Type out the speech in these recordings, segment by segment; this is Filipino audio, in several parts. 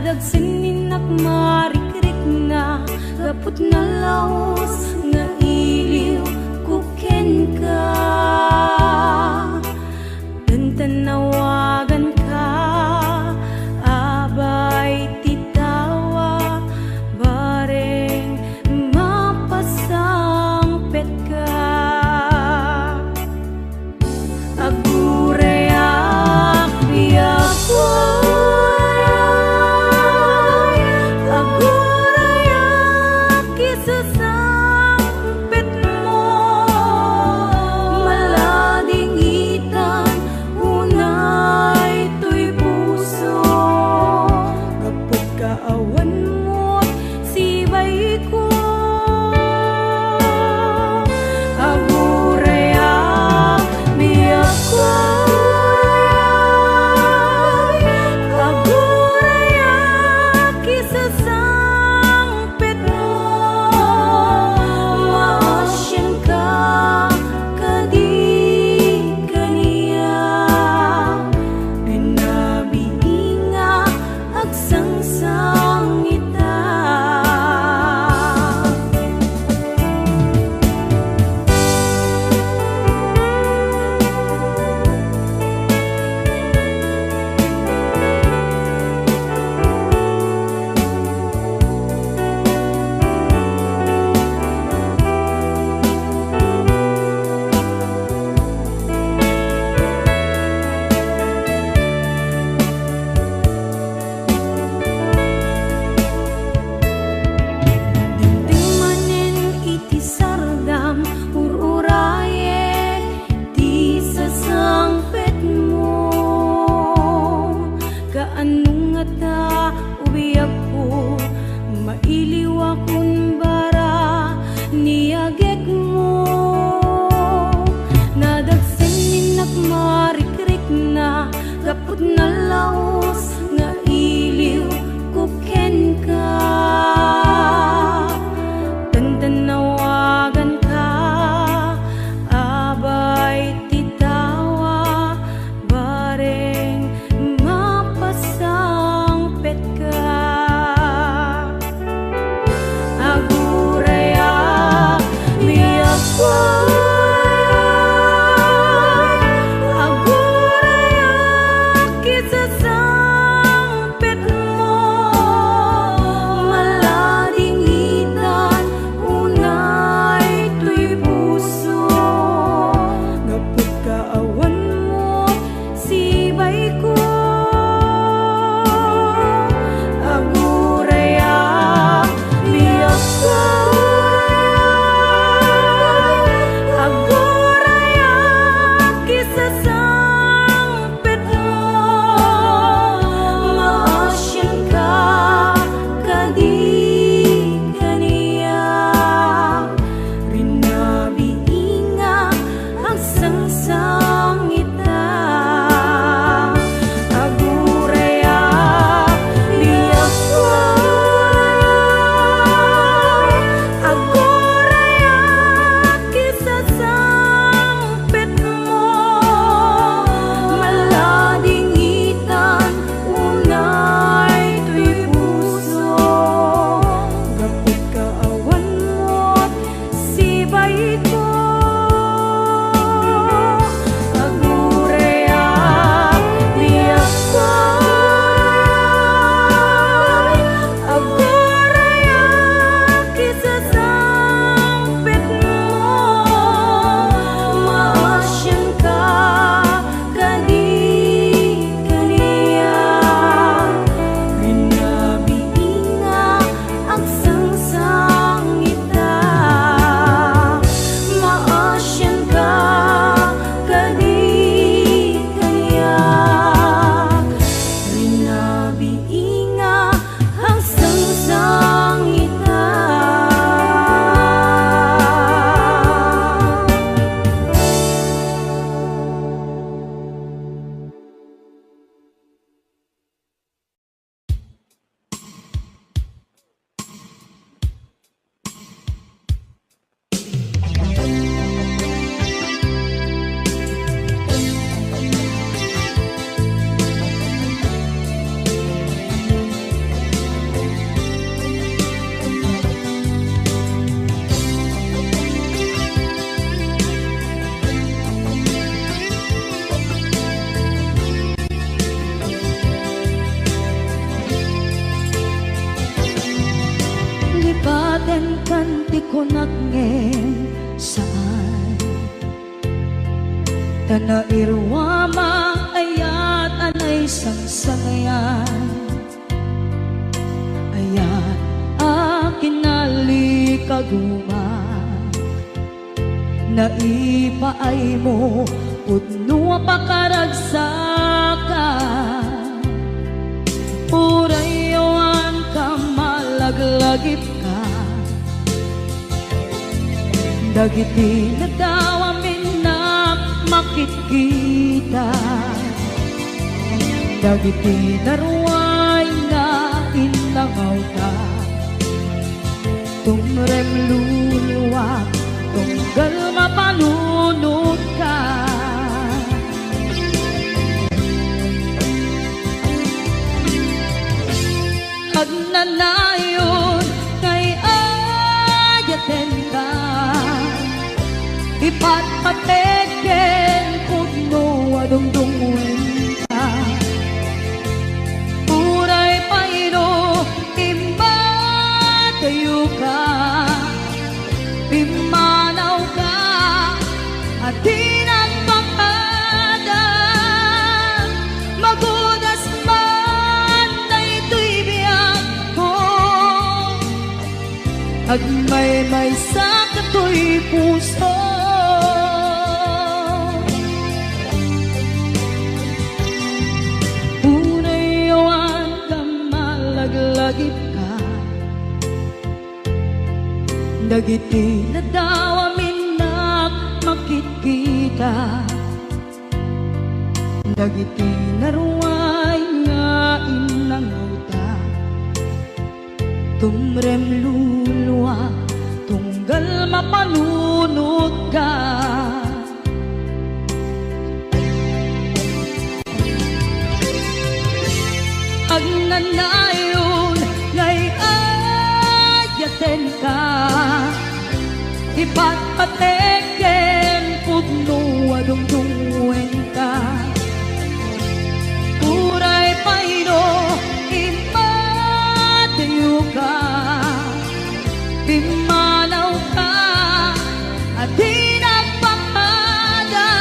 nadagsinig marikrik na gapot na laos nga iliw kuken ka tantanawagan ka abay titawa bareng mapasang pet ka agurayak biyak ko anong ata ubiyak ko mailiw akong bara niyagek mo nadagsinig marikrik na gapot na laos nga iliw kuken ka tantanawagan ka abay titawa bareng agurayak kisah kanti ko nagngeng saan tanairwama ayat anay sangsangayan ayat akin nalikaguma naipaay mo pudno pakaragsakan urayawan ka malaglagip ka dagiti nagdawamin na makikita dagiti naruay na inlangaw ka tumrem luluwa tunggal mapalunod ka agnanayon kay ayaten ka ipatpateken pudno adungdungun ka uray paino imbatayo ka imanaw ka at tinagpakada magudas man na ito'y biyak ko agmay-may sa kato'y puso unayawan ka malaglagip ka dagiti nadawamin na makikita dagiti naruay nga inangauta tumrem luluwa tunggal mapalunod ka agnanayon ngay ayaten ka ipatpateken pudno adungdungwen ka uray paino imatayo ka pimanaw ka at tinagpakada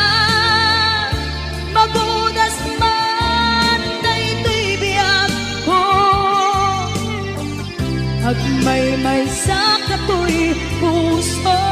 magudas man na ito'y biyak ko agmay-may sa kato'y puso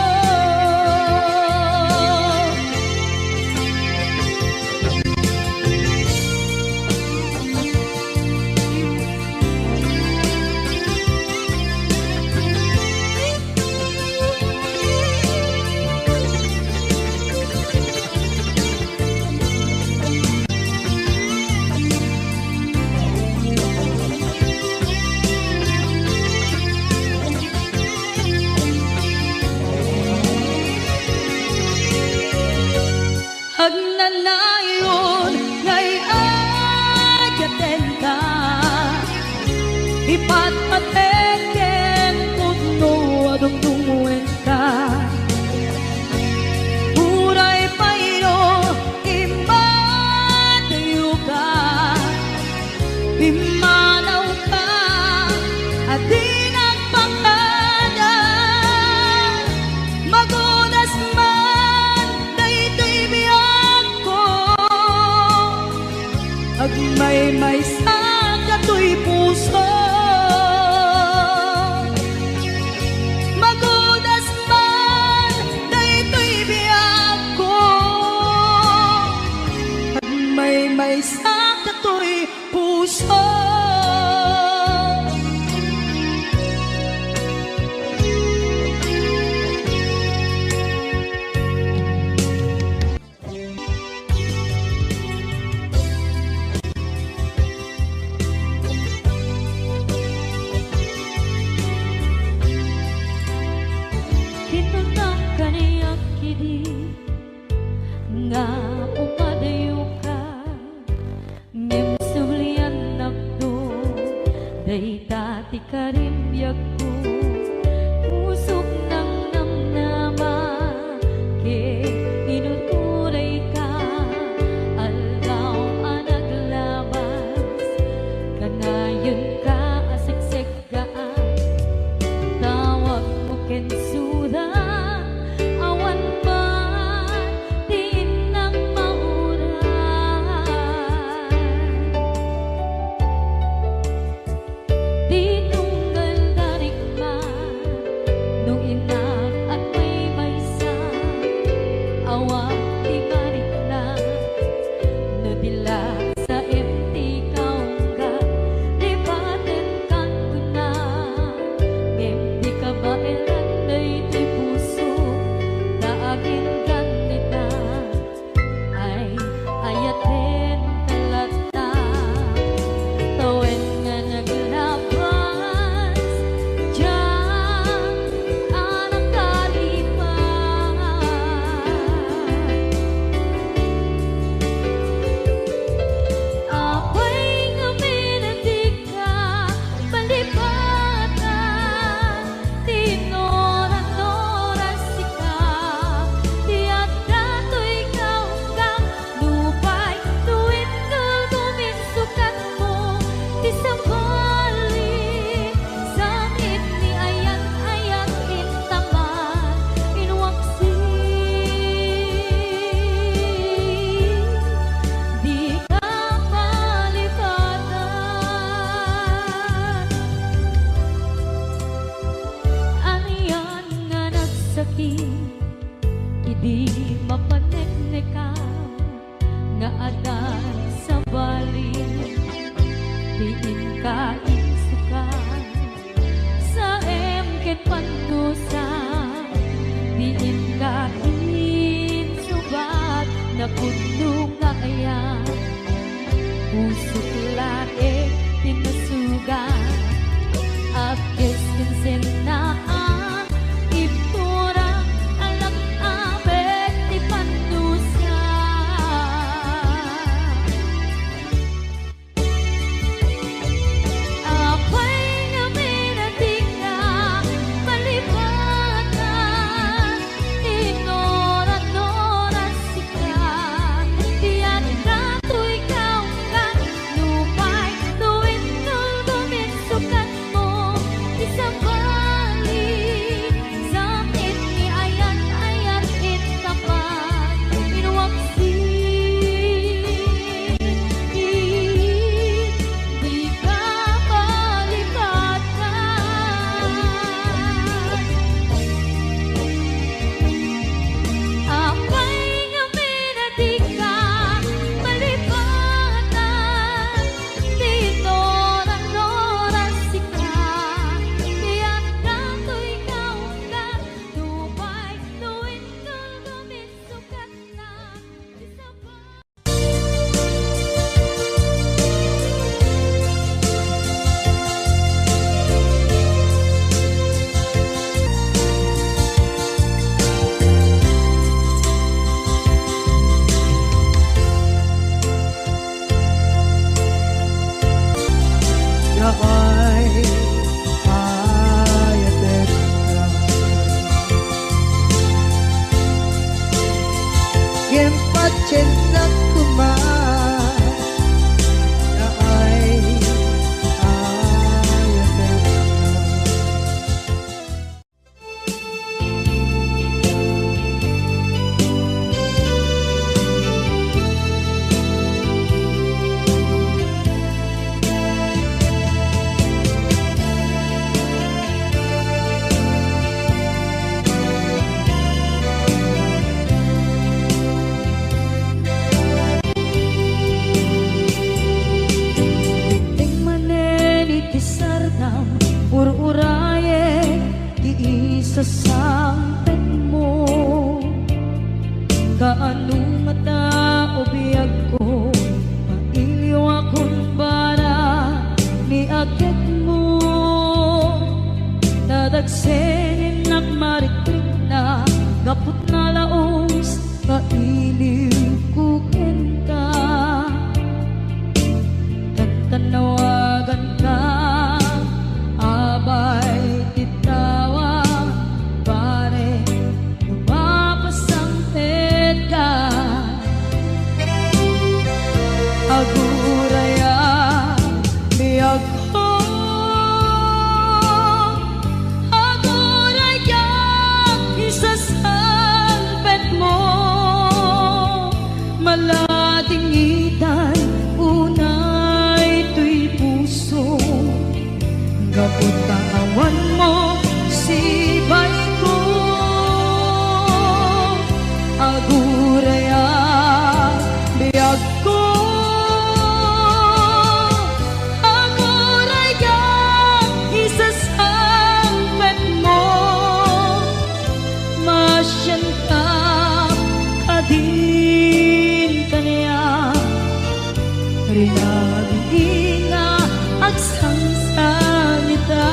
agnanayon ngay ayaten ka ipatpateken pudno adungdungwen ka uray paino imatayo ka pimanaw ka at tinagpakada magudas man na ito'y biyak ko agmay-may sa kato'y puso magudas man na ito'y biyak ko agmay-may sa kato'y puso nga upadayo ka ngem sulian nakdo day dati ka rin ko pusok ng namnama ke inuturay ka algaw anaglabas kanayon ka asiksik ka tawag mo Bila sa empty kaungga lipaten kan kuna ngem di ka ba eran daytoy puso daagin ganita ay ayaten kalata tawen nga naglabas diyan anak kalipan apay nga minatika palipatan tinoran-oras sika tiyak dato'y kaunggang lupay tuwid tugumin sukat mo di sabali sangit ni ayan-ayan intaman inwaksi di ka palipatan aniyan nga nagsakit idi mapaneknekan nga adan sa bali diin ka insukan sa emket pandusa diin ka insubat na puno nga ayan pusok lae tinasugan Abdes kinsenaan Ibturang alam abet di panusa apay nga minatika palipatan tinoran-oras sika tiyan dato'y kaunggan lupay tuwid tugumin sukat mo di sabali sakit ni ayan-ayan intapan inwaksi di ka palipatan apay nga minatika palipatan tinoran-oras sika tiyak dato'y kaunggan lupay tuwid tugumin sukat na di sabali Yaay ayaten ka Yen pachen na kumain Yaay ayaten ka Ting manen ikisardam ururaye di isa sampet mo kaanong mata o biyag ko mailiw akong bara ni agad mo dadagsenin nagmarikrik na gapot na laos mailiw ko kenta tanawagan ka abay titawag pare lumapasang ka aguraya biyag ko aguraya isasalpet mo maladingitan unay tuy puso kaputawan mo si ko aguraya biyag ko Rinagi nga agsangsangita.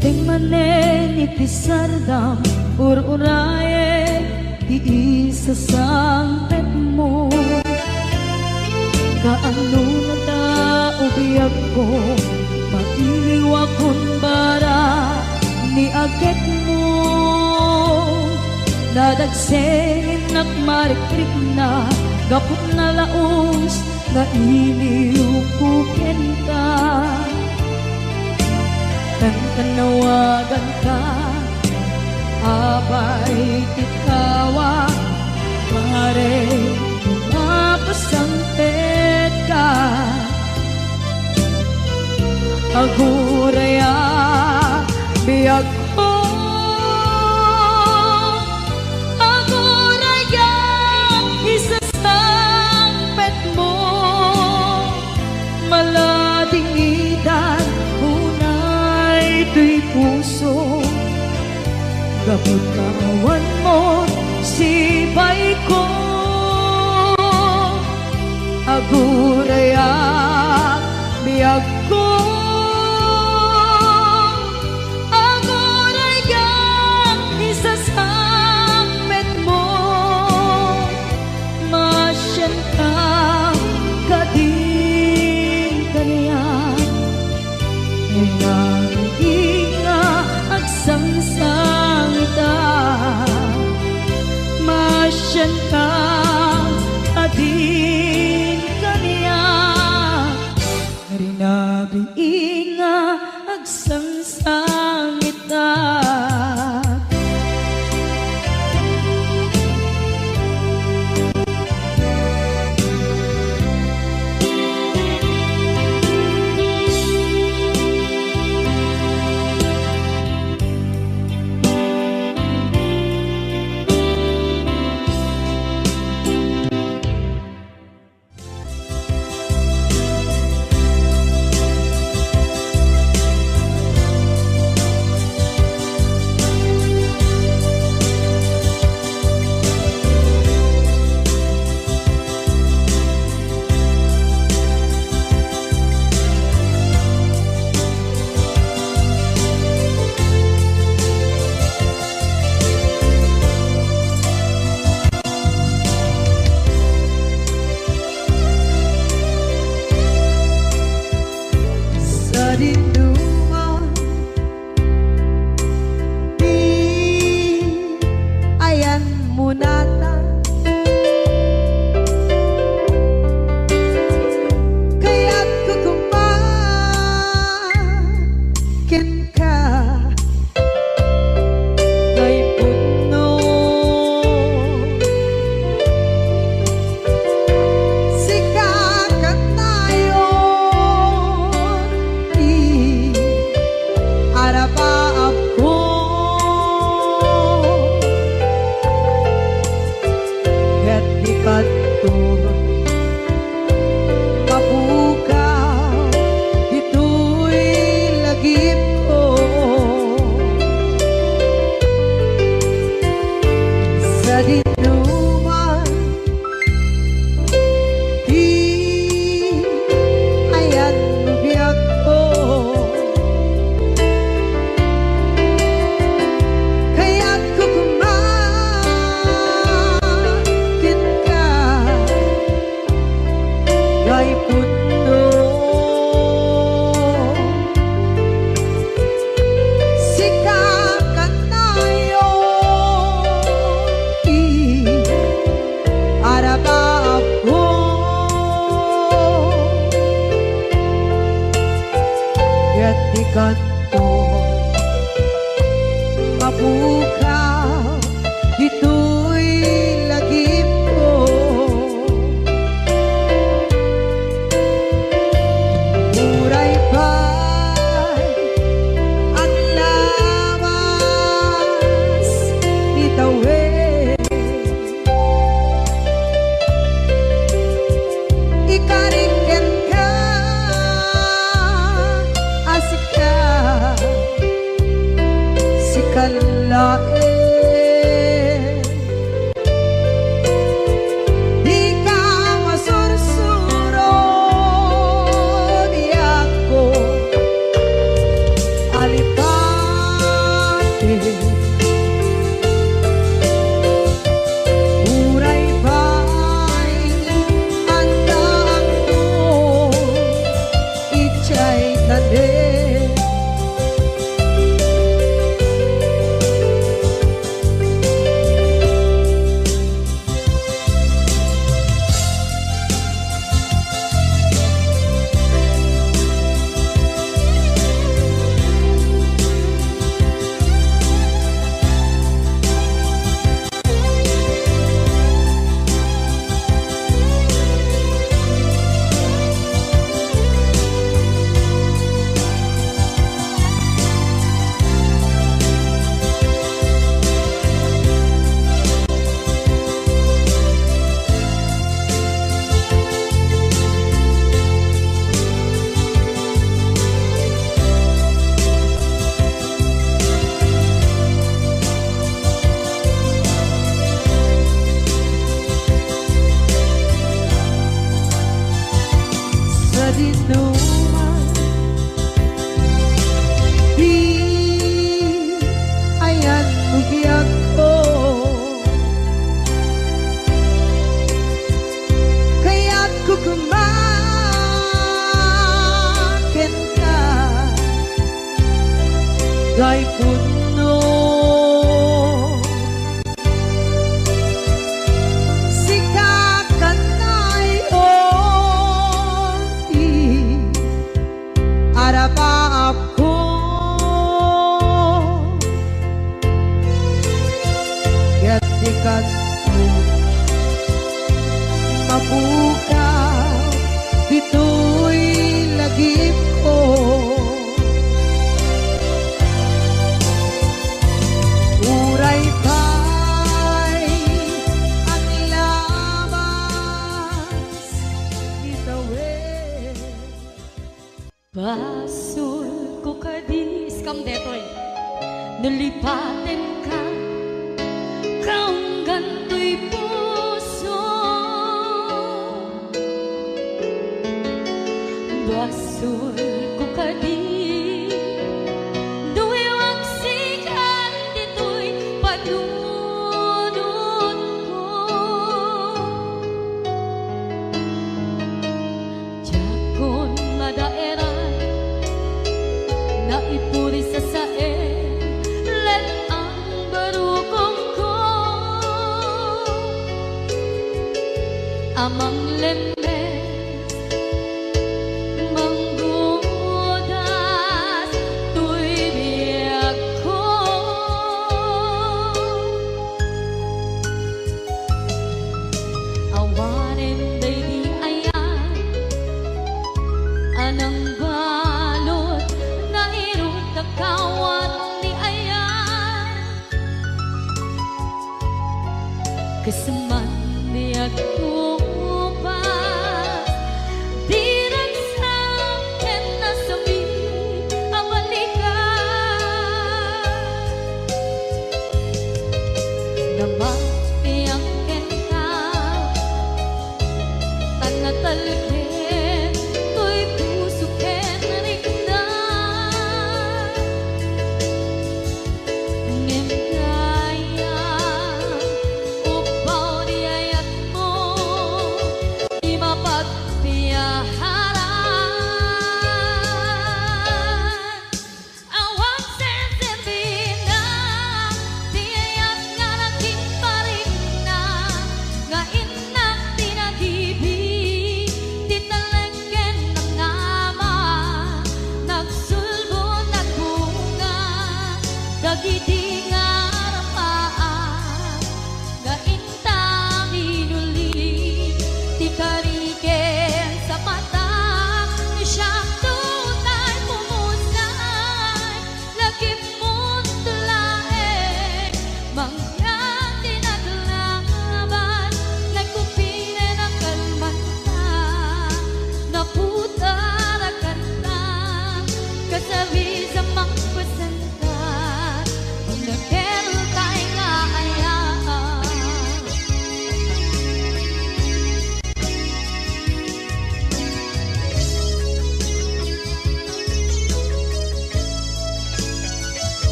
Ting manen iti sardam ururaye ti isa sangpet mo. Kaano na ta ubiyag ko mailiwa kun bara ni aget mo. Nadagsengin nakmarikrik na gapot na laos nga iliw kuken ka. Kan kanawagan ka, abay tikawa, pare mapasampet ka. Aguraya, biyag ko, aguraya, isasampet mo, malading idan, ito'y puso. Gapot kaawan mo, sipay ko. Aguraya, biyag ko. Aguraya, isasampet mo. Masyan ka, kading kaniya. Sangsangita masyan ka adin kaniya rinabi inga agsangsangita. kanto mapukaw dito'y lagip ko may puno. Sikakan ay onti, arapa ako. Gatikat mo, mabukaw, dito'y lagip ko. Uray pa'y ang labas itawid. Basol ko kadis kam detoy nalipaten ka kaong ganto'y puso. Basol ko kadis duwewang sikat dito'y panunod ko. Jakon madaeran naipuri sa sae let ang barukong ko amang lemes manggudas tuy biyak ko. Awanin baby ayan anang balot na irot kakawat ni ayan kasaman niya kupas dirang sa akin na sabi ang balikan naman niyang kenta tanatalkin to'y puso ken rigdan ngem kaya upaw di ayat mo di mapagpiyaharan. Awang sensibina di ayat nga naging paring na nga inak tinagibi di talengken ng nama nagsulbo nagbunga dagiti nga rapaan nga intang inuli di kariken sa mata ni siyang tunay pumusay lagip mo't tulaeng mangyang tinaglaban nagkupine ng kalmanta naputara kanta kasabi sa mangpasanta ang nagkerutay nga ayaan.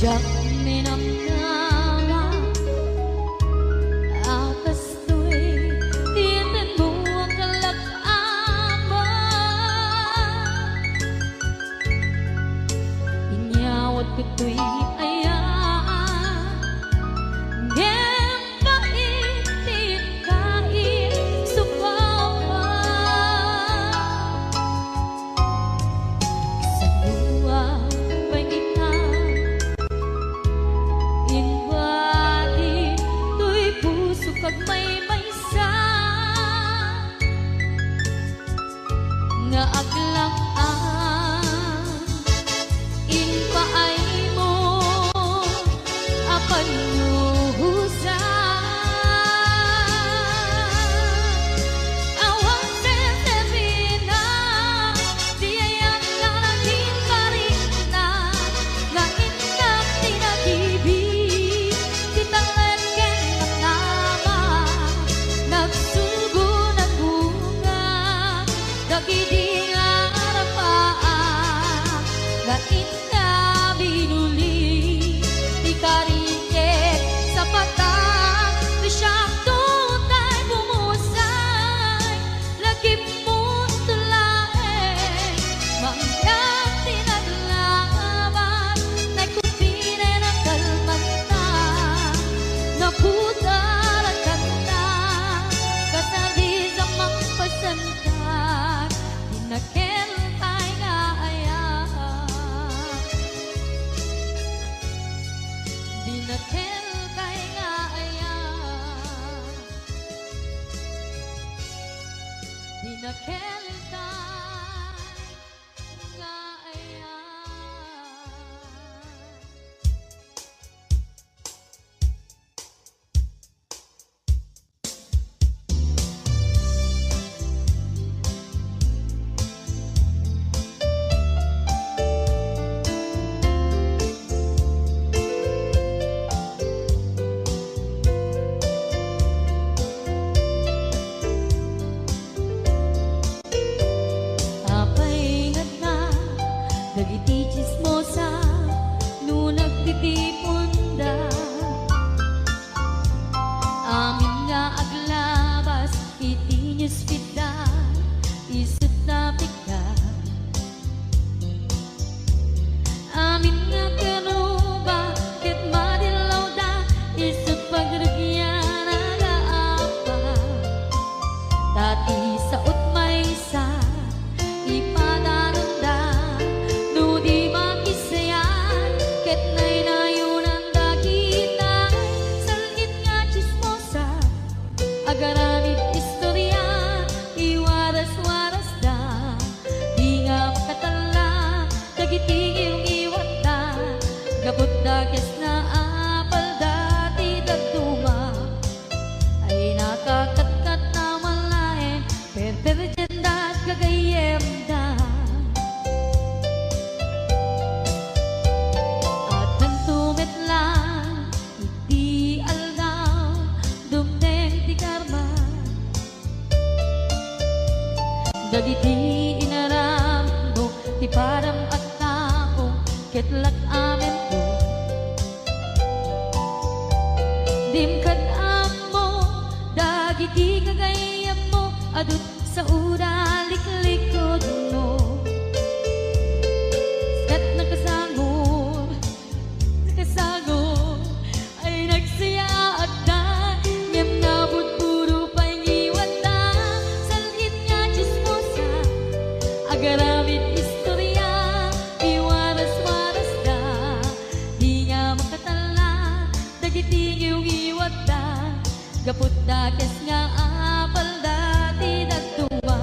Jak minamnama akas tu'y tiyan mo ang kalak-aman inyawat ko tu'y ayan ngem paitin kain supawan sa luwa pangitan ingwati tuy puso kag may maysa nga aglang-an inpaay mo apan nuhusan. Awang sensibina di ayat nga naging paring na nga inak tinagibi di talengken ng nama nagsulbo nagbunga Dinakel kay nga aya, dinakel kay nga aya. Apay nga na, dagiti chismosa, no nagtitipon da. Amin nga aglabas, iti newsfeed da, isut na pika. Amin nga kanuba, ket madilaw da, isut pagrugyan aga-apa. Dati sa utmaysa, ipadananda, no di makisayan, ket naynayunan da kita. Salgit nga chismosa, agaramid istorya, iwaras-waras da, di nga makatala, dagitigil iwat da, gabot da kes na apal dati dagduma, ay nakakatkat na malain, perperjenda at kagayem da. At nagtumit lang, iti aldaw, dumdeng ti karma, dagiti inaram mo, ti param at tao, ketlak amen ko. Dimkad amo, dagiti kagayam mo, adut sa ura liklikod mo. Kat nakasagor, ay nagsaya at da, ngem nabot puro pa'y ngiwat da. Salgit nga chismosa, agaramid istorya, iwaras-waras da, di nga makatala, dagiti ngiwat da, gapot da kes nga apal dati nagtuwa,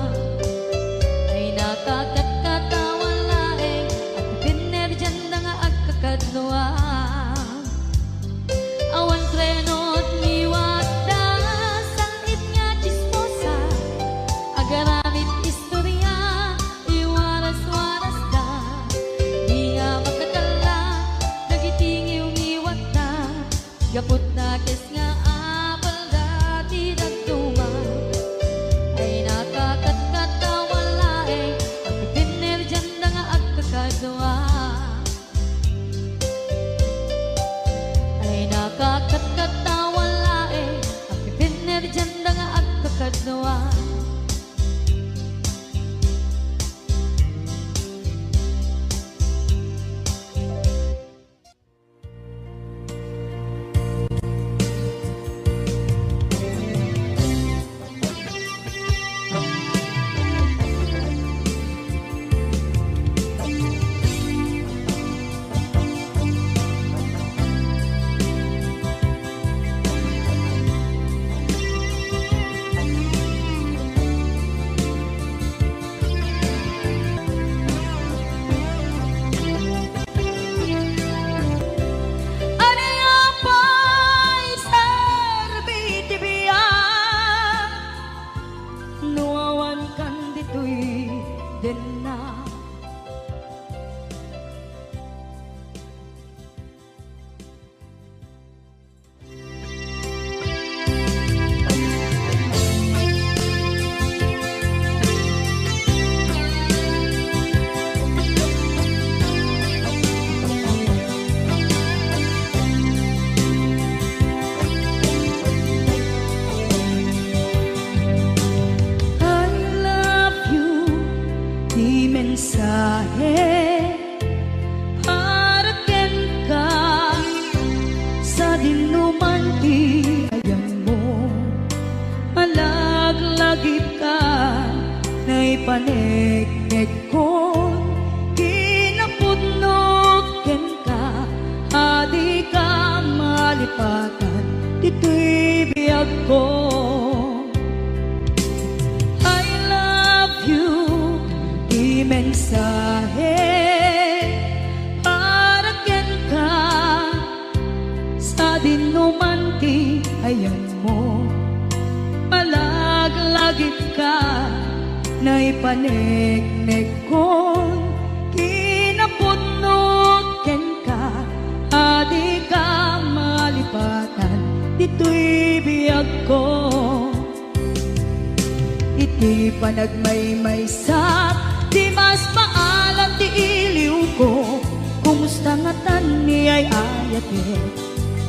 ay nakakatawan laeng, at pinerjan da nga agkakadwa. Awan trenot niwat da, sangit nga chismosa, agaramid istorya, iwaras-waras da, di nga makatala, dagiti ngiwat da, gapot da kes nga apal dati nagtuwa, ay nakakatkatawan laeng, at pinerjan da nga agkakadwa. Ay nakakatkatawan laeng, at pinerjan da nga agkakadwa. paneknek ko kinapudnok ken ka adi ka malipatan, dito'y biyag ko. I love you, di mensahe, para ken ka, sa dinuman ti ayan mo. Malaglagip ka, naipaneknek kon, kinapunot ken ka, adi ka malipatan, dito'y biyag ko. Iti panagmaymaysak, di mas maalam ti iliw ko, kumusta nga tan ni ay ayate,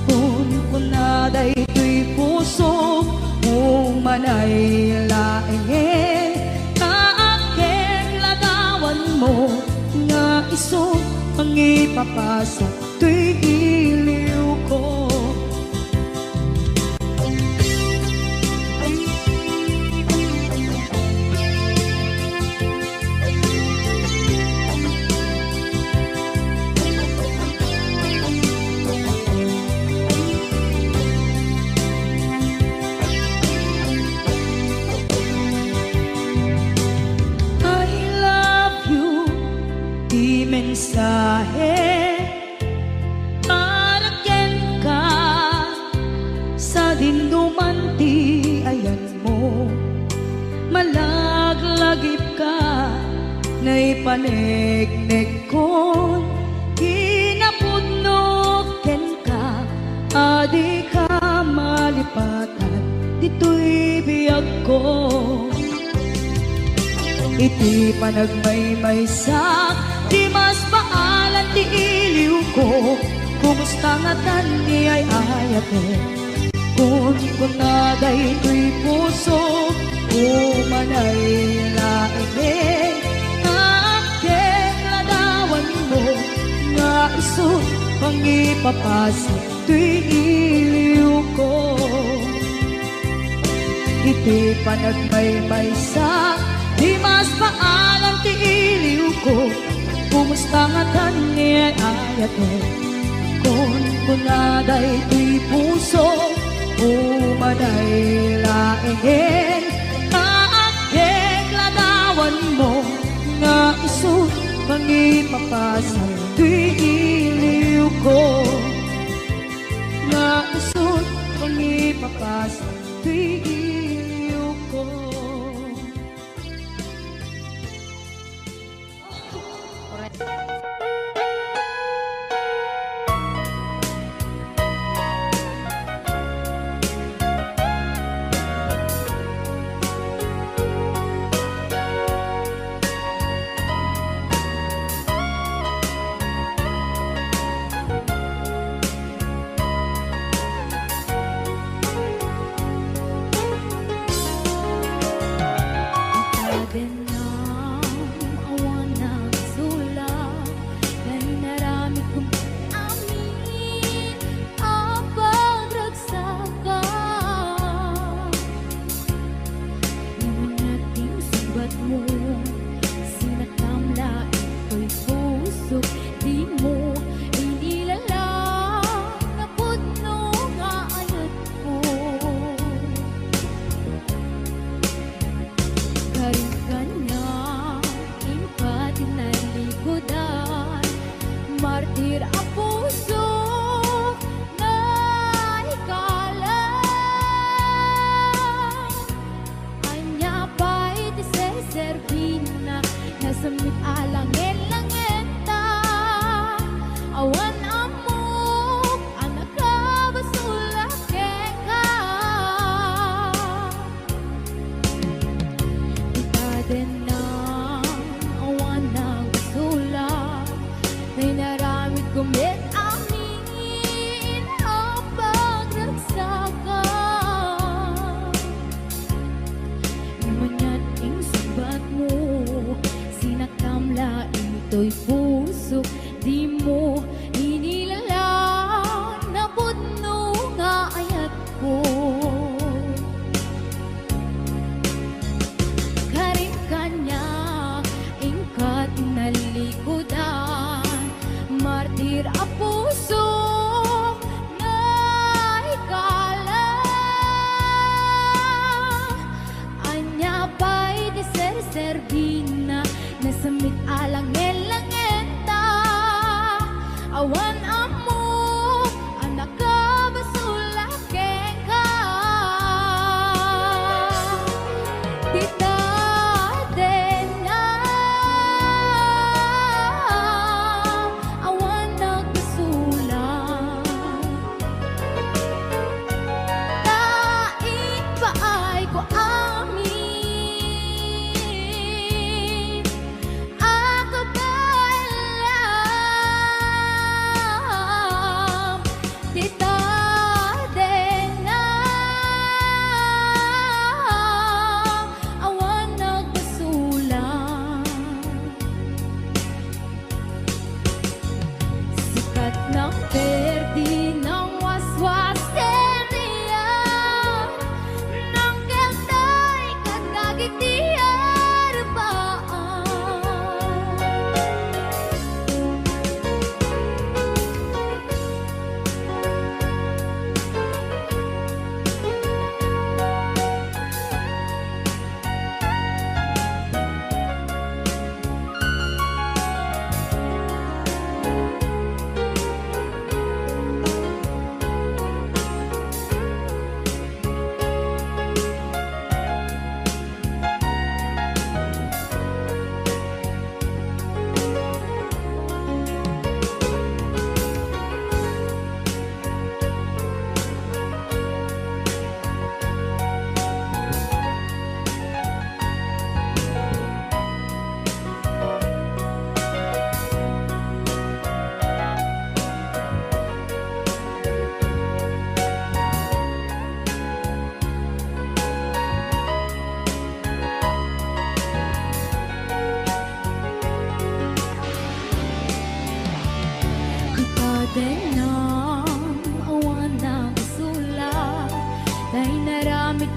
kun kunaday to'y puso, umanay laeng, kaakeng lagawan mo, nga iso ang ipapasa, to'y iliw ko. Mensahe, para ken ka, sa dinduman ti ayan mo. Malaglagip ka, naipaneknek kon, kinapudno ken ka, adi ka malipatan, dito'y biyag ko. Iti panagmaymaysak, di mas paalan ti iliw ko, kumusta nga tan ni ay ayate, kun kunaday to'y puso, umanay laeng, kaakeng ladawan mo, nga iso pangipapasa, to'y iliw ko. Iti panagmaymaysak, di mas paalam ti iliw ko, kumusta nga tan ni ay ayate, kun kunaday to'y puso, umanay laeng, kaakeng ladawan mo, nga iso pangipapasa, to'y iliw ko. Nga iso pangipapasa, to'y iliw ko.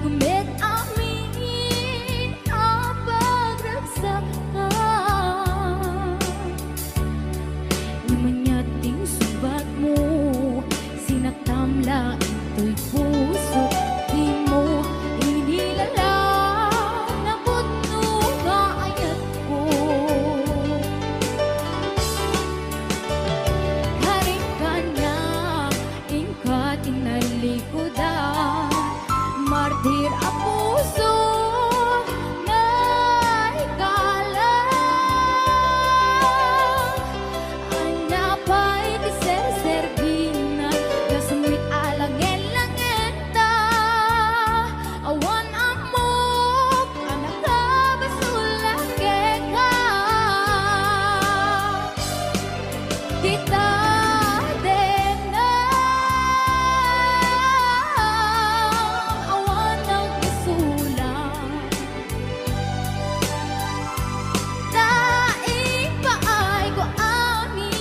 kumit amin ang pagragsakan. Namanyating subat mo, sinaktamla ito'y puso. Di mo inilalang na puno nga ayat ko. Haring ka na, ingkat inalikodan, martir ang puso na ikalang. Anapay di ser-servina, gasumit alangin-langenta. Awan amok, anak ka basulake ka. Kita din na awan ng isulang. Daing paay ko amin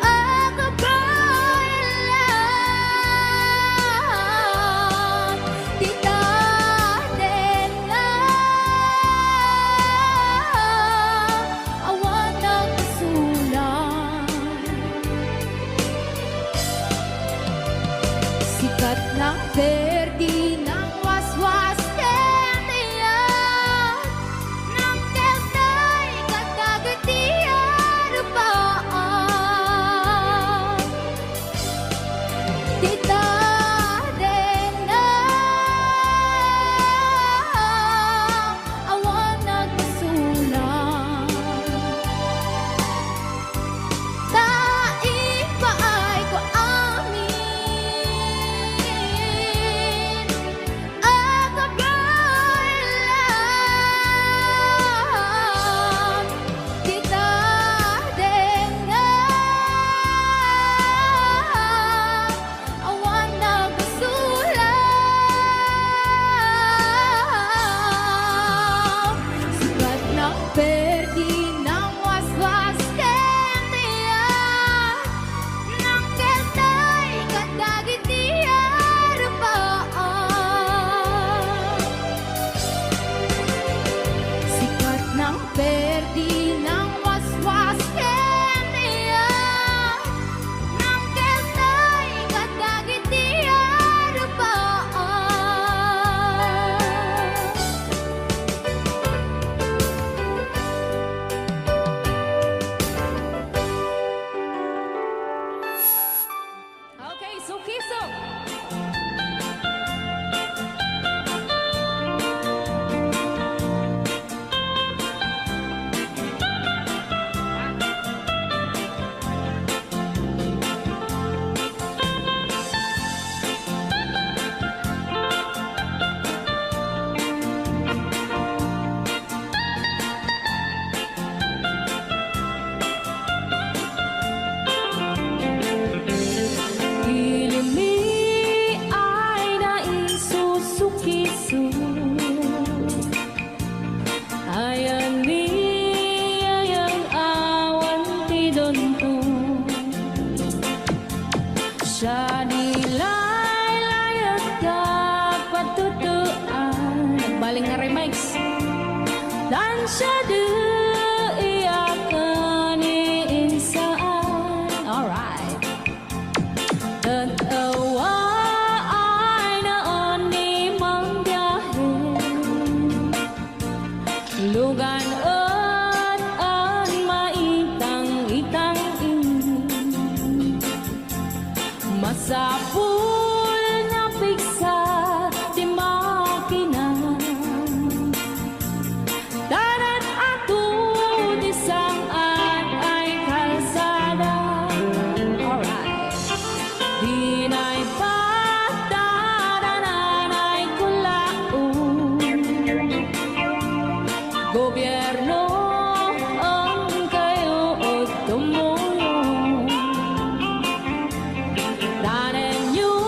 ang kabayan. Kita din na awan ng isulang. Sikat ng perdi ng waswas kentiyan, ng keltay katagatian rupaan. Kita din na awan nagsulang. Daing paay ko amin ang kabayan. Kita din na awan nagsulang. Sikat ng perdi ng waswas kentiyan, ng keltay katagitian rupaan. Sikat ng perdi ng waswas kentiyan, ng keltay katagitian rupaan. Okay, Sukiso. Ilimi ay naisusukiso, ayan ni ayang awan ti donto. Siya nilay-layat ka patutuan. Nagbaling nga remix. Dan siya iyakan insaan. Alright. Tatawa ay naon ni mang biyahe, lugan at ang maitang-itang masapul na piksa di makina. Darat ato di saan ay kalsada. Alright. Dinay patadanan ay kulaon, gobyerno ang kayo o tumulong. Danan nyo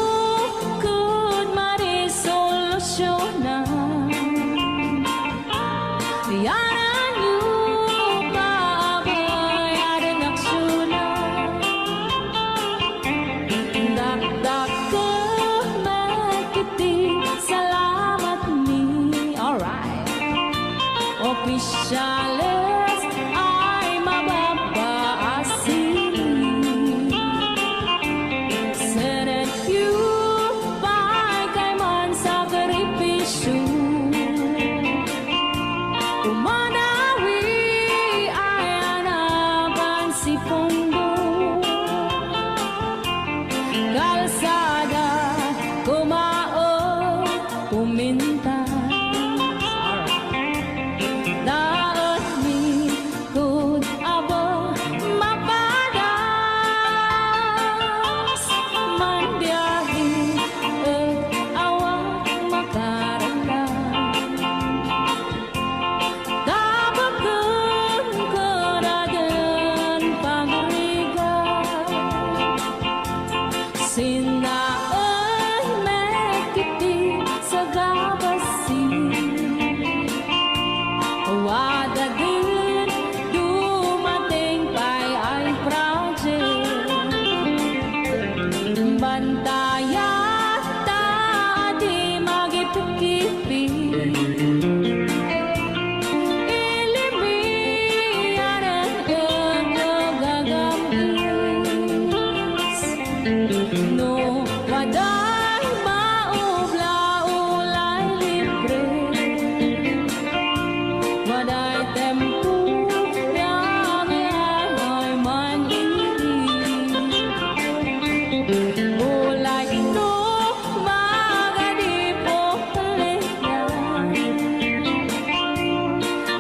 Pantaya tadi magipikipi Ilimianan gagambis No waday maubla-ulay libre Waday tempo yang ay man Ulay ito magadipo kaliyan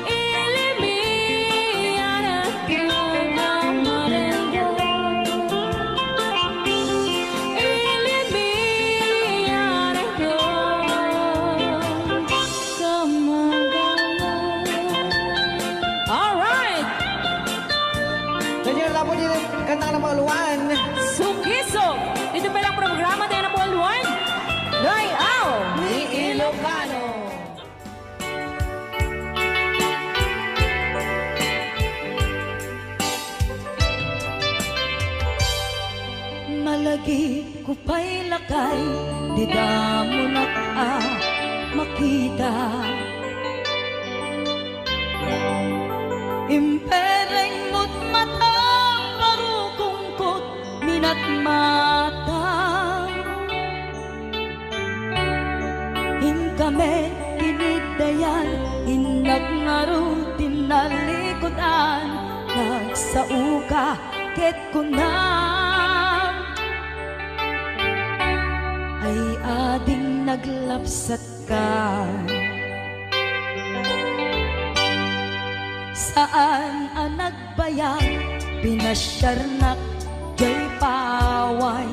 Ilimian at kagamarenga Ilimian at kagamarenga Alright! Ganyan na po din kanta ng mga luwan. Sukiso! Ito pa lang programa tayo na Paul Juan. Dayaw ni Ilocano. Malagi ko pa'y lakay, di damo na makita. Impereng mo't matang parukungkot minat mata. Kami tinidayan, inagnaro tinalikodan, nagsauka ket kunam ay ading naglapsat ka. Saan ang nagbayag, pinasyarnak jay paway.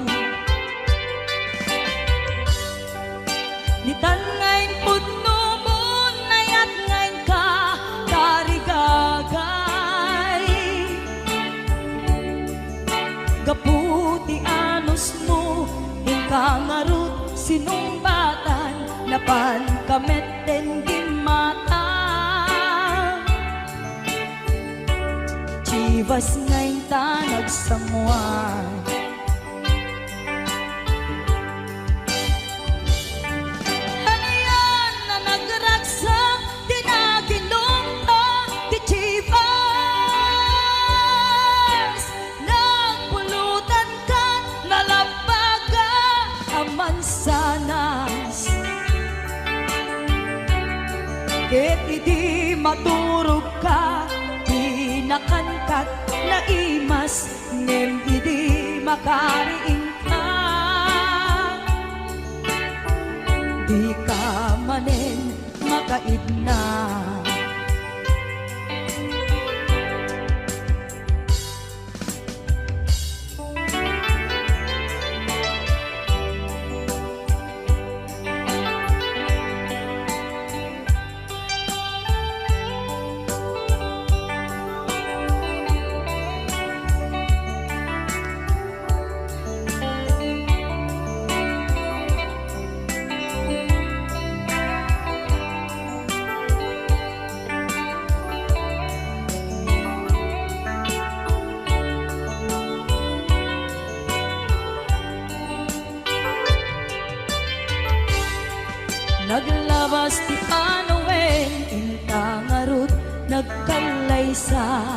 Nitan ngayon putno mo, nayat ngayon ka, tarigagay. Gaputi anos mo, ingkangarut sinumbatan, napan kamet den gimata. Chivas ngayon ta nagsamuan. Ket idi maturog ka, di nakankat na imas, ngem idi makariing ka. Di ka manen makaidna. Naglabas ti Anoen, intangarut nagkalaysa.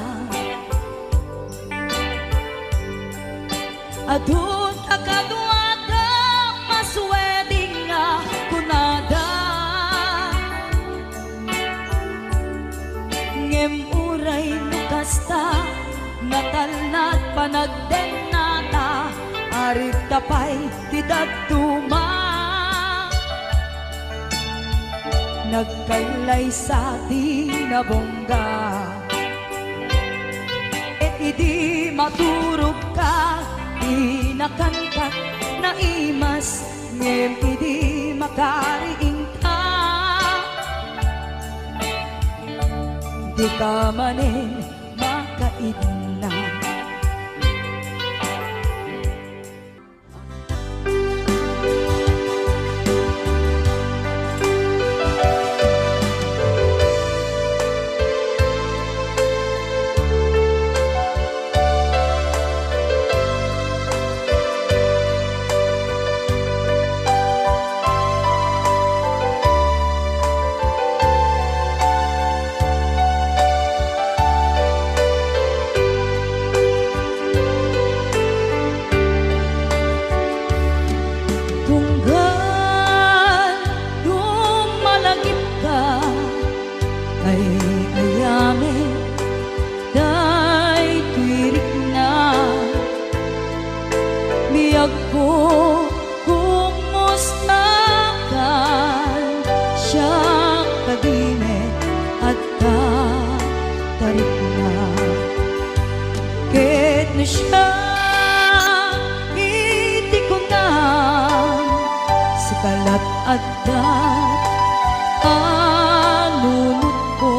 Adun akaduada, masweding nga kunada. Ngem uray nukasta, natalnat panagden nata, arit tapay tidagtuma. Nagkailay sa tinabongga, et idi maturog ka, di nakankat na imas, ngem idi makariing ka. Di ka manin makaidna. Biyag ko kumustakan siya kadimit at tarik na ket na siya iti ko na sa kalat at anunod ko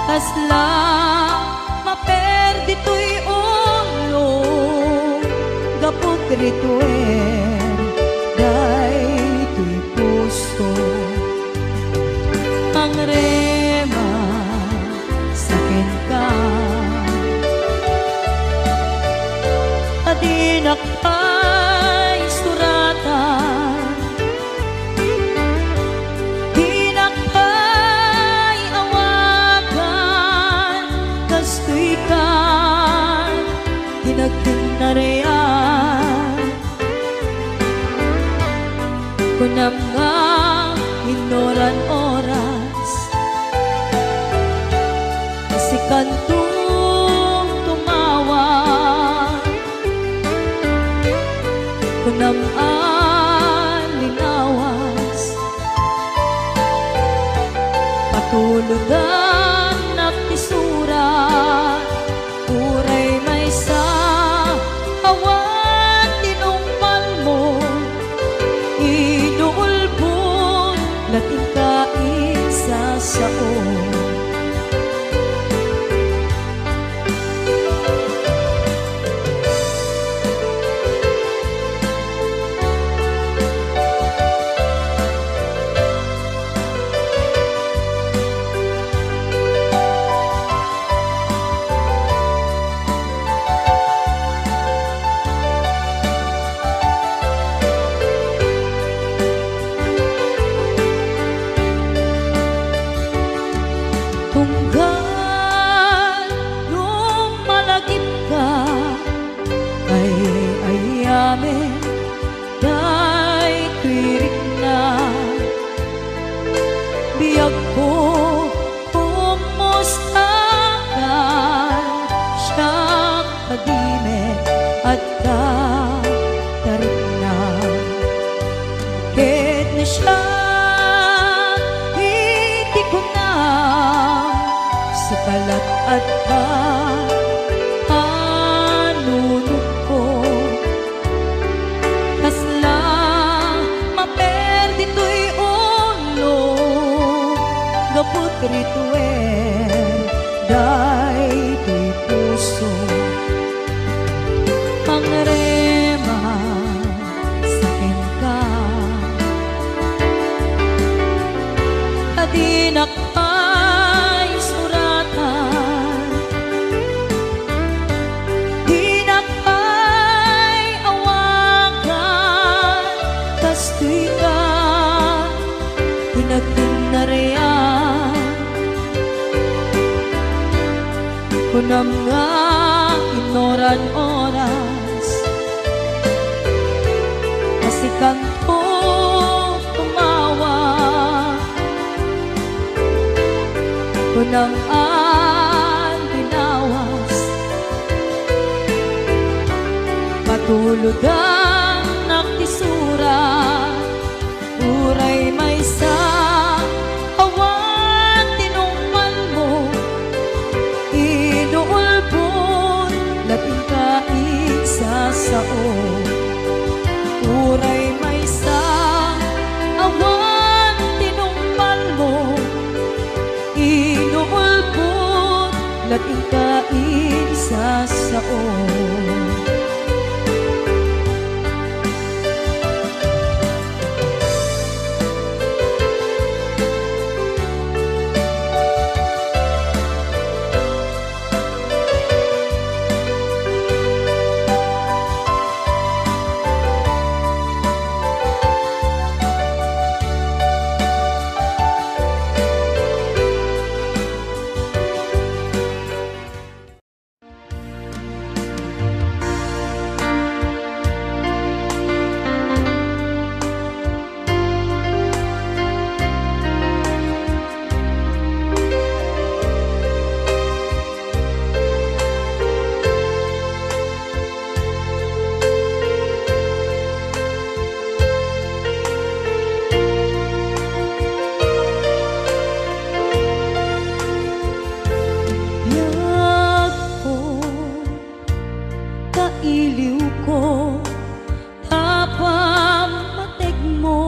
kasla maperdi to'y ulo gapot rituer day to'y puso ang rema sakin ka adinak ay suratan dinak ay awagan kastoy ka dinagdinarean kunam nga inoran oras kasi kantong tumawa kunam linawas patuludan naktisura uray may sa awan tinungpan mo inuulbon lating kaisa sao tunggal lumalagip ka ay ayamin day tirik na biyag ko kumustakan siya kadimit at tarik na ket na siya hindi ko na sa kalat at anunod ko kasla maperdi to'y ulo gapot rituer day to'y puso pangrema sakin ka adinak ay suratan dinak ay awakan kastoy ka dinagdinarean kunam nga inoran oras kasi kanto tumawa kunang tinawas patuludan naktisura uray may sa awan tinungpan mo inuulbon lating kaisa sao uray may sa awan tinungpan mo inuulbon lating kaisa sao ko napamatig mo.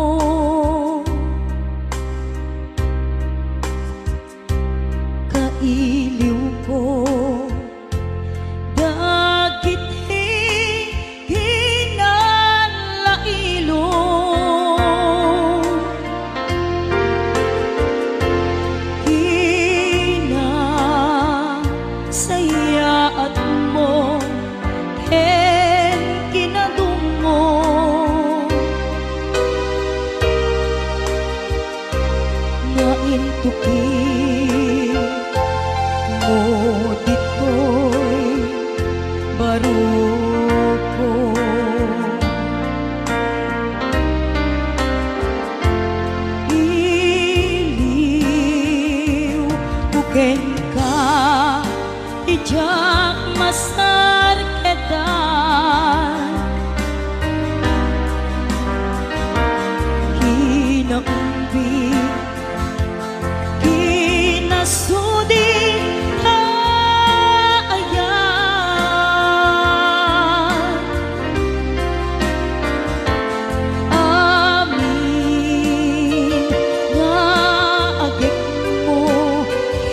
Kailiw ko dagit hinalailo. Sayaat mo ken kinadungo. Nga intuki mo dito'y baruko. Iliw buken ka ijak masar kedan. Kinaumbi kinasudi kaayan. Amin nga agik mo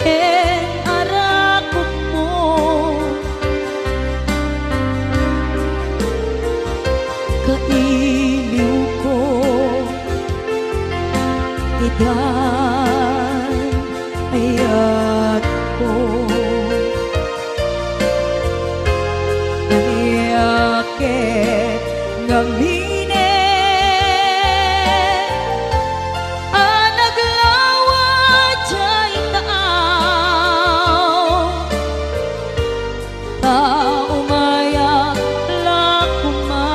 ken arakop mo. Kailiw ko idan ayat ko. Aniake ngamine anaglawa jay taaw. Taumaya lakuma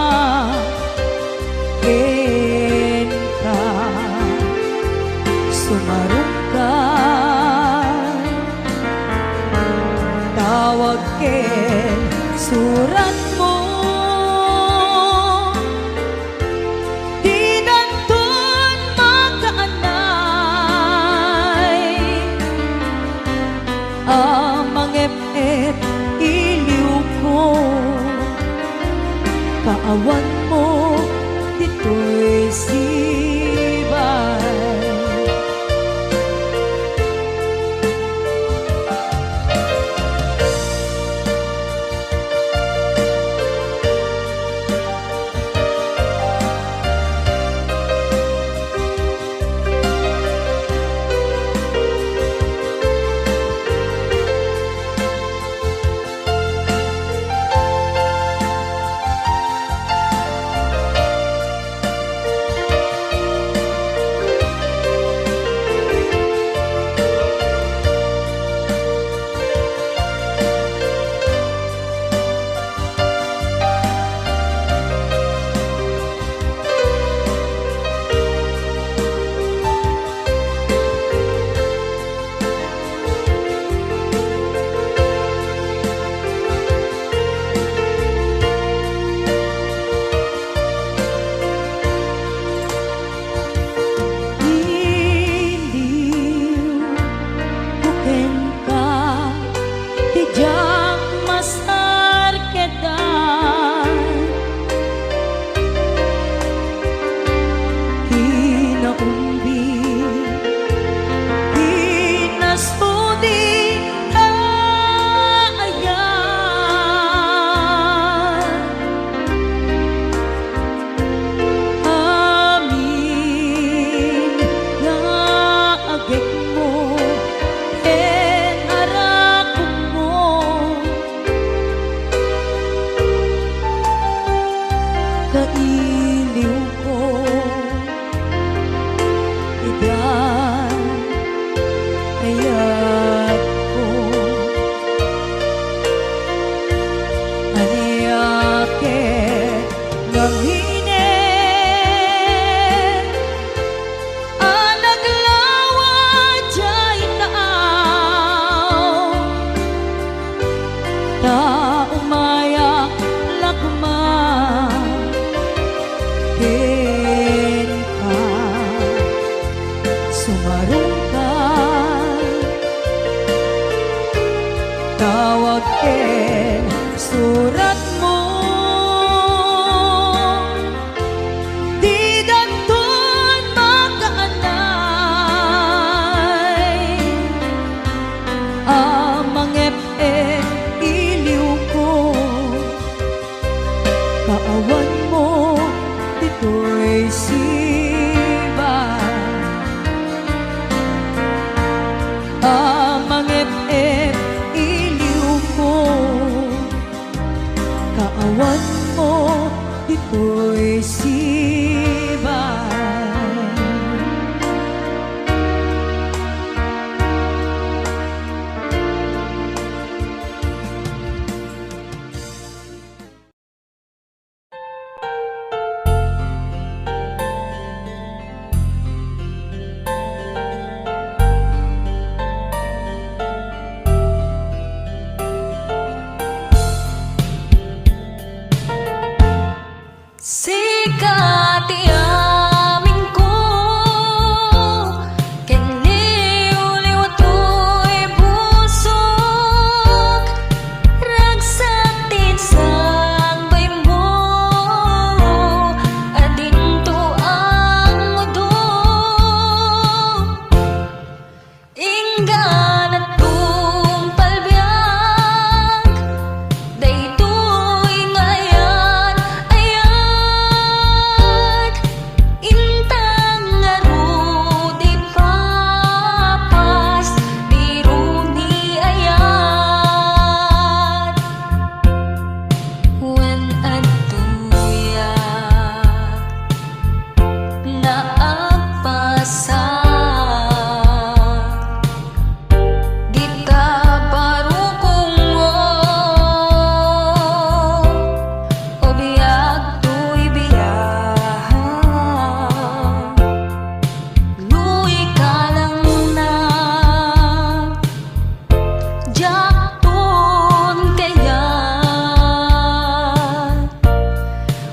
ken ka sumarong ka. Tawag ken surat mo di danton makaanay. Amang ep-ep iliw ko kaawan mo dito'y sibay. Kailiw ko idan ayat ko. Aniake ngamine anaglawa jay taaw. Taumaya lakma ken ka sumarong ka. Tawag ken surat mo Kaawan mo dito'y siba. Amang et iliw ko, kaawan mo dito'y siba. Sikat iamin ko, kanliw-liw ato'y busok, ragsak tinsang bay mo, adinto ang mudo. Inggan at tumpalbiag, daytoy ngayan ayat, intang ngarud ipapas, biro ni ayat. When adtuya naagpasak, di ka barukong mo, o biyag to'y biyahan. Luy ka lang na, jakton kayan.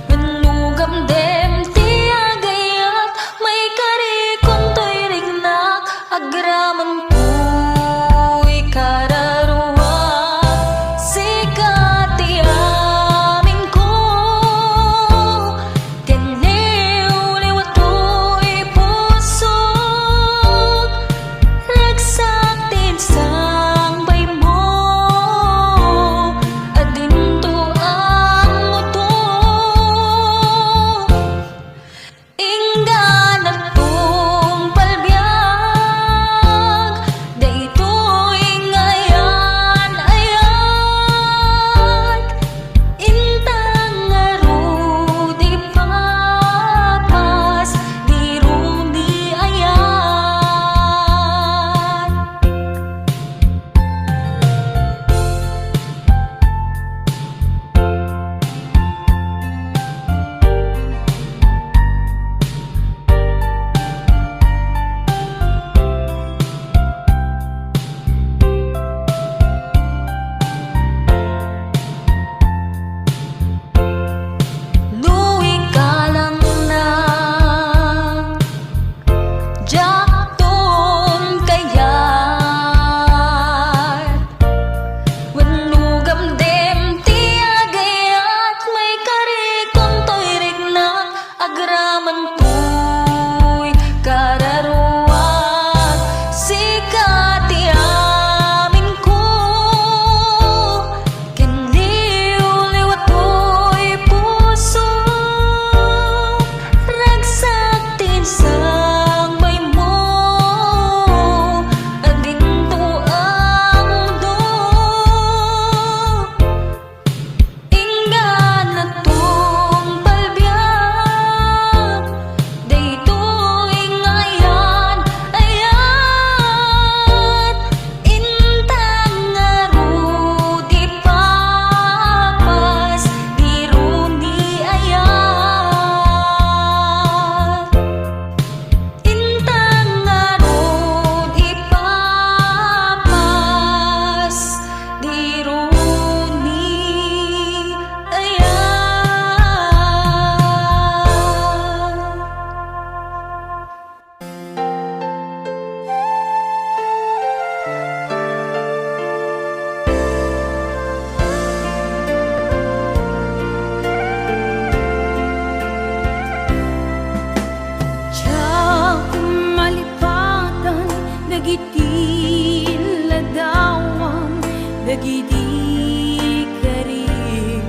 Wenugam dem tiagayat, may karikon to'y rignak, agraman ko'y kararuan. Sikat iamin ko, kanliw-liw ato'y pusok, ragsak tinsang bay mo, adinto ang mudo. Inggan at tumpalbiag, daytoy ngayan ayat, intang ngarud ipapas, biro ni ayat. Luy ka lang na, jakton kayan. Wenugam dem tiagayat, may karikon to'y rignak, agraman ko'y kararuan. Sikat iamin ko, kanliw-liw ato'y pusok, ragsak tinsang bay mo, adinto ang mudo. Inggan at tumpalbiag, daytoy ngayan ayat, intang ngarud ipapas, biro ni ayat. Intang ngarud ipapas, biro ni ayat. Tiyak malipatan, dagiti ladawang, dagiti karim,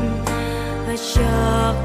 asyak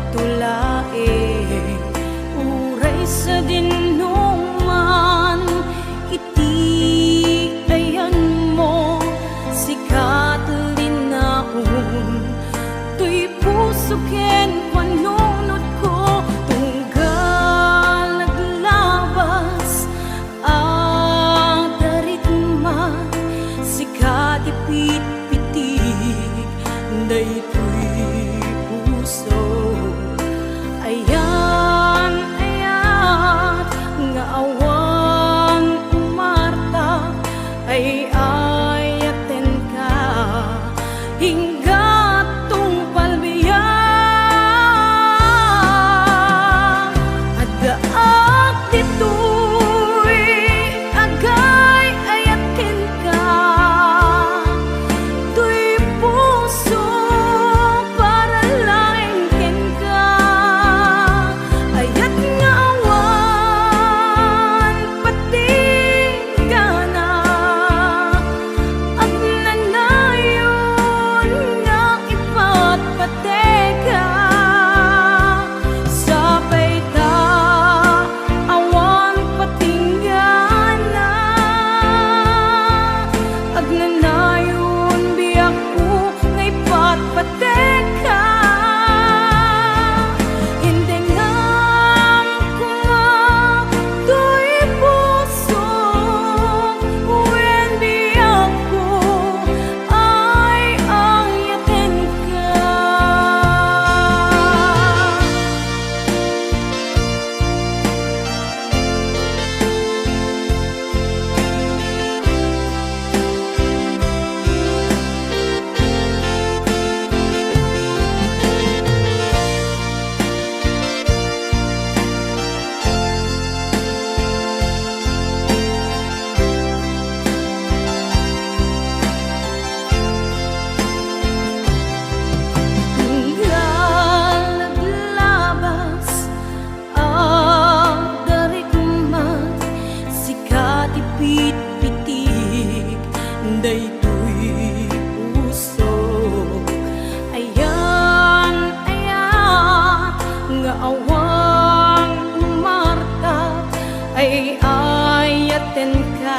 awang Marta ay ayaten ka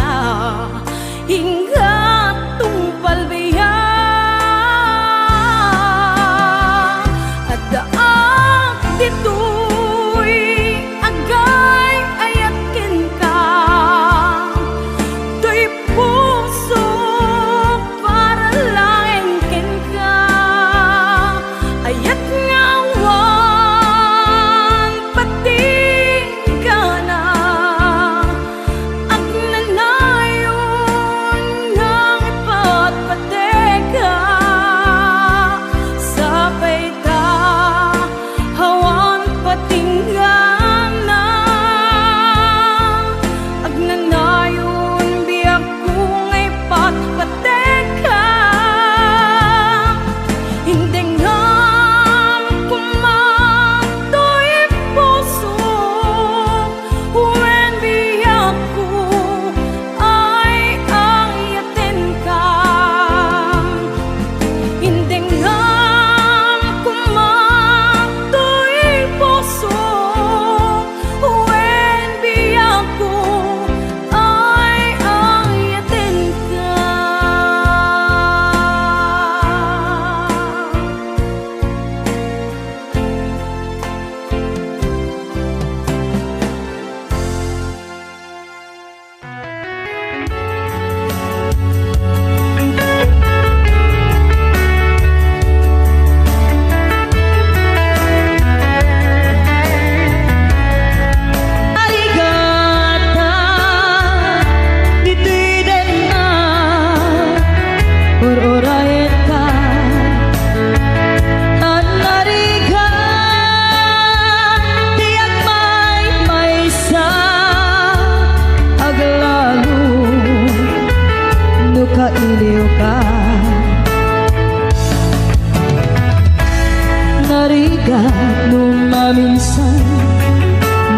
hingga tungpal biya at daak dito'y agay ayatin ka to'y puso para lang ken ka ayat ngawan pati ka na ang nanayon ng ipatpateka sabay ta hawan patinggan na ang nanayon biyak kong ipatpateka hindi nga kumato'y puso when biyak ko ay ayatin ka hindi nga kumato'y puso when biyak ko ay ayatin ka. Arigata, dito'y din na ururayin ka at narigat tiyak may sa aglalo nukailiw ka narigat numaminsan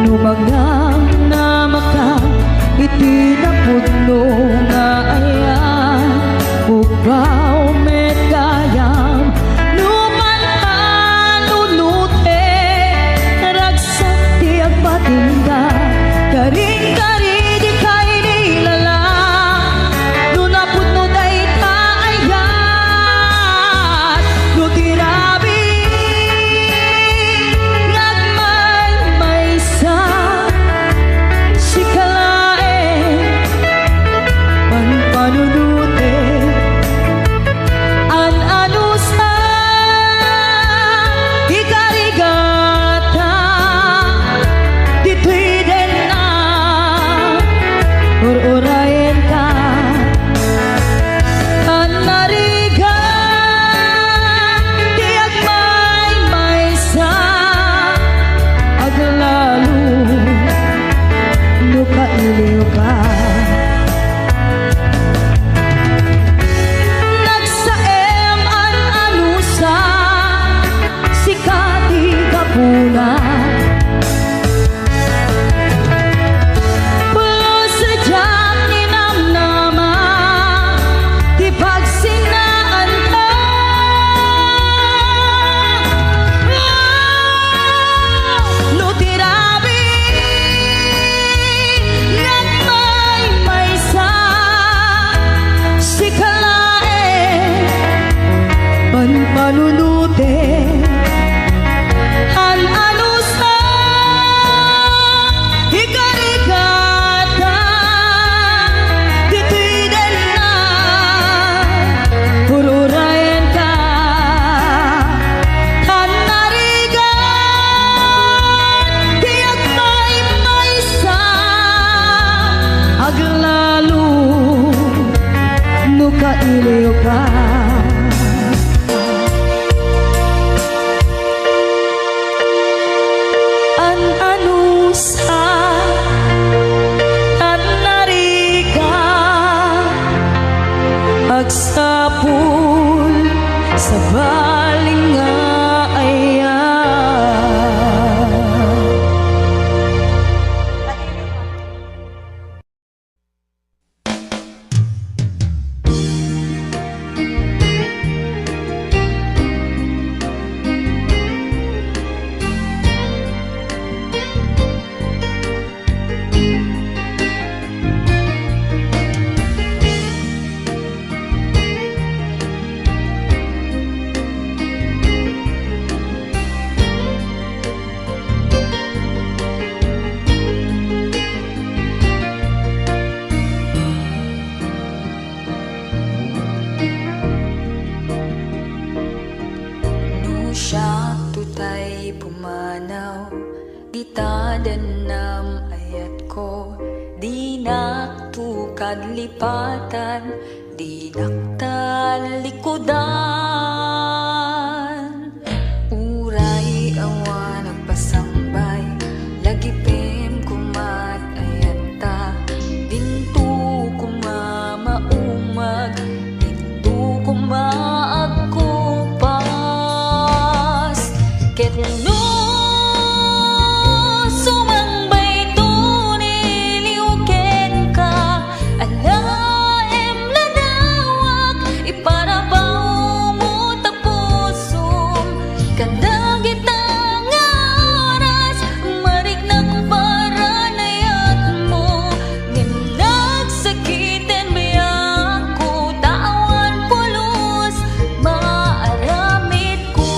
numagang na maka itinapudno nga ayan upaw medayam numan anunute ragsak tiyak patinda karing-kari di kay nilala nunapudno day taayat nutirabi ngagmay may sa sikalae panpanunute an anusa ikarigata dito'y din na ururayin ka an narigat tiyak may sa aglalo nukailiw ka nagsaem an anusa sikati kapuna pulo sadyang ninamnama di pagsinaan ka nutirabi ngagmay may sa sikalae panpanunute an anusa ikarigata dito'y din na ururayin ka an narigat tiyak may sa aglalo nukailiw ka an anusa an narigat agsapul sa baling nga ayan. pumanaw, di tadanam ayat ko, di naktukad lipatan, di naktalikodan. Uray awan nagpasambay, lagi pem kumat ayata, dinto kumamaumag, dinto kumaagkupas. Ket no sumangbay to niliuken ka, alaem ladawak, iparabaw mo tapusum, kadagitang aras, marignak paranayat mo, ngimnag sakiten biyak ko, tawan pulos, maaramid ko.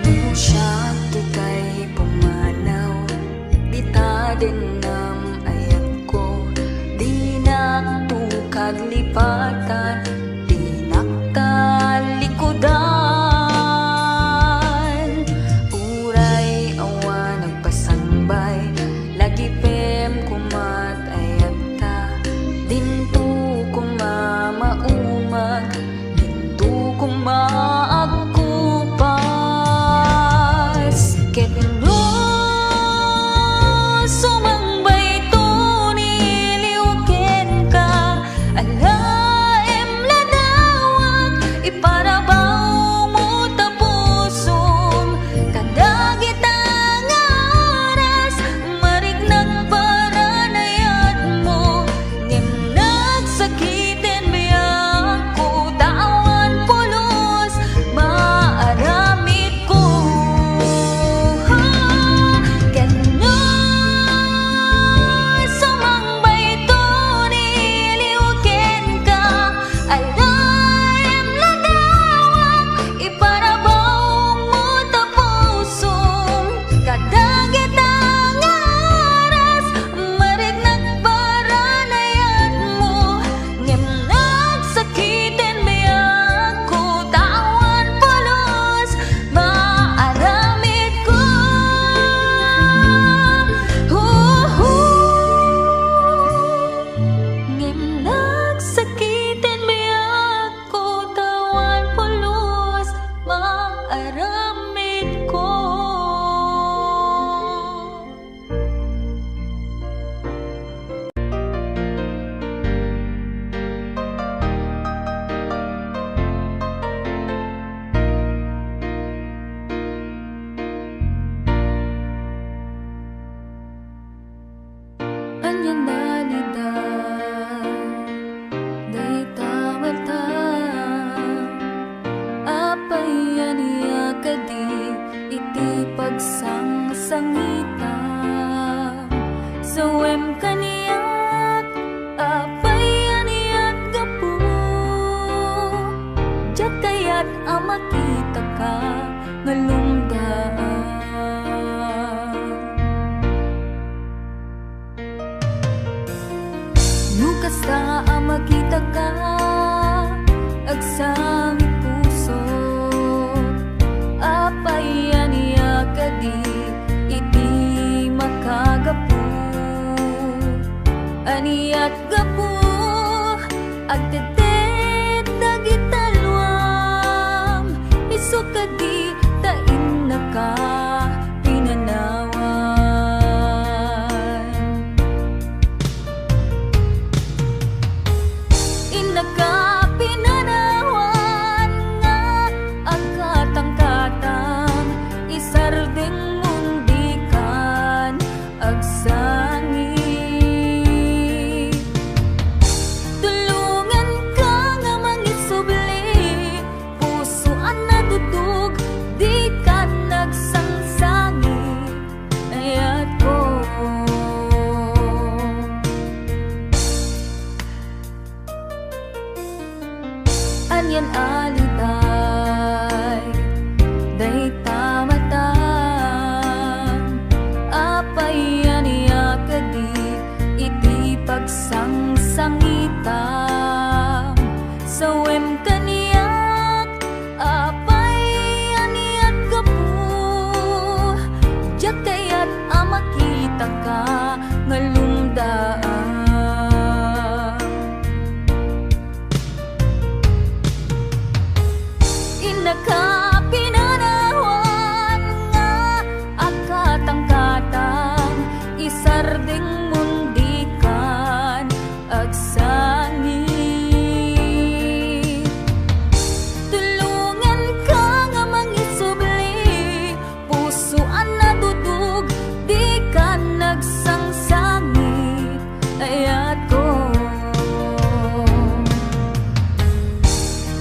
Nung siya tutay pumanaw, di tadenam ayat ko, di naktukad lipatan, di naktalikodan. Uray awan nagpasambay, lagi pem kumat ayata, dinto kumamaumag, dinto kumaagkupas. Ket no sumangbay to niliuken ka, alaem ladawak, iparabaw mo tapusum, kadagitang aras, marignak paranayat mo, ngimnag sakiten biyak ko, tawan pulos, maaramid ko. Ket no sumangbay to niliuken ka, alaem ladawak, iparabaw mo tapusum, kadagitang aras, marignak paranayat mo, ngimnag sakiten biyak ko, tawan pulos, maaramid ko. Ngimnag sakiten biyak ko, tawan pulos, maaramid ko. Anyan naliday, day tamata, apay aniya kadi, iti pagsang-sangita. Sawem kaniyak, apay aniyat gapu, diyak kayat amakita ka, ngalungdaan. Nukasta makita ka, agsami puso, apay aniya kadi, iti makagapu, aniyat gapu, agtetet dagitalwam, iso kadi tain na ka, pinanawan. Inaka pinanawan nga agkatang-katang, isardeng mundikan agsangi. Tulungan ka nga mangisubli, pusoan na dudug, di ka nagsangsangi, ayat ko. Anyan aliday, day tamatang, apay aniyak sarding mundikan agsangit. Tulungan ka nga mangisubli, puso ang nadudug, di ka nagsangsangit, ayat ko.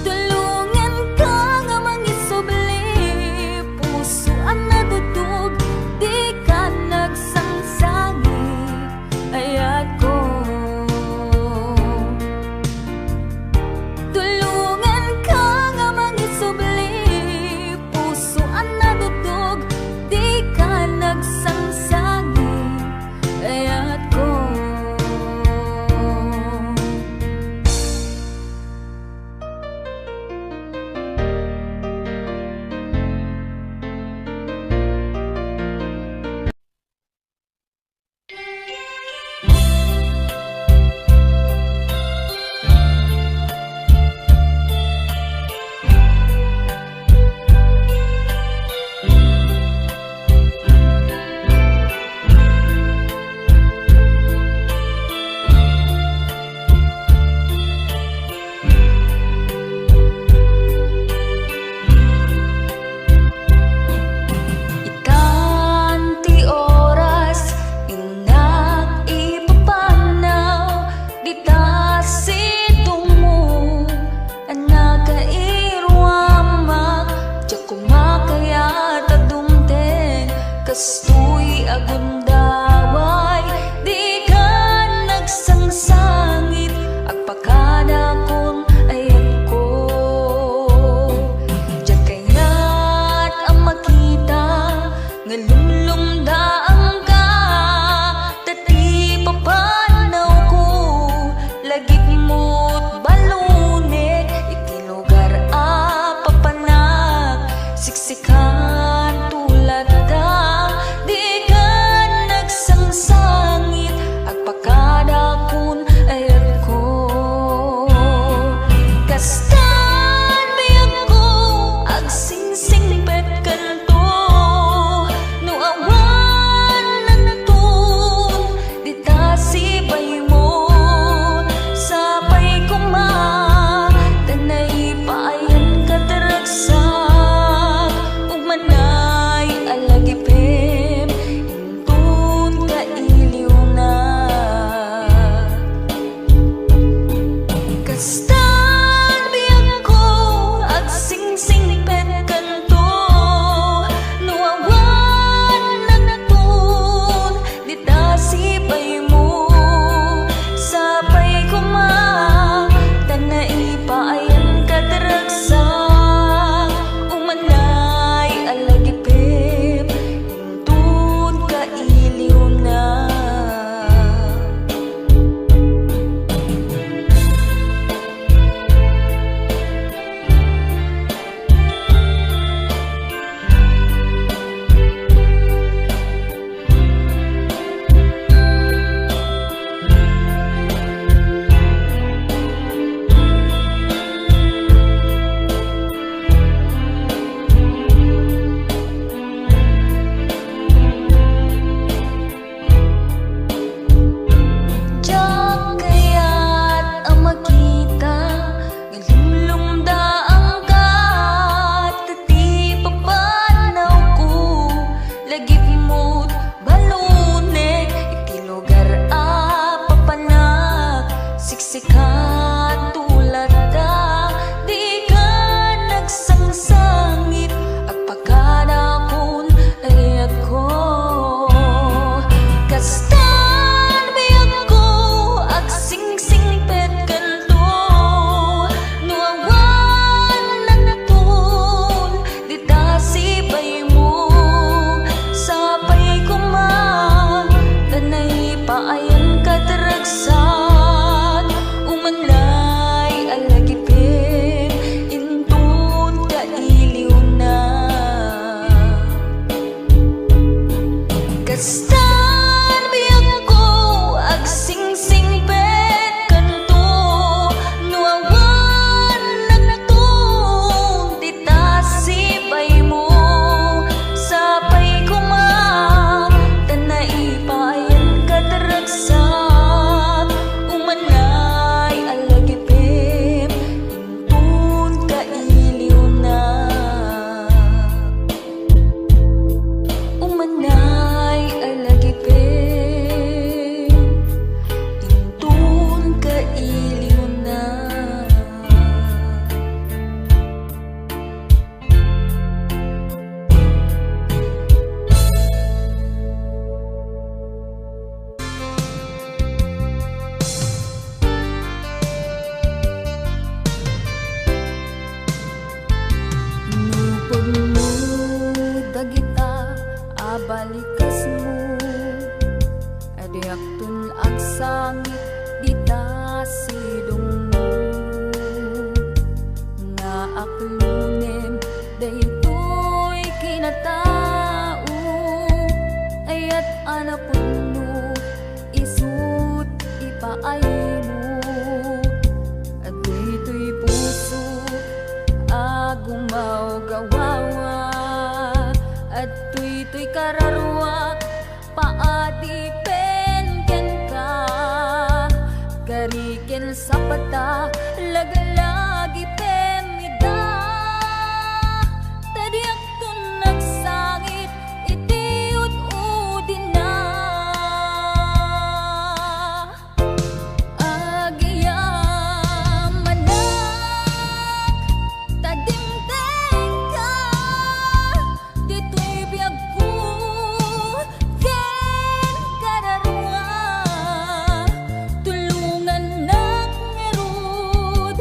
Tulungan ka nga mangisubli, puso ang nadudug, di ka nagsangsangit, ayat ko. Tulungan ka nga mangisubli, puso ang nadudug, di ka nagsangsangit, ayat ko. Ikanti oras inak ipapanaw, di ta sidungmo anak kairwamak, tiyak kumakaya tadumten kastoy agundaway, di ka nagsangsangit agpakada kung ayat ko. Diyan kaya't ang makita nga lumlumdaan ka, tati papanaw ko lagip mo't balunek, iti lugar a papanak, siksikan tulad da, di ka nagsangsangit agpakada kun ayat ko. Kastan biyag ko agsingsingpet kanto, no awan nantun, di ta sibay mo, sapay kuma, tanay paayan kataragsak, ug manay alagipem, intun ka iliw na. Kastan biyag ko agsingsingpet kanto, no awan nantun, di ta sibay mo, sapay kuma, tanay paayan kataragsak, umanay alagipem, intun ka iliw na. Diyan kaya't ang makita nga lumlumdaan ka, tati papanaw ko lagip mo't balunek, iti lugar a papanak, siksikan tulad da, di ka nagsangsangit agpakada kun ayat ko. Kastan biyag ko agsingsingpet kanto, no awan nantun, di ta sibay mo, sapay kuma, tanay paayan kataragsak, umanay alagipin, intun ka iliw na. Kastan biyag ko agsingsingpet kanto, no awan nantun, di ta sibay mo, sapay kuma, tanay paayan tunag sangit dita sidong mo nga aklunem daytoy kinatao ayat anapunno isut ipaay mo at daytoy puso agumaw gawawa at tuy kararwak paadipen ken ka kariken sa pata lagalagi pemida tadiak tunag sangit itiut udina agiyamanak tadingdeng ka dito'y biyag ko ken kararwa tulungan nak ngerud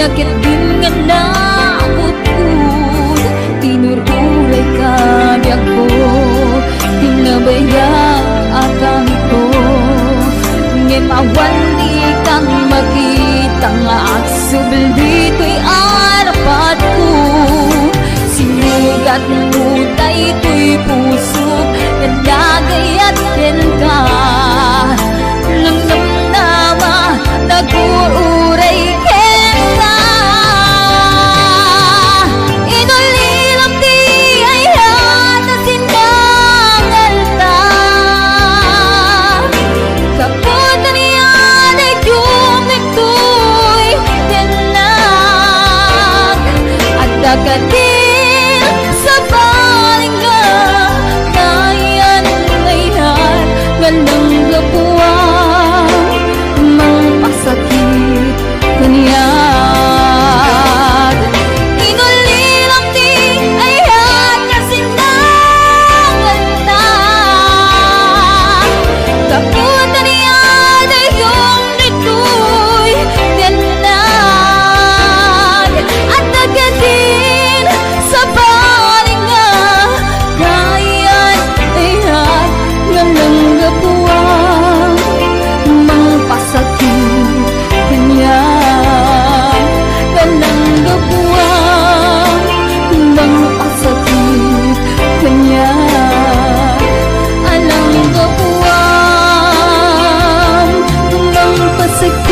Ngakit din nga naabot-ud, tinururay ka biyak ko, tinabaya akang ito. Ngimawan di kang makita nga aksubel dito'y arapat ko. Sinugat mo dayto'y puso, nagagayat ken ka. Nang namnama, nag-uuray ken ka. Inulilam di ay hata sinangal ta. Kaputan niya ay yung nagtuloy tinag. At dagatin sa balinga, kayan layhan ganang gapuan, mang pasakit kaniyag. Inulilang di ay hata sinangal ta. Kaputan niya ay yung nagtuloy tinag. At dagatin sa balinga, kayan layhan ganang gapuan, mang pasakit kaniyag. Ganang gapuan, mang pasakit kaniyag. Alang gapuan, mang pasakit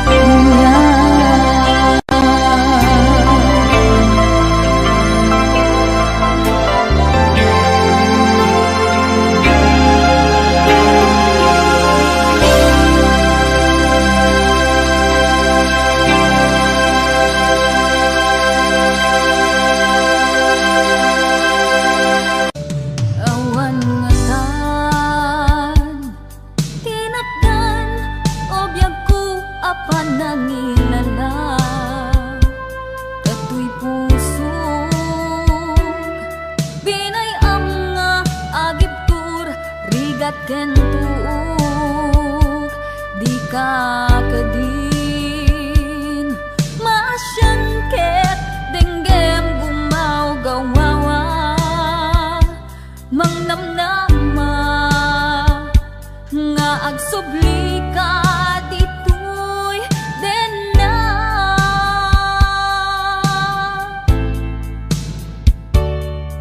kaniyag. Awan nga tan, tinatdan, obyag ko apan nangilala. Katoy pusog, binayam nga agiptur, rigat ken tuog. Di ka kadin, maasyang ket denggem gumaw gawawa. Mang namnama nga agsubli ka dito'y denna.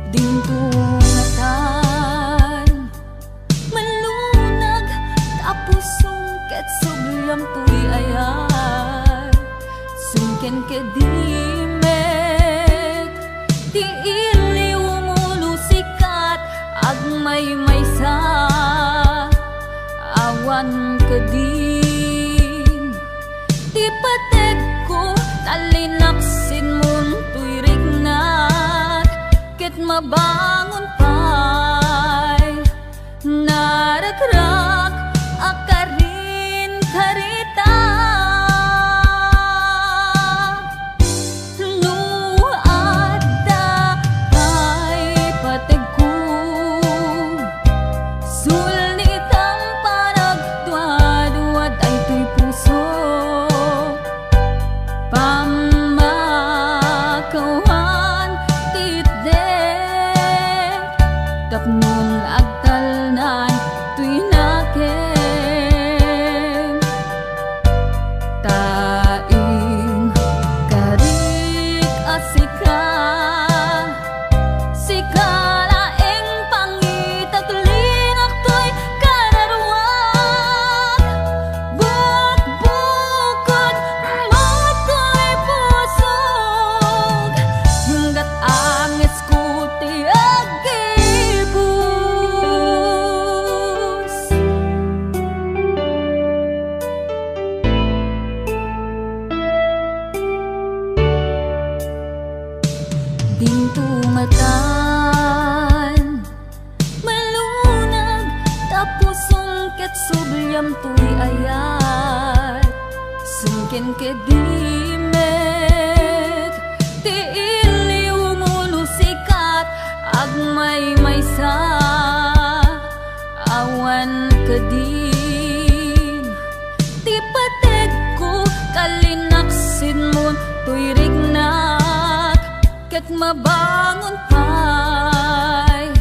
Dingtungatan malunag, tapos sungket subyam tuy ayat. Sungken kedimet, ti iliw mulo sikat, agmay maysa. Awan kadin, ti patek ko talinaksin mun tuy rignat. Ket mabangon pa'y naragrak akarin karita. Nuadda kay patek ko, sulnitang panagduad-duad ay tuy puso. Pamakawan titdek, tapnon agtalnan tuy nakem. Tain karik asika, sikalaeng pangitaglingak to'y kararwag. Bukbukod mo to'y pusog, hanggat angis ko ti agibus. Dingtungatan malunag, tapos sungket subyam tuy ayat. Sungken kedimet, ti iliw mulo sikat, agmay maysa. Awan kadin, ti patek ket mabangon pay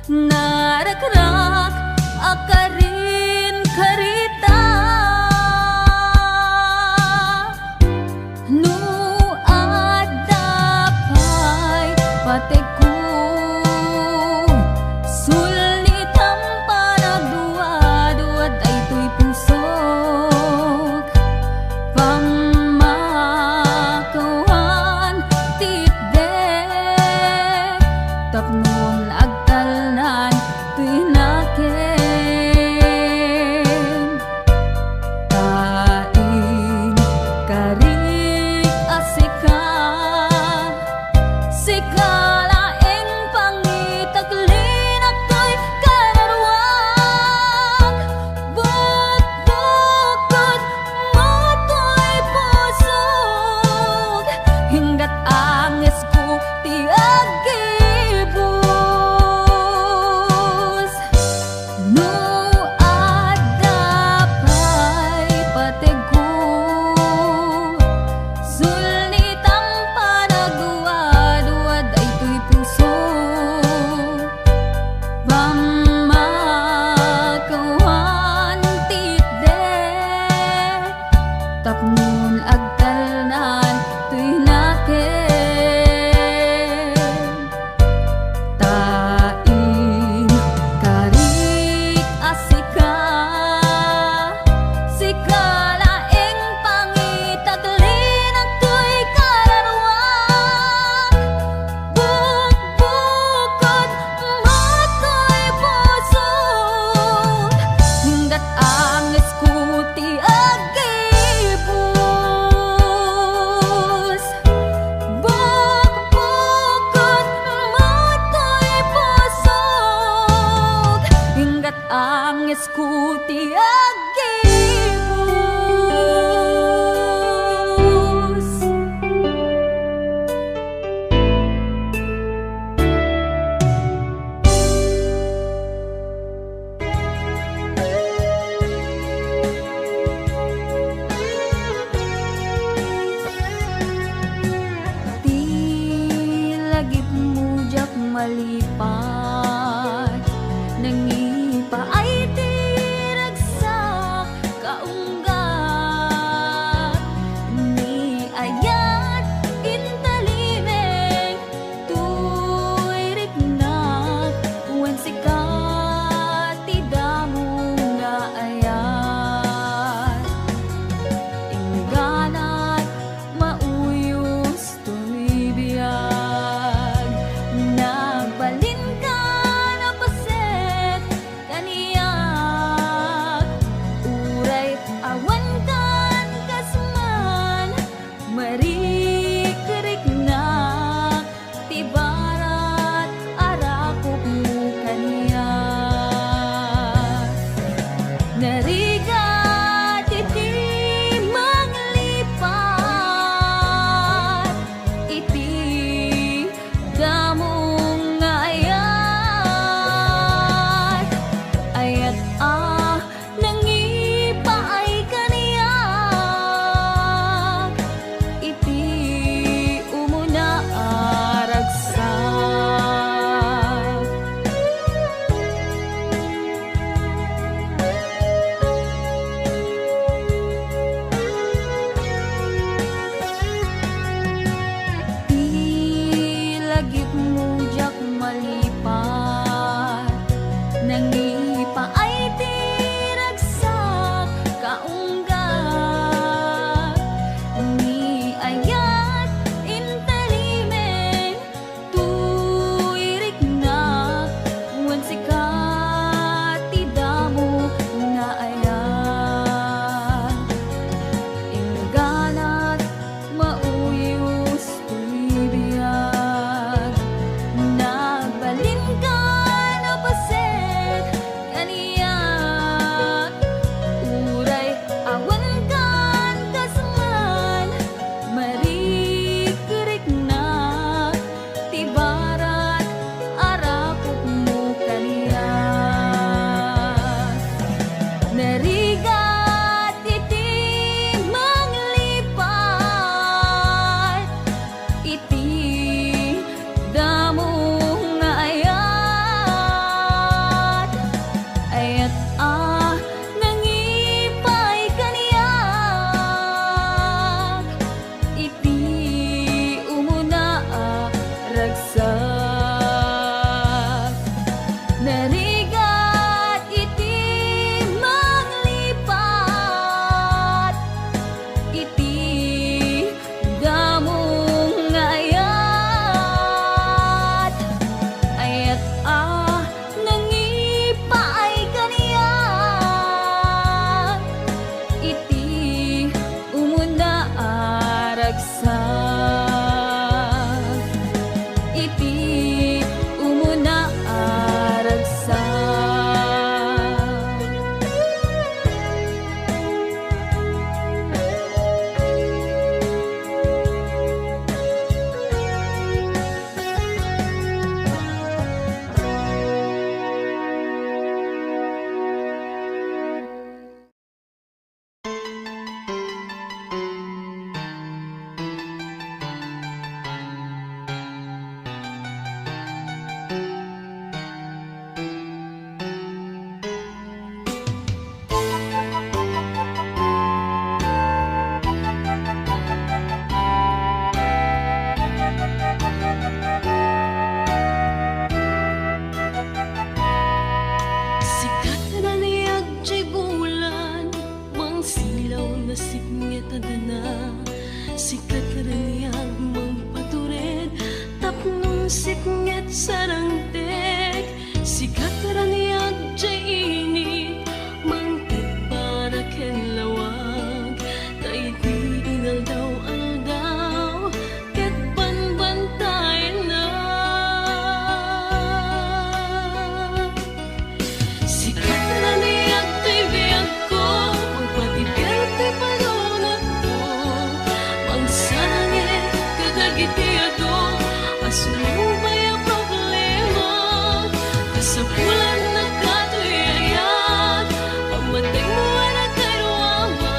narakrak akarin karita nu adda pay pateku sulitam panagduwa-duwa daytoy pusok pamakawan titdek tapnon agtalnan tinaken taing karik asika sikalaeng pangitaglin ako'y kararwang bukbukod moto'y pusog hinggat angis ko ti agibus no adda pay pategu sulnitang panagduwa-duwa daytoy puso pamakawan titdek tapnon agtalnan tinaken taing karik asika sikalaeng pangitaglin ako'y kararwang bukbukod moto'y pusog hinggat angis ko ti agibus bukbukod moto'y pusog hinggat angis ko ti agibus. Ti lagip mujak malipat nangipa ay tiragsak kaunggat ni ayat intalimeng tuy riknak wen sikat ti damo nga ayat ingganat mauyos tuy biyag nagbalin ka na paset kaniyak uray awan kan kasman marikiriknak ti barat arakop mo kaniyak narigat iti manglipat iti damong nga ayat ayat nangipa ay kaniyak iti umuna aragsak sarangtek sikat raniyag jay init mangkit para ken lawag taiti inal daw ket banbantay na sikat raniyag tay biyag ko magpatibiyag tay panunod ko mangsangit kadagiti ato asulubay ang problema kasapulan na katuyayat pagmatay mo na kairuama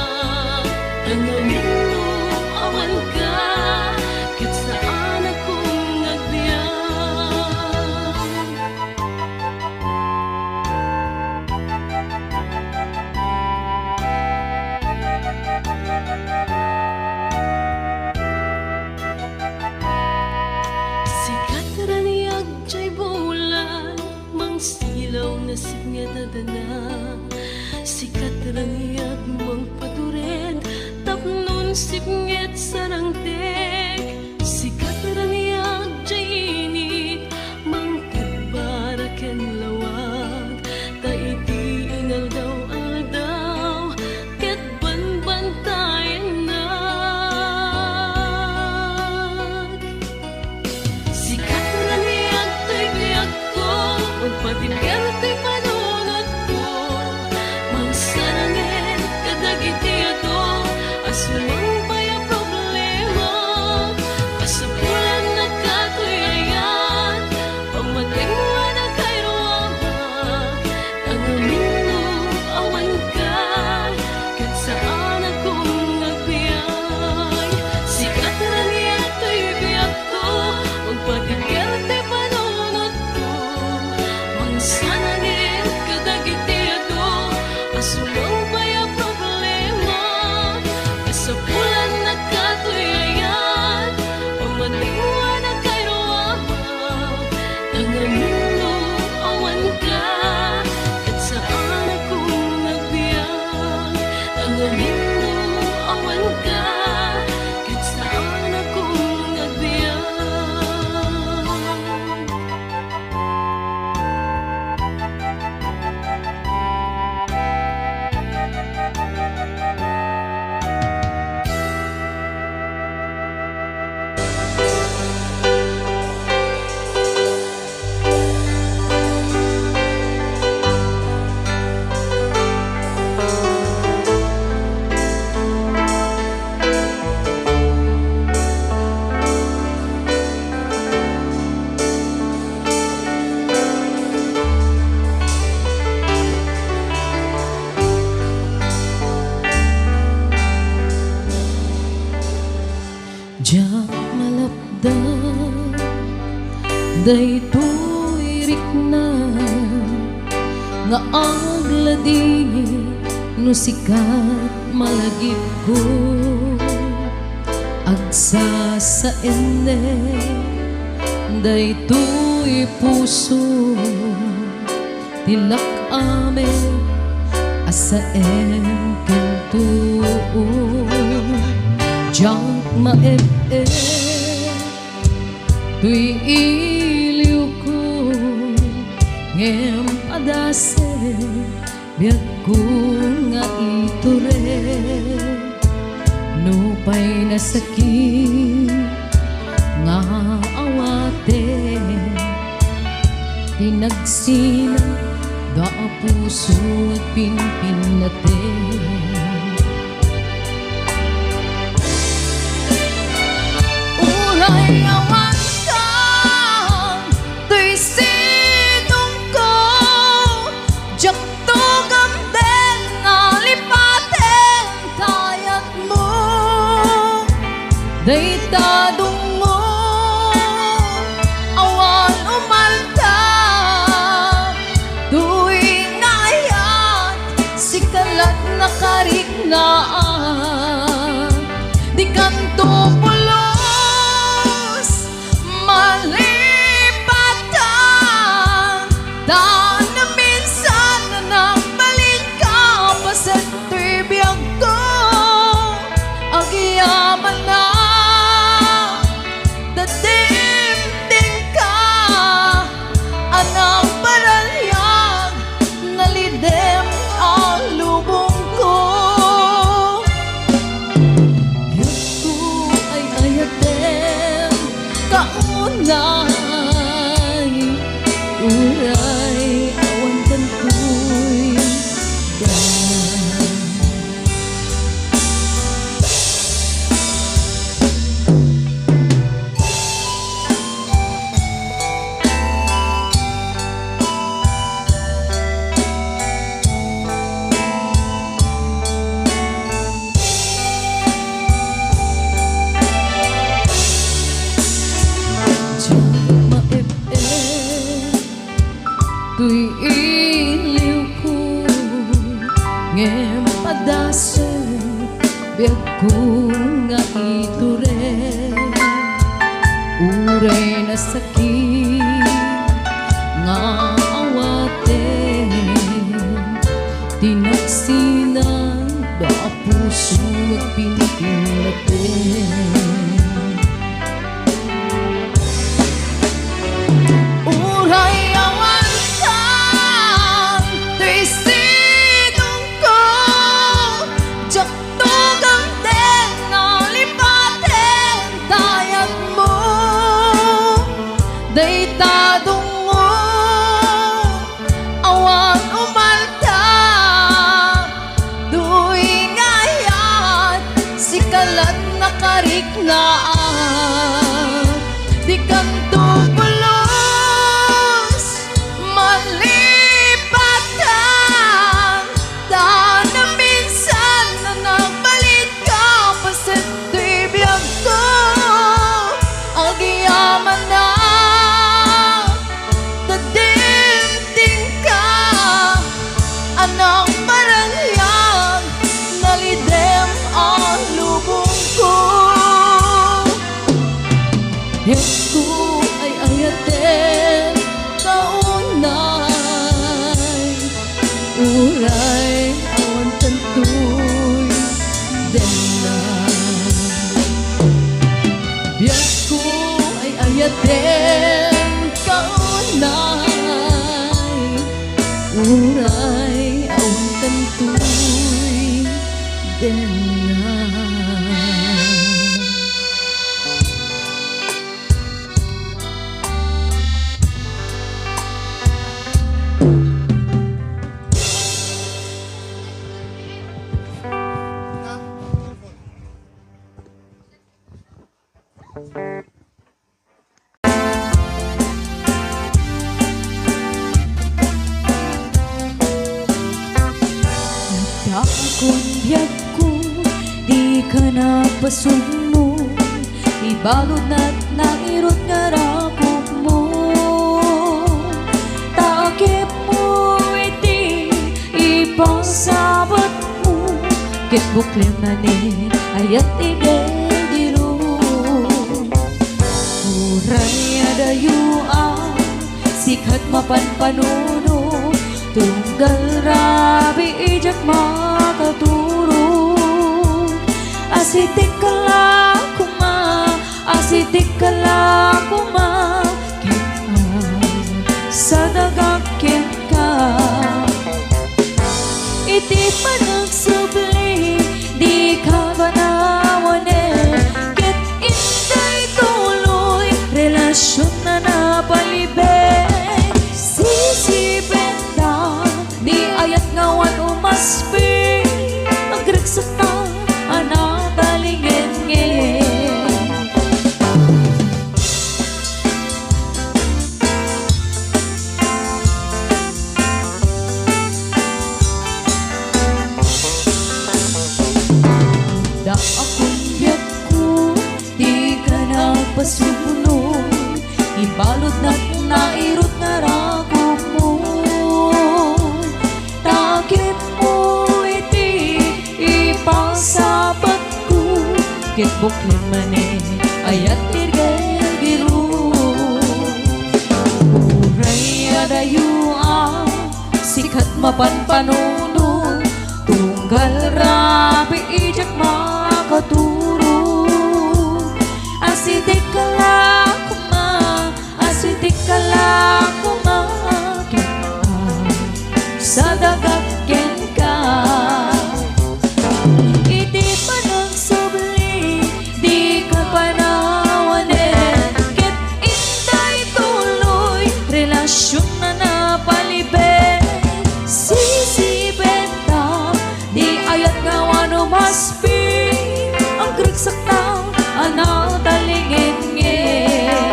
ang amin mo awan ka kit saan akong nagbiyak sikat raniyag jay bulan mang silaw na signet adana sikat raniyag mang patured tapnon signet sarangtek sikat raniyag jay init mang kadbara ken lawag taiti inal daw ket banbantayan na sikat raniyag tay biyag ko magpatibiyag tay panunod ko mangsarangit kadagiti ato asumambay ang problema kasapulan na katuyayat pagmatay mo na kairuamag ang amin mo awan ka ket saan akong nagbiyak sikat raniyag tay biyag ko magpatibiyag tay panunod ko mangsarangit kadagiti ato asumambay ang problema kasapulan na katuyayat pagmatay mo na kairuamag ang amin mo awan ka ket saan akong nagbiyak ang amin mo awan ka ket saan akong nagbiyak Diyak malapdan daytoy rikna nga agladingi no sikat malagip ko agsa sa ende daytoy puso tilak ame asa kentuo Diyak maep-e tuy iliw ko ngem adase biag ko nga iture no pay nasakit nga awate tinagsina da puso at pinpinatin Ulay awan ka, tuy sinong ko Diyak to gamden na lipaten kayat mo Day tadong mo, awan umalta Tuy ngayat, si kalat na kariknaan Di kanto pulos, malipatan Daan na minsan na nagbalik ka pa sa tribiyag ko Agiyaman na, dadimting ka padasay biag ko nga iture uray na sakit nga awaten tinagsinan da puso at pinipinaten uray awantan trisidong ko jaktugang den na lipaten tayag mo daytadong mo awan umalta duy ngayat si kalat na kariknaan di kanto pulos malipatan dahil na minsan na nagbalit ka pasento'y biyag ko agiyaman na tadimting ka anang parangyang nalidem ang lubong ko Yesu ay ayaten kaunay uray awan tantoy denay Yesu ay ayaten kaunay uray awan tantoy denay Dakon biyag ko, di ka na pasunod ibalod na't nairot nga rakop mo takip mo iti ipasabat mo kit buklim na ni ayat igediro uray adayuan sikat mapanpanuno tunggal rabi ijak makaturo asitik kala kuma kita sa dagakit ka iti panagsubli di ka banawanen ket inday tuloy relasyon na napalibet sisipin di ayat ngawan umaspi agregsata anak talingin-ngin da akong biyag ko di ka na pasunod ibalod na't nairot na rakop mo takip mo iti ipasabat ko kit buklim mani ayat irgegiro uray adayuan sikat mapanpanuno tunggal rabi ijak makaturo asitik kala kuma kita sa dagakyan ka iti panagsubli di ka panawanen ket inday tuloy relasyon na napalibet sisibenta di ayat ngawan umaspi ang krigsakta anak talingin-ngin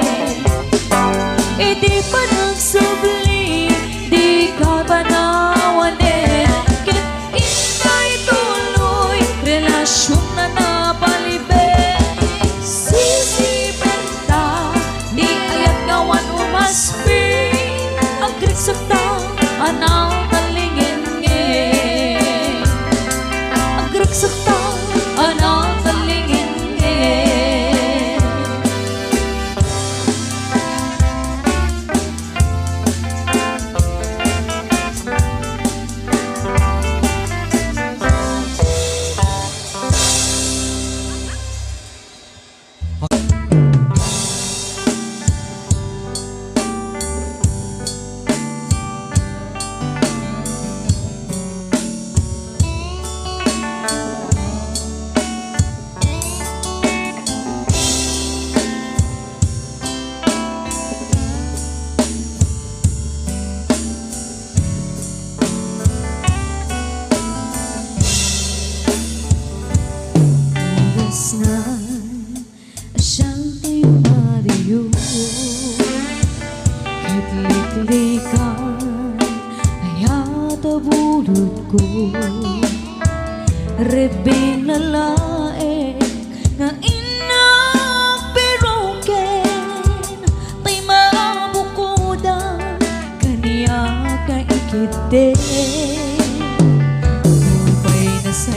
iti panagsubli di ka panawanen ket inday tuloy relasyon na napalibet sisibenta di ayat ngawan umaspi ang krigsakta anak talingin-ngin nagsaktan anak kalingin. Oras na siyang tayo mariyo, kahit liklikan ay atabulod ko. Rebing na laeng nga inapiroken, tay mabukudan kaniya ka ikide. Upay na sa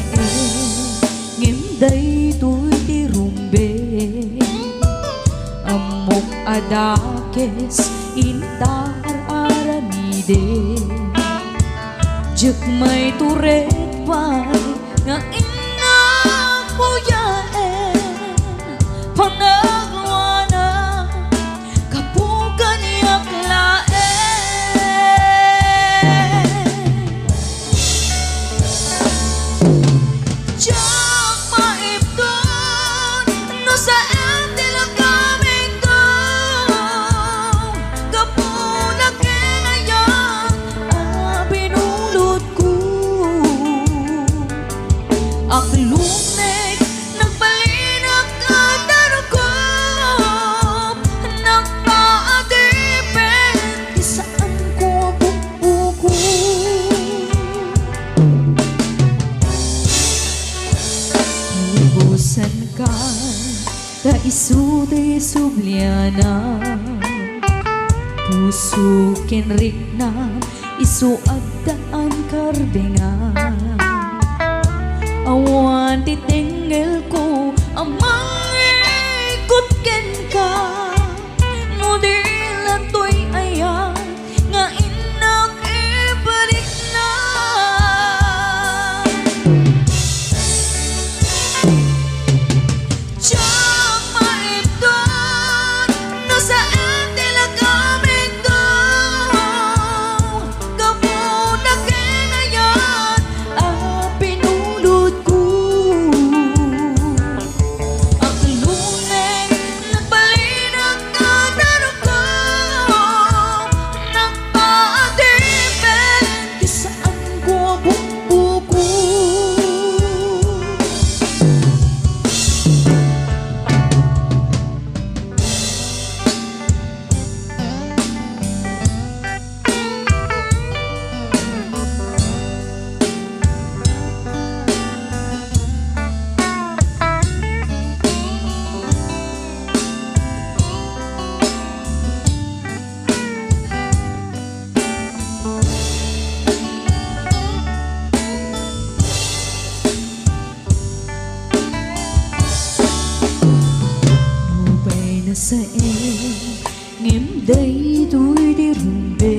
ngimday to'y tirumbe, amok adakes intar aramide. Jek may turet pa'y nga inapuyaen, panagwana kapukan niyak laen. Diyak maipton no sa endila kaming to, kapunak ngayon binulot ko. Ang lumek nagbalinag ka daragop, nagpaadipin isaan ko buko. Ibusan ka ta isude subliana, puso kenrik na isu agdaan karbengan. Awan titinggil ko amang ikot ken ka, no di latoy ayan nga inak ibalik na. Diyak maipton no sa endila kaming to, kapunak ngayon pinulot ko. Ang lunek nagbalinag ka daragop, nagpaadipin kisaan ko buko. Nubay na sa ngimday to'y dirumbe,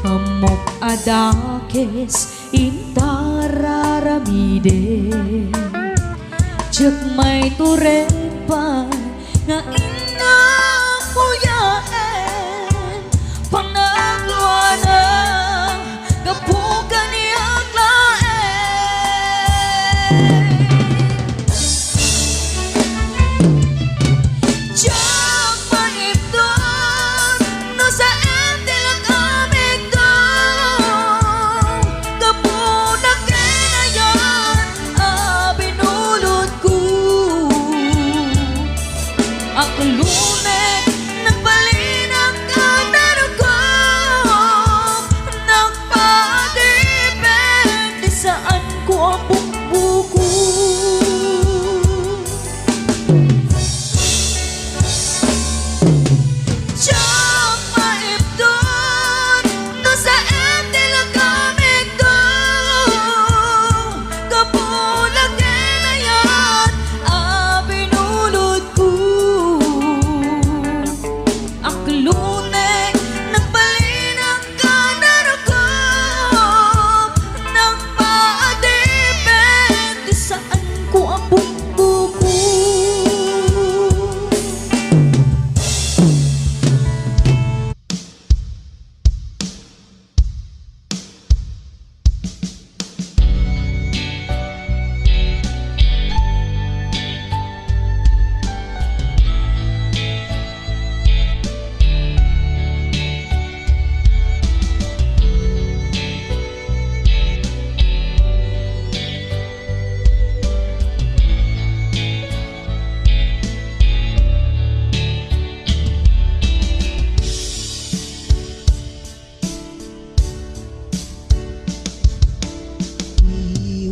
amok adakes intararamide. Diyak may turepa nga inapuyaen, panagluana kapukan niyak laen. Diyak maipton no sa endila kaming to, kapunak ngayon binulot ko. Ang lunek nagbalinag ka daragop, nagpaadipin saan ko ang buko. Diyak maipton no sa endila kaming to,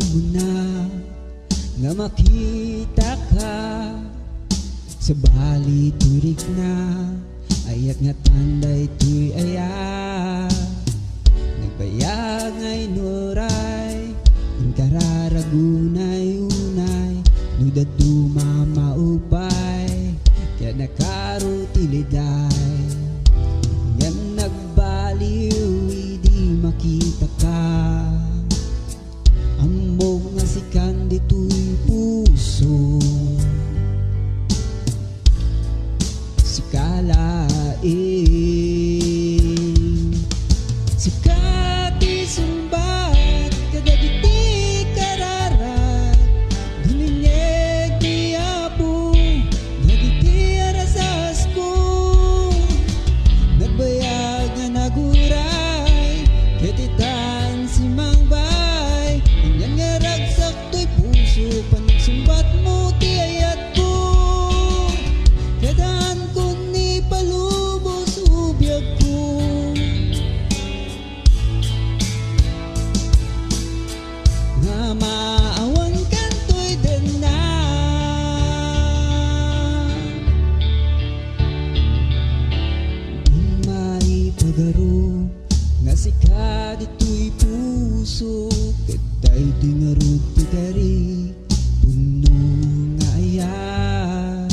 mo na nga makita ka sa bali turik na ayat nga tanday tuy aya nagbayag ngay nuray ang kararagunay unay nudad dumamaupay kaya nakarutiliday yan nagbaliw di makita ka amog nga si dito'y puso si kalaing si kati sumbat kadagiti kararat duminyeg di apo dagiti arasas ko nagbayag nga naguray ketitan si mangbay inyan nga ragsak to'y puso pansumbat mo ti ayat ko kadaan ko ni palubos ubiyag ko nga maawan kan to'y danan di maipagaro nga si dito'y puso katay di nga rugti dari puno nga ayat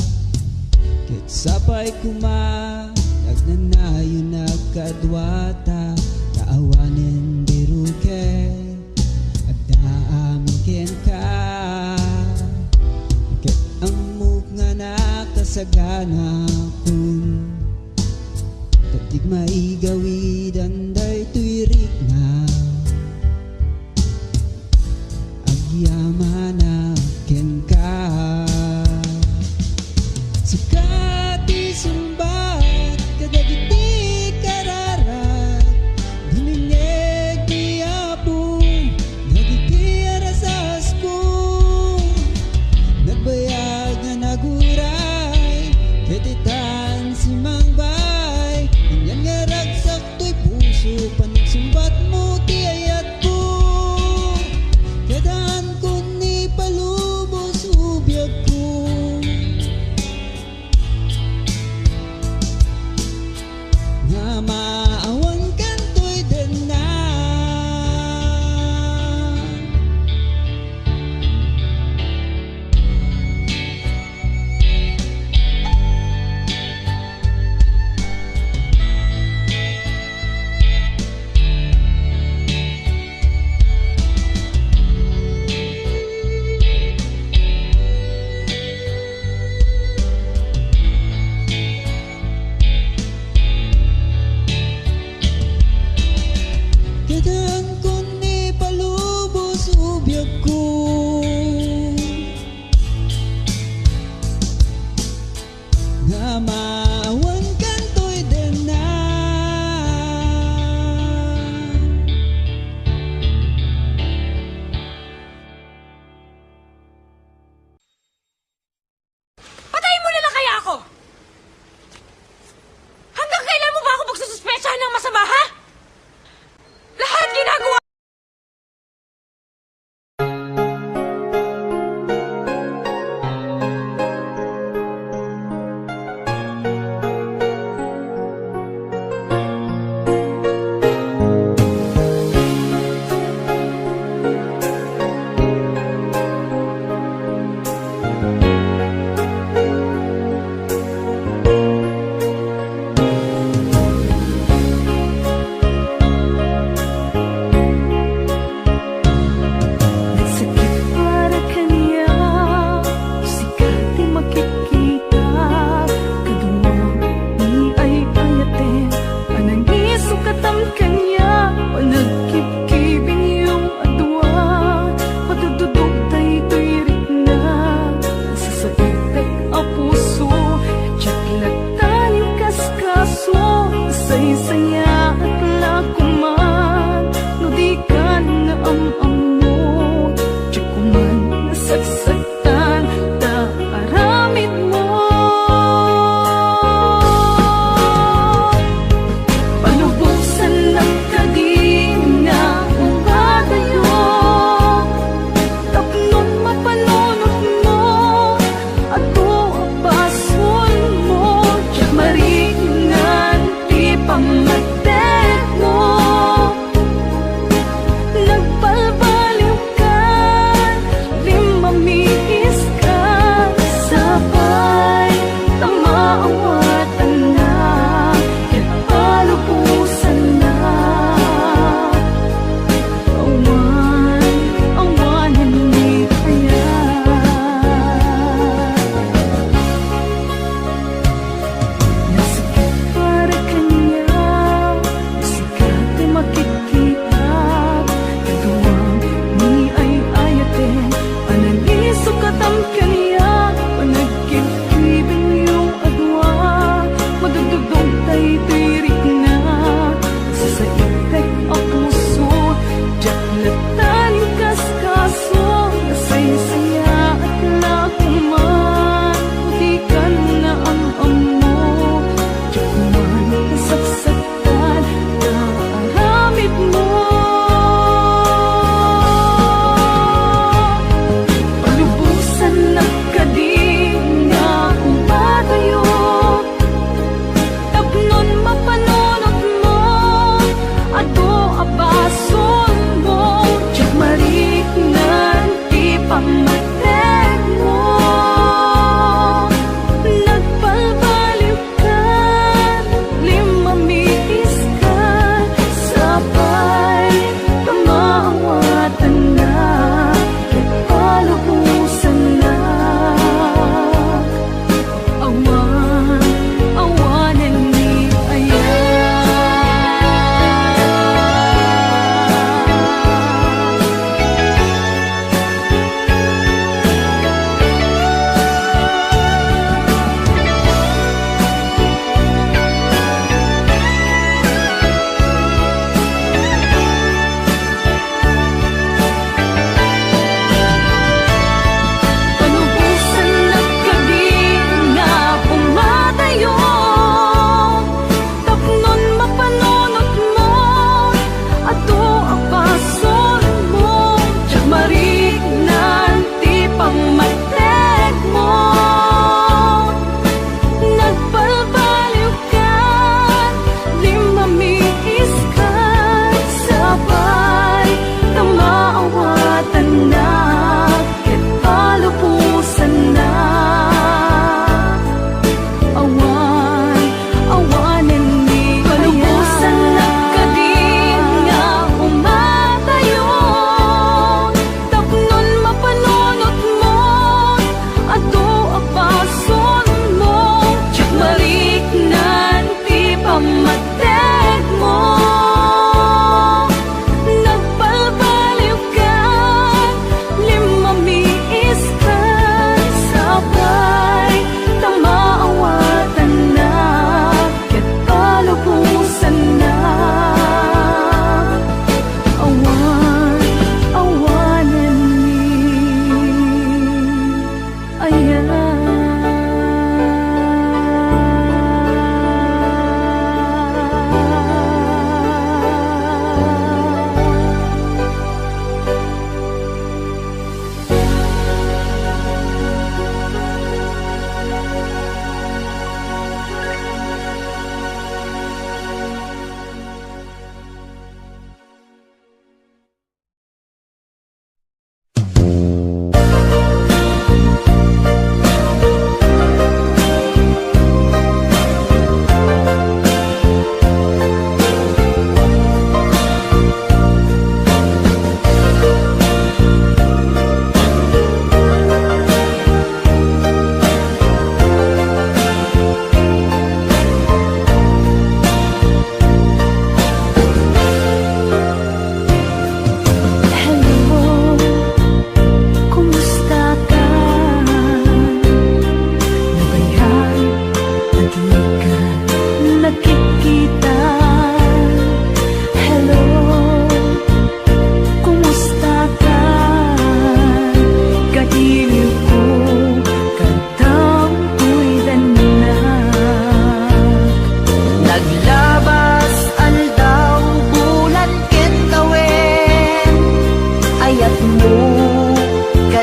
ket sapay kuma nagnanayo nagkadwata kaawanen biruke at daamin ken ka ket amok nga nakasagana kun tatig maigawid anday tuirik na agyamana ken ka si kati sumbat kadagiti kararat duminyeg di apo dagiti arasas ko nagbayag nga naguray ketitan si mangbay inyan nga ragsak to'y puso pansumbat mo ti ayat ko kadaan ko ni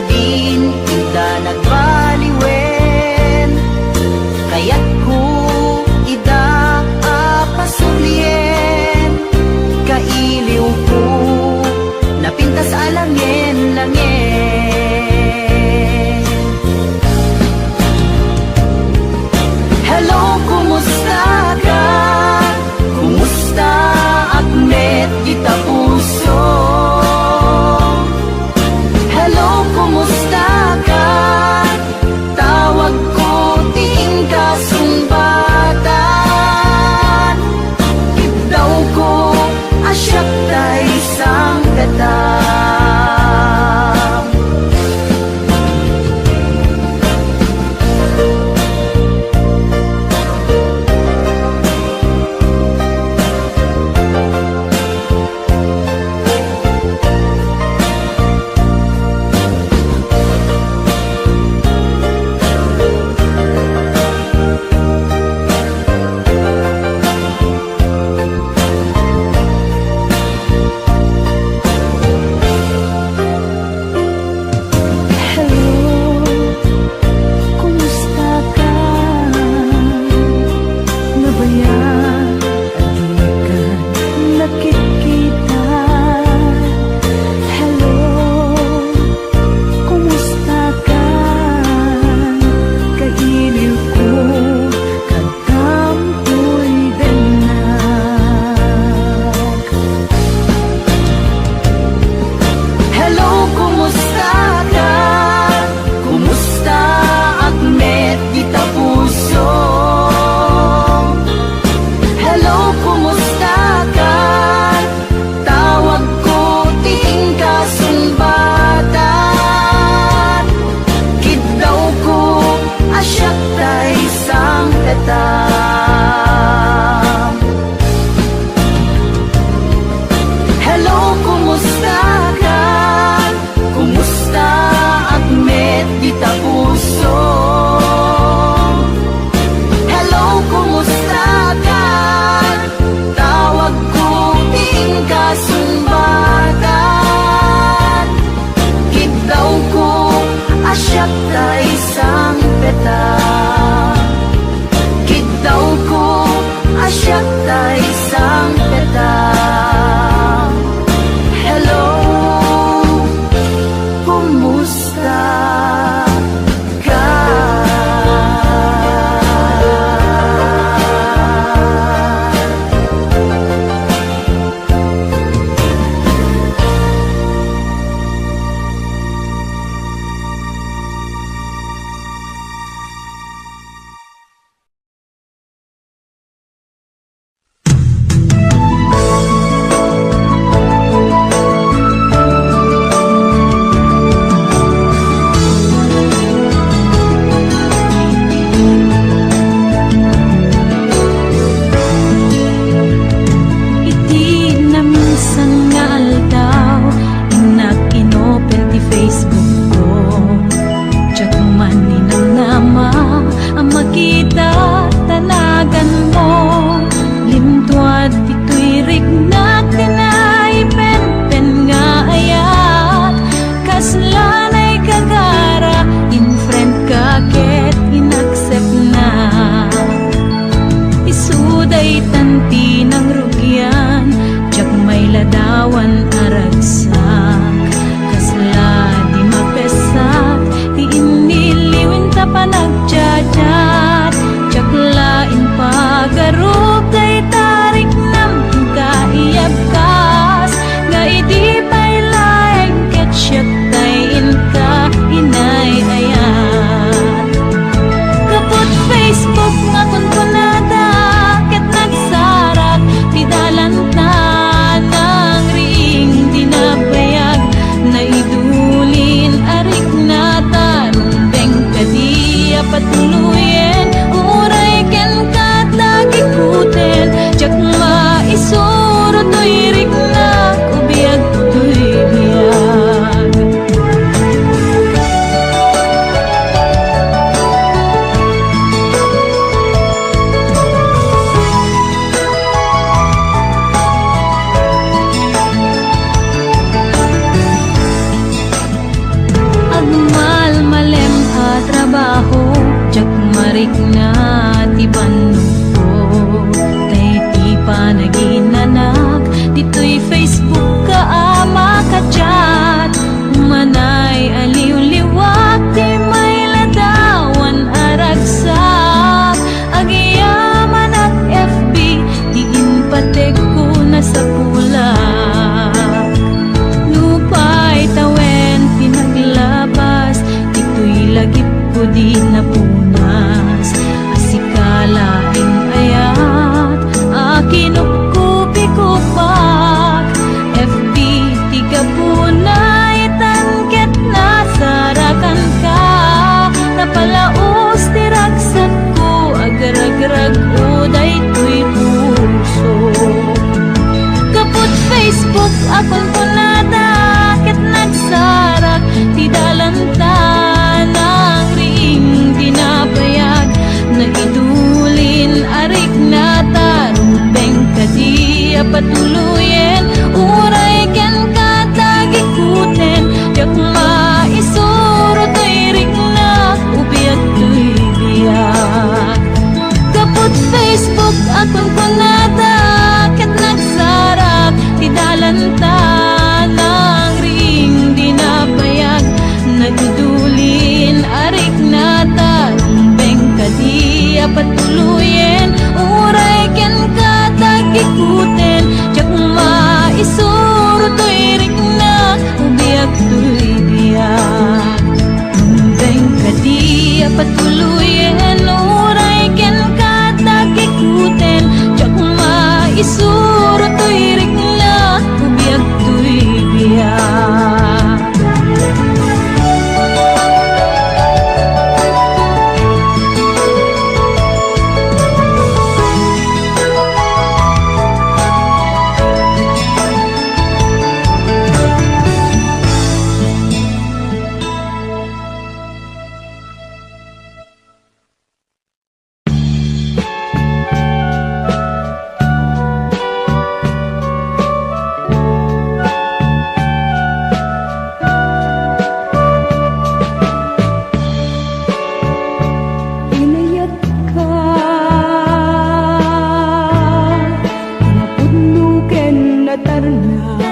din ida nagbaliwen, kaya't ko ida apasulien, kailiw ko napintas alangin-langin. Hello, kumusta ka? Kumusta akmet kita puso? Hello, kumusta ka? di napunas. Asikalaing ayat, kinupkupi-kupak. FB tiga punay, tangket na sarakan ka. Napalaos tiragsak ko, agar-agrag uday to'y puso. Kaput Facebook akong punada, ket nagsarak ti dalanta ng ring tinapayag. Naidulin arik na tarumbeng kadi patuluyen, uray ken katagikuten. Yak maisuro to'y rik na ubiyak to'y biyak. Kaput Facebook akong punada, ket nagsarak ti dalanta ng ring dinapayag. Nagdulin arik na tarumbeng kadi patuluyen, uray ken katagikuten. Tiyak maisuro to'y rik na ubiyak to'y biyak. Tumbeng kadi patuluyen, uray ken katagikuten. Tiyak maisuro to'y rik na ubiyak to'y biyak. Inayat ka, napudnuken na tarnaw.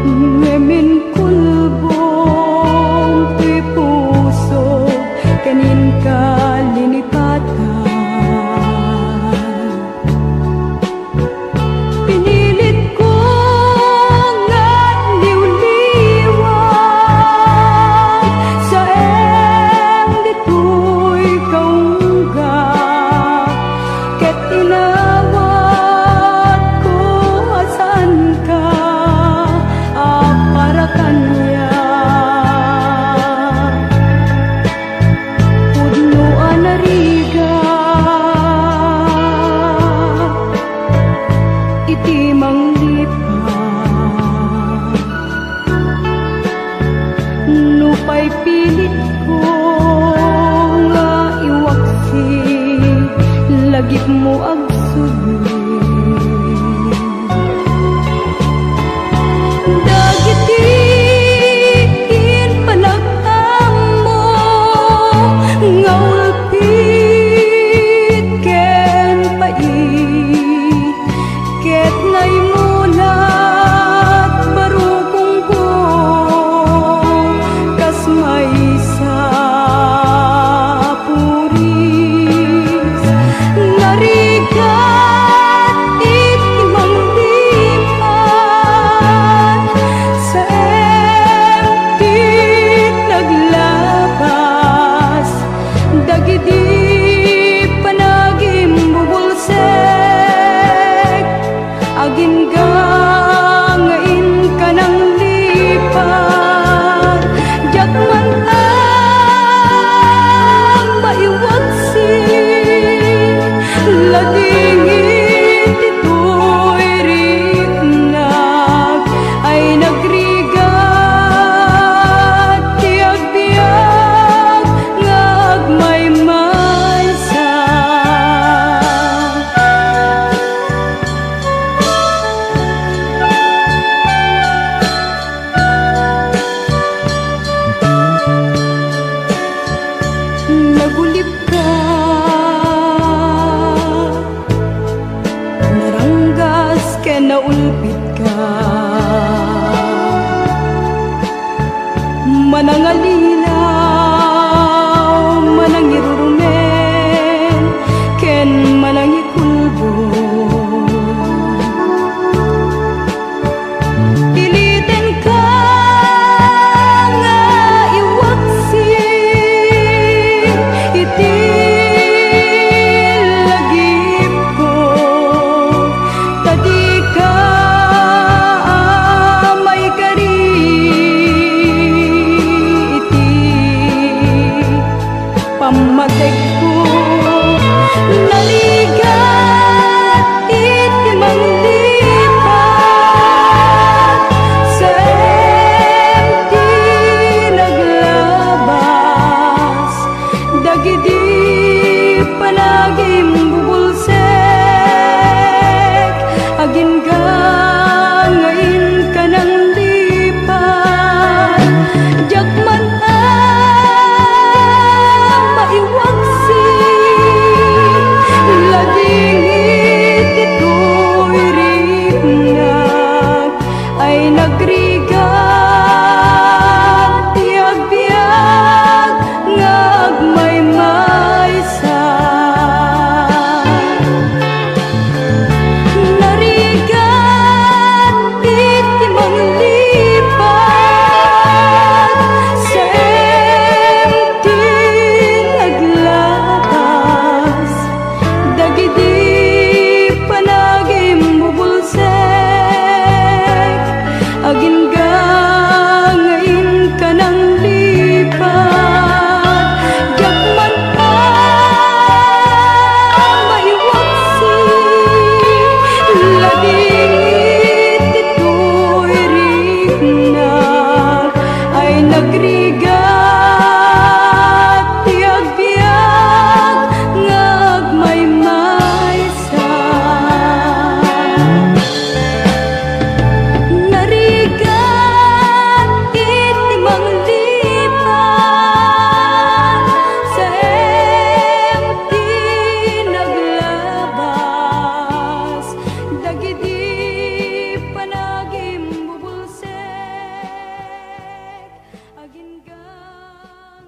Ngemin kulbong ti puso, kanin ka linipatan. Pinilit ko nga liwliwan sa dito'y kaunggap. Ket inawat ko asan ka, para kanya. Pudno anariga, iti manglipat. Nupay pilit ko nga iwaksi, lagip mo agsubi. Dagitin panagtam mo, nga ulpit ken pait. Ket naimulat barukong ko, kas may sapuris. Narigat iti manglipat, sa emptit naglabas. Dagiti panagim bubulsek, agim gangain ka ng lipat. Diyak man ang maiwaksi, ladingit ito'y riknag. Ay nagrigat ti agbiag, nga agmaymaysa. Nagulip ka, naranggas ken naulpit ka. Manangalilaw, manangirurumen, ken manangikulbo. Pilitin ka nga ay nagrigat Tiyag-biyag ngagmay-maysa Narigat iti manglipat Sa empty naglatas Dagiti panagim bubulsek Agingga ngayon ka ng lipat Yakman pa maiwaksi Ladingit ito'y rigna Ay nagrigat Tiyag-biyag ngagmay-maysa Narigat iti manglipat Sa empty naglabas Dagiti panagim bubulsek Agingga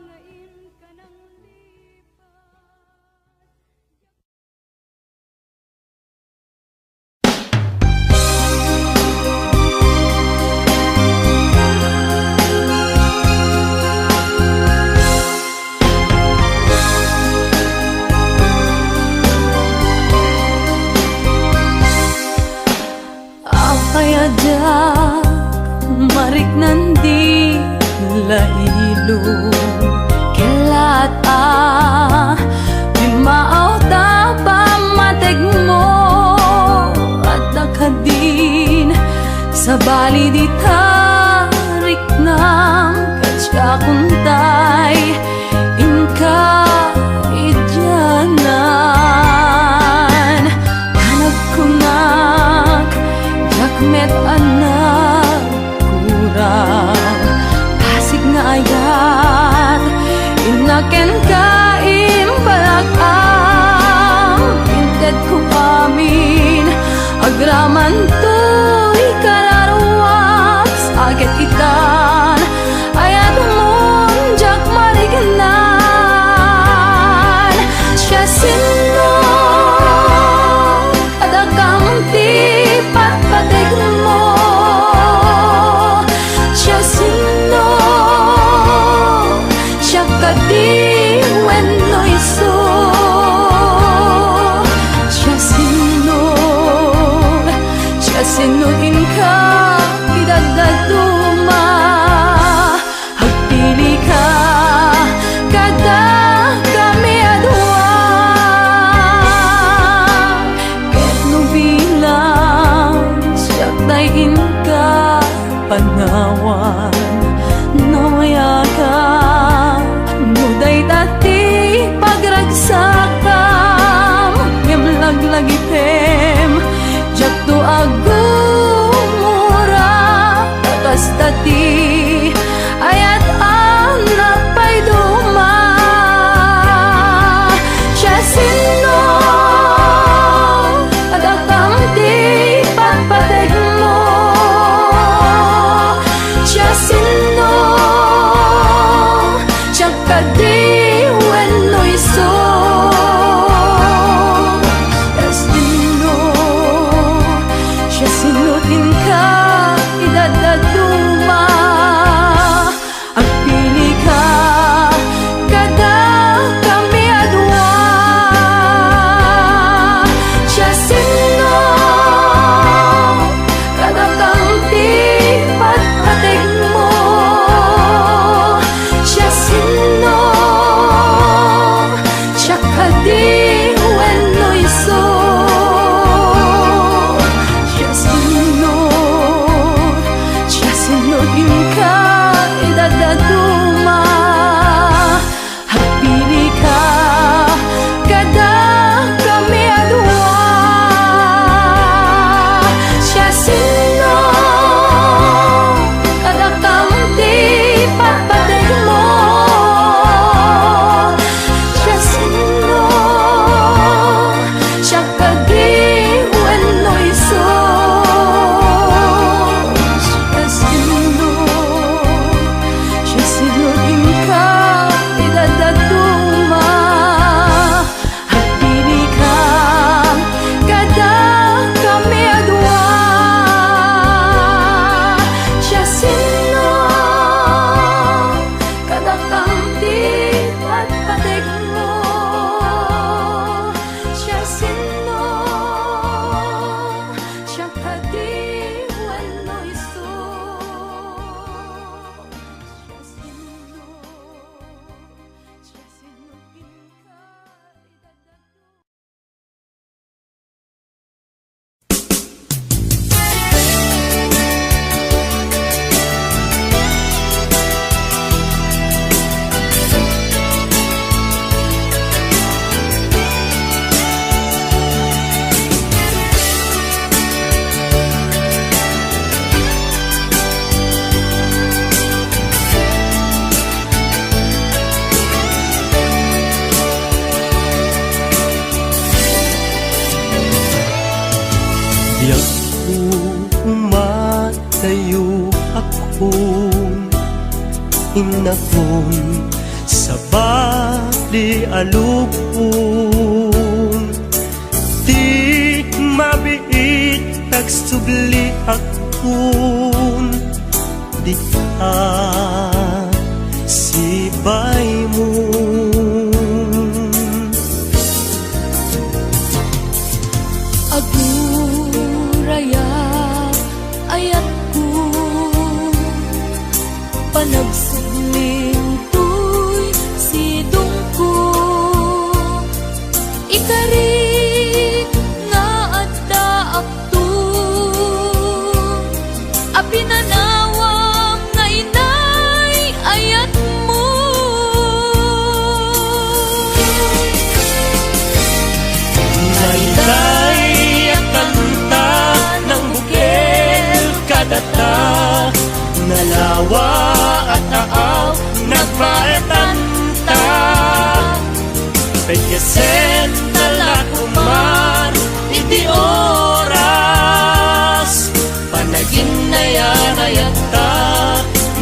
ngayon ka ng lipat Apayadak marik nandi lailo Kelat bimaaw ta pamateg mo At nakadin sa bali di tarik ng Katska kuntay inka idyanan Hanag kunak Jakmet anak kurang Pasig nga ayat Inaken ka imbalakam Inted ko amin Agraman to'y kararwak Sagit itan Ayat mong jak mariganan Siya sino Adakang ti patpatig mo akong inakon sa bali alupon. Di mabiit nagsubli akon, di ka sibay mo. Aguraya ayat ko panagsugling tuy sidong ko ikari nga adda akto apinanawang nga inay ayat mo. Nainay ang kanta ng bukil kadata, nalawa at taaw nagpaetanta. Pagkasen talakuman iti oras, panagin na yan ayata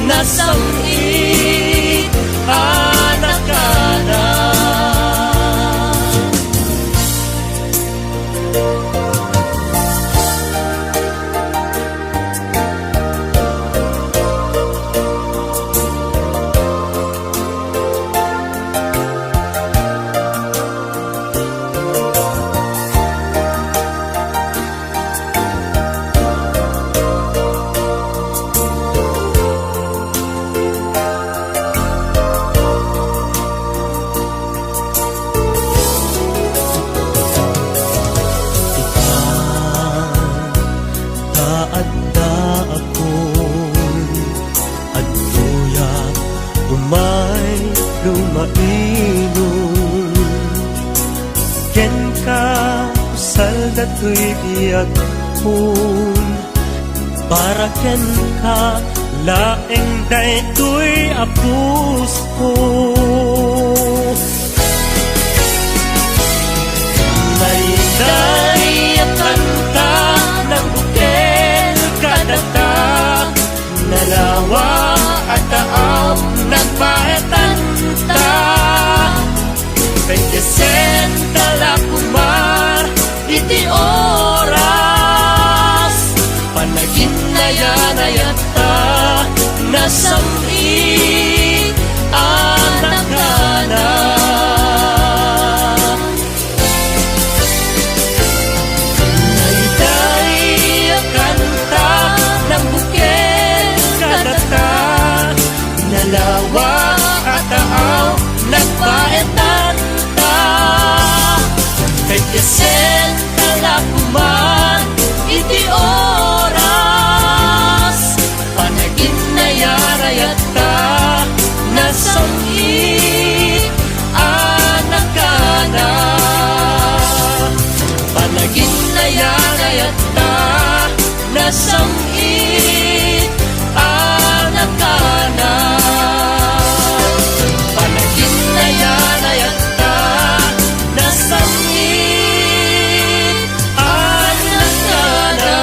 nasamit anak ka na. Taadda akon adtoya umay lumainon, ken ka usal datoy biag kon, para ken ka laeng daytoy apus ko. Naiday ang kanta ng bukel kadata, nalawa at taaw nagpaetanta. Pagkasen talakumar iti oras, panagin na yan ayata nasamit anak ka na. Nalawa at taaw nagpaetanta. Pagkasen talakuman iti oras, panagin na yarayata nasamit anak ka na. Panagin na yarayata nasamit anak ka na. Panagin na yan ayata nasamit anak ka na.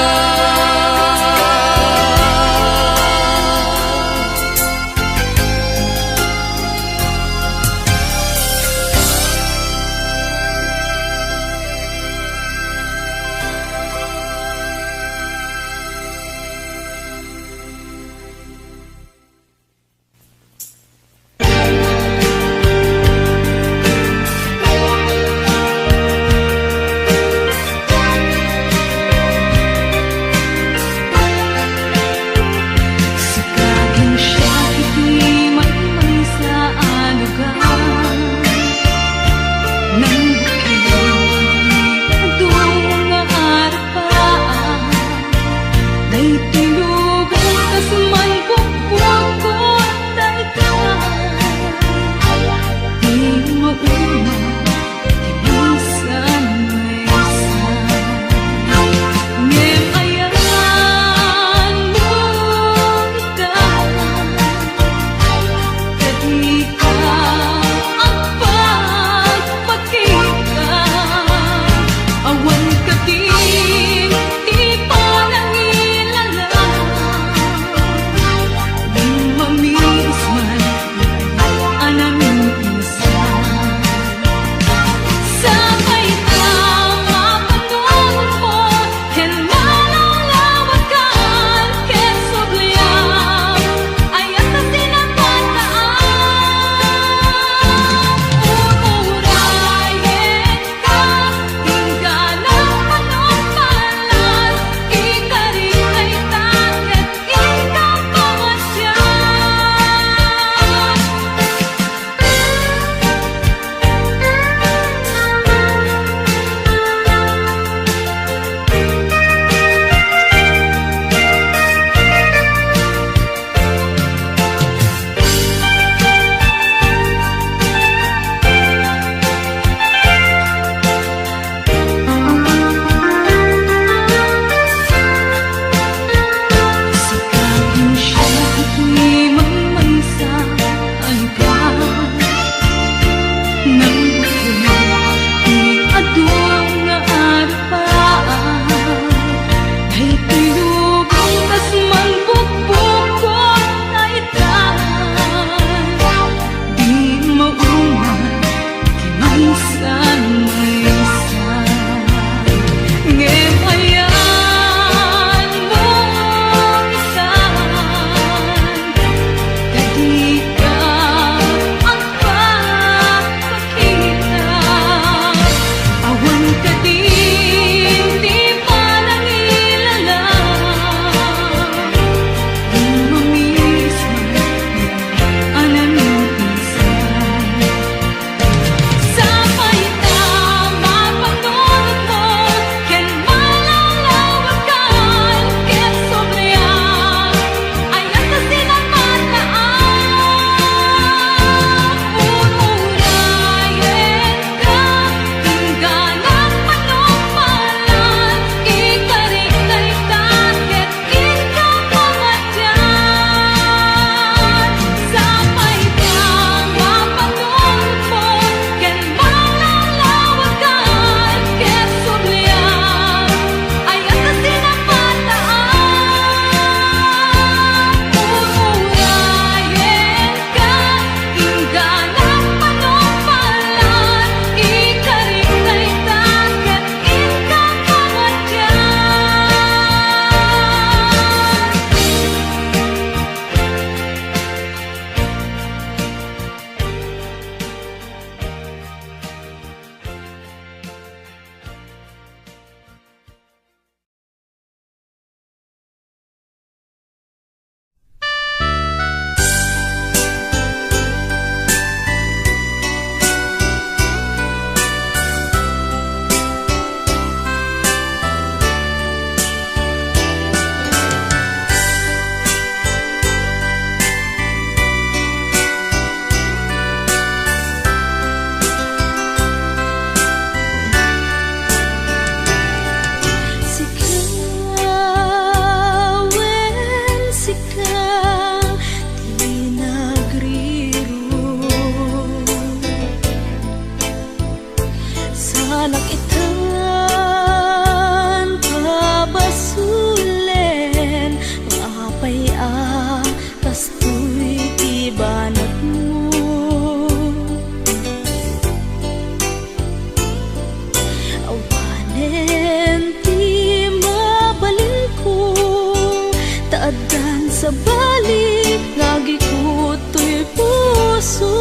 bali lagi ko to'y puso.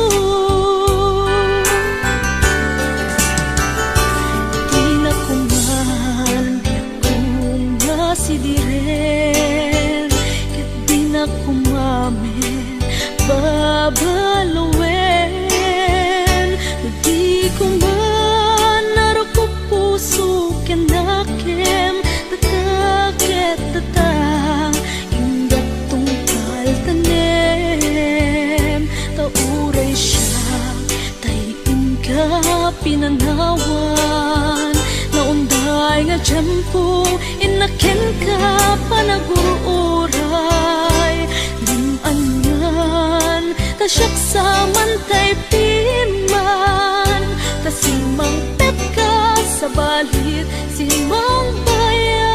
Di na kuman kung nasidiren, ket di na kumamen babaluwen. Di ko man narako puso kenakem tataket tatang ingat tungkal tanem tauray siya tayin ka pinanawan naunday nga tiyempo inaken ka panagururay limanyan tasyak sa mantay piman tasimang pet ka sa balit simang bayan.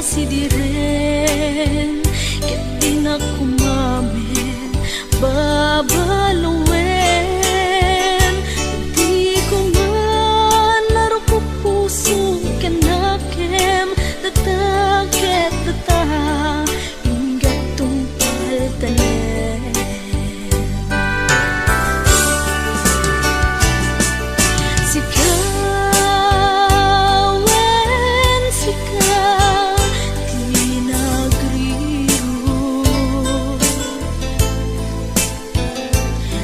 Sidiren, ket di na kumamen babaluwen. Di ko man narako puso kenakem tataket tatang ingat tungkal tanem. Sikawen sikaw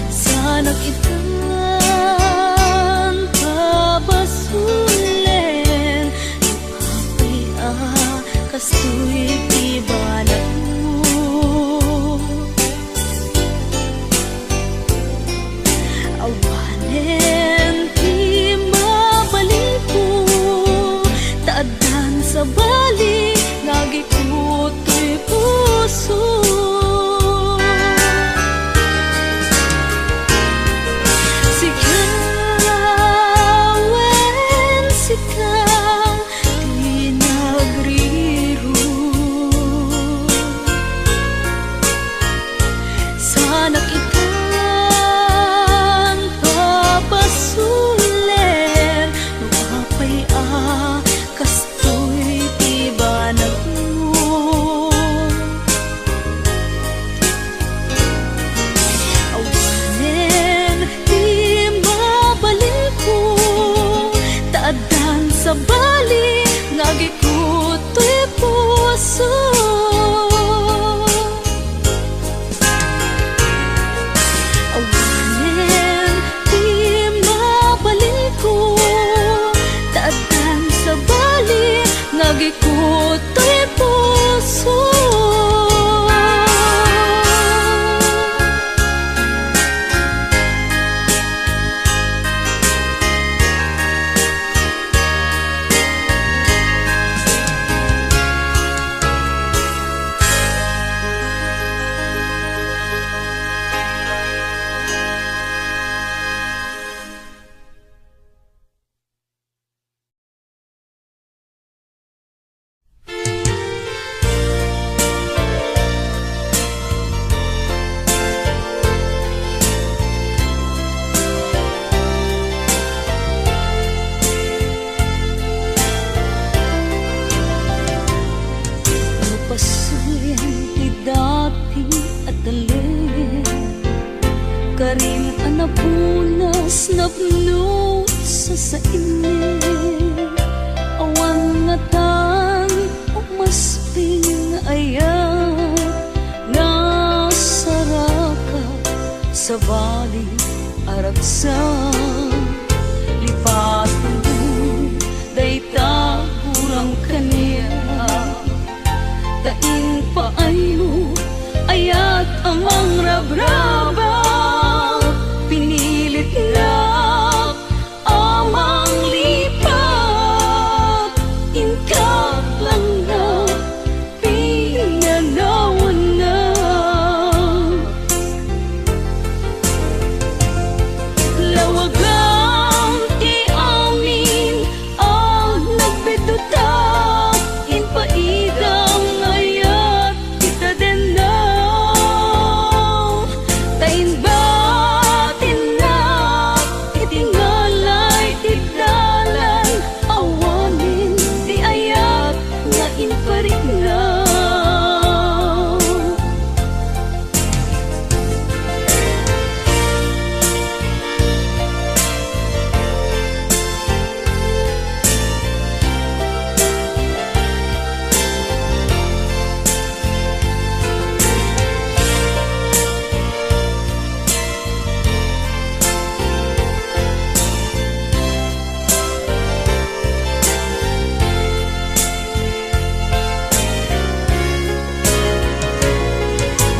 sanak itan pabasulen apay kastoy tibanak mo awanen ti mabalin ko taadan sa bali lagi ko to'y puso. Sanak ikan papasulen Nupapay kastoy tibanag mo awanen di mabalin ko taadan sa bali ngagi ko to'y puso. Lagi ko to'y puso. Karin anapunas napno sa init awan ngatan umasping ayat nga sa bali aragsan lipat mo dayta kurang kaniya tain paay mo ayat amang rabraba pinilit na amang lipat inkap lang na pinanawan na lawagang iamin ang nagbeduta inpaidang ayat kita din na tain batin na itingalay tigdalan awanin di ayat nga inparik na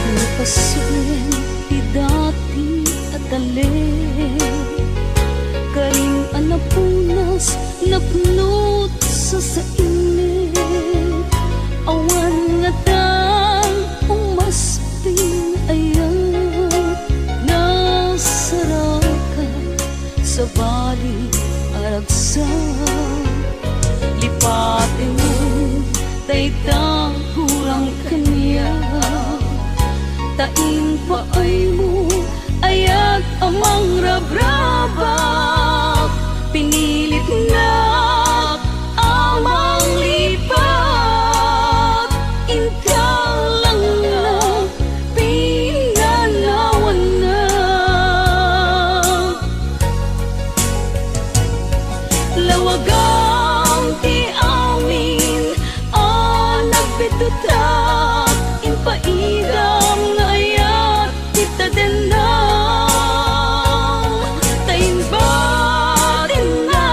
Napasulen ti dati at alin karing anapunas napnot sa sainit awan nga tan umasping ayat nasaraka sa bali aragsan lipatin mo daytang kurang kaniya tain paay mo ayat amang rabraba pinilit na amang lipat inkal lang na pinanawan na lawagang ti amin ang nagbetutak inpaidam nga ayat kita din na tain batin na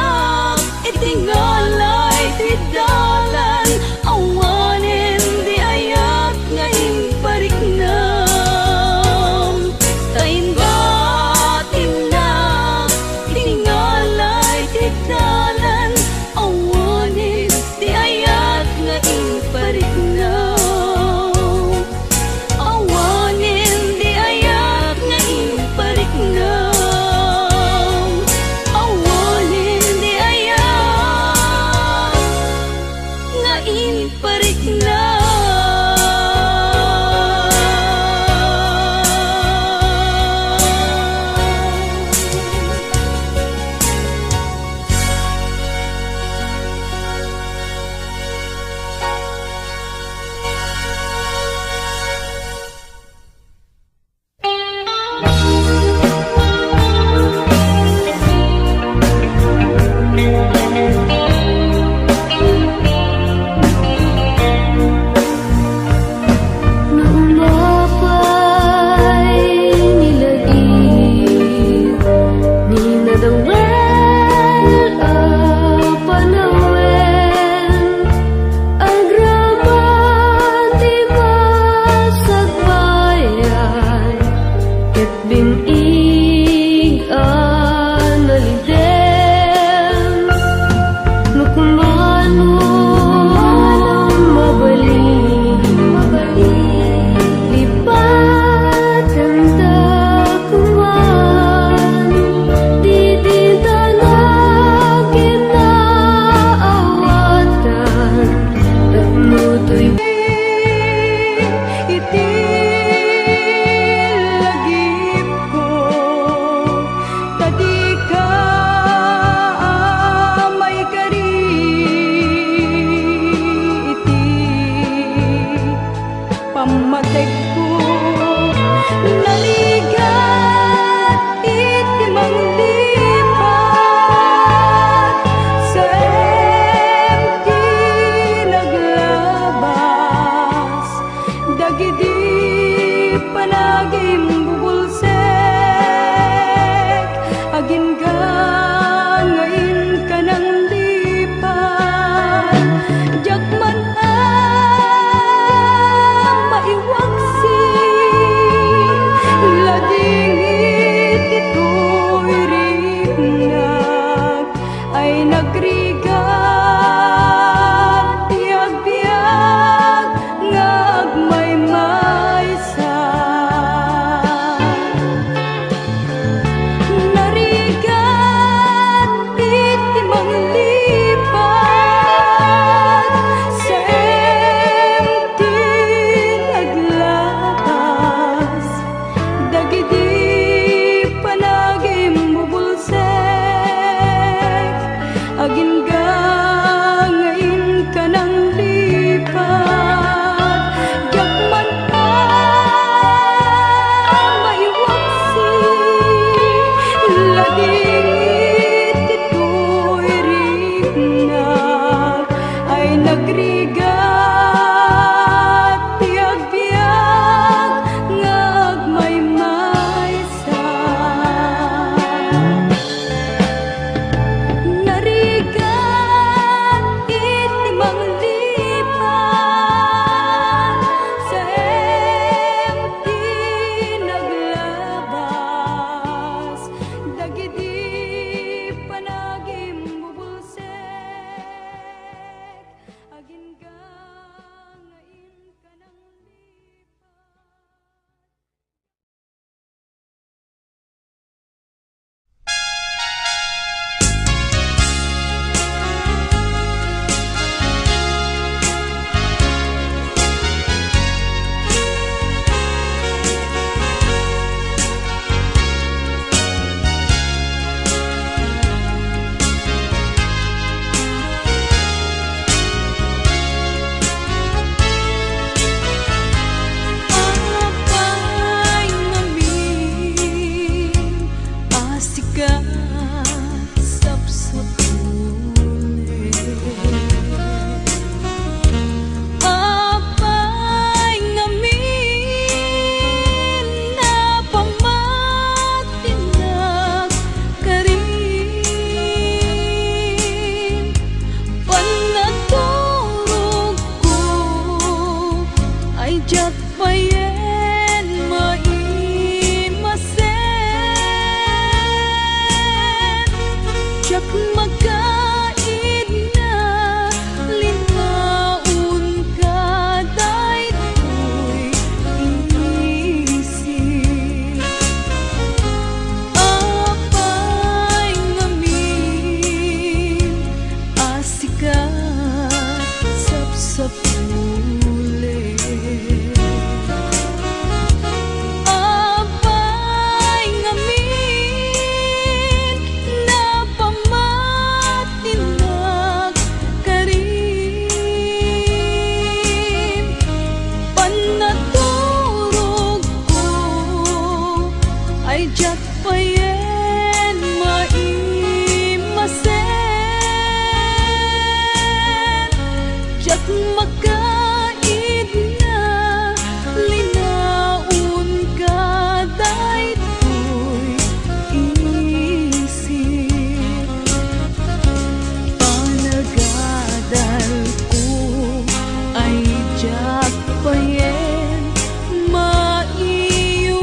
jak payen maimasen jak makaid na linaon ka daytoy isip panagadal ko ay jak payen maiyuno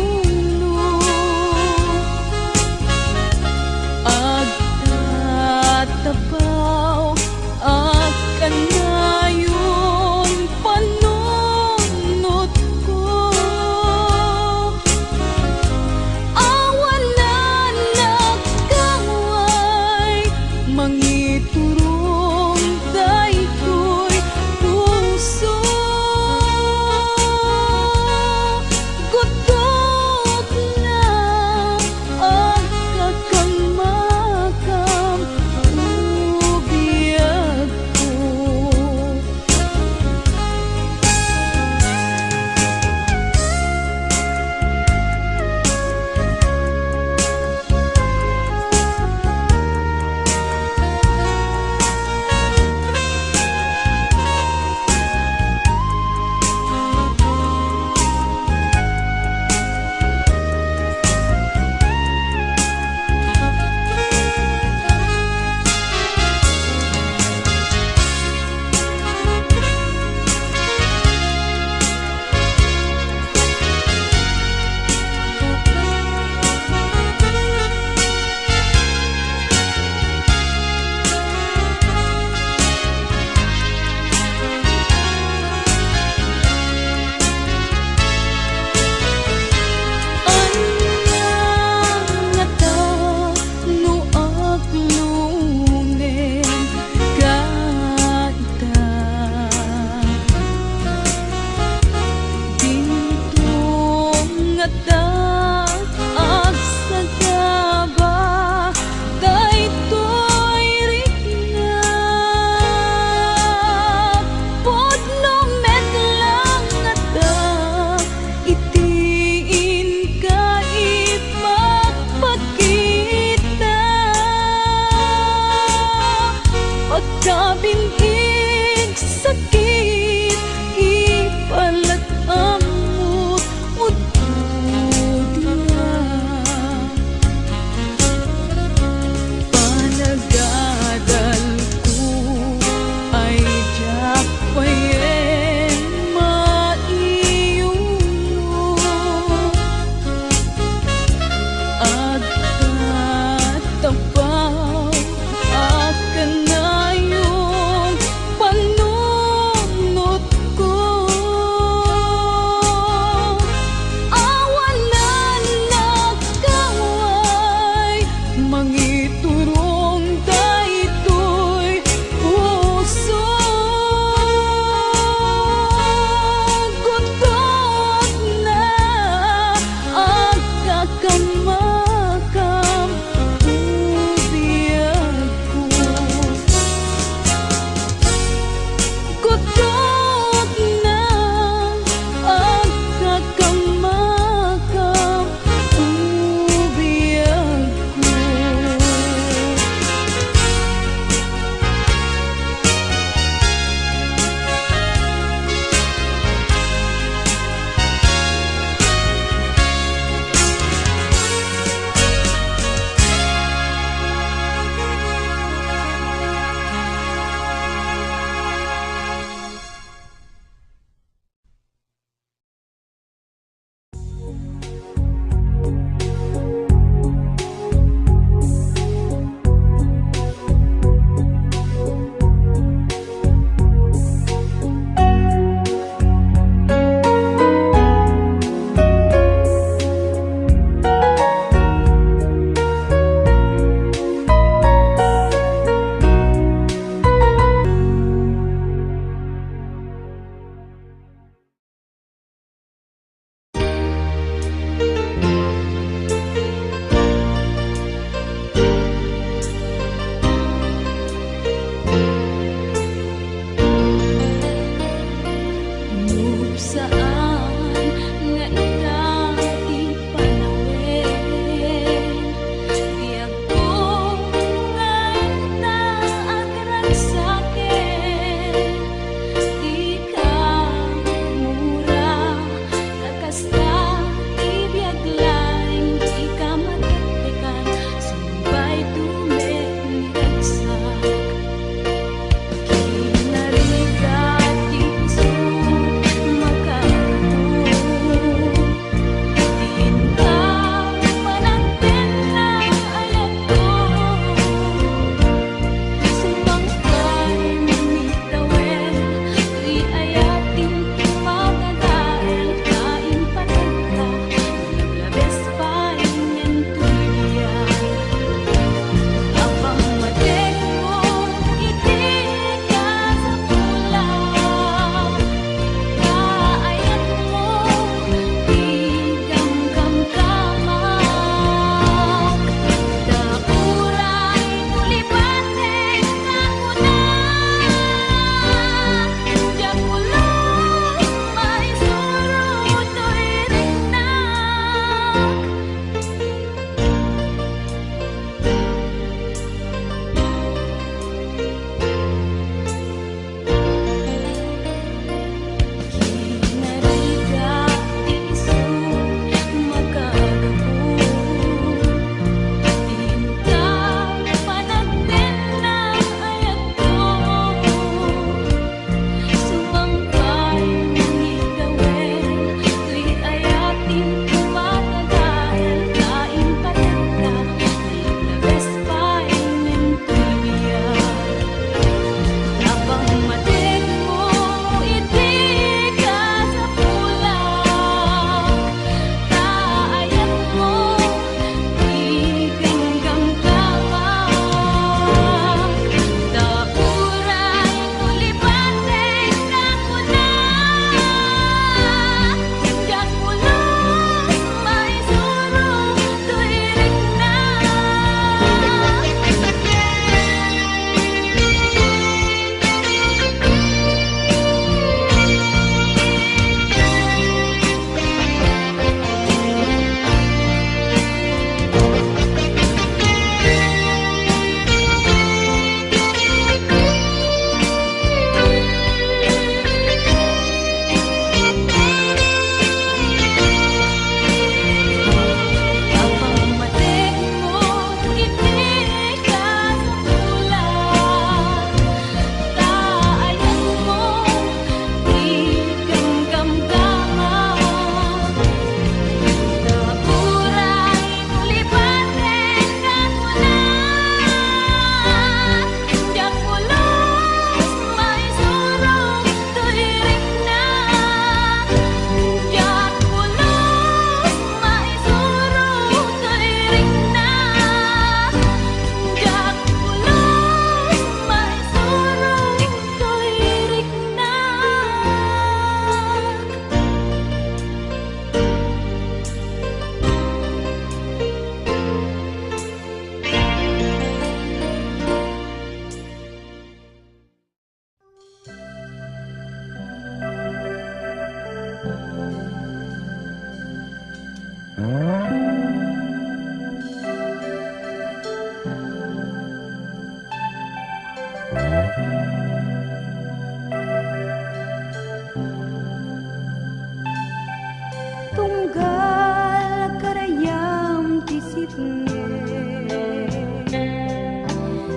Tunggal karayam ti sitnge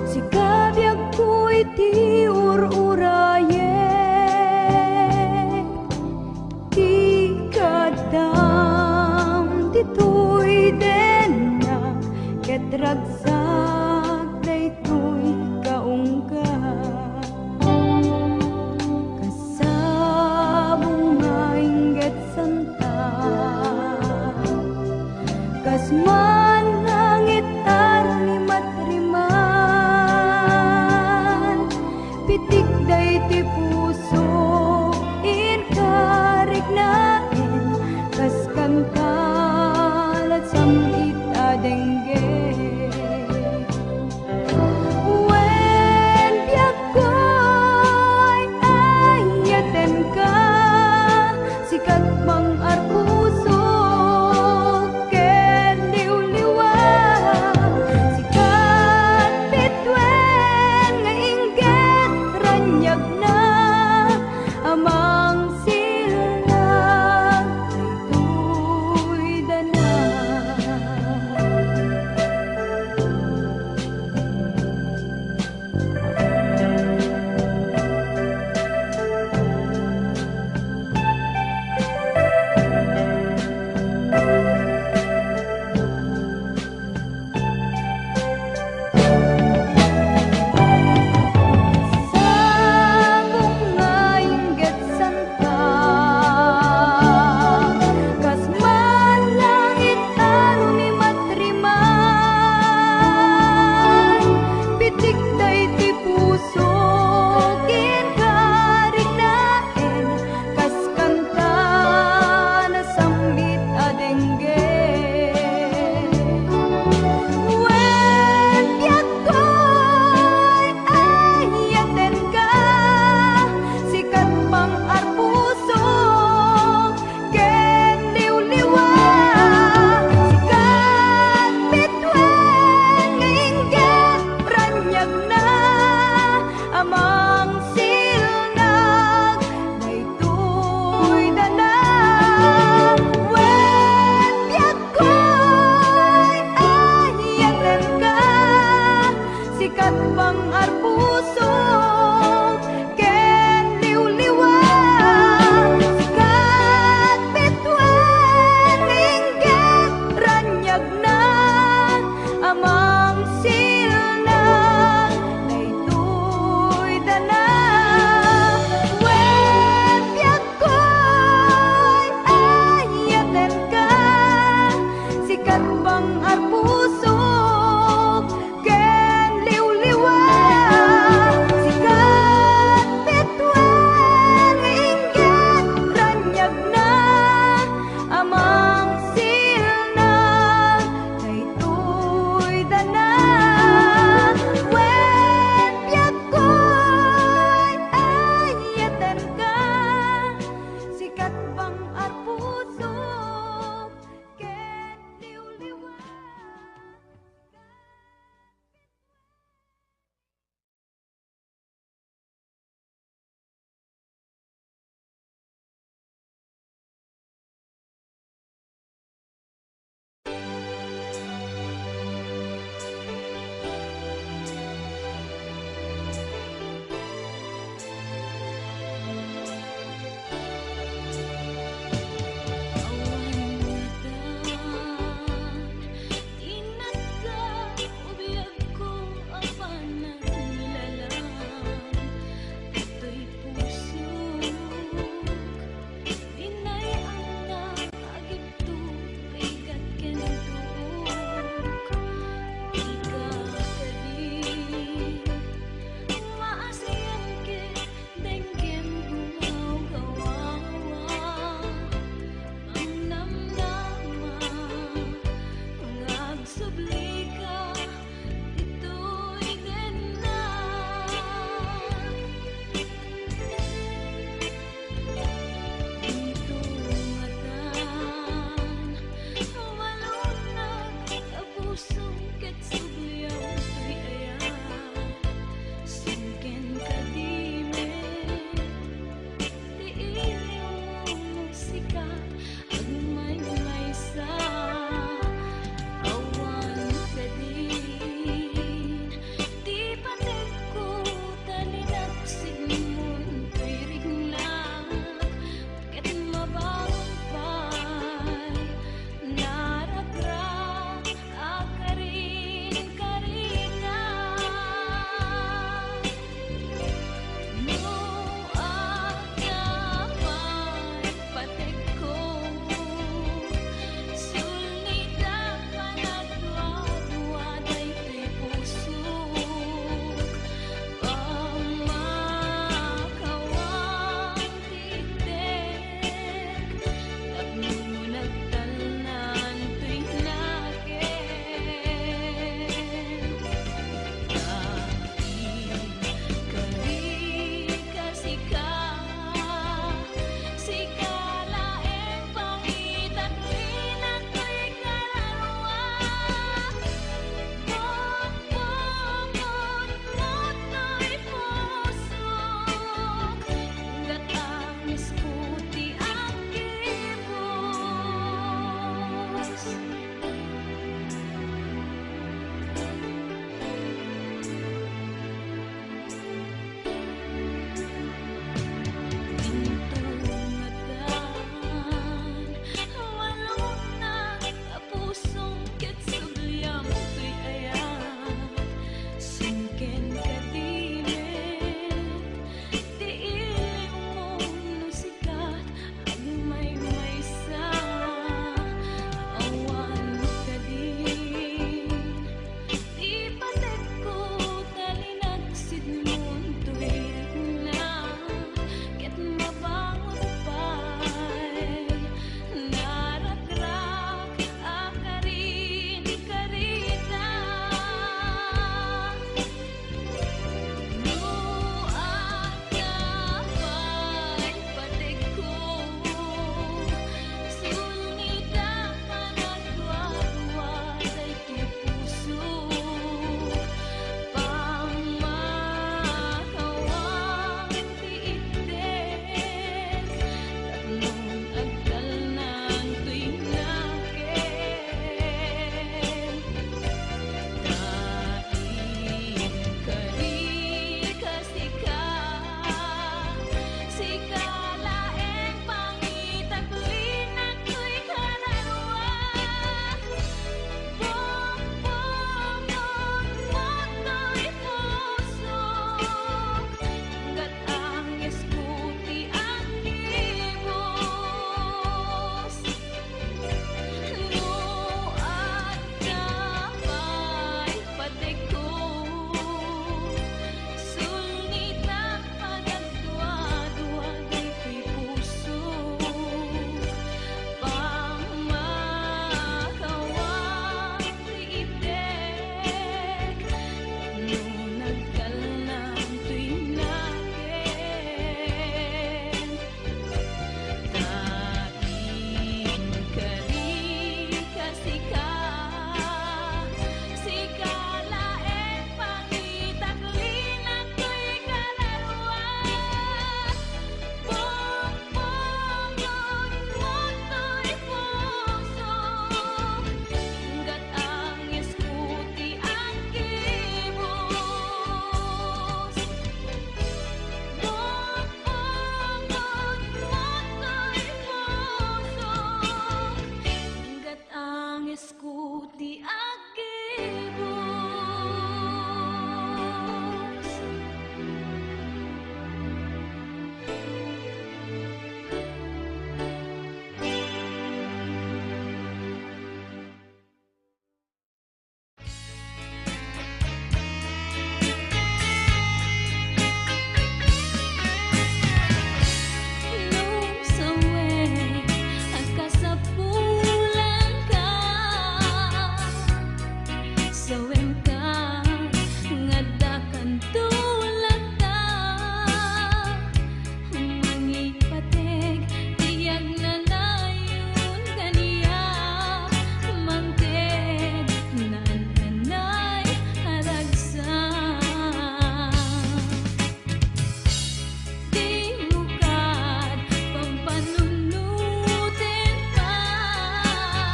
si kabyag ko iti ur-uraye ti kadam ti tuy denna ket ragsak daytoy kaungga kasabong nga inggit santa kasman langit arni matriman pitik day ti puso inkarik nain kas kantalat samit adengge wen biag ko'y ayaten ka sikat mang arpuso ken liw-liwa sikat bitwen nga inggit ranyag na Pasko ti agibos. Nung sawe at kasapulan ka, sawem ka ngadakan tulad ta, mangipatek tiyag na layon kaniya, mangted nan kanay haragsa. Di mukad pampanunutin pa'y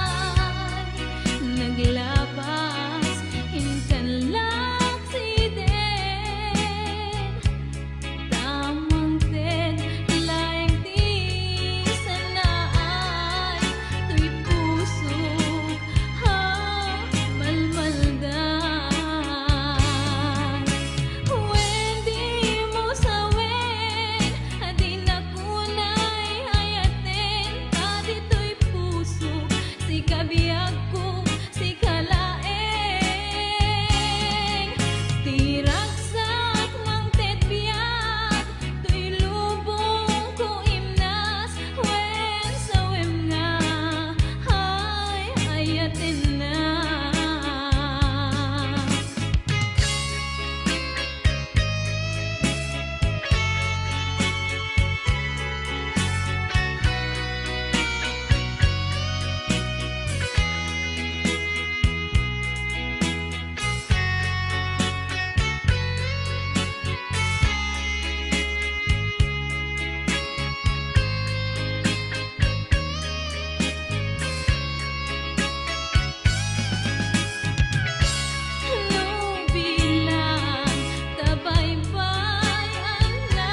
naglabas inkan laksiden, tamang ted laing di sanaay tuy puso ha malmaldan. Wedi mo sawen adi na kunay hayaten, tadi tuy puso si kabiyag ko si kalaeng, tiragsak mang tetbiyak tuy lubong ko imnas, wen sawem nga hay hayaten na. Nung bilang tabaybay anak,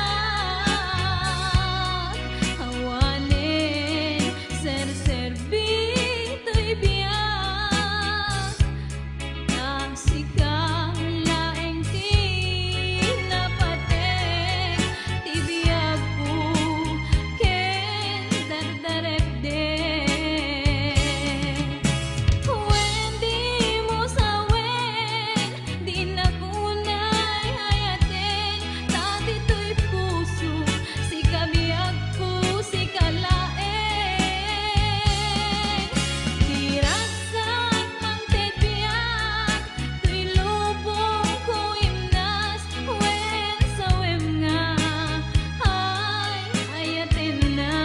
hawanin serserbi to'y biyak, taksikang laeng tinapatek, tibiyag ko ken dardarekdek. Wedi mo sawen di na kunay hayaten, tadi tuy puso si kabiyag ko si kalaeng, tiragsak mang tetbiyak tuy lubong ko imnas, wen sawem nga hay hayaten na.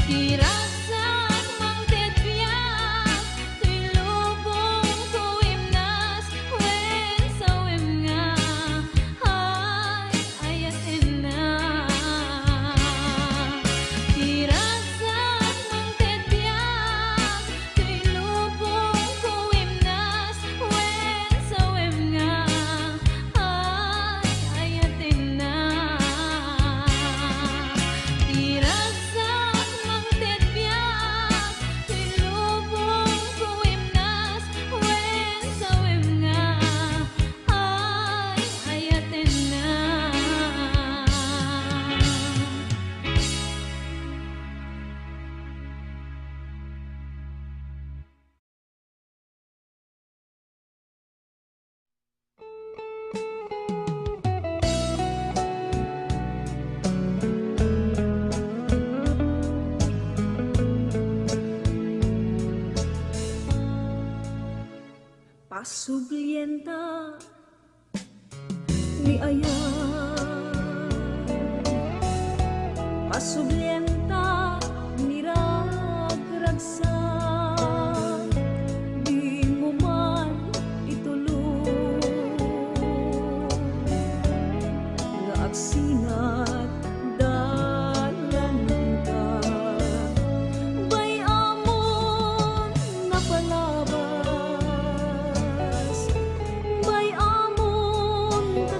Tiragsak mang tetbiyak tuy lubong ko imnas, wen sawem nga hay hayaten na. Tiragsak mang tetbiyak tuy lubong ko imnas, wen sawem nga hay hayaten na. Tiragsak mang tetbiyak tuy lubong ko imnas, wen sawem nga hay hayaten na. Pasublienta ni aya, pasublienta ni ragragsak, di mo man itulong nga agsinat dalan ka, bay amon nga palabas, bay amon ka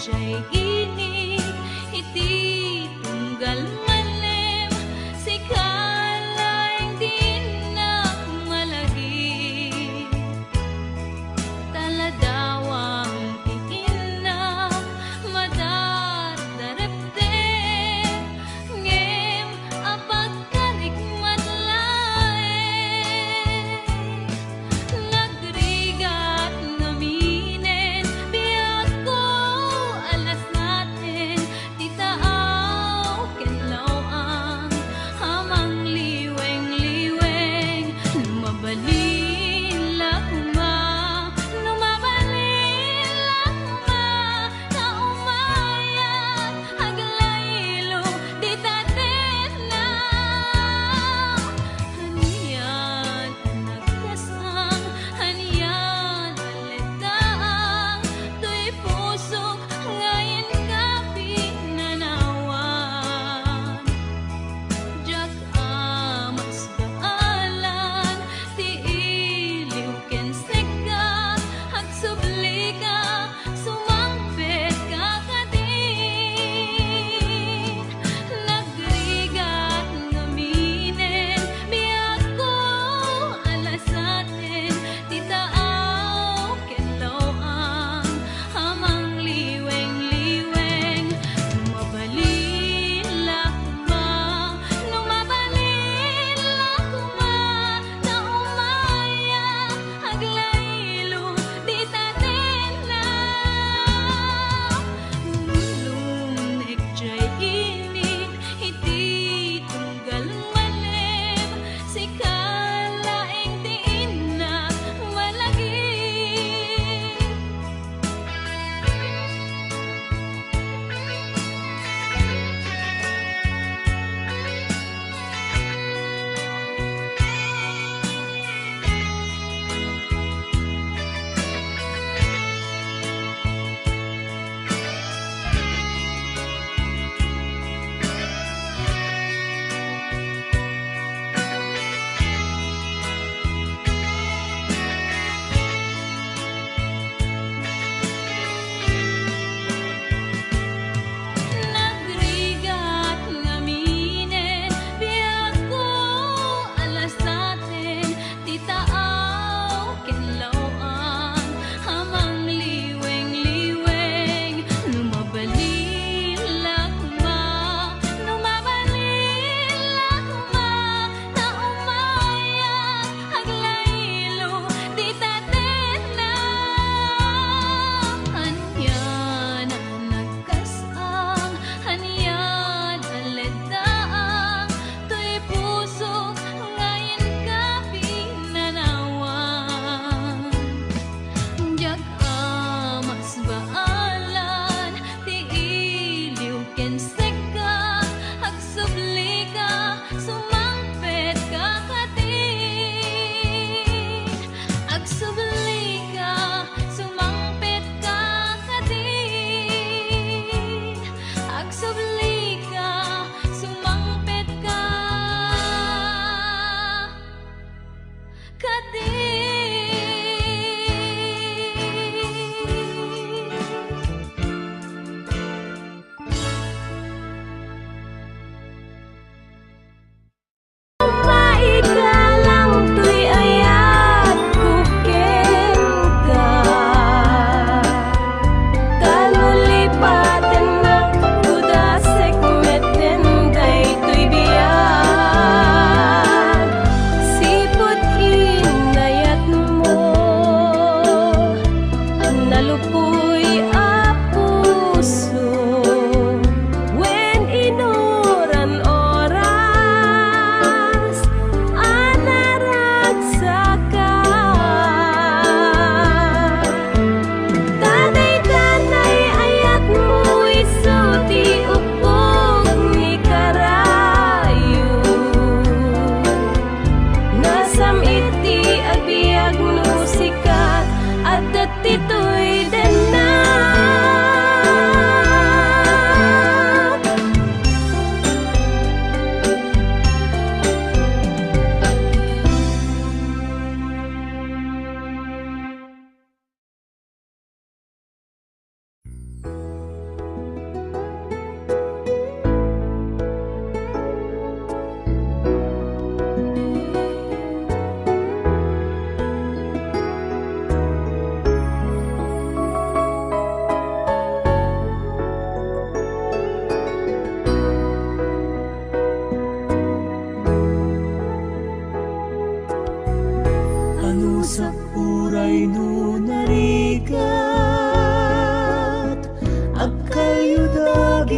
jay init, iti tunggal malem, si kalayang din na malagi. Taladawang tikin na madardarapte, ngem apagkarik matlae. Nagrigat naminen, biyak ko alas na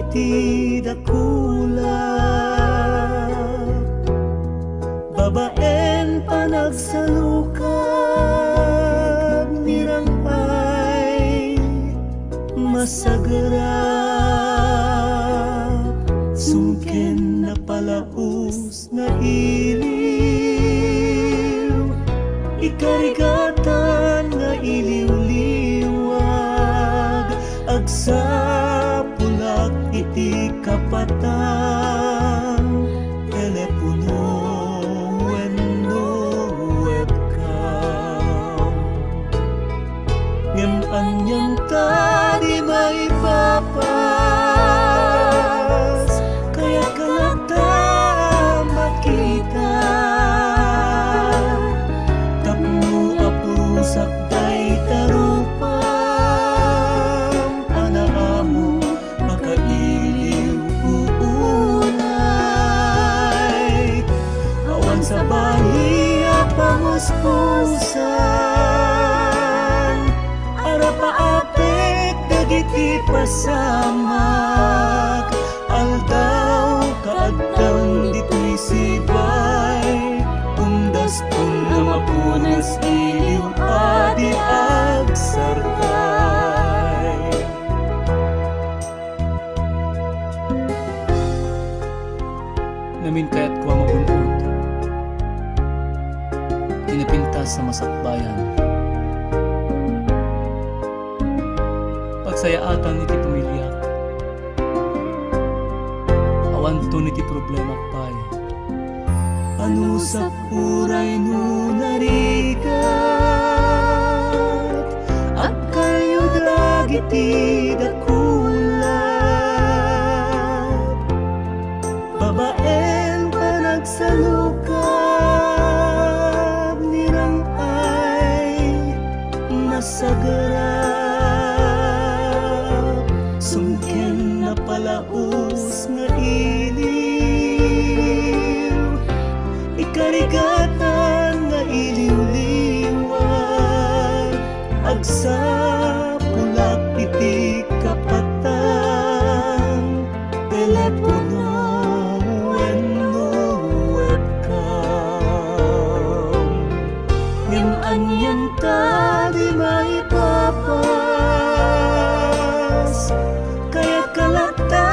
iti dakula, babaen panagsalukab nirangay masagara, sungken na palaus na iliw, ikarigatan nga iliw-liwag, agsapulak iti kapatang telepono wenno webcam. Ngem anyang tadi may papas, kaya kalata makita, tapno apusak day tarupang anaamo makailiw uunay, awan sa bahiya pamuspusan, ara paapek dagiti pasamak, aldaw kaagdang dito'y sibay, undas kung na mapunas iliw adi agsarkay. Namin kaya't kuha magunod, tinipintas sa masakbayan, pagsayaatan iti pamilya, awan to iti problema pay, ano sa puray no narigat, at kayo dagiti dakula, babaen panagsalukab nirangay masagara, sungken na palaos nga iliw, ikarigatan nga iliw-liwag, agsapulak iti kapatang telepono wenno webcam. Ngem anyang tadi may papas, kaya kalata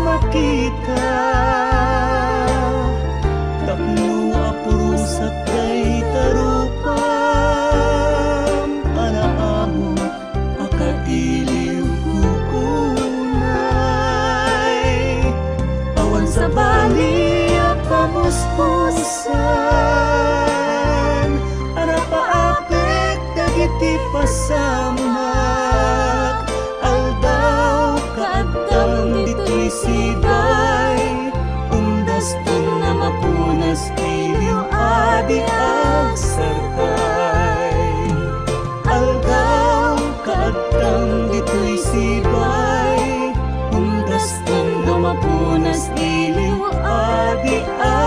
makita, tapno apurusak day tarupam, anaamo akailiw kukunay, awan sa bali pamuspusan, ara paapek dagiti pasamak, aldaw kaagdang dito'y sibay, undas kung na mapunas iliw adi agsarkay, aldaw kaagdang dito'y sibay, undas kung na mapunas iliw adi agsarkay.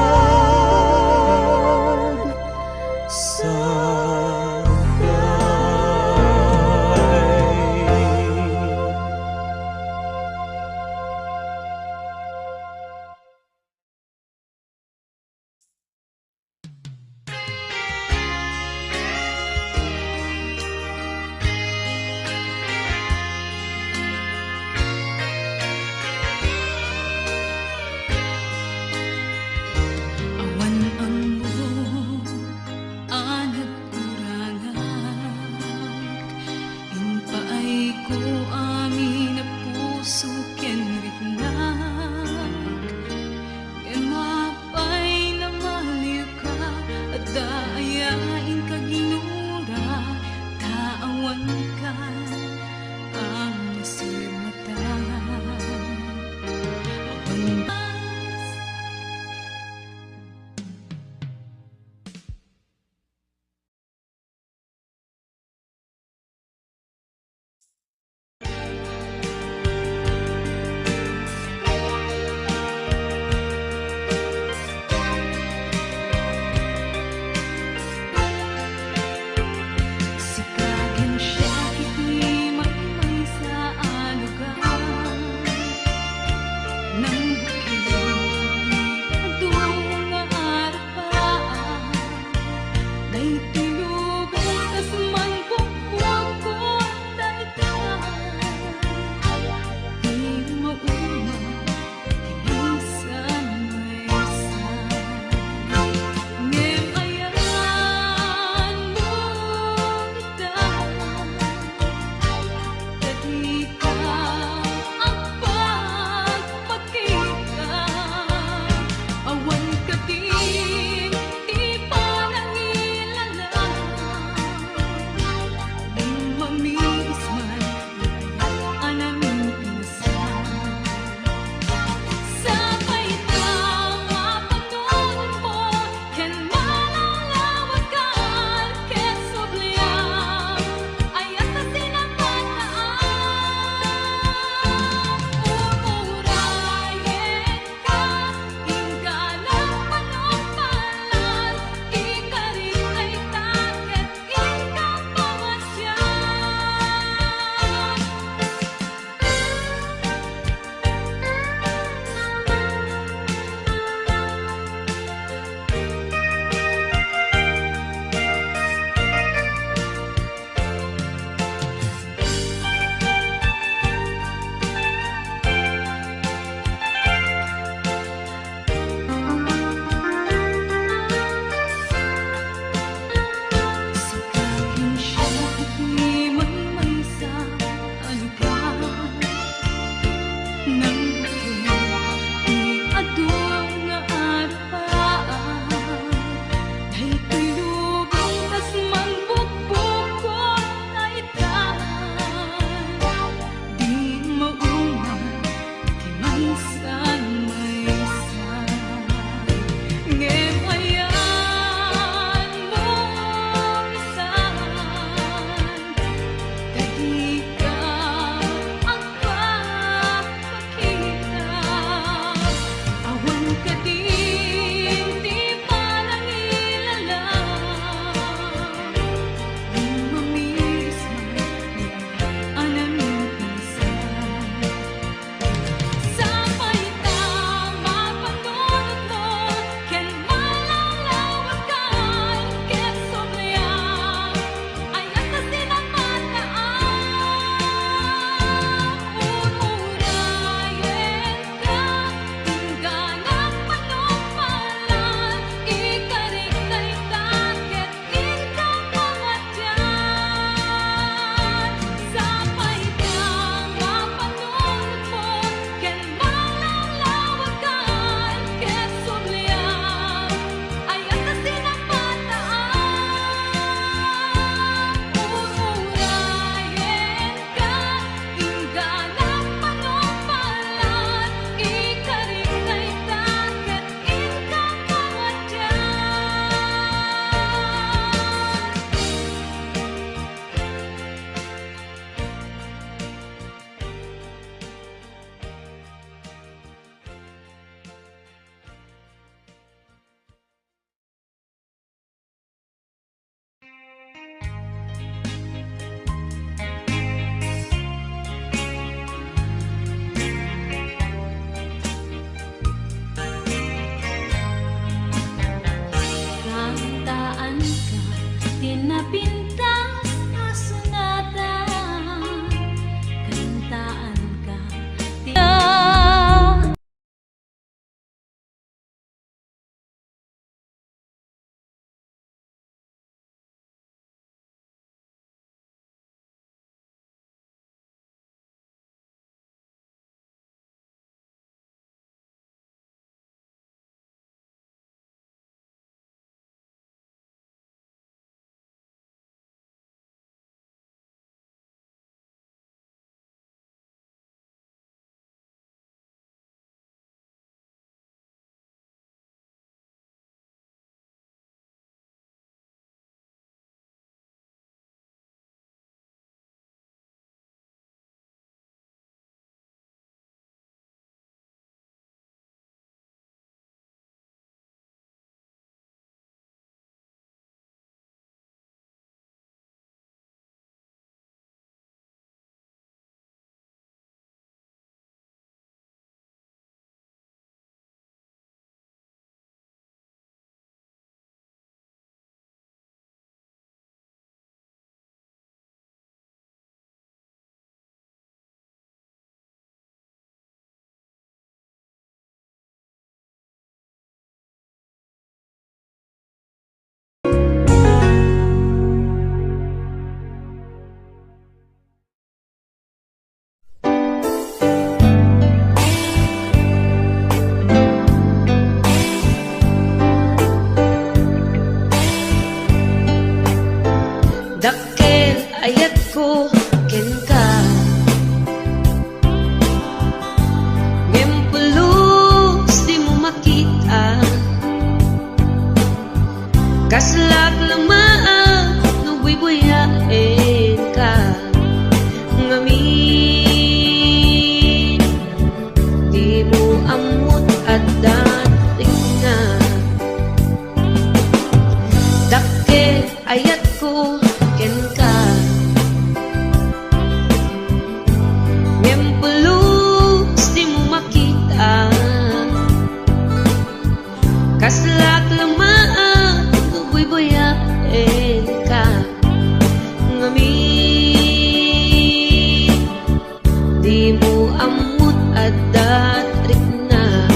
di mo amot at datrik na.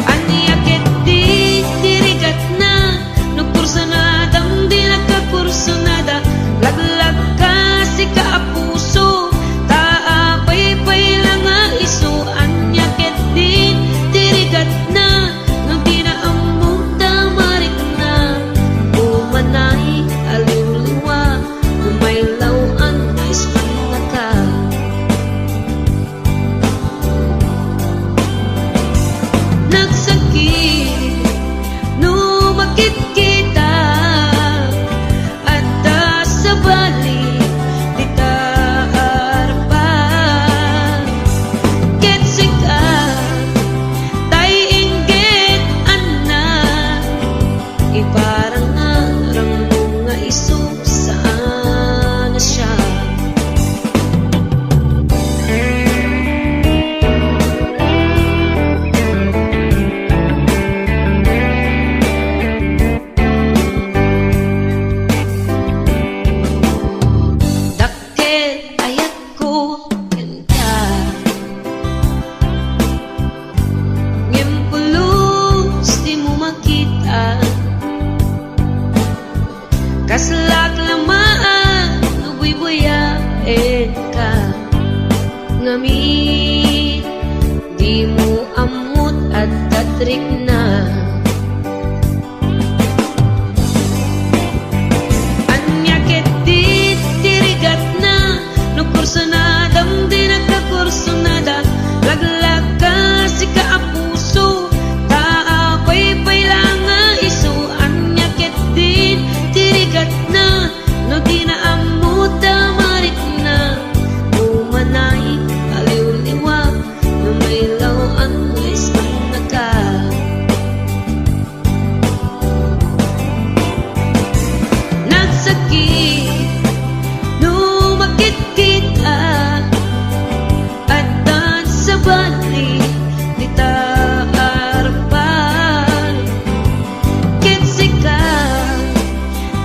Anyakit di dirigat na, nagkursa na dam di nagkakurso nada. Laglag ka si kaapuso, taapay-pay lang nga iso. Anyakit di dirigat na, no di na amot damarik na. Umanay aliw-liwa, umaylaw ang nais ka. Nagsakit, numakit kita, at sa balik di taarpan. Ketsik ka, tay inggit anak, iparang narang mga iso saan na siya. Dakit ayat ko kanta, ngimpulos di mo makita. Kaslak lamaan, nubuy-buyain ka. Ngamit, di mo amot at tatrik na. Anyakit di dirigat na, nagkurso na dam di nagkakurso nada. Laglag ka si kaapuso, taapay-pay lang nga iso. Anyakit di dirigat na, no di na amot damarik na. Umanay aliw-liwa, lumaylaw ang nais ka. Nagsakit, numakit kita, at sa balik di taarpan. Ketsik ka,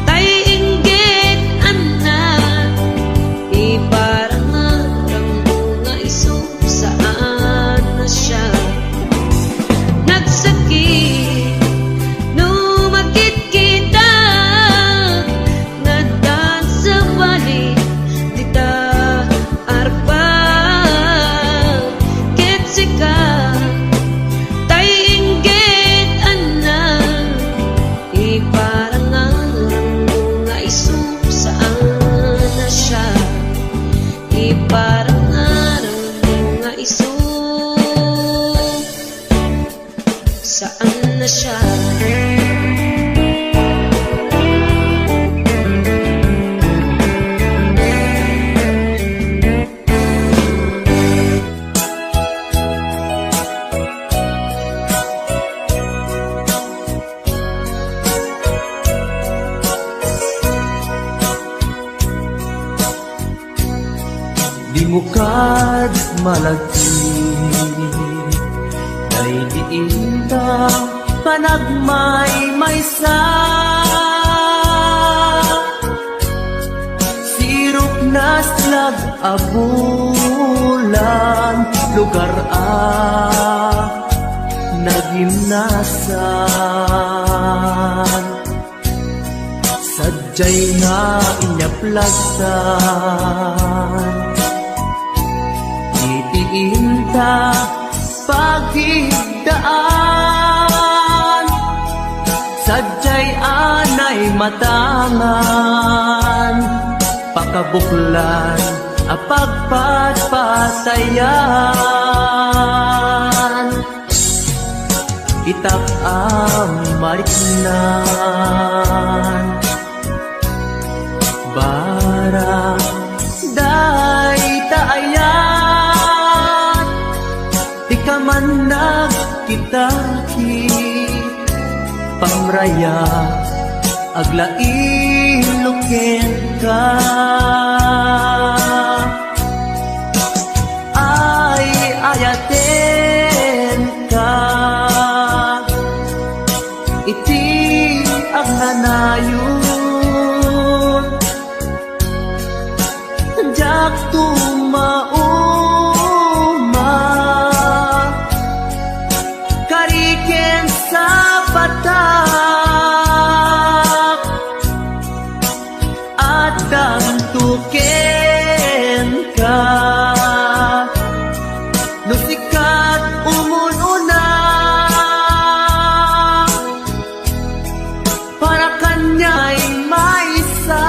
tay inggit anak, iparang narang mga iso saan na siya. Nagsakit, numakit kita, nadan sa balik di taarpan. Ketsik ka, tay inggit anak, iparang narang mga iso saan na siya. Iparang narang mga iso saan na siya. Di mo kad malagi, ay diinta panagmay sa. Sirok na slag abulan, lugar nagimnasan. Sadyay nga inyaplagtan, itiinta pagigdaan. Sadyay anay matangan, pakabuklan apagpatpatayan. Itak mariknan, barang day taayan. Di ka man nagkitaki, pamraya aglain luken ka. Ay ayaten ka, iti ang nanayon. Jak tumauma kariken sa batak at dantuken ka no sikat umununa para kanya'y maisat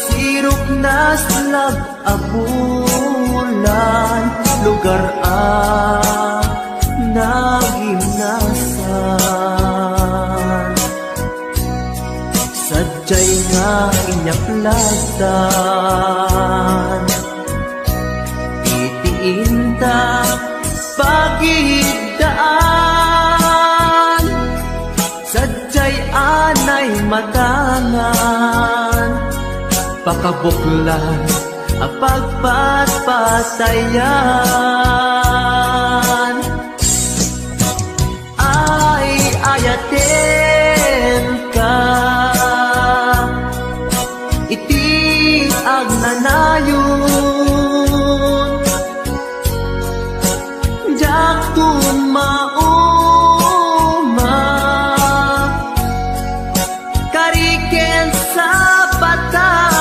sirok na slag abulan lugar nagimnasan sadyay nga inyaklasan itiinta pagidaan sadyay anay matangan pakabuklan ang pagpatpatayan ay ayaten ka iti agnanayon jak tumauma kariken sa batak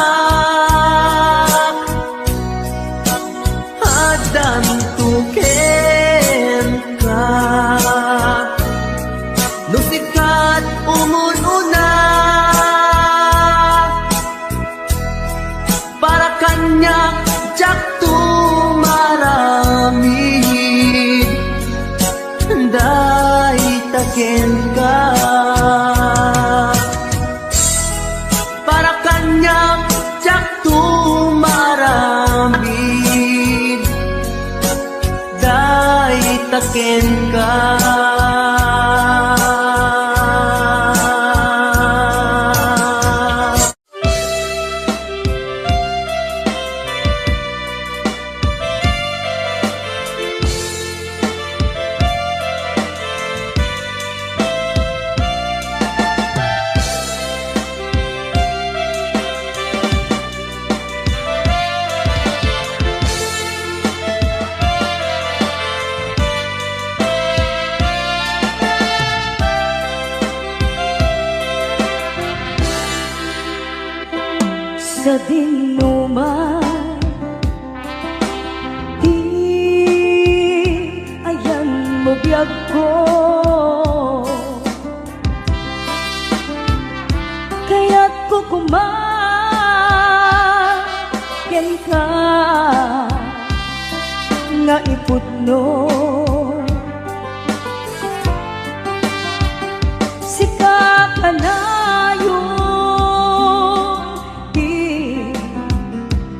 adan tuken ka no sikat umununa para kanya jak tumaramid day taken ka para kanya jak tumaramid day taken ka sa dinuman di ayan mo biyag ko kaya't ko kumagen ka nga iputno sika ka na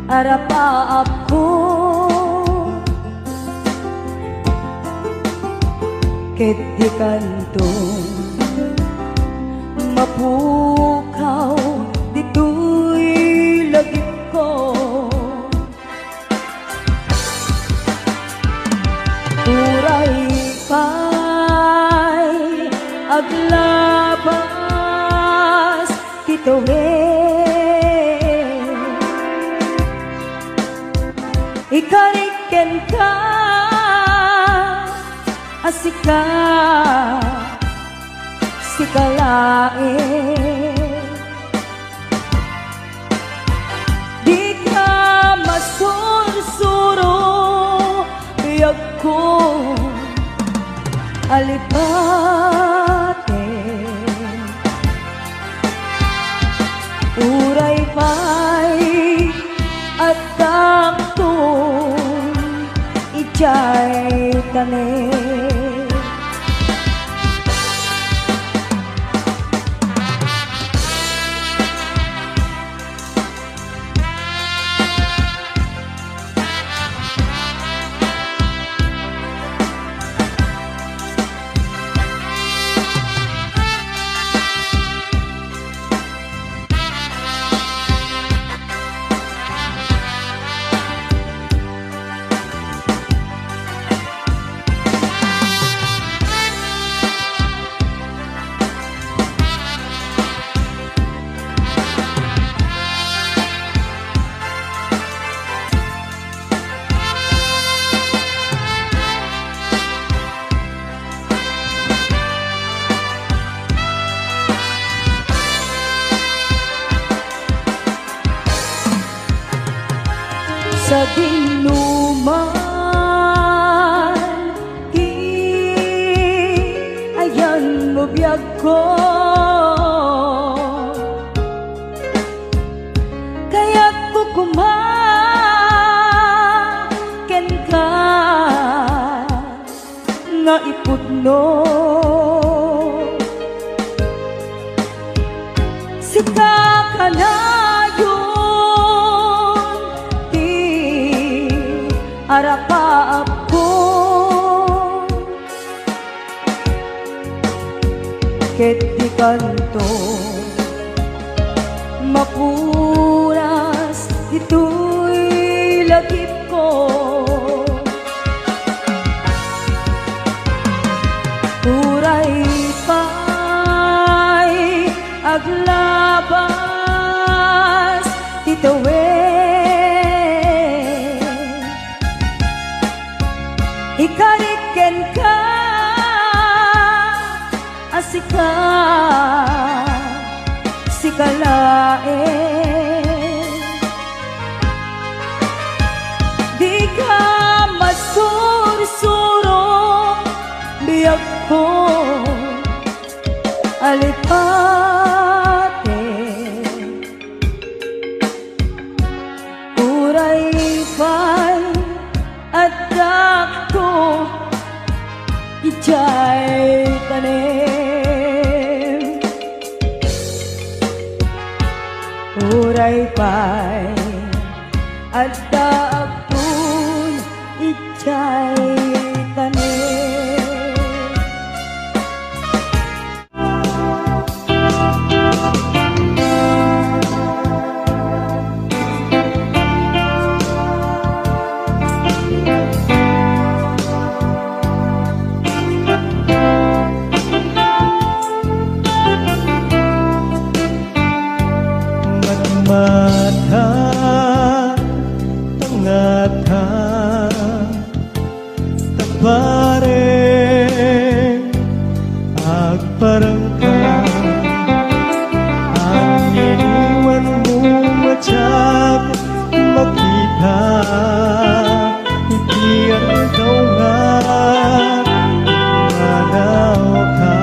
arapa ako ket di kanto mapukaw dito'y lagip ko uray pa'y aglabas kito'y ikariken ka asika sikalae di ka masursuro biyag ko alipate uray pa'y at taktong ijay tane sa dinuman Ki ayan mo biyag ko Kaya ko kumaken ka Nga iputno Sika ka na yun Di arapa ako Ket di kanto Mapuras ito'y lagip ko Uray pa'y aglabas titawin Ikariken ka asika sikalain Di ka masursuro biyag ko alipate Uray pa'y adak ko ijay tanim Uray pa'y adak ko ijay tanim Mata tangata tapare agparangka ang iniwan mo matyak makita itiyan daw nga manaw ka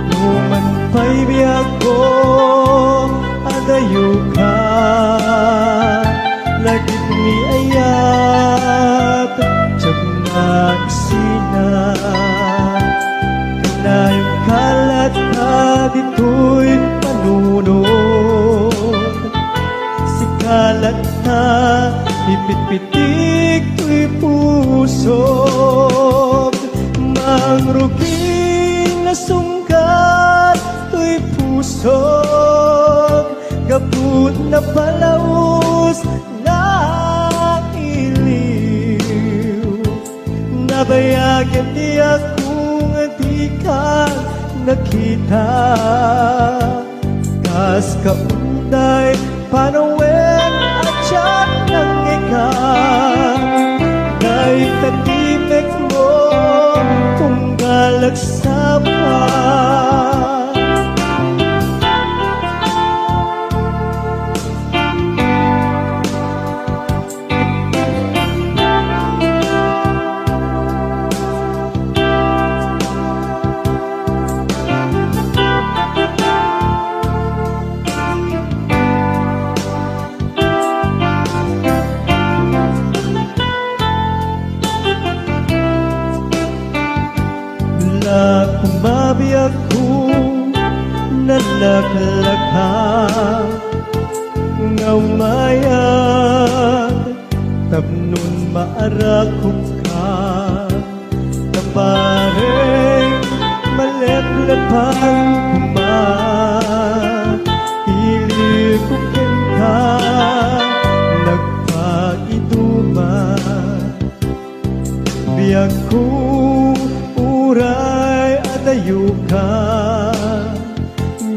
numan pa'y biyag ko adayo ka lagit ni ayat tiyag nagsina kanayong kalat na dito'y panunod si kalat na ipitpitik to'y puso mangruging na sungkat to'y puso kaput na palaus na iliw nabayagan di akong di ka nakita kas kaunday panawen at siyak ng ikaw na'y tatimek mo kung galagsapan kumabiyag ko nalaklaka ngaumayag tapnon maarakop ka tapareng maleplepang kuma ilikukin ka nagpagituman biyag ko uray adayo ka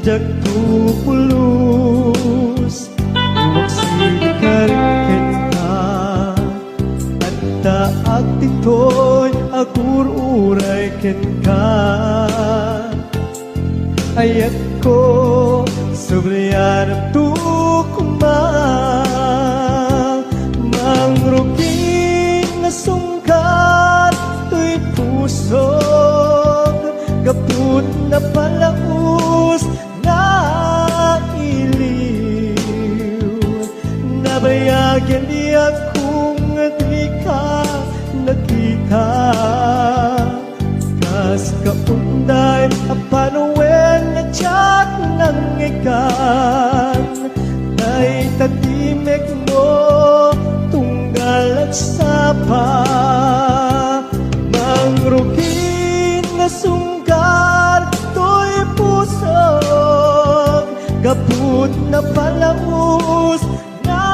jak tupulus waksikariken ka at taag titoy agur uray ken ka ayat ko sobriyan tukma Nabayagyan di akong di ka nakita. Kas kaunday apanuwen na tiyak ng ikan. Ay tatimek mo tunggal at sapa. Mangrugin na sunggar to'y pusog. Kaput na palamus na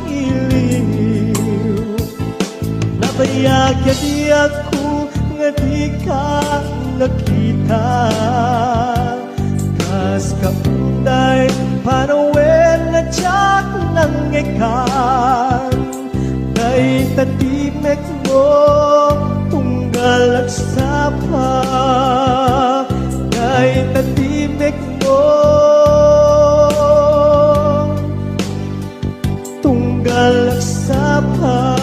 iliw. Nabayagya di ako nga di ka nakita. Kas kaunday panawen na tiyak ng ikan. Kay tatimek mo tunggal at sapa. Kay tatimek mo tunggal at sapa.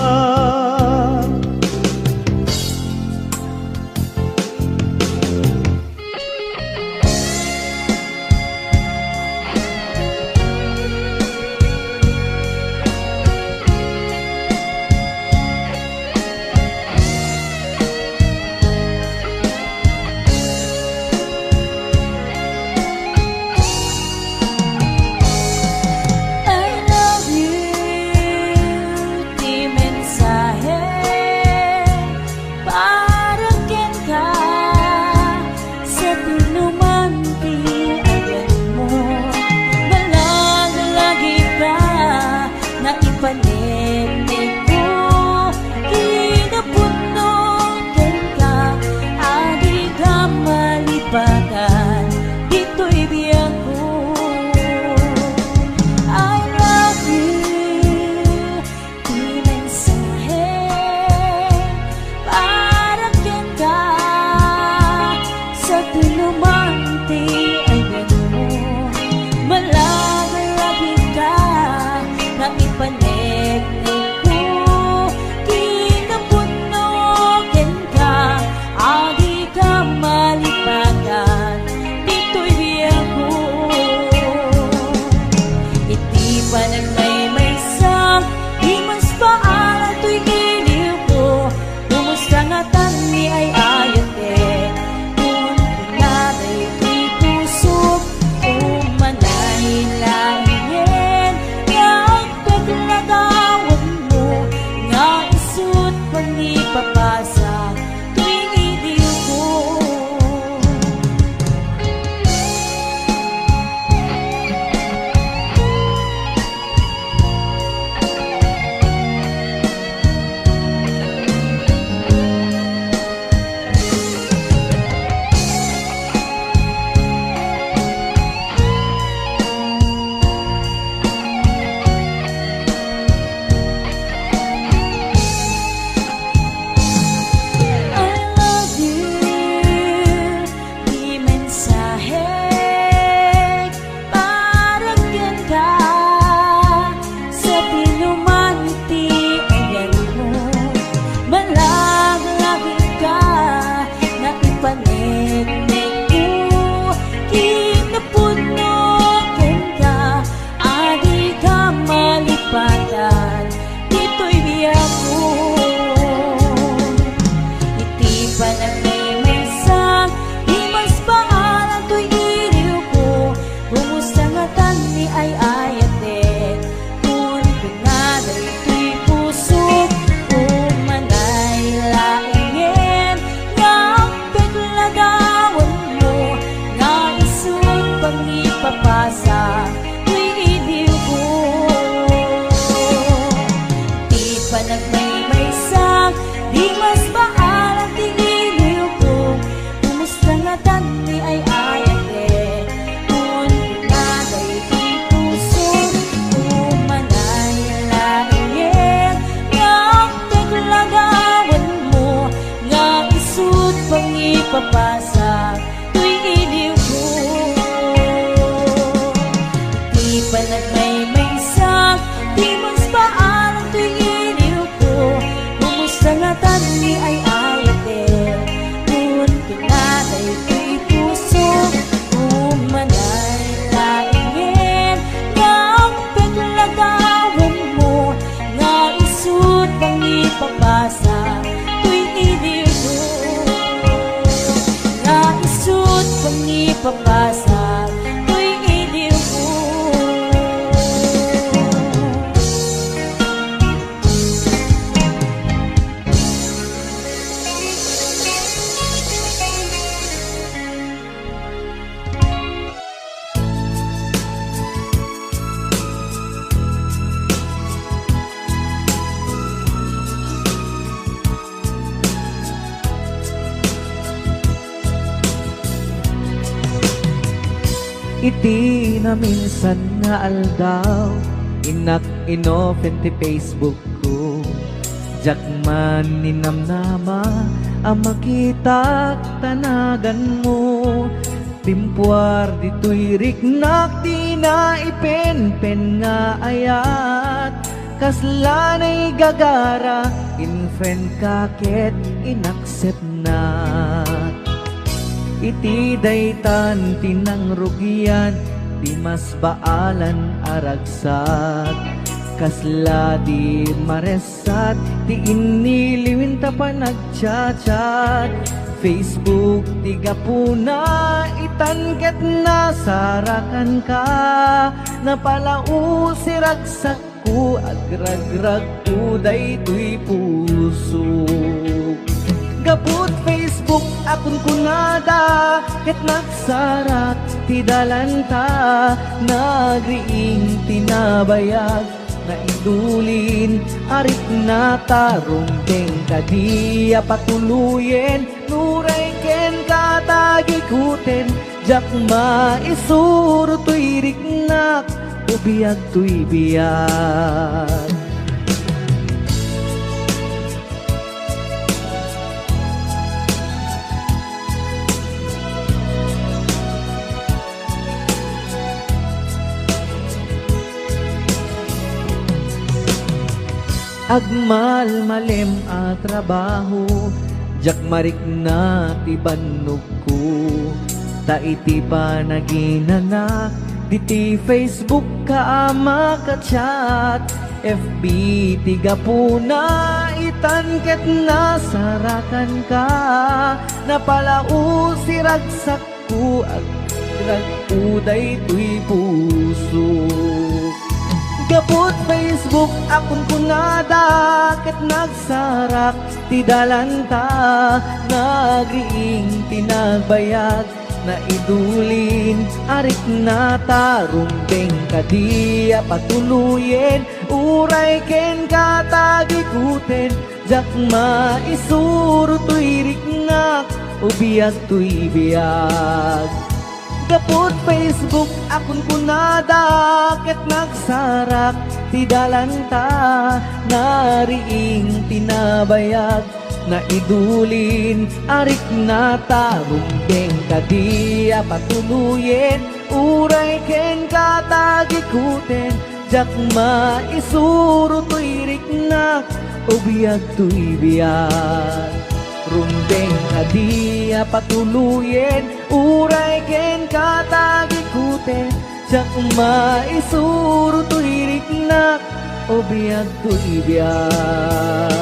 iti na minsan nga aldaw, inak inopen ti Facebook ko. Jak man ninamnama, ang makita tanagan mo. Timpuar dito'y riknak, di na ipen-pen nga ayat. Kaslanay gagara, in friend kaket inaccept na. Iti daytan tinang rugian, di mas baalan aragsat. Kasla di maresat, di iniliwin ta pa nagchat-chat. Facebook tiga puna, itanket na sarakan ka. Napalau si ragsak ko, agragrag ko daytoy puso. Gaput Facebook akon kunada, ket nagsarak ti dalanta. Nagriing tinabayag, na idulin arit na tarong deng kadiya patuluyen. Nuray ken katagikuten, jak maisuro to'y riknak, ubiyag to'y biyag. Agmal malem a trabaho, jak marik na ti bannog ko. Ta iti pa naginanak, diti Facebook ka makachat. FB tiga puna, itanket na sarakan ka. Napalau si ragsak ko, agdrag to'y puso. Gapot Facebook akon kunada, ket nagsarak ti dalanta. Nagriing tinagbayag, na idulin arik na tarong deng kadiya patuluyen. Uray ken katagikuten, jak maisuro to'y riknak, ubiyag to'y biyag. Gapot Facebook akon kunada, ket nagsarak ti dalanta. Nariing tinabayag, na idulin arik na tarong deng kadiya patuluyen. Uray ken katagikuten, jak maisuro to'y riknak, ubiyag to'y biyag. Rundeng kadiya patuluyen, uray ken katagikuten, jak maisuro to'y riknak, ubiyag to'y biyag.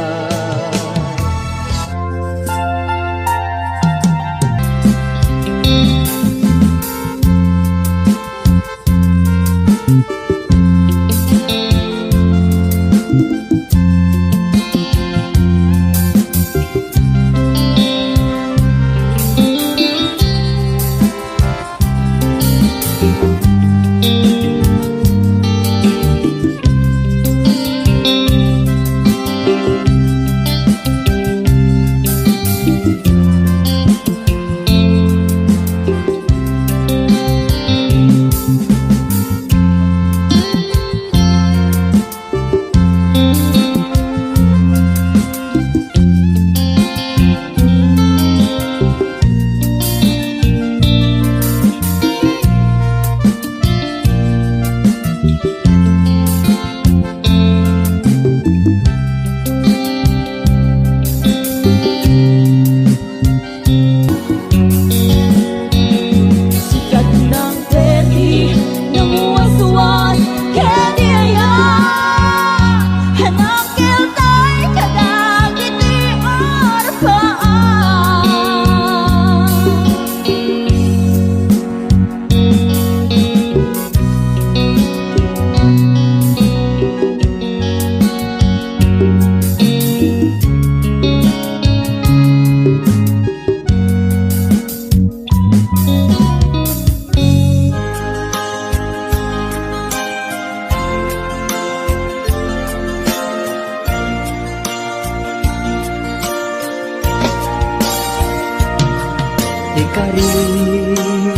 Ikarin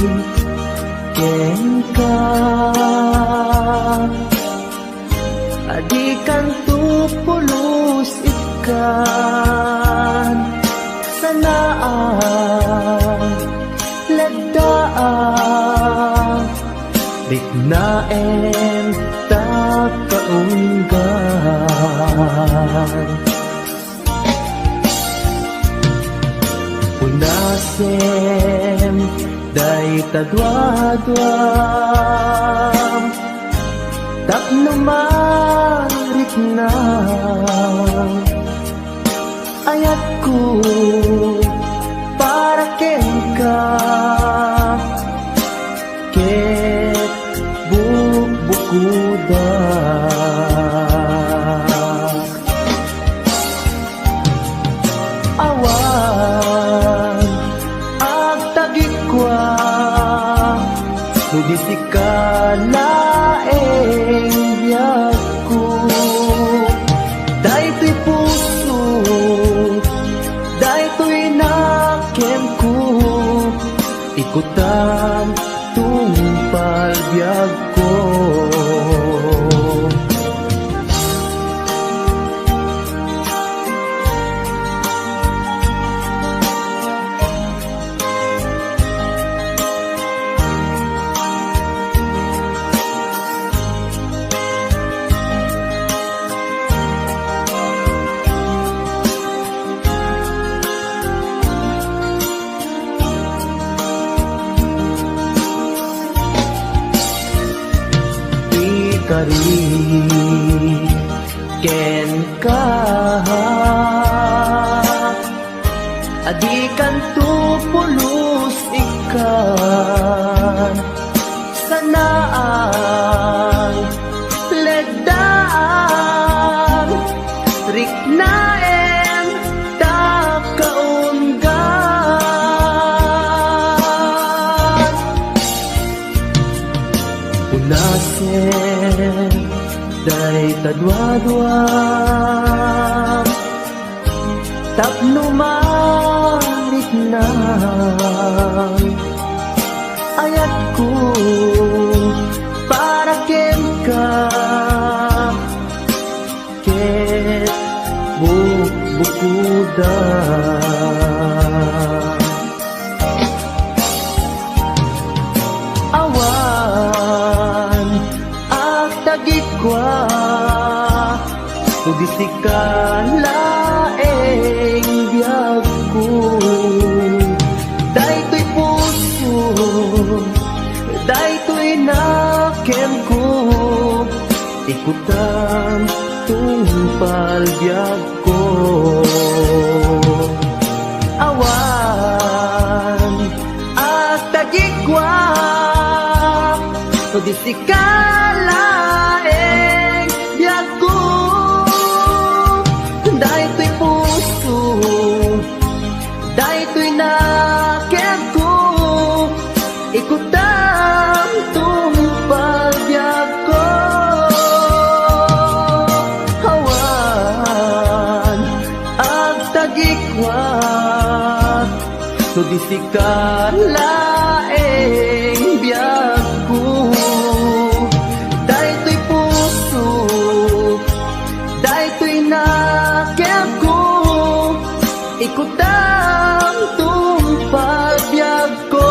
ken Adikan tu pulos ikan sanaan ledaan bignaen ta kaunggan Unasem day tadwadwam tapno marit na ayat ko para kenka ket bukuda awan ag tagikwa nudisikala ko daytoy puso daytoy nakem ko ikutan tungpal biag ko kari ken ka adikan tu pulos ikan sanaan ledaan riknaen ta kaunggan unasen day tadwadwam tapno marit na ayat ko para ken ka ket bukuda awan ag tagikwa tudisikala biag ko daytoy puso daytoy nakem ko ikutan tungpal biag ko awan at tagikwa tudisikala biag ko daytoy puso daytoy nakem ko ikutan tungpal biag ko awan ag tagikwa tudisikala biag ko daytoy puso daytoy nakem ko ikutan tungpal biag ko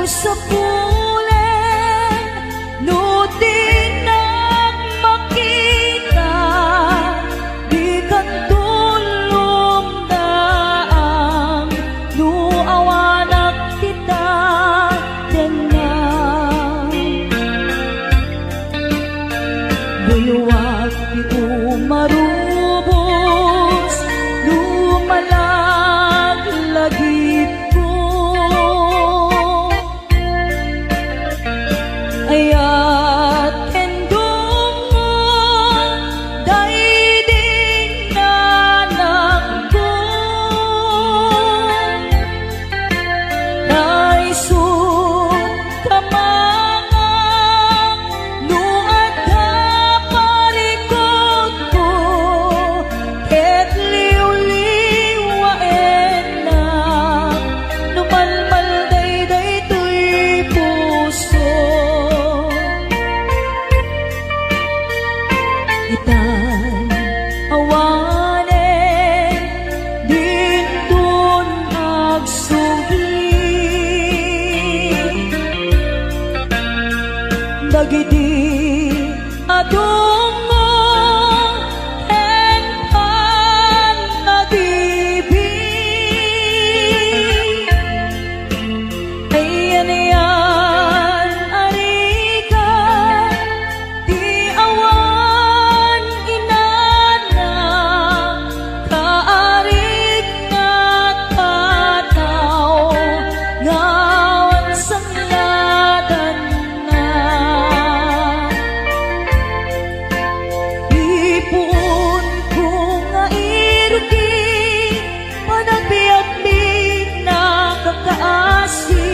sa pulen, no di nang makita, di kan tulong daang, no awanak kita. dagiti adungo ken pag-ibig. Ayan yan, arika, di awan inana, kaarik na kataw, ngawan sangladan na. Ipon ko nga irki, panagbiag-big na kakaasi,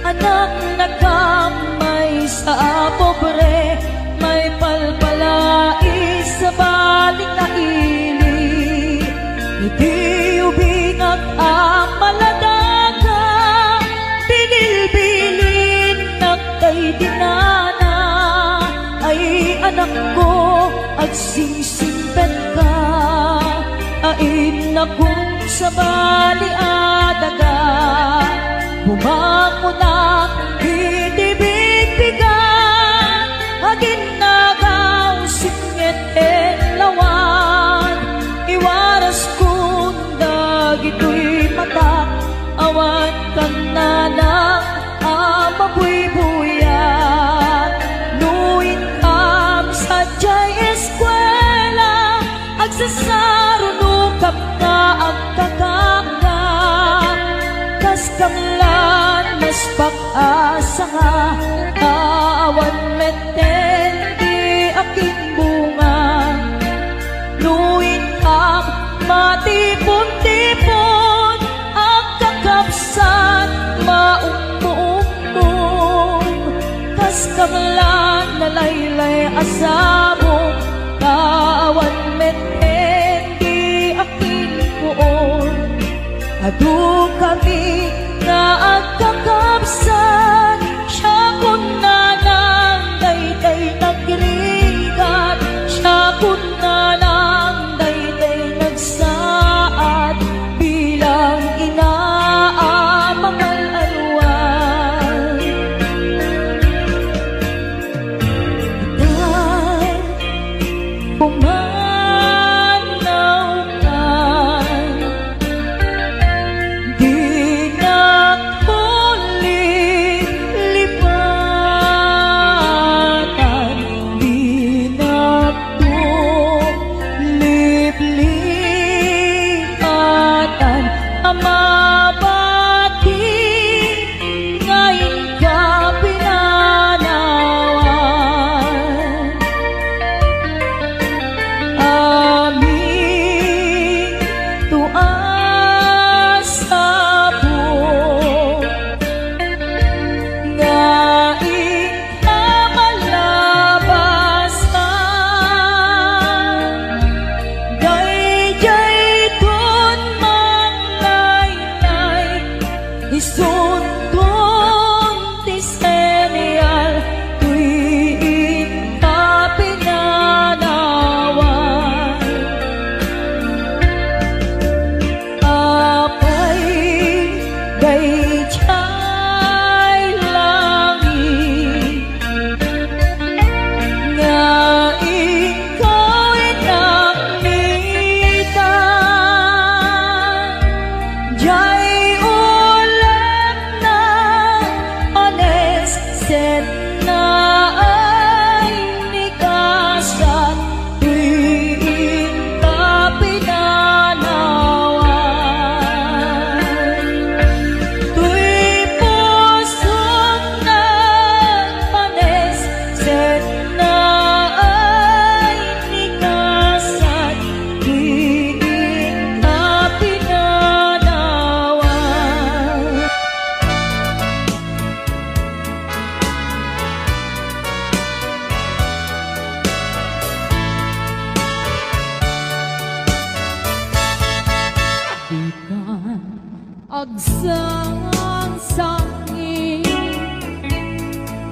anak nakamay sa pobre, may palpalai sa baling na ili. Iti ubingag ang maladaga, binilbilin na kay dinana. Ay anak ko at singsimpet ka, ain na kung sa bali adaga. Bumango na itibig-bigan, agin nagaw singit en lawan. Iwaras kong dagito'y mata, awan kan na lang amabuy-buyat. Nuin kam sa jay eskwela, agsasarunukap na ang kakaka. Kas kamlan mas pag-asa nga, awan meten di aking bunga. Nuin kam matipon-tipon, ang kakapsan maumbo-umbong. Kas kamlan nalaylay asamo, awan meten di aking puon. Adu kami nga agkakapsan, siya kun na lang dayday nagrigat, siya kun na lang dayday nagsaad, bilang inaamangal alwan. Dahil pumanaw ka, di na lipatan, di na liplipatan, amabati ngayon ka pinanawan. Amin tuas sabong, nga ikabalabasan. Dayjay dun manlaylay, isundon ti serial, tuwing ka pinanawan. Apay dayjay langit, nga ikaw inakmitan. Jay ulam na ones set na ay nikasan, tuwing ka pinanawan. Tuy pusong nagpanes, set na ay nikasan, tuwing ka pinanawan. Ikan agsang-sangi,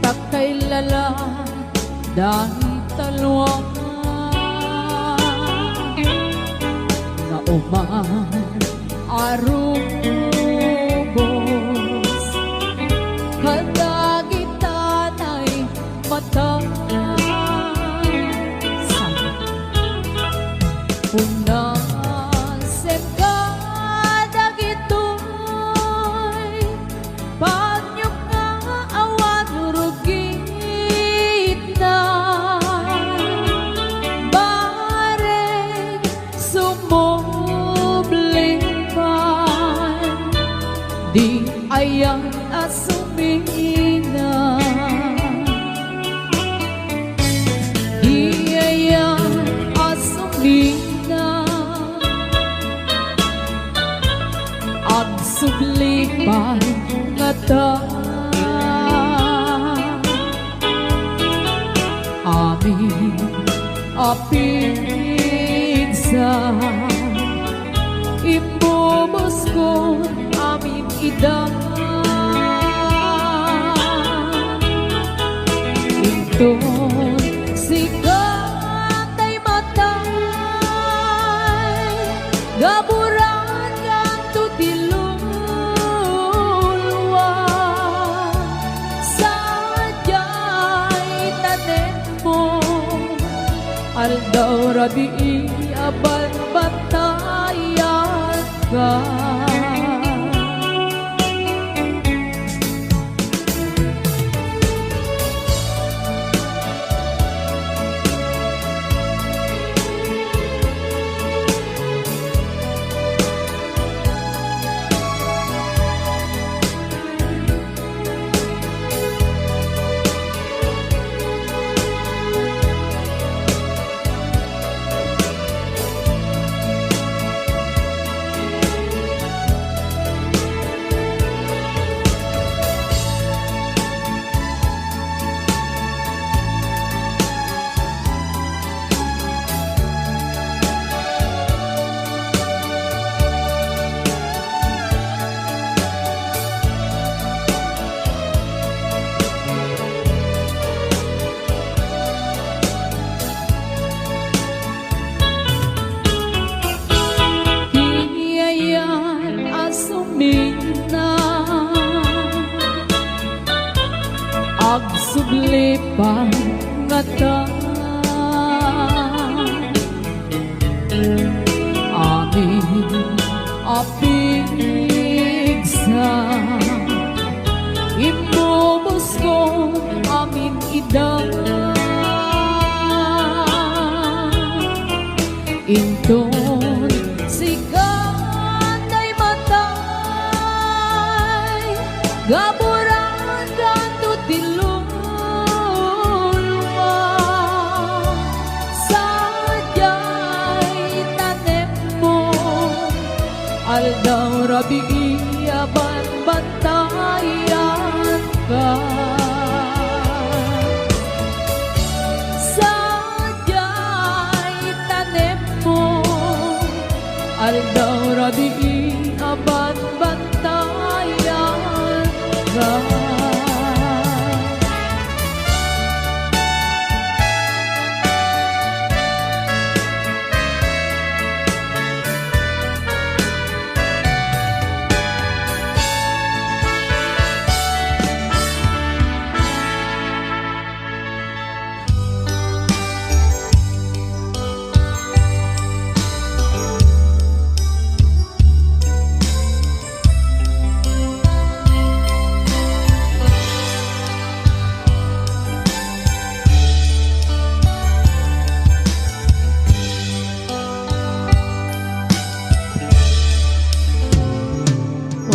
takay lala dahil talwang na uman arubos. Kadagitanay ayan asumina. Di ayan asumina. Ang sublipan nga ta. Amin apigsa imbubos ko amin idang inton sikatay matay gaburan kang tutilulwa sadyay tanen mo aldaw rabi aban batayan ka. Agsublipan nga ta amin apigsa imbubos ko amin idang inton sikatay matay gaburan kang tutilulwa sadyay tanem mo aldaw rabi aban bantayan ka. Sadyay tanem mo aldaw rabi aban bantayan ka.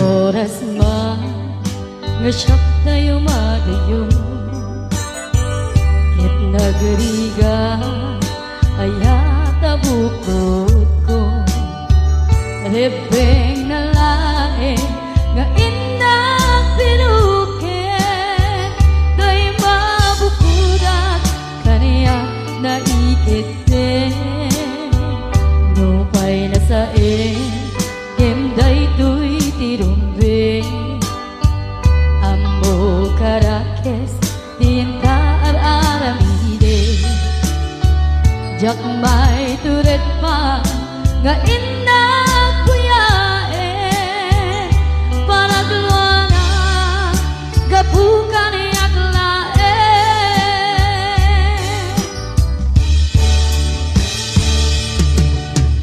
Oras man nga siyak tayo madayo ket nagriga ayata bukod ko rebeng na lae nga inang pinuket day mabukudat kaniya na ikete no pay na sa day tuy tirumbe amo karakes tinta aramide jak may turet pa nga inna kuyae para duluana gabukan yaklae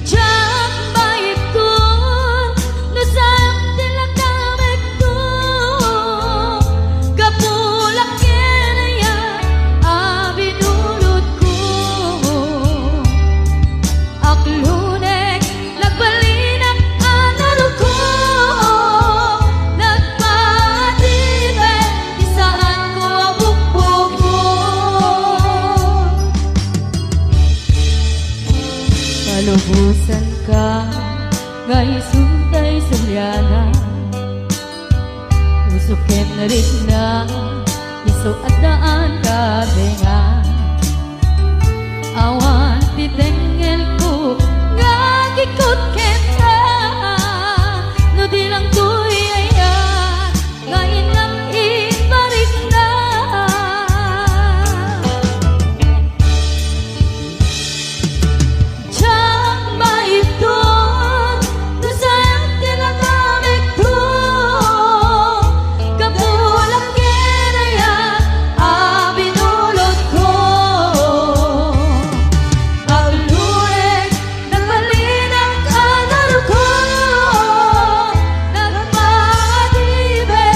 jak may kun nusam tilakamek ko gapulak kinaya abinulot ko aklunek suken rin na iso at daan kadenga awan titengel ko ngagikot kena no di lang tuyaya ngayon lang ibalik na Diyak maitun no sayang tinagamit ko kapulang kinaya abinulot ko Aulurek nagmalinang kanar ko nagmadibe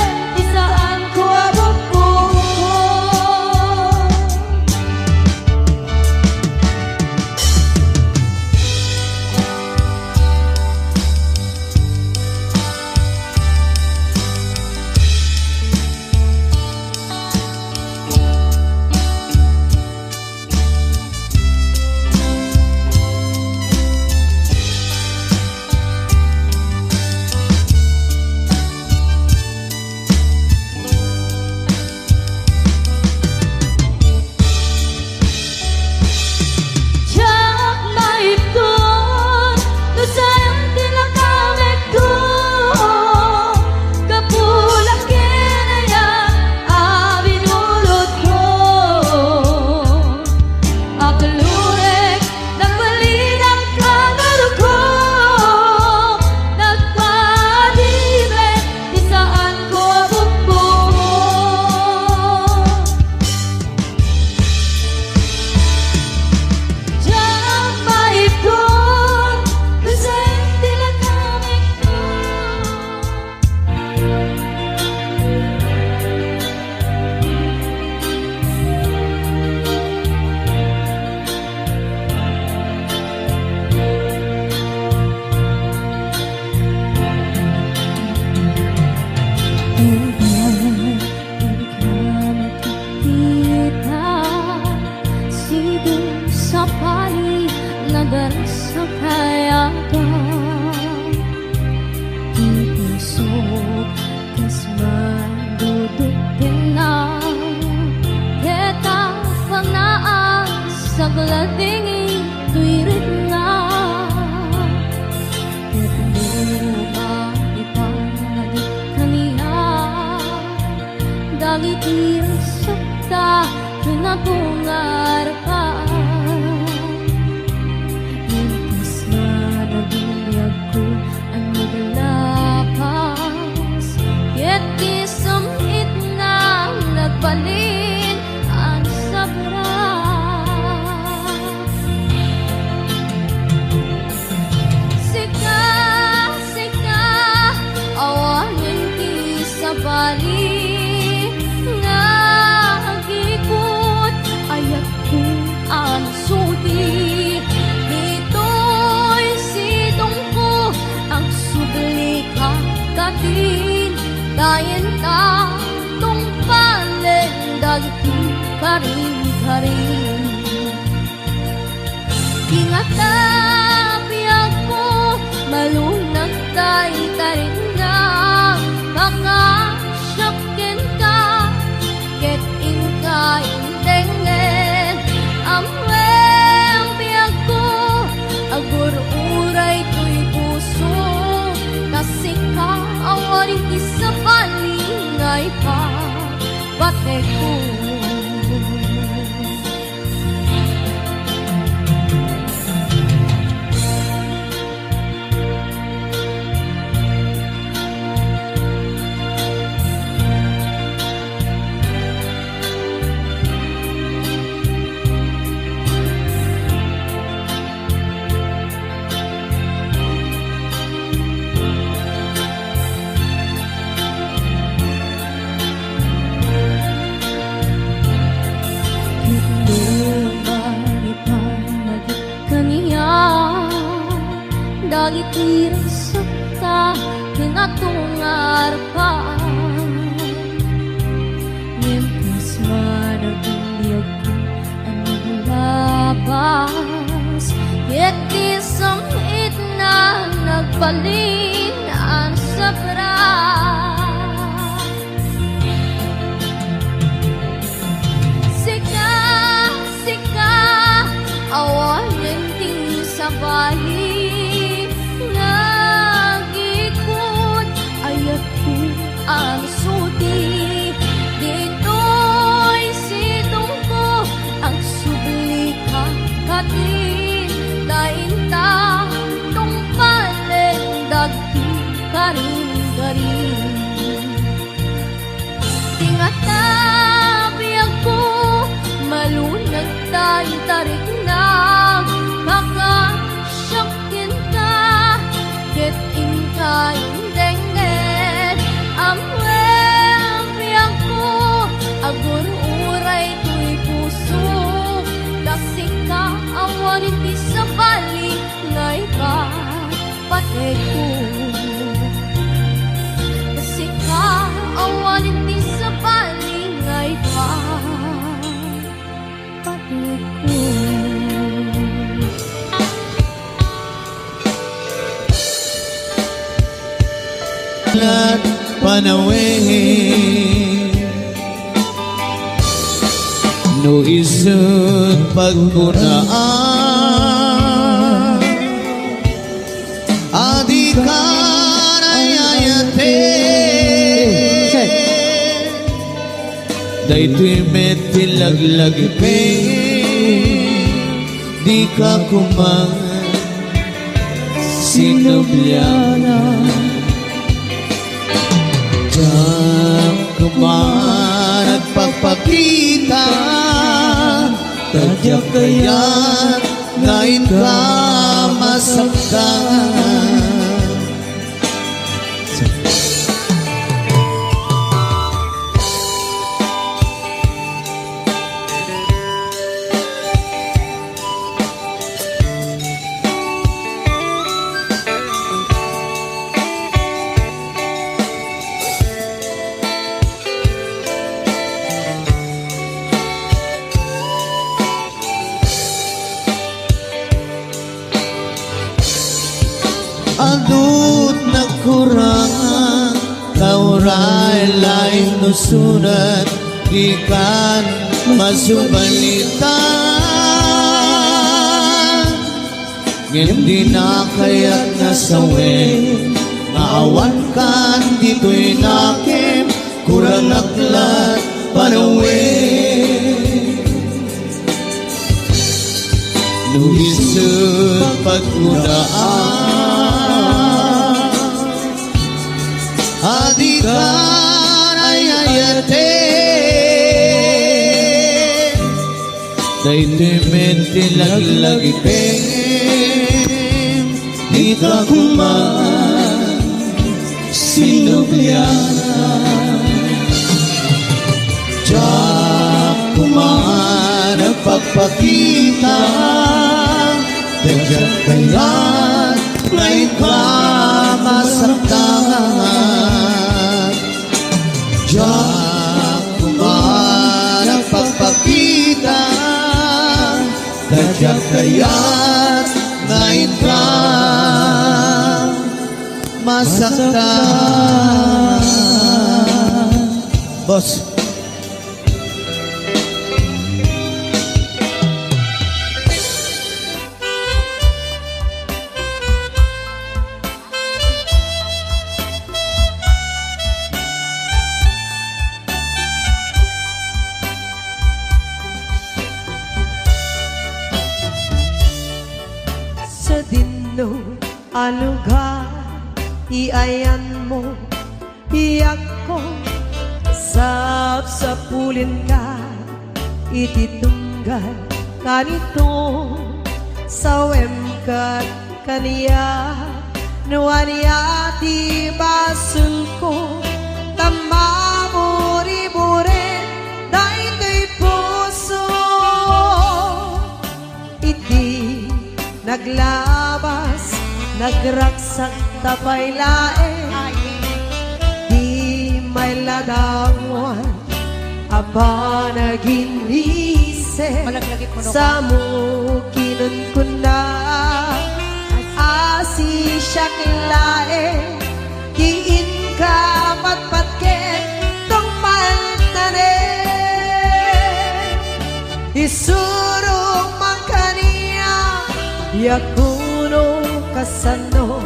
isaan ko abot ko Diyak maipton no sayang tinagamit ko kapulang kinaya abinulot ko Akalurek nagmalinang kanar ko nagmadibe isaan ko abot Diyak maipton no sayang tinagamit ko Sidong sa pali nadarasa kaya ka Itusok kas madudugin na Kita panaan sa glading ituirit na Ketulunga ipangagit kaniya Dagit irisakta kinatungar ka Intas na nagbinyag ko ang naglapas Yet isamit na nagbalin ang sabra Sika, sika, awanin ki sa bali Nagikot ayat ko ang suti Dito'y sidong ko ang subli kakatin Dayan ta tong palen dagiti karing-karing Ingatapi ako malunag tayo taring na Kakasyakin ka ket ingka intengen Amweng biyag ko agur uray to'y puso Kasi ka awaring isa palingay pa Bate ko Dagit irisakta kinatungar pa Ngimpas managbinyag ko ang naglabas Yet isamit na nagbalin ang sabra bali nagikot ayat ko ang sudi dito'y sidong ko ang subli ka katin dainta tong palendag ti karing-garing tingatabi ako malunag tayo tarik na kakasyakin ka ket inka indengget amwebi ako agur uray tuy puso kasi ka awanin ti sa bali ngay ka patay ko kasi ka awanin ti sa bali ngay ka patay ko At panawin no isut pagkunaan adi karayayate daytoy metilaglag pe di ka kumang sinubyana Diyan kuman at pagpakita Tadyak kaya't ngayon ka masaktan Adut nakurangan Kauray lain nusunat Ikan masubalitan Hindi na kaya't nasawin Maawan kan dito'y nakim Kurang aklat panawin Nuhisut pagkunaan Adi karayayate Daytoy mentilaglag ipem Di ka kuman sinubyana Diyak kuman ang pagpakita Dagdag kaya't ngayon ka masaktan Diyak kuman ang pagpakita Dagdag kaya't ngayon ka masaktan Boss Sa dinno alugar iayan mo iyak ko sapsapulin ka ititunggal kanito sawem kat kaniya nuaniya ti basul ko tamamuri-buri daytoy puso iti naglabas nagraksak tapay lae di may ladawan aba naginise sa mukinun ko na asi siya kilae diin ka patpatket tong maltane isurong man kaniya yakun kasano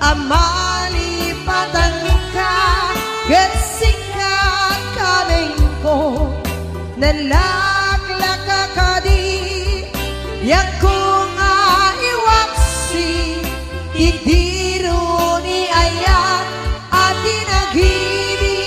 amalipatan ka gasikat kaming ko nalaglaka kadi yako nga iwaksi idiro ni ayat at inagibig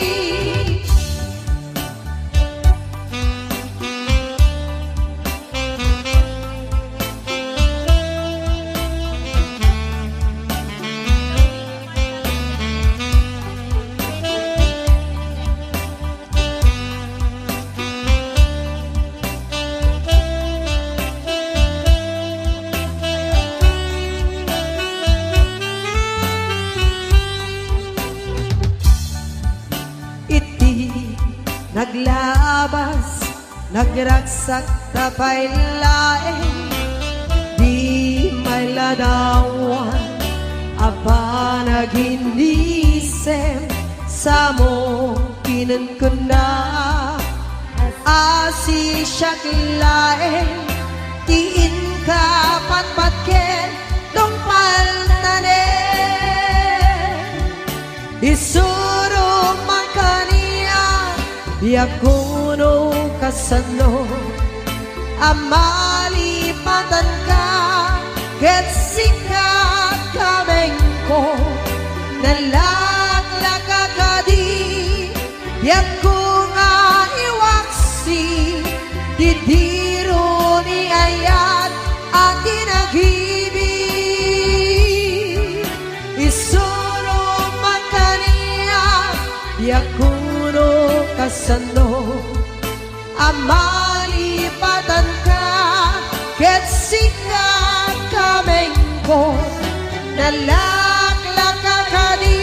iti naglabas nagragsak tapay laeng di may ladawan apa naginisem sa mo kinunkuna asi siyak laeng tiin ka patpatken nung paltanen isuro man kaniya yakuno kasano amalipatan ka ket sikat kameng ko nalaglaka kadi yako nga iwaksi didiro ni ayat at inagibig isuro man kaniya yakuno kasano amalipatan ka ket sikat kameng ko nalaglaka kadi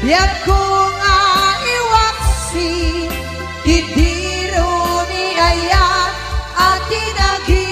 yako nga iwaksi didiro ni ayat at inagibig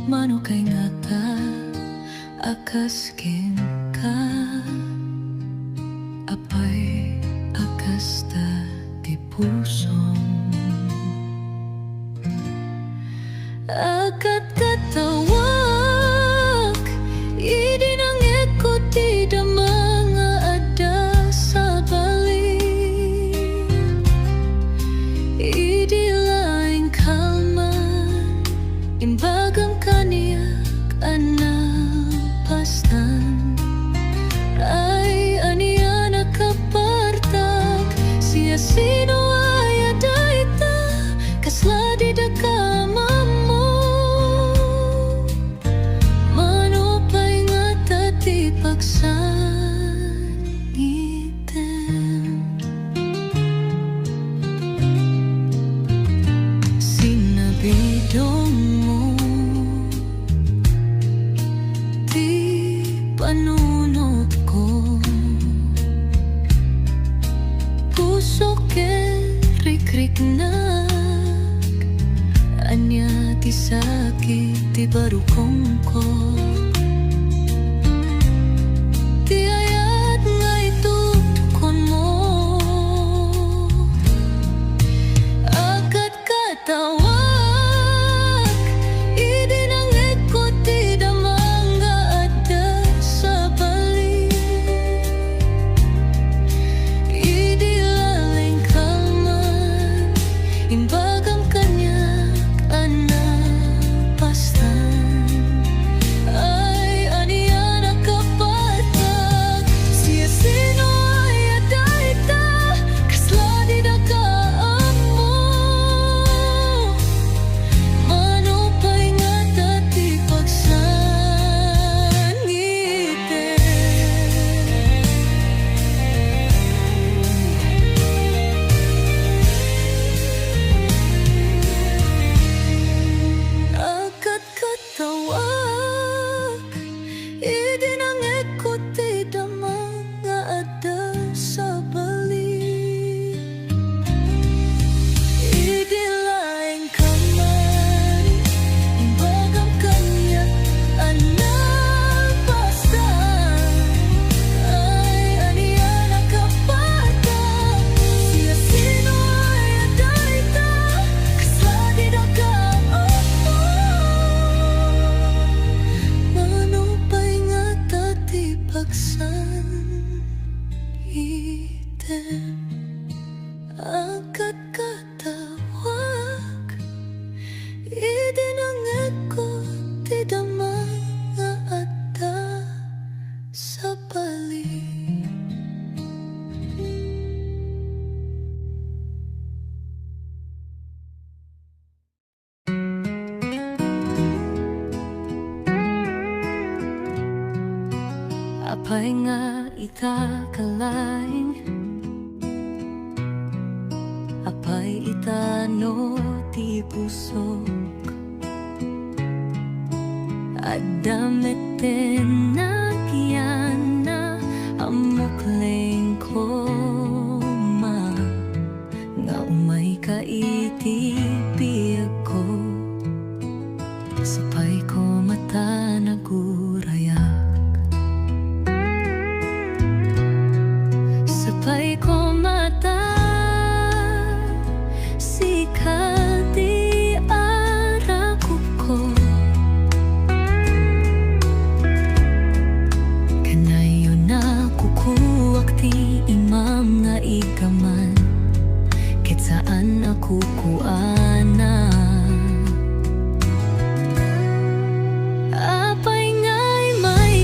mano kay ngata akas ken ka apay akas ta ti pusom akat katawak idi nang ekot ti da mga ada sa balik idi laing kalman imbagam kaniyak anang pastan ay aniya nakapartak siya sino ay adaita kasla di da kamamo mano pa'y nga tati pagsangitem sinabidong mo di panunod ko puso ken rik-rik na anya ti sakit ti barukong ko ti ayat nga itutukon mo akat katawak idi nang ekot ti damanga ada sa balik idi laling kalman imbagam kanyak pastan ay aniya nakapatak siya sino ay adaita kasla di da kaamo mano pa'y nga tati pagsangitem akat katawak idi nang ekot ti damanga ada sa balik idi laing kaman imbagam kanyak anang pastan ay aniya nakapatak siya sino ay adaita kasla di da kaamo mano pa'y nga tati pagsangitem akat katawak idi nang ekot ti damanga ada sa balik apay nga itakalain apay itano ti pusok adameten na kiyana amukleng koma nga umay kaitipiyag ko sapay ko mata nagurayak sapay ko mata sikati arakup ko kanayo na kukuwak ti imam nga igaman ket saan ako kuana apay nga'y may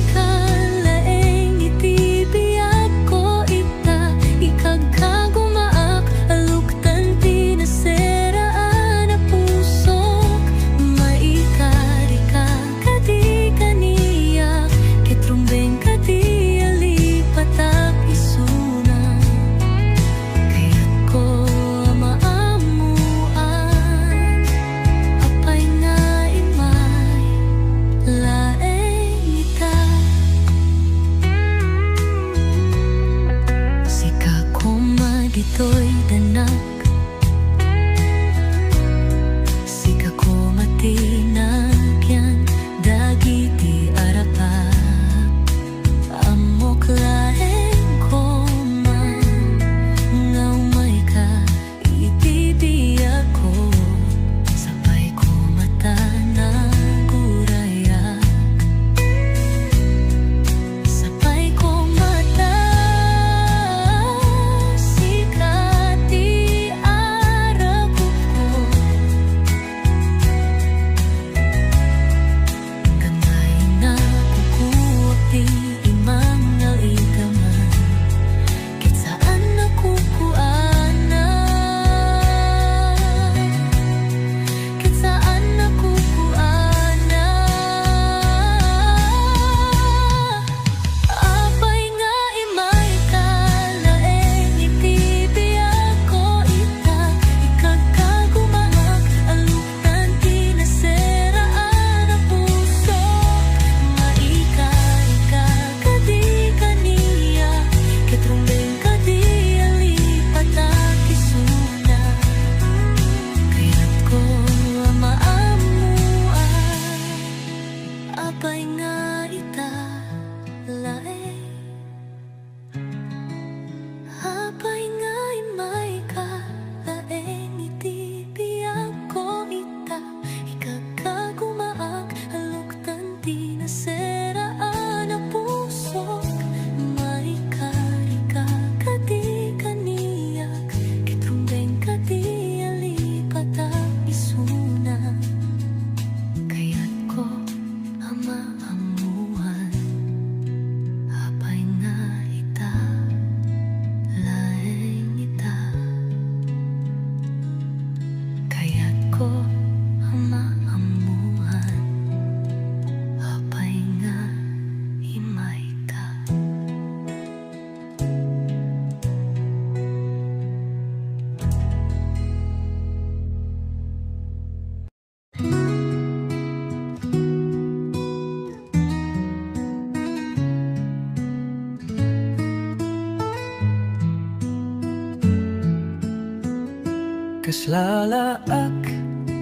Kaslalaak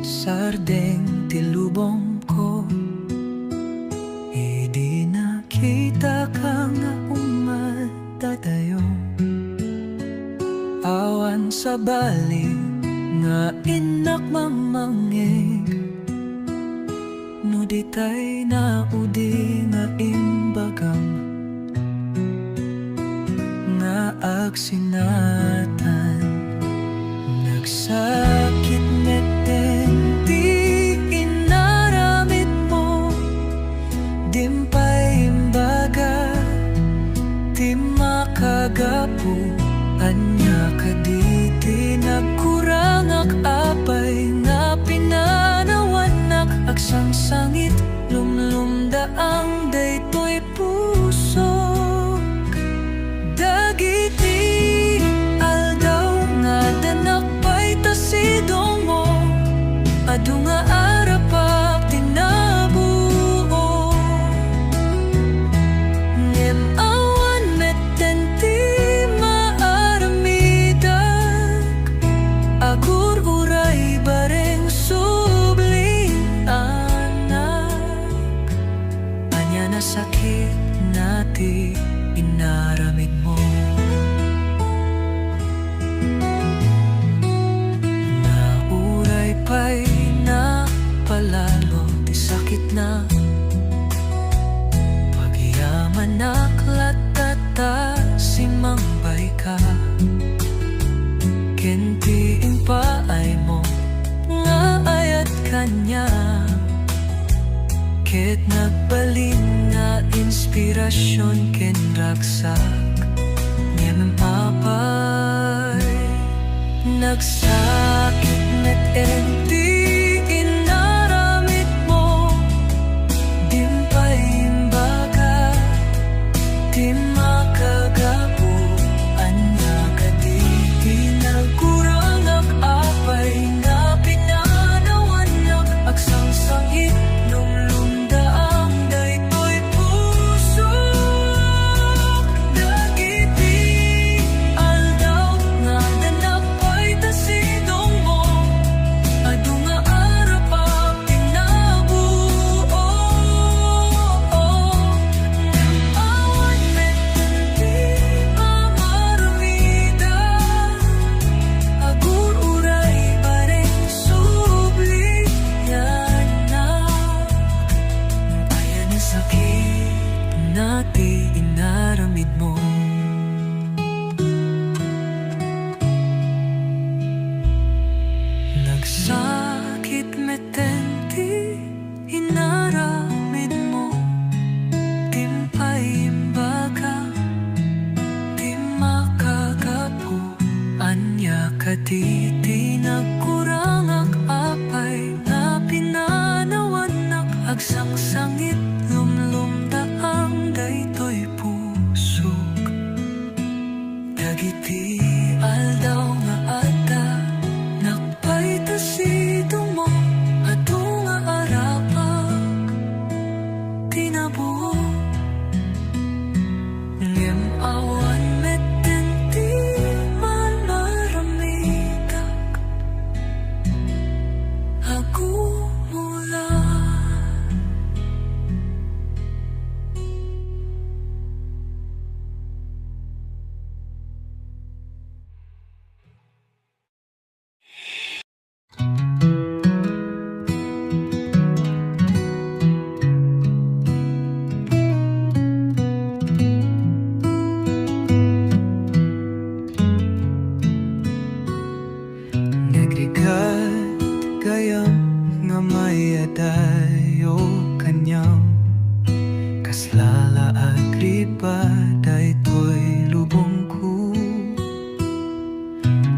sardeng tilubong ko, hindi nakita ka nga umadadayo. Awan sa bali nga inak mamangig, no di tay naudi nga imbagam nga agsinatan. Nagsakit meten di inaramid mo, dimpay imbaga di makagapu. Anya kaditi nagkurangak apay nga pinanawanak agsangsangit lumlumdaang daytoy pusok. Dagiti aldaw nga danakpay tasidong mo, adu nga arapak tinabuo. Ngem awan metenti agur uray bareng subling anak. Anya na sakit nati inaramid mo, na uray pa'y na palalo ti sakit na. Pagyaman naklatata si mangbay ka, kentiin paay mo nga ayat kanya. Ket nagbalin nga inspirasyon ken ragsak ngem apay. Nagsakit met enti inaramid mo, dimpay imbaga di makagapu. Anya kaditi nagkurangak apay nga pinanawanak agsangsangit lumlumdaang daytoy pusok. Dagiti aldaw nga danakpay tasidong mo, adu nga arapak tinabuo. Awan metenti mamarumida, agur uray bareng subli yanak. Ayan ang sakit nati inaramid mo. Nagsakit metenti inaramid mo, dimpay imbaga di makagapu. Anya kaditi nagkurangak apay nga pinanawanak agsangsangit lumlumdaang daytoy pusok. Dagiti aldaw nga ada nakpay tasidong mo, adu nga arapak tinabuo. Ngem awan metenti manaramitak agumulan. Nagrigat gayam nga may adayo kanyam, kaslala agripa daytoy lubong ko.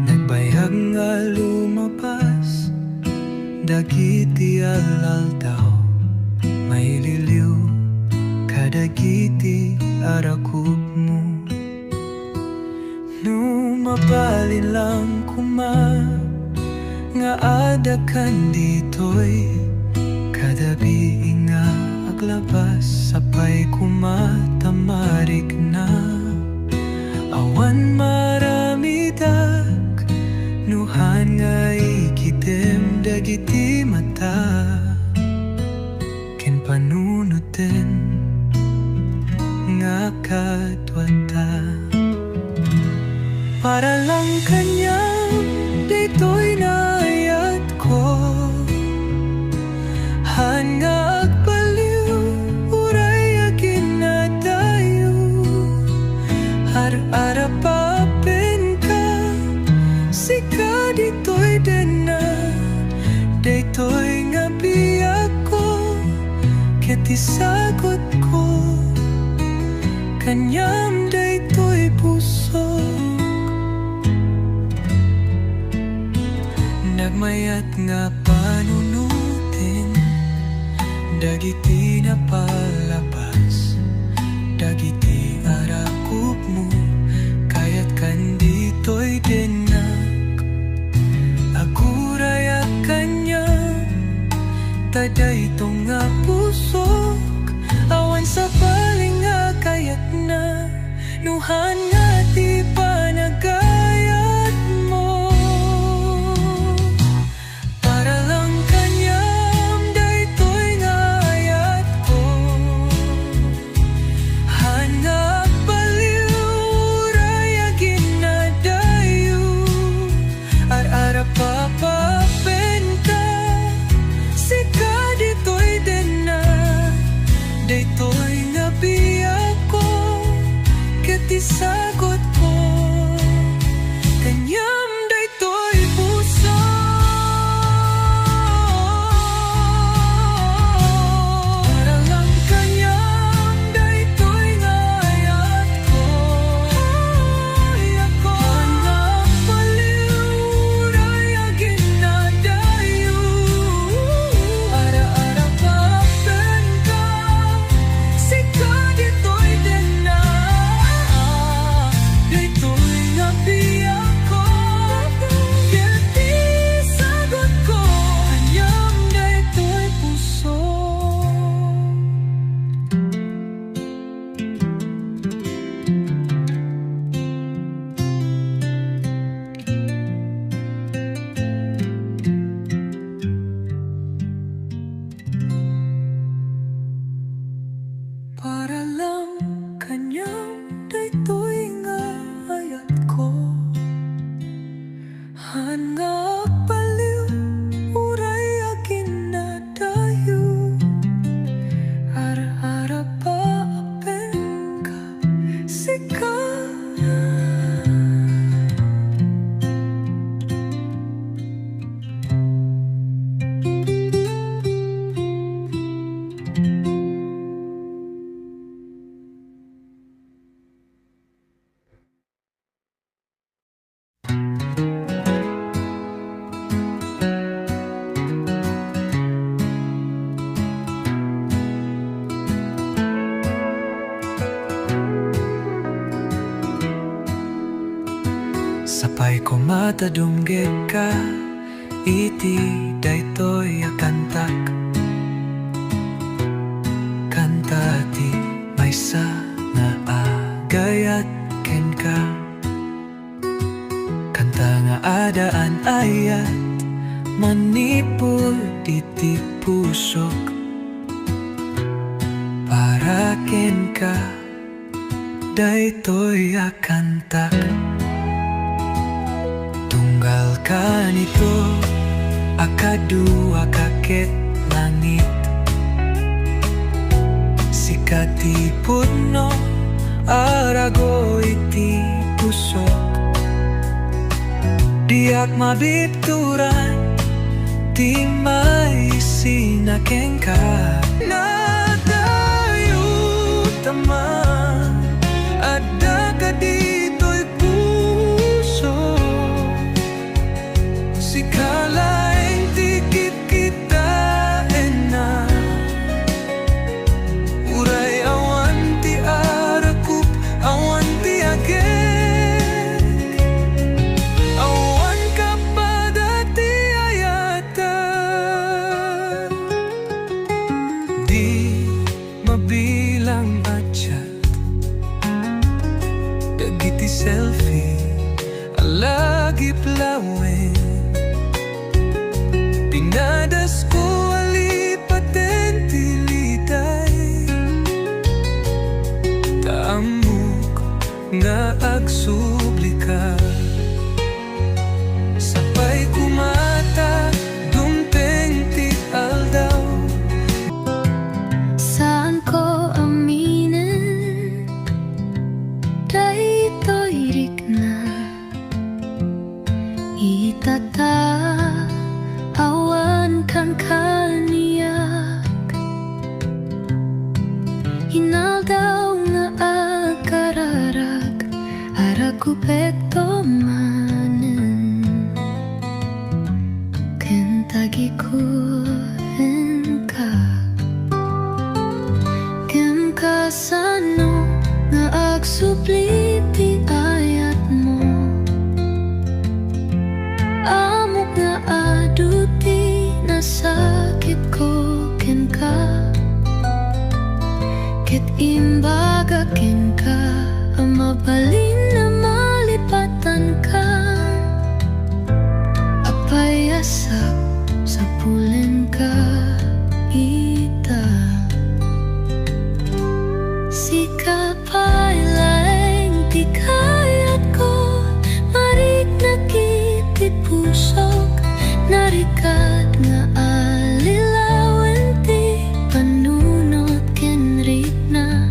Nagbayag nga lumapas dagiti alaldaw, may liliw kadagiti arakub mo. Numabalin lang kuma nga ada kan ditoy, kadabi nga aglabas sapay kumatamarik na. Awan maramidak Nuhan nga ikitim dagiti mata ken panunutin nga katwata para lang kanya dito'y naayat ko han nga agpaliw uray agin na tayo ar-ara papin ka sika dito'y dena dito'y nga biyak ko ket isagot ko kanyam daytoy puso nagmayat nga panunutin dagiti na palabas dagiti arakup mo kayat kan ditoy denak agurayat kanyam tadaytong nga pusok awan sa paling nga kayat na nuhan nga di pa nagayat mo para lang kanyam daytoy nga ayat ko han nga baliw rayagin na dayo ar-ara papapen ka sika dito'y dena daytoy nga biyak ko ket isagot ko kanyam daytoy puso para lang kanyam daytoy nga ayat ko han nga baliw rayagin na dayo ara-ara papen ka sika dito'y dena daytoy nga biyak ko ket isagot ko kanyam daytoy puso para lang kanyang daytoy nga ayat ko han nga agpaliw uray agin na dayo ara-ara papen ka sika sapay ko matadumgit ka iti daytoy akantak kanta ti maysa nga agayat ken ka kanta nga adaan ayat manipod iti pusok para ken ka daytoy akantak tunggal ka nito akadua kaket langit sikati puno arago iti pusok diak mabipturan ti may sinakengka na tayo taman ada ka dito'y puso sikalaing tikit kita na uray awan ti arakup awan ti agek awan kapada ti ayatan nga agsubli ka. Sabay kumata, dumteng ti aldaw. Saan ko aminin, daytoy rik na itata awan kan kaniyak. Hinaldaw nga agkararag arakupekto manen kentagi ka. Kem kasano nga agsubli ti ayat mo, amok nga aduti nasakit ko ken ka. Ket imbaga ken ka, mabalin na malipatan ka. Apayasak sa pulen ka ita. Sikapailaeng di kayat ko, marik nakitit pusok, narikat nga alilawen ti panunot ken rikna.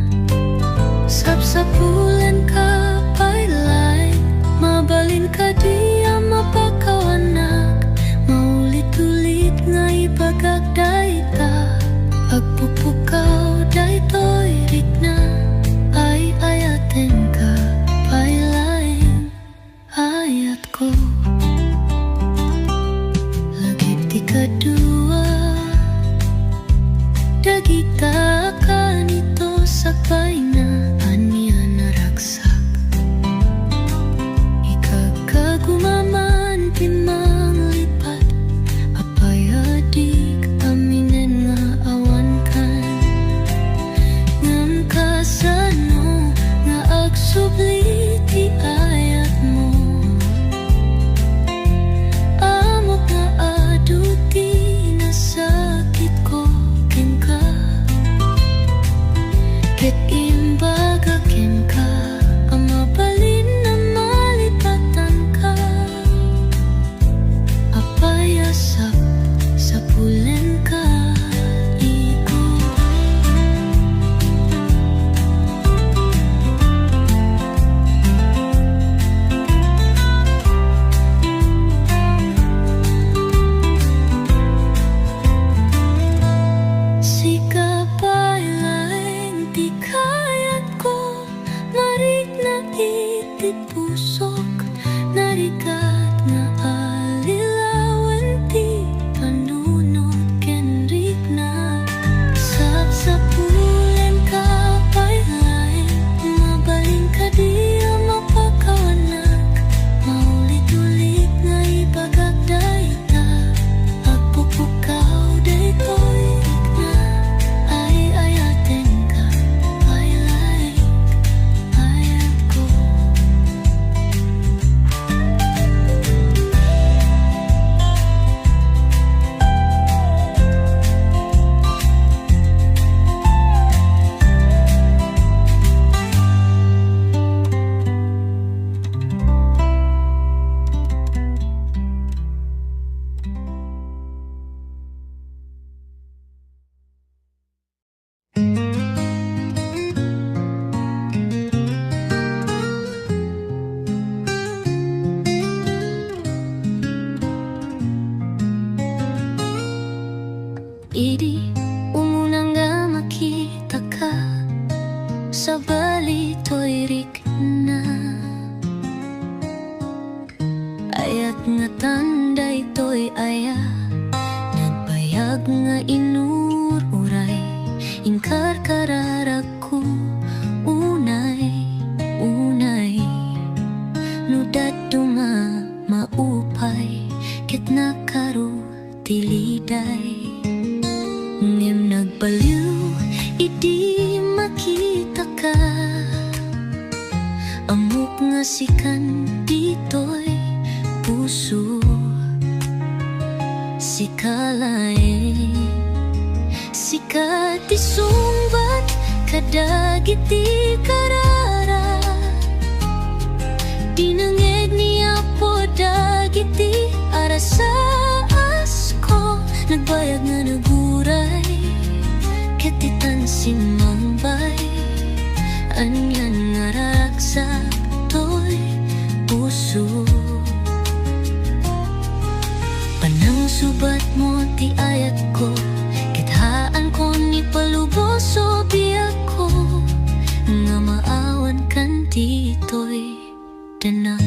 Sapsapulen ka pailay, mabalin ka di mapakawanak, maulit-ulit nga ipagagdayta. Agpupukaw daytoy rikna, ay ayaten ka pailaing ayat ko. Lagi ti kadua, dagita ka nito sakay na anya naraksak. Ikagkagumaman timang lipat, apayadik aminen nga awan kan. Ngam kasano nga agsubli ti ayat mo, amok nga aduti nasakit ko ken ka. Ket imbaga ken ka, mabalin na malipatan ka. Apayasak sa pulen ka iko. Sikapailaeng di kayat ko, marik na itit pusok, narikat nga alilawen ti panunot ken rikna. Sapsapulen ka pailaeng, mabalin ka di mapakawanak, maulit-ulit nga ipagagdayta. Agpupukaw daytoy rikna, ay ayaten ka pailaing ayat ko. Idi umunang nga makita ka, sa balito'y rikna. Ayat nga tanda ito'y aya, nagbayag nga inururay, ingkar kararag ko unay, unay. Nudat dunga maupay, ket nakaro tiliday. Ngem nagbaliw, idi makita ka, amok nga sikan dito'y puso. Sikalae, sikat isumbat, kadagiti karara. Dinangeg niya po dagiti arasaas ko. Nagbayag nga naguray ketitan simangbay. Anyan nga ragsak to'y puso. Panang subat mo ti ayat ko, kithaan ko ni palubos o biyak ko. Nga maawan kan dito'y danak.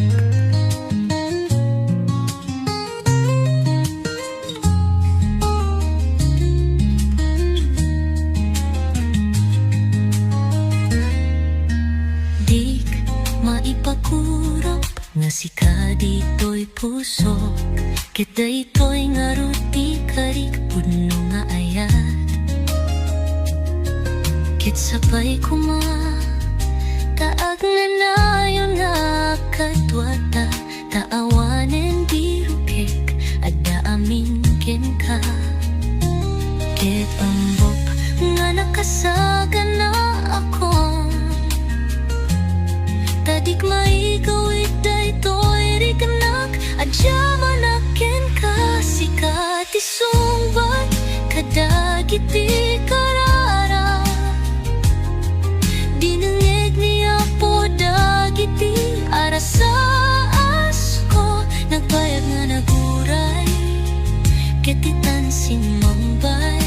Dik maipakurap nga sika dito'y puso. Kita ito'y nga ruti karik puno nga ayat. Kit sabay kuma taag na nayon nga katwata. Taawanen di rupik at daamin ken ka. Kit ambop nga nakasaga na ako. Tadik maigawit da ito'y rikanak. Adya manaken ka sikat isungbat kadagiti karara. Dinangeg niya po dagiti arasaas ko. Nagbayag nga naguray ketitan simangbay.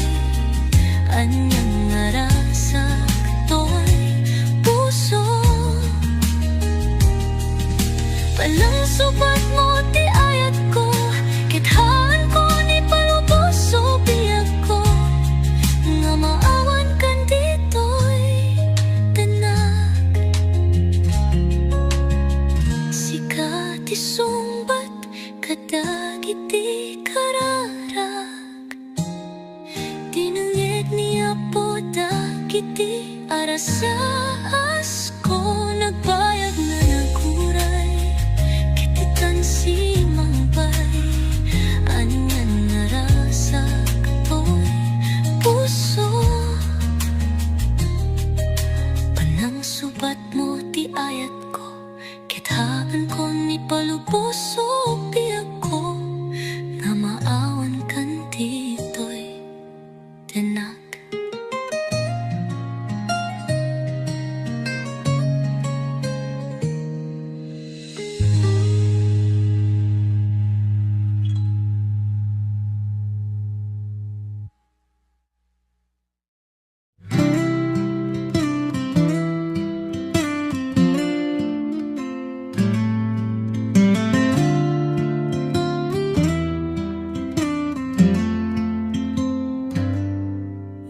Anyang nga rasak to'y puso. Palang subat mo ti ayat ko, kithaan ko ni palubos o biyak ko. Nga maawan kan dito'y tanak. Sikat isungbat kadagiti kararak. Dinangeg niya po dagiti arasaas ko. Nagbayag na naguray ketitan simangbay. Anyan nga rasak to'y puso. Panang subat mo ti ayat ko, kithaan ko ni palubos o biyak ko. Nga maawan kan dito'y tanak.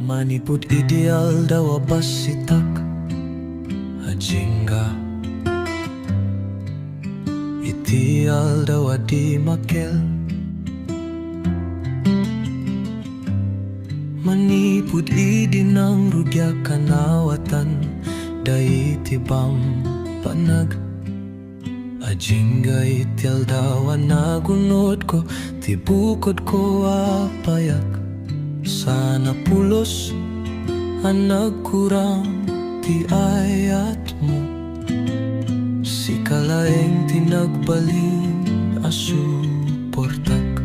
Manipud ideal daw abasitak ajinga. Ideal daw adi makel. Manipud idi ng rugya kanawatan. Dai tibam panag. Ajinga itial daw nagunod ko. Tibukod ko apayak. Sana pulos ang nagkurang ti ayat mo. Si kalaeng tinagbalin asuportak.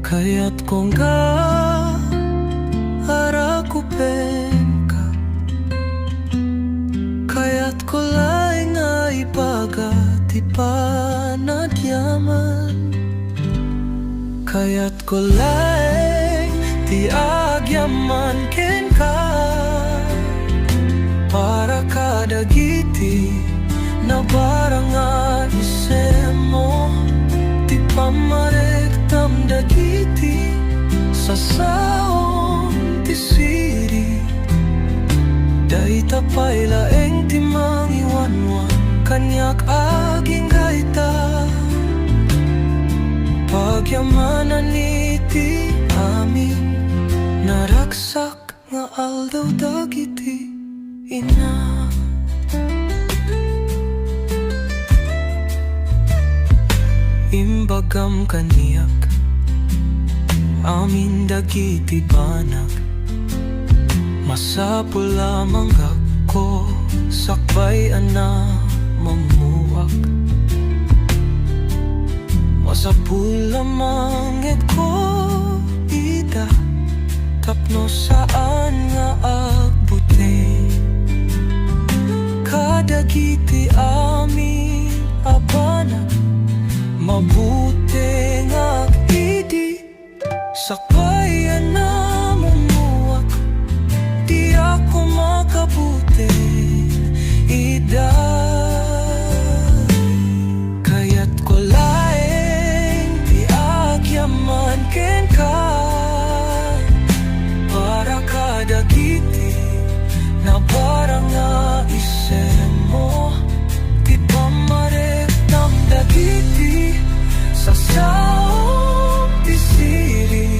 Kaya't kong ka arakupen ka. Kaya't ko laing nga ipaga ti panadyaman. Kaya't ko laing ti agyaman ken ka. Para kadagiti na barangan isem mo. Ti pamarektam dagiti sa saon ti siri. Day tapay laeng ti mangiwanwan kanyak aging gaita. Pagyamanan iti amin naraksak nga aldaw dagiti ina. Imbagam kaniyak amin dagiti banag. Masapul lamang ako sakbay ana mamuak. Masapul lamang ko ida, tapno saan nga agbuti. Kadagiti amin abana, mabuti nga idi. Sakbayan na mumuak, di ako makabuti ida. Kaya't ko laeng di agyaman ken ka, para kadagiti na parang naisem mo. Di pa marektam dagiti sa saom ti siri,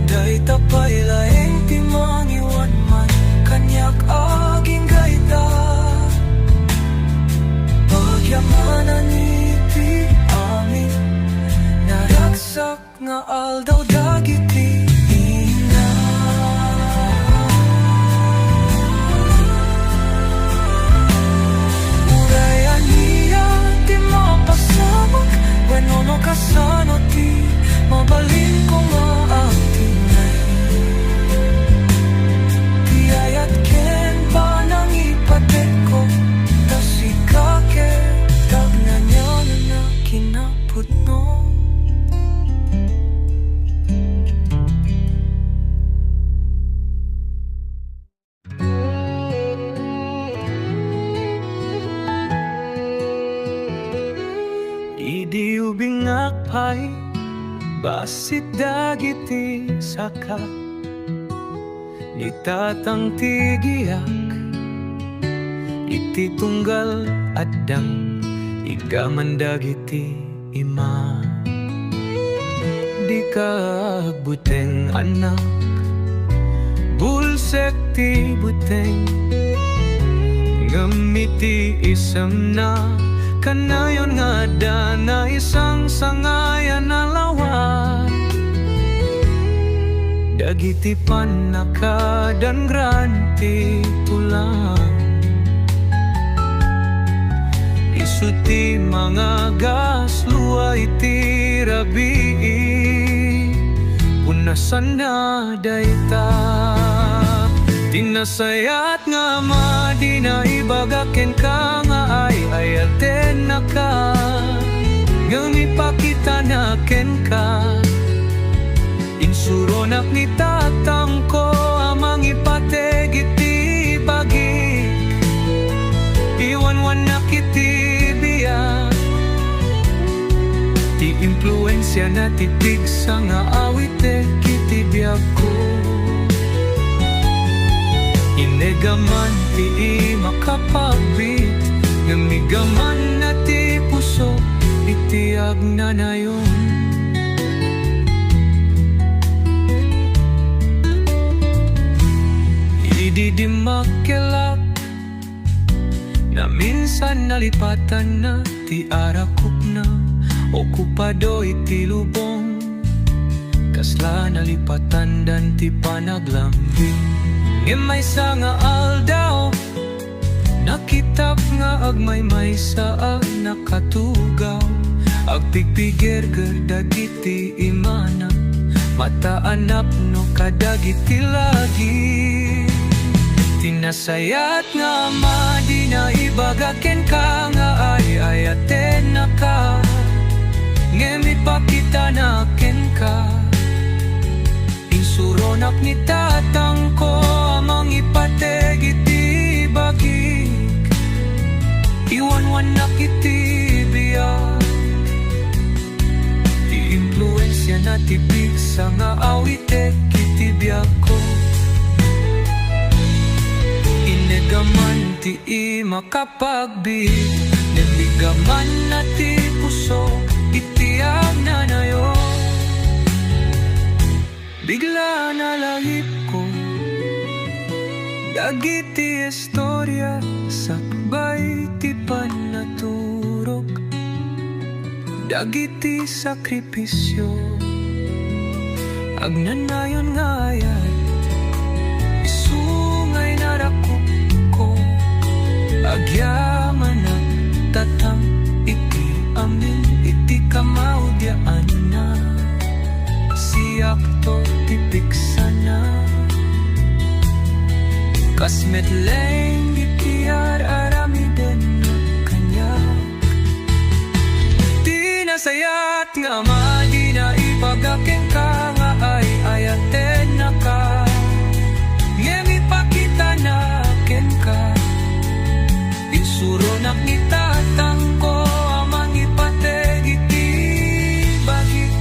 day tapay laeng ti mangiwan man kanyak aging gaita. Pagyamanan iti amin, naragsak nga aldaw dagiti ina. Urayan niya ti mapasamak, wenono kasano ti mabalin ko nga ang tinay. Ti ayat ken ba nang ipatek ko, tasikake tagna niya na kinaputno. Idi ubing akpay, basit dagiti saka, nitatang tigiyak, iti tunggal addang, igaman dagiti ima. Di ka buteng anak, bulsek ti buteng, ngamiti isam na, kanayon nga da na isang sangayan na lawan. Dagiti panakadan granti tulang, isuti mga gas luay ti rabii, punasan na dayta. Tinasayat nga madi na ibagaken ka nga ay ayaten na ka, ngami pakita na ken ka. Insuronak ni tatang ko amang ipateg iti bagik, iwan-wan na kiti biya. Ti impluensya na titig sa nga awite kiti biyak ko. Inegaman ti makapagbit, ngamigaman na ti puso, iti agnanayon. Ididimakilak, na minsan nalipatan na ti arakop na, okupado iti lubong, kasla nalipatan dan ti panaglambing. Ngimay sa nga aldaw, nakitap nga agmay-may sa nakatugaw, agpigpigirger dagiti imana, mataanap no kadagiti lagi. Tinasayat nga madi na ibagaken ka nga ay ayaten na ka, ngemit pakita na ken ka. Insuronak ni tatang ko amang ipateg iti bagik, iwan-wan na kiti biyak. Ti impluensya na tibig sa nga awite kiti biyak ko. Inegaman ti makapagbit, nebigaman na ti puso, iti agnanayon. Bigla nalahip ko dagiti istorya, sakbay ti panaturok, dagiti sakripisyo, agnanayon nga ayat, isungay narakop ko, agyaman Basmet leng itiar arami den kanya. Tinasayat nga madi na ipagaken ka nga ay ayaten na ka. Ngem ipakita na ken ka. Insuro na kita tangko amang ipateg iti bagik.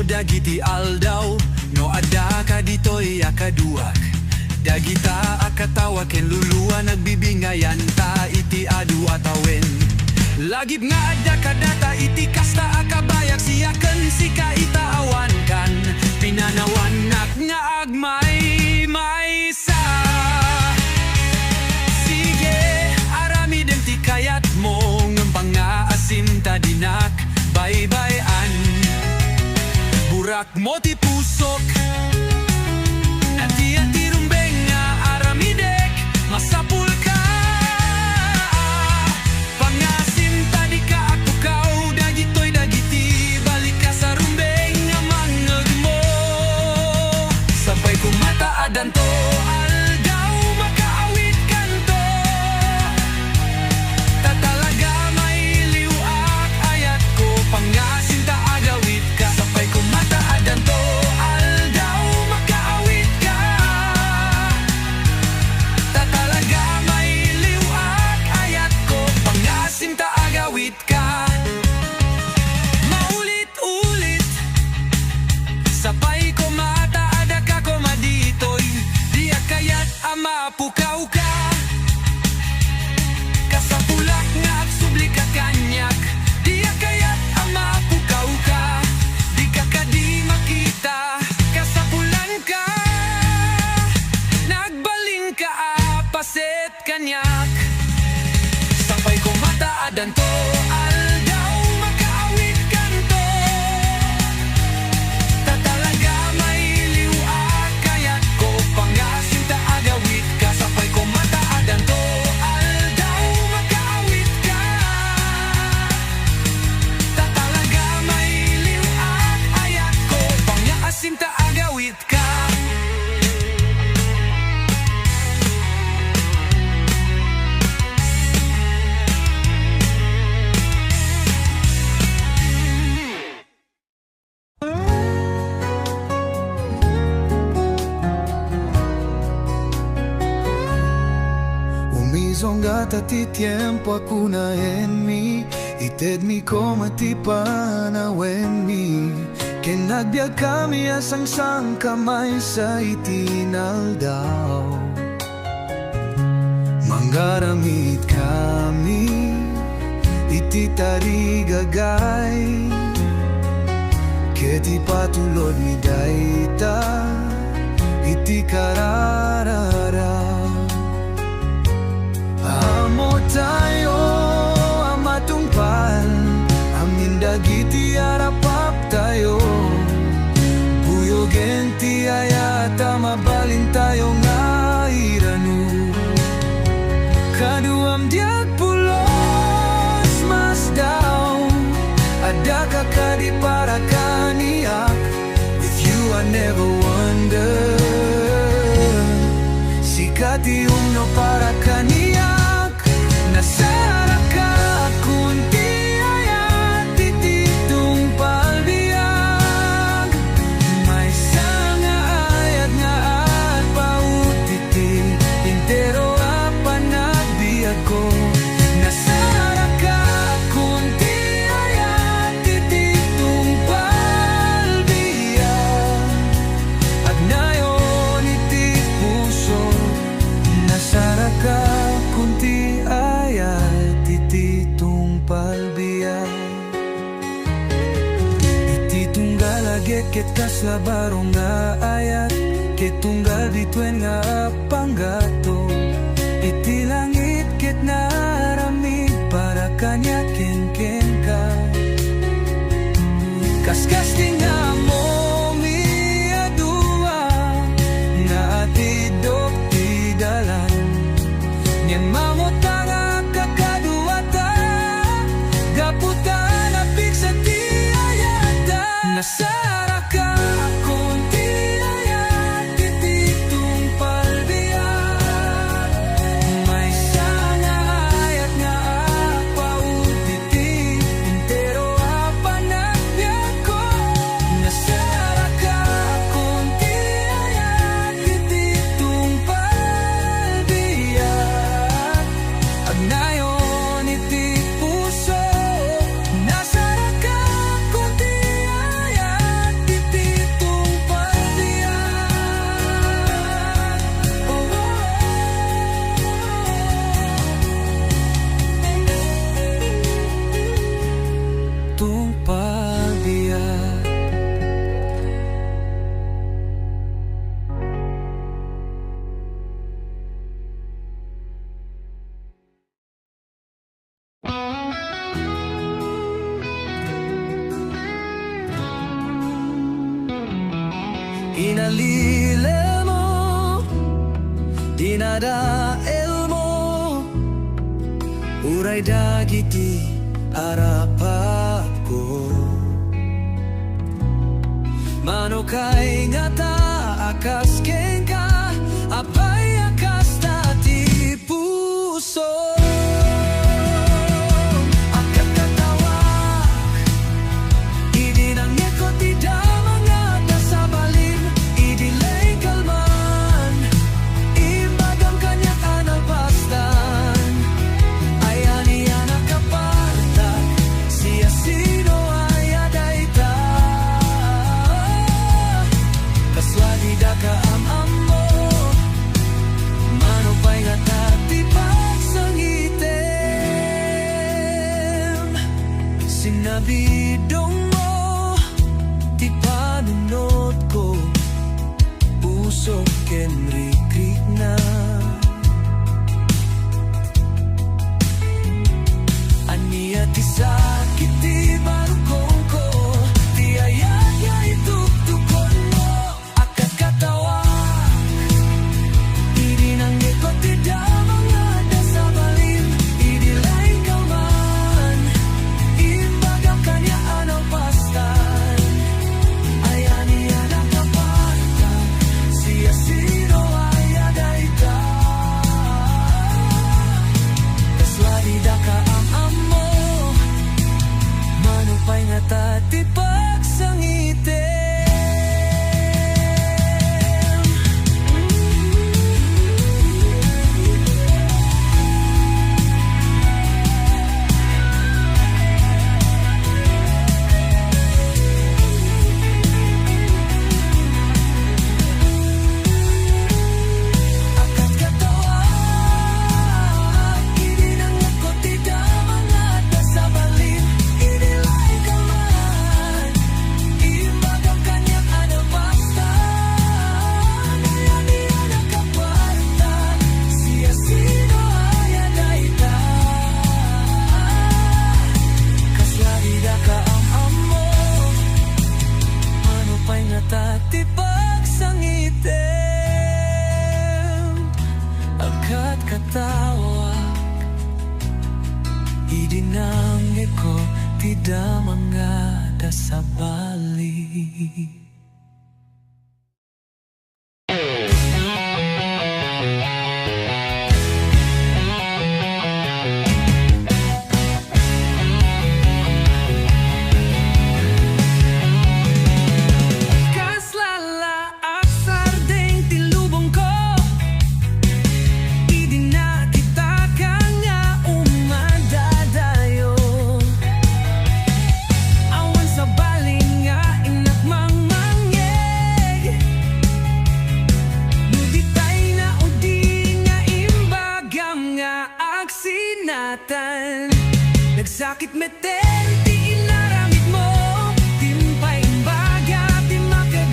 Dagiti aldaw, no ada ka dito'y akaduak. Dagita akatawa ken luluwa nagbibingayan ta iti adu atawen. Lagib nga ada kadata iti kasta akabayak siyaken sika itaawan kan. Pinanawanak nga agmay maysa. Sige, arami den ti kayat mo ngempang nga asim tadinak bye-byean. Burak mo ti pusok Ati-ati rumbeng nga aramidek Masapul ka Pangasim tadi ka ako kau Dagitoy dagiti Balik ka sa rumbeng nga mangag mo Sabay kumataadan to Aldaw makaawit kanto Tatalaga may liwak ayat ko Pangasim ta agawit ka Sabay kumataadan to Aldaw makaawit ka Tatalaga may liwak ayat ko Pangasim ta agawit ka Maulit-ulit Sabay kumataada ka kumaditoy Di akayat ama pukaw ka Kasapulak nga agsubli ka kanyak Di akayat ama pukaw ka Di ka kadi makita Kasapulan ka Nagbaling ka apaset kanyak Sabay kumataadan to Aldaw makaawit kanto Tatalaga may liwak kayat ko Pangasim ta agawit ka Sabay kumataadan to Aldaw makaawit ka Tatalaga may liwak ayat ko Pangasim ta agawit ka Umizongata ti tiempo akuna en mi Ited mi como ti panawen mi Ken nagbiag kami asang sang kamay sa itinaldaw Manggaramit kami iti tarigagay Keti patulod mi dayta iti kararara Amo tayo amatungpal Amin dagiti arapap tayo Buyogen ti ayata mabalin tayo nga iranu Kaduam diag pulos mas daw Ada kakadi para kaniak If you are never wonder Sikati umno para kaniak Nasara ka kunti ayat tititong palbiag May sanga ayat sa barong nga ayat ket tunggal bituen nga panggato iti langit ket naramid para kanya ken ka kaskas di nga mo miadua nga atidok ti dalan nyan mamota nga kakaduata gaputan apik sa ti ayata nasara ka akong ti ayat tititong palbiyan may sana ayat nga apauditi intero apanagbiag ko nasara ka akong ti ayat tititong palbiyan agnayon iti puso nasara ka akong ti ayat tititong palbiyan tung palbiyan inalila mo dinadael mo uray dagiti arapat ko mano kay nga ta akas ken ka apay akas dati puso akat katawa idinangit ko ti damang nga nasabalin idilay kalman imbagam kanya kanalpastan ayani anak kaparta siya sino ay adayta kaswadi da ka am mo mano pa'y nga tati pagsangitem sinabidong mo ti panunod ko usok ken rikrik na aniya ti sakit ti barukong ko ti ayat nga ituktukon mo akat katawa idinanggit ko ti damang nga nasabalin idilay kalman imbagam kanya anong pastan ayani anak kaparta siya sino ay adayta kaswadi da ka am mo mano pa'y nga tati pagsangitem akat katawa idinanggit ko ti damang nga nasabalin idilay kalman imbagam kanya anong pastan ayani anak kaparta siya sino ay adayta kaswadi da ka am mo ano pa'y nga tati pagsangitem akat katawa idinanggit ko ti damang nga dasabali kaslala aksar deng tilubong ko idina kita kanya umadadayo awan sa baling nga inak mangmangyay nuditay na udi nga imbagam nga aksinatan nagsakit meter ti inaramid mo timpay imbaga ti makag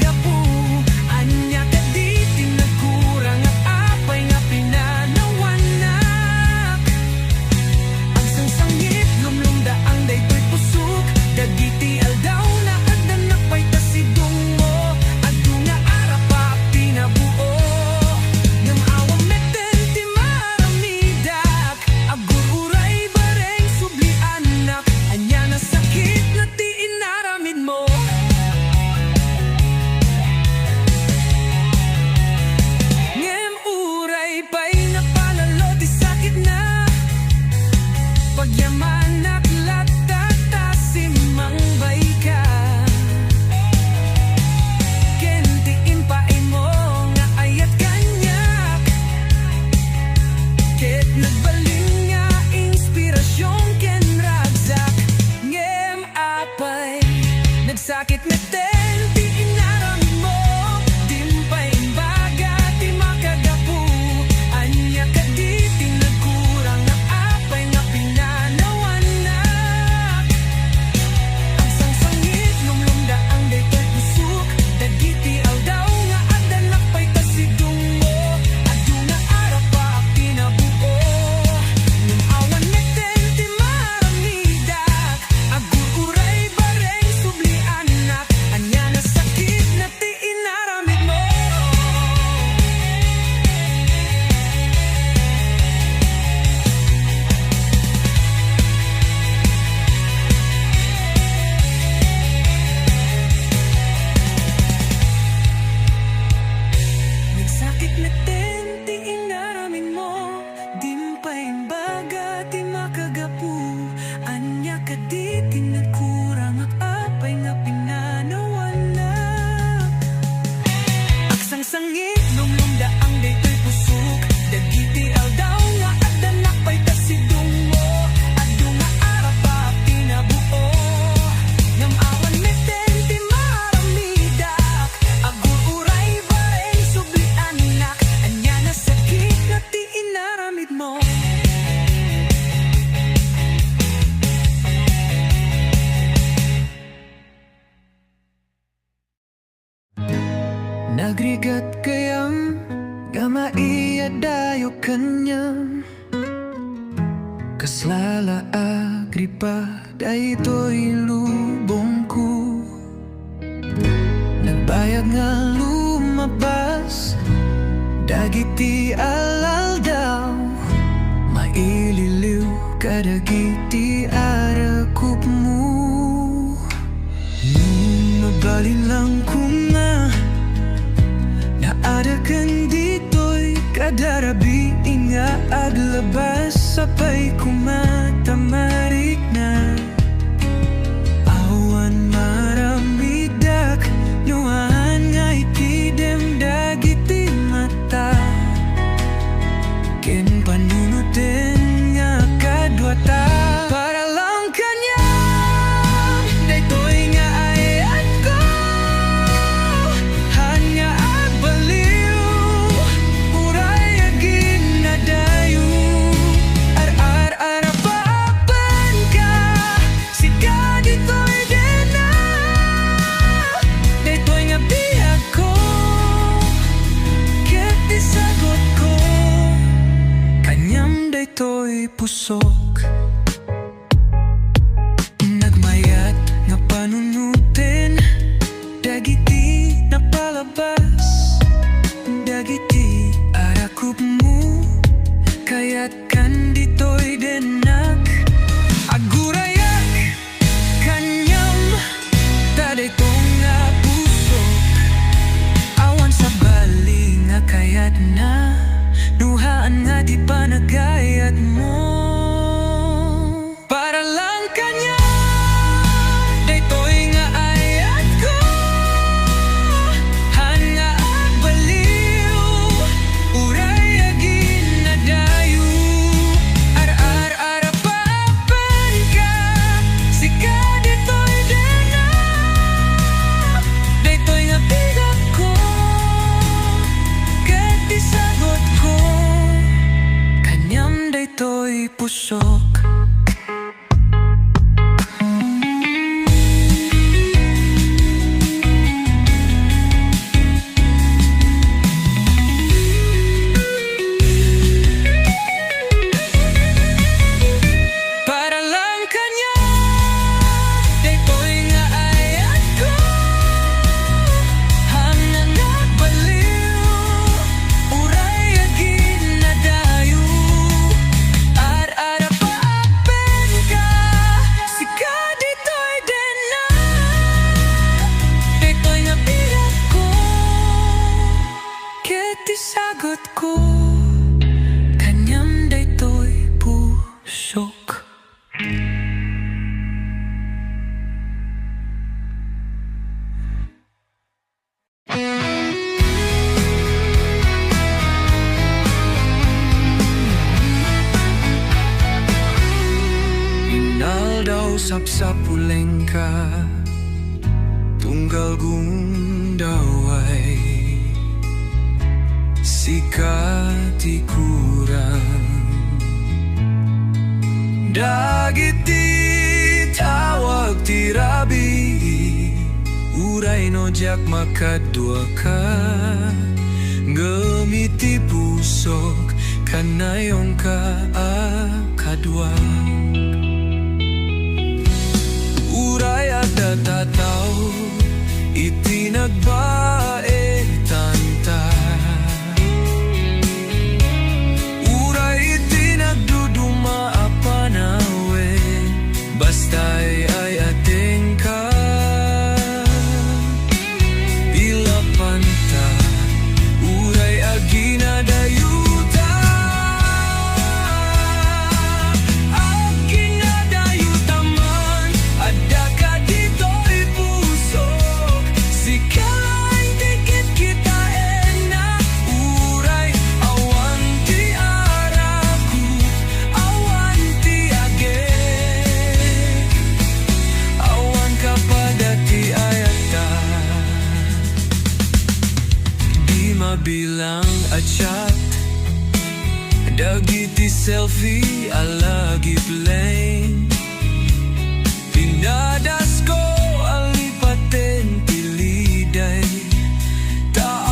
Nagrigat kayam gamaiya dayo kanyam Kaslala agripa daytoy lubong ko Nagbayag nga lumabas Dagiti alal daw Maililiw kadagiti arakup mo Mabalin lang ko nga Naadakan dito'y kadarabi nga aglabas Sapay kumatamarik na Awan maramidak Nuhan nga itidem dagiti mata Ken panunutin nga kadwata Para lang kanya Daytoy nga ayat ko Hanya agbaliw Uray agin na dayo Ar-ar-arapapan ka Sika ditoy din na Daytoy nga biyag ko Ket isagot ko Kanyam daytoy pusok Nagmayat nga panunutin Dagiti napalabas Dagiti arakup mo Kaya't kan ditoy denak Agurayak Kanyam Tadaytong nga pusok Awan sa bali nga kayat na Nuhaan nga di pa nagayat mo Para lang kanya Daytoy nga ayat ko Hanya agbaliw Uray agin na dayo Ar-ar-arapapan ka Sika ditoy din na Daytoy nga bigat ko Ket isagot ko Kanyam daytoy pusok Para lang kanya Daytoy nga ayat ko Hanggang nagbaliw Uray agin na dayo Ar-arapaapen ka Sika ditoy din na Daytoy nga bigat ko Ket isagot ko Kanyam daytoy pusok Inaldaw sapsapuleng ka Tunggal gundaway Sikati kurang Dagiti tawag tirabi Uray no jak makadwa ka Gamiti pusok Kanayong ka akadwa Uray at tataw Itinagbae tanta Uray itinagduduma apanawe Basta'y ay ating ka Pilapanta Uray agina dayuta Agina dayuta man Adda ka dito'y pusok Sikala'y dikit kita na Uray awanti araku Awanti age Awan ka padati ayata Di mabilang achat Dagiti selfie alagi plain Pinadas ko alipaten tiliday Ta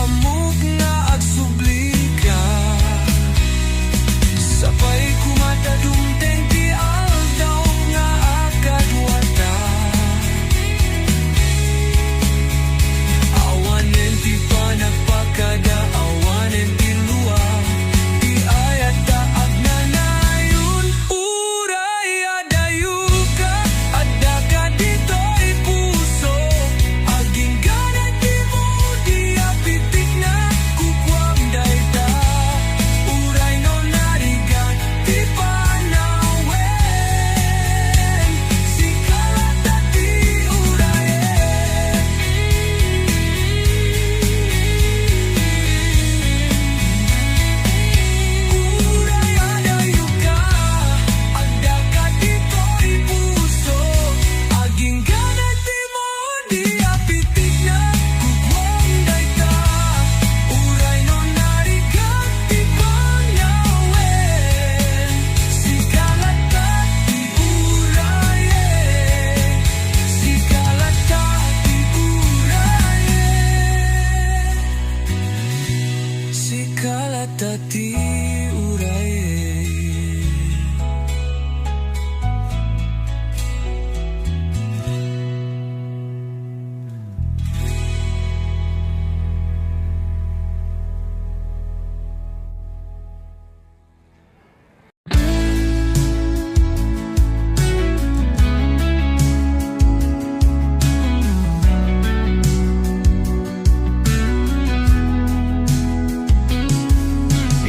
ti uray.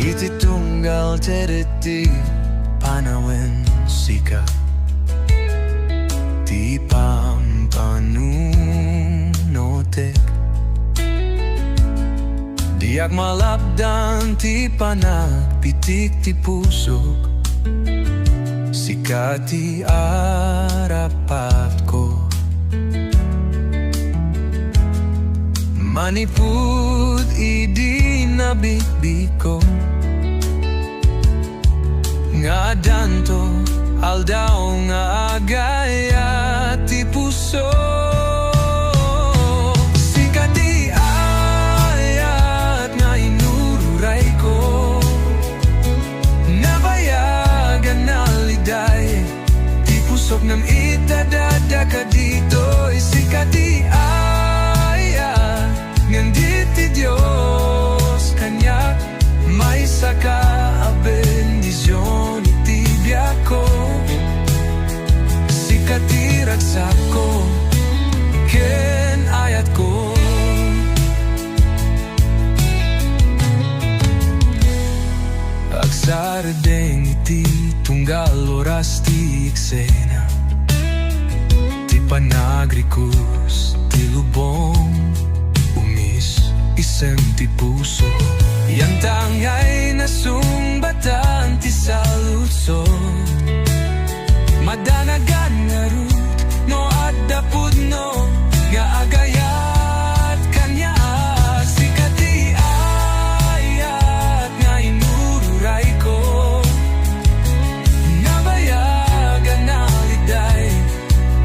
Iti tunggal tereti panawin sika ti pampanunotek diak malapdan ti panagpitik ti pusok sika ti arapat ko manipud idi nabibiko nga danto aldaw nga agaya ti puso sika ti ayat nga inururay ko nabayagan na liday ti pusok ng itadada ka dito sika ti ayat ngandit ti Diyos kanya may saka a bendisyon itibya ko sikatirat sako ken ayat ko agsardeng iti tunggal oras ti eksena ti panagrikus ti lubong umis isem ti puso yantang ay nasumbatan ti salutso madanagan nga rut no adapud no nga agayat kanya sikati ayat nga inururay ko nabayagan na liday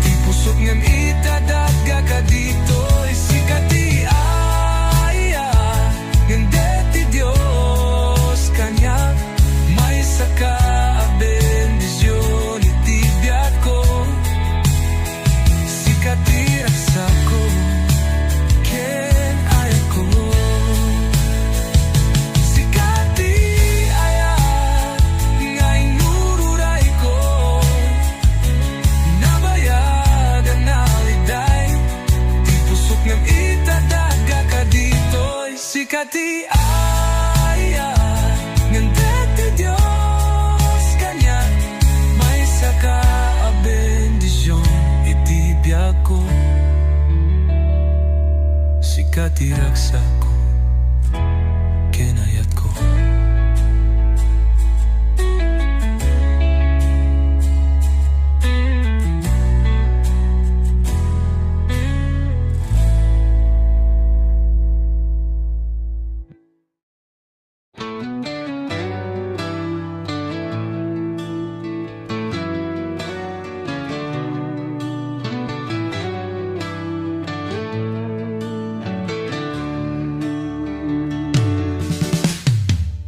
ti pusok ngam itadagga ka dito sikati ayat ngande ti Diyos kanya may saka a bendisyon itibiyat ko sikati raksa ko ken ayat ko sikati ayat nga inururay ko nabayagan na liday ti pusok ng itadaga ka dito'y sikati ayat ngande ti Diyos kanya may saka a bendisyon itibiyag ko sikati raksa ko ken ayat ko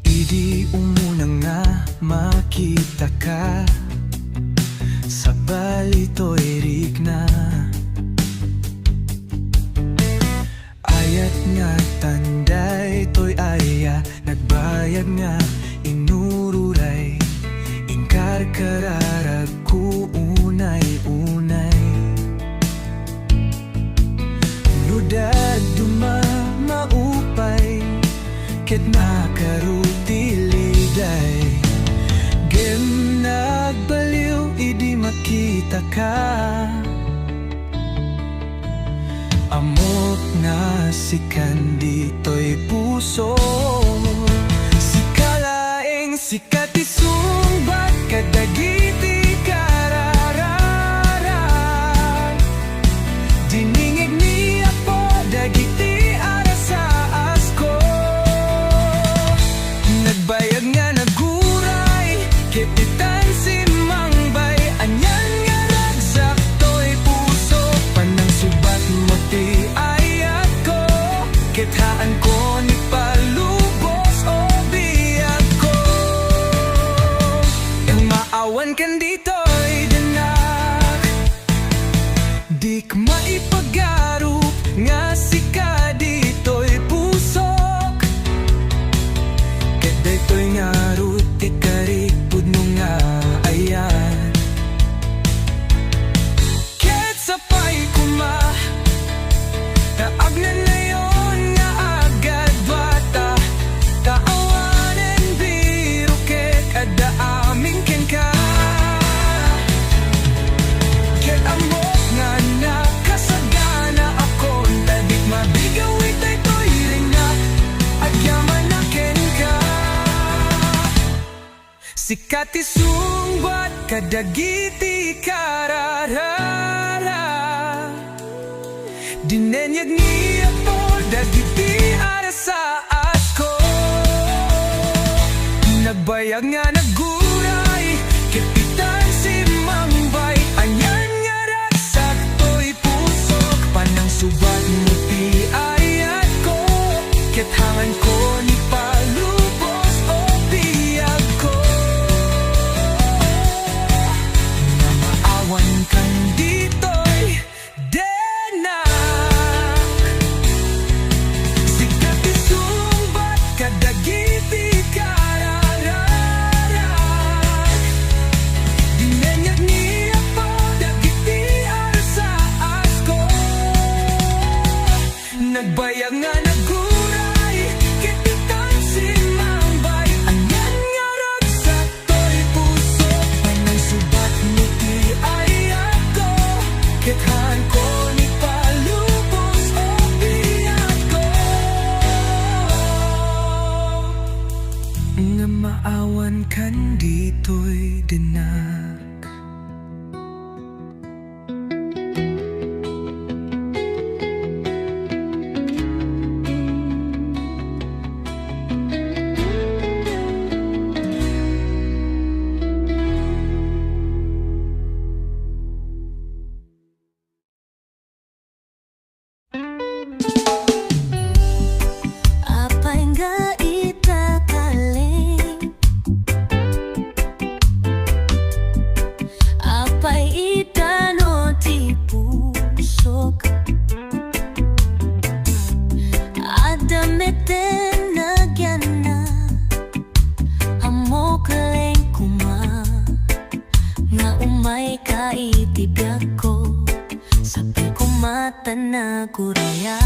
Idi umuna nga makita ka sa balito'y rigna ayat nga tanday to'y aya nagbayag nga inururay ingkar kararag ku unay-unay nudad maupay ket nakarutiliday gem nagbaliw idi makita ka amok nga sikan dito'y puso sikalaeng sikati sumbat kadagiti kararara diningig niya po dagiti arasaas ko nagbayag nga naguray kepitan si mangbay anyan nga ragsak to'y puso panang subat mo ti ayat ko kethaan ko ni palubos o biya Sikati sungbat kadagiti kararara Dinenyag niya po dagiti ara sa asko Nagbayag nga naguray Kapitan si Mangbay Anyan nga ragsak to'y pusok Panang subat mo ti ayat ko Kethangan ko ni palubos o biyag ko Na maawan kan dito'y denak Sikat isumbat kadagiti karararak Dinenyag niya po dagiti ar sa asko Nagbayag nga naguray Kapitan si Mangbay Anyan nga ragsak to'y puso Panang subat mo ti ayat ko Kethan ko ni palubos o biyag ko Nga maawan kan dito'y dinak Apay nga itakaling Apay itano ti pusok Adameten nagyan na Amo kaleng kuma Nga umay ka itibyak ko Sabay kumata na kuraya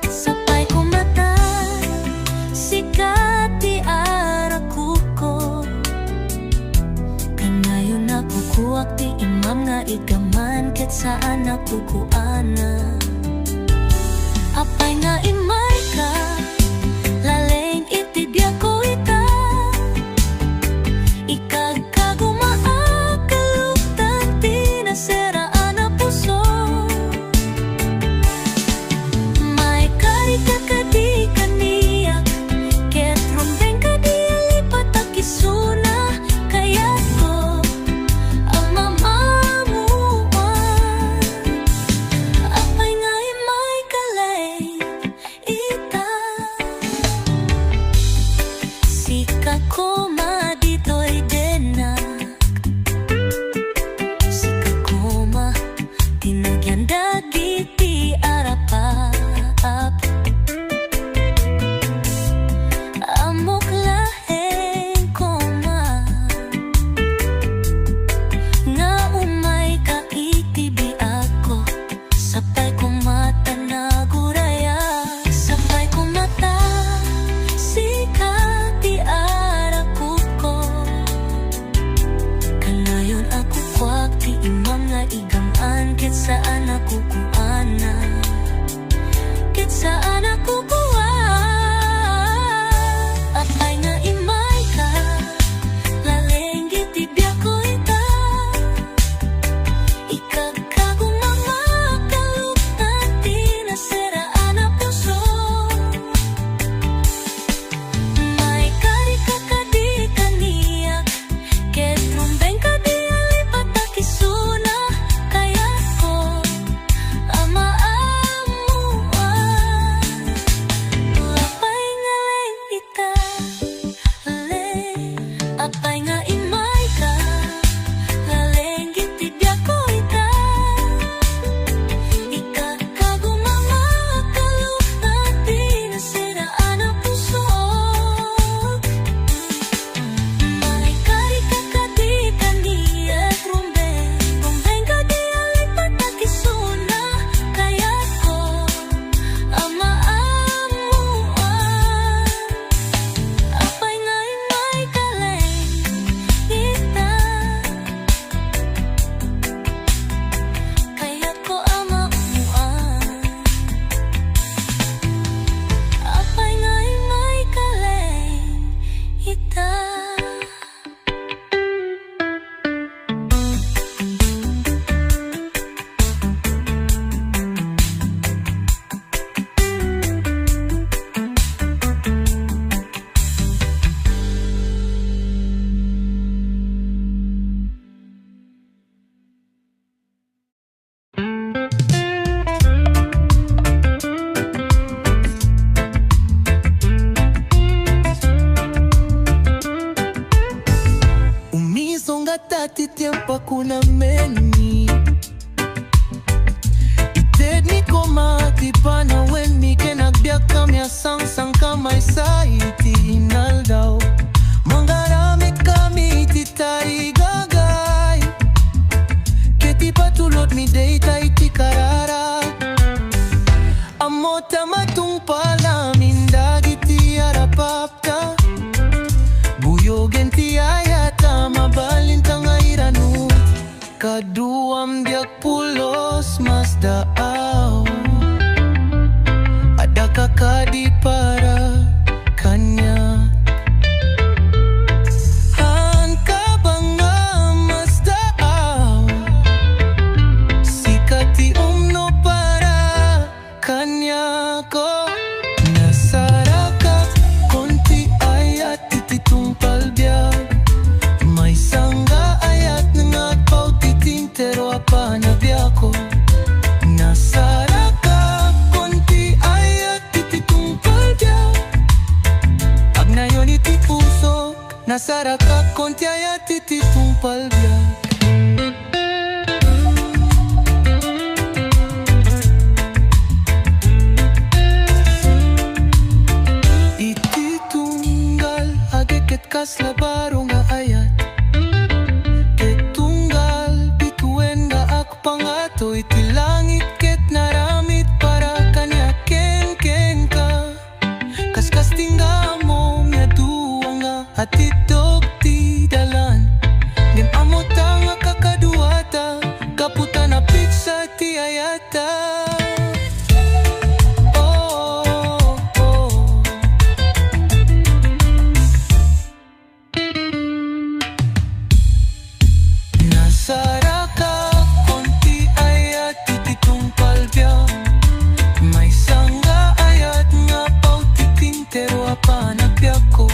Sapay kumata sikati arakuko Kanayo na kukuak ti imam nga igaman ket saan na kukuana Apay nga imay ka laleng itibya ko ita Ikagkagumaakalutan tinasiraan na puso May karika kadi kaniyak Ket rumbeng kadi alipat akisuna Kaya ko ang mamamuan Apay nga imay kalay ita Sika ko madito'y denak Sika ko ma tinagyan dagiti arapap Amok laheng ko ma Nga umay ka itibi ako Sapay ko mata na guraya na meni Ited mi ko matipa na wen mi Kenagbiag kami asang-sang kamay sa iti inaldaw Manggaramit kami iti tayo gagay Keti patulot mi day tayo iti karara Amo tamatong palamin dagiti arapapta Buyogen ti ayata mabalintang airanu Kaduam biag pulos mas daaw Ada kakadi para kanya Han ka ba nga mas daaw Sikati umno para kanya ko Nasaraka konti ayat tititong palbiag May sangga ayat nangat pao titintero apa nabya ko Nasaraka konti ayat tititong palbiag Agnayon iti puso Nasaraka konti ayat tititong palbiag Iti tunggal ageket kas labaro nga ayat Ket tunggal bituen nga ako pangato Iti langit ket naramit para kanya ken ka Kaskas tingga mo nga duwa nga atidog ti dalan Ngem amo ta nga kakaduata Kaputa na pizza ti ayata Nasaraka konti ayat tititong palbiag May sangga ayat nga pao titintero apa nagbiag ko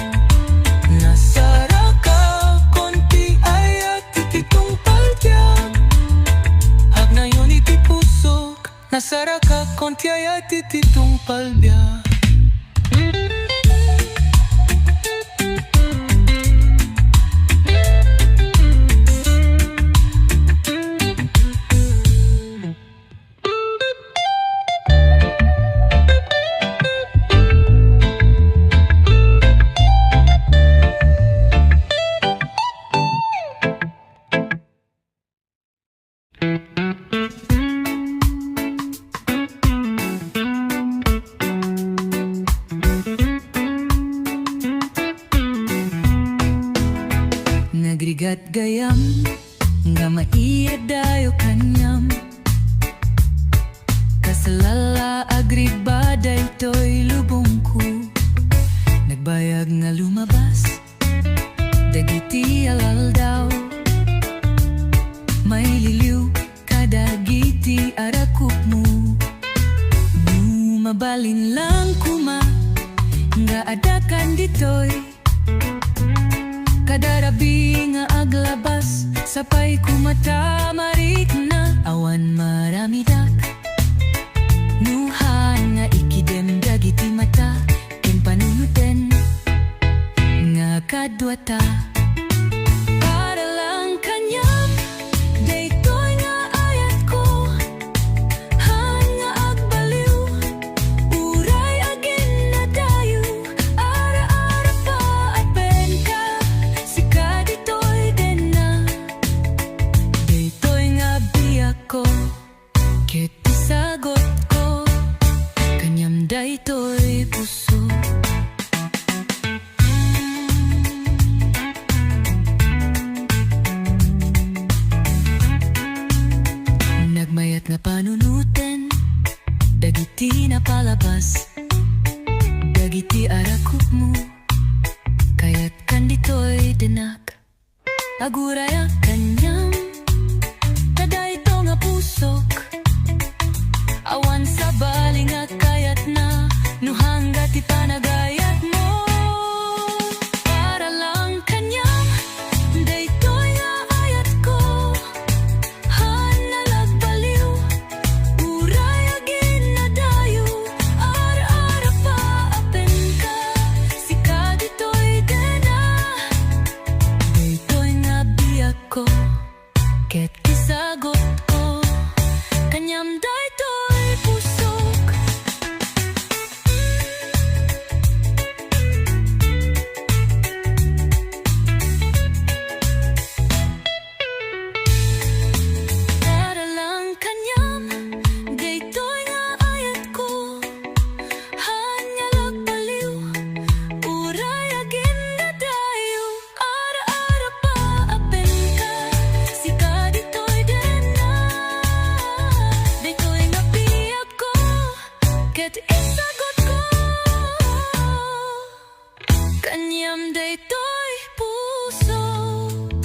Nasaraka konti ayat tititong palbiag Agnayon iti pusok Nasaraka konti ayat tititong palbiag Nagrigat gayam nga maiyad dayo kanyam Kasalala agribaday to'y lubong ko Nagbayag nga lumabas Dagiti alal daw May liliw kadagiti arakuk mo Mabalin lang kuma Nga adakan dito'y Kadarabi nga aglabas Sapay kumatamarik na Awan maramidak Nuhan nga ikidem dagiti mata Ken panunuten Nga kadwata Para lang kanyam Daytoy nga ayat ko Han nga agbaliw Uray agin na dayo Ara-ara pa at ben ka Sika ditoy din na Daytoy nga biyak ko Ket isagot ko Kanyam daytoy puso Nagmayat nga panunuten Dagiti na palabas Dagiti arakuk mo Kaya't kandito'y dinak Aguraya kanyam Tada ito nga pusok Awan sa baling at kayat na Nuhangga ti panagayat mo Para lang kanyam Daytoy nga ayat ko Han nalagbaliw Uray agin na dayo Ara-ara pa apen ka Sika dito'y dena Daytoy nga biyak ko Ket sagot ko. Kanyam daytoy pusok.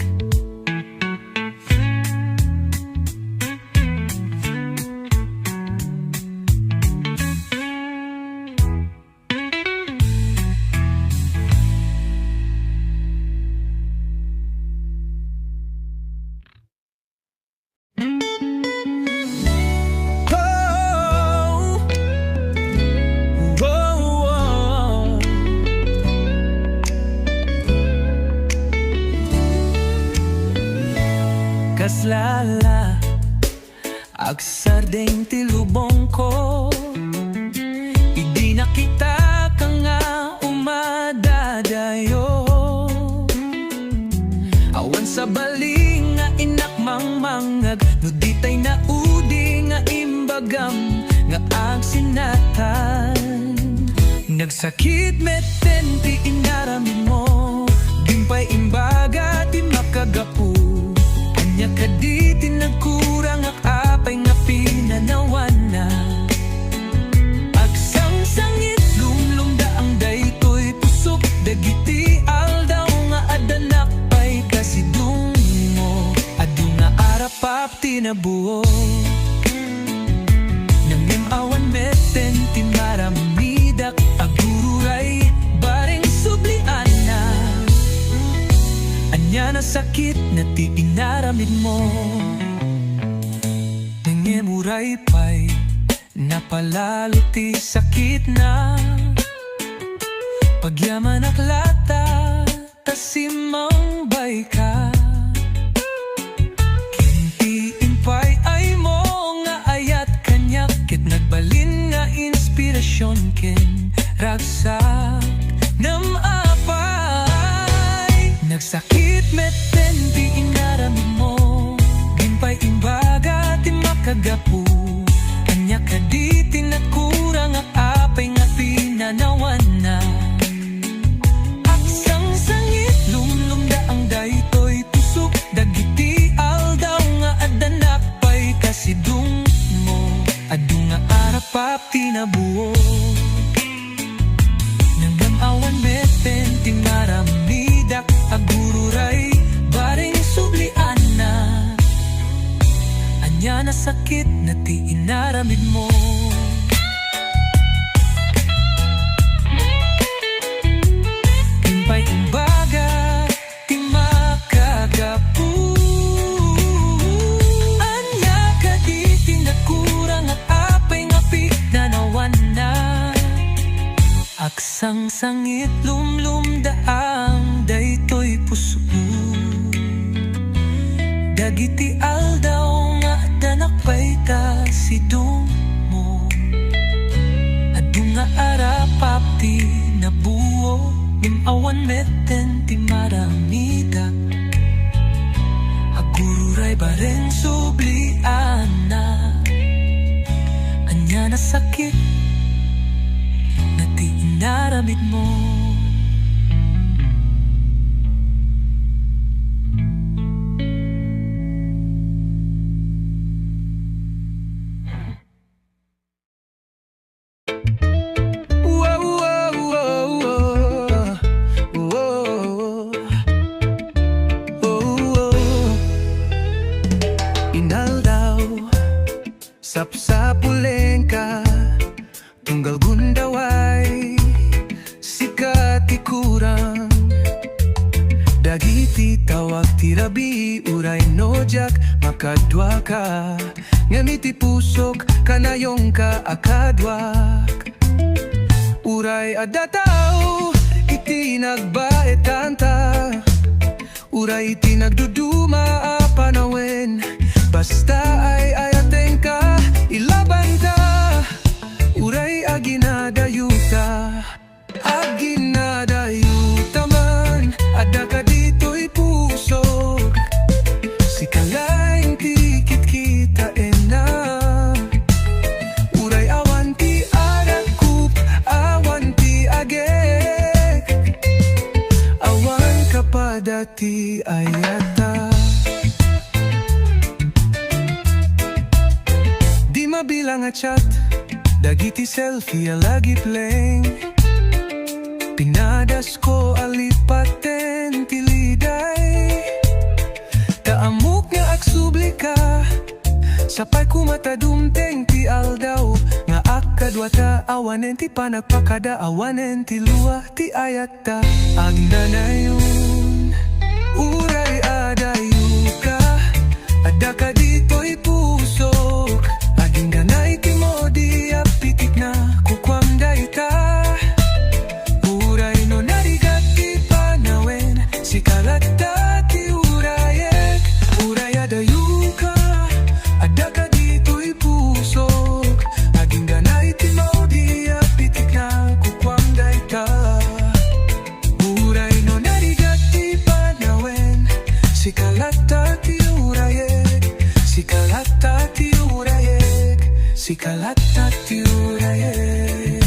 Kaslala agsardeng tilubong ko, idi na kita ka nga umadadayo. Awan sa baling nga inakmang mangag, no di tay naudi nga imbagam nga agsinatan. Nagsakit meten ti inaramin mo, dimpay imbaga ti makagapu. Nya kaditi nagkurang ak apay nga pinanawan na. Agsang sangit lumlum daang daytoy pusok, dagiti aldaw nga adanak pay kasidung mo. Adu nga arapap tinabuo, nangim awan meten timaramidak agururay baring sublian na. Anya na sakit na ti inaramid mo, nangemuray pa'y napalalo ti sakit na. Pagyaman aklata tasimang bay ka, kintiin pa'y ay mo nga ayat kanyak, kit nagbalin nga inspirasyon ken ragsak nam apay. Nagsakit meten di inaramid mo, gimpay imbaga ti makagapu. Kanya kaditi nagkurang ak apay nga pinanawan na. Aksang sangit lumlum daang daytoy pusok, dagiti aldaw nga adanak pay kasidung mo. Adu nga arapap tinabuo, nanggam awan meten tinaramidak agururay baring sublian na. Anya na sakit na ti inaramid mo. Gimpay imbaga ti makagapu. Anya kaditi nagkurang at apay nga pinanawan na. Aksang sangit lumlum daang daytoy puso, dagiti aldaw nga danak pay kasidung mo. Adu nga arapap ti nabuo, awan meten ti maramida agururay bareng sublian na. Anya na sakit na ti inaramid mo. Inaldaw sapsapuleng ka, tunggal gundaway sikat ikurang. Dagiti tawag tirabi uray nojak makadwa ka, ngamiti pusok kanayong ka akadwak. Uray adataw iti nagbaetanta, uray iti nagduduma apanawen. Basta ay ayaten ka, ilaban ka, uray aginadayuta. Aginadayuta man, ada ka dito'y pusok. Si kalaing tikit kita na, uray awan ti arakup, awan ti agek, awan kapadati ayata. Di mabilang at chat, Dagiti selfie lagi pleng Pinadas ko alipaten tiliday Taamok nga agsubli ka Sapay ko matadumteng ti aldaw Nga akadwata awanen ti panagpakada Awanen ti luwa ti ayata Agnanayon Uray adayo ka Ada ka dito'y pusok Aging ganay ti mo di apitik na kukwam dayta Uray no narigati panawen Si kalata ti urayek Uray adayo ka Ada ka dito'y pusok Aging ganay ti mo di apitik na kukwam dayta Uray no narigati panawen Si kalata ti urayek Si kalata ti urayek Si kalata ti urayek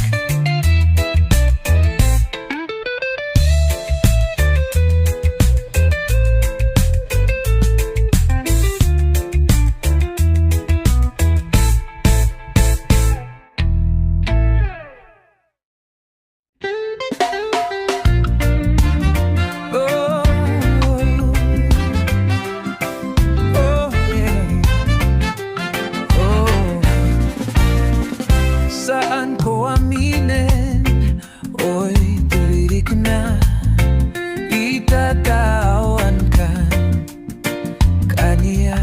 Saan ko aminin? Oy, tulirik na Itatawan ka Kaniya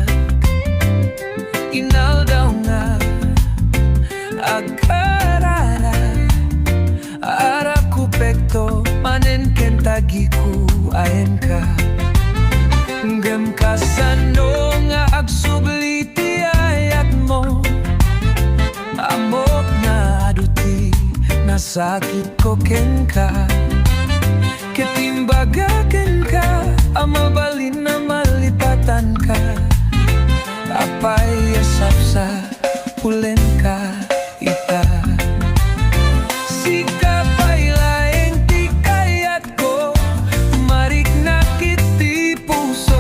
Inaldaw nga Agkarara Ara kupekto Manen kentagi ku ayen ka Ngem kasano nga agsubli ti ayat mo Amok na aduti Nasakit ko ken ka Ketimbaga ken ka Amabalin na malipatan ka Apay asap sa pulen ka ita Sikapay laeng ti kayat ko Marik na kiti puso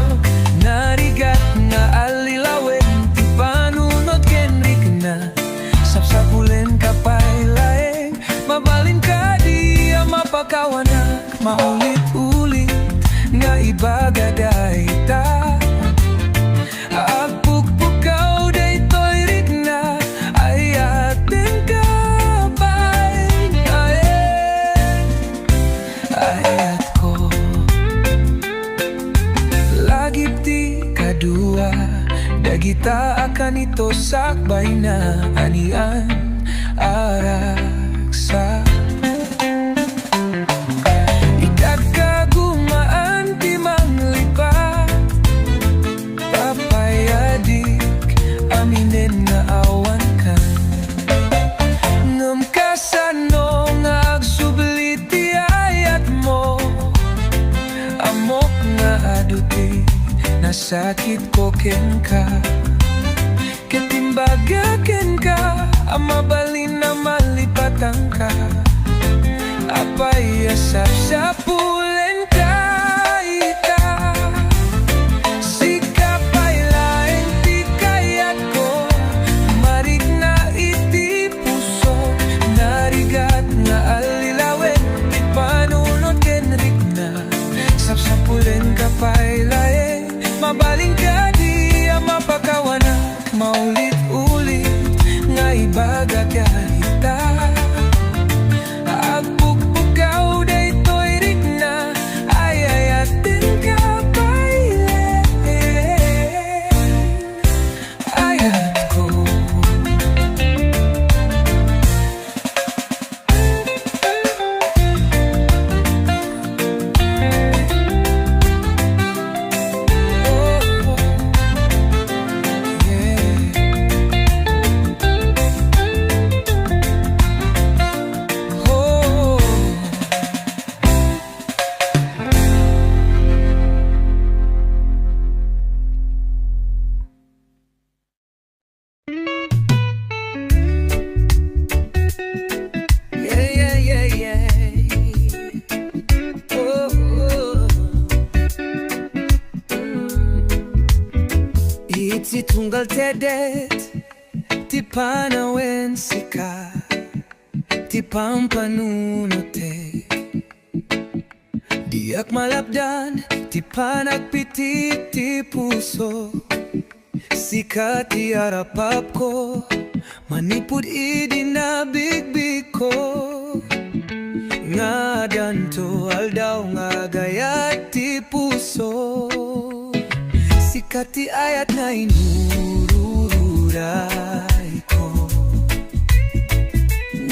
Narigat nga alilawen Ti panunod kenrik na Sapsapulen kapay laeng Mabalin ka di mapakawanak Maulit-ulit nga ibagaday ta Agpukpukaw day to'y rik na Ayaten kapay ayat ko Lagi ti kadua Dagita akan ito sakbay na anian araksa Ikagkagumaan ti manglipa Papayadik aminen na awan ka Ngam kasano nga agsubli ti ayat mo Amok nga aduti Nasakit ko ken ka Ketimbaga ken ka Amabalin na malipatan ka Apay asap sa pulen ka ita Sikapay laeng ti kayat ko Marik na iti puso Narigat nga alilawen Ti panunod kenrik na Sapsapulen kapay laeng Mabaling ka di mapakawanak Maulit-ulit nga ibagagayita Agpukpukaw day to'y rik na Ayayatin ka ayat ko Itzi tunggal tedet Ti panawen sika ti pampanunote. Diak malapdan, ti panagpiti ti puso. Sikat ti arapap ko, manipud idi na bigbig ko. Nga danto aldaw nga gayat ti puso. Sikat ti ayat na inururay ko.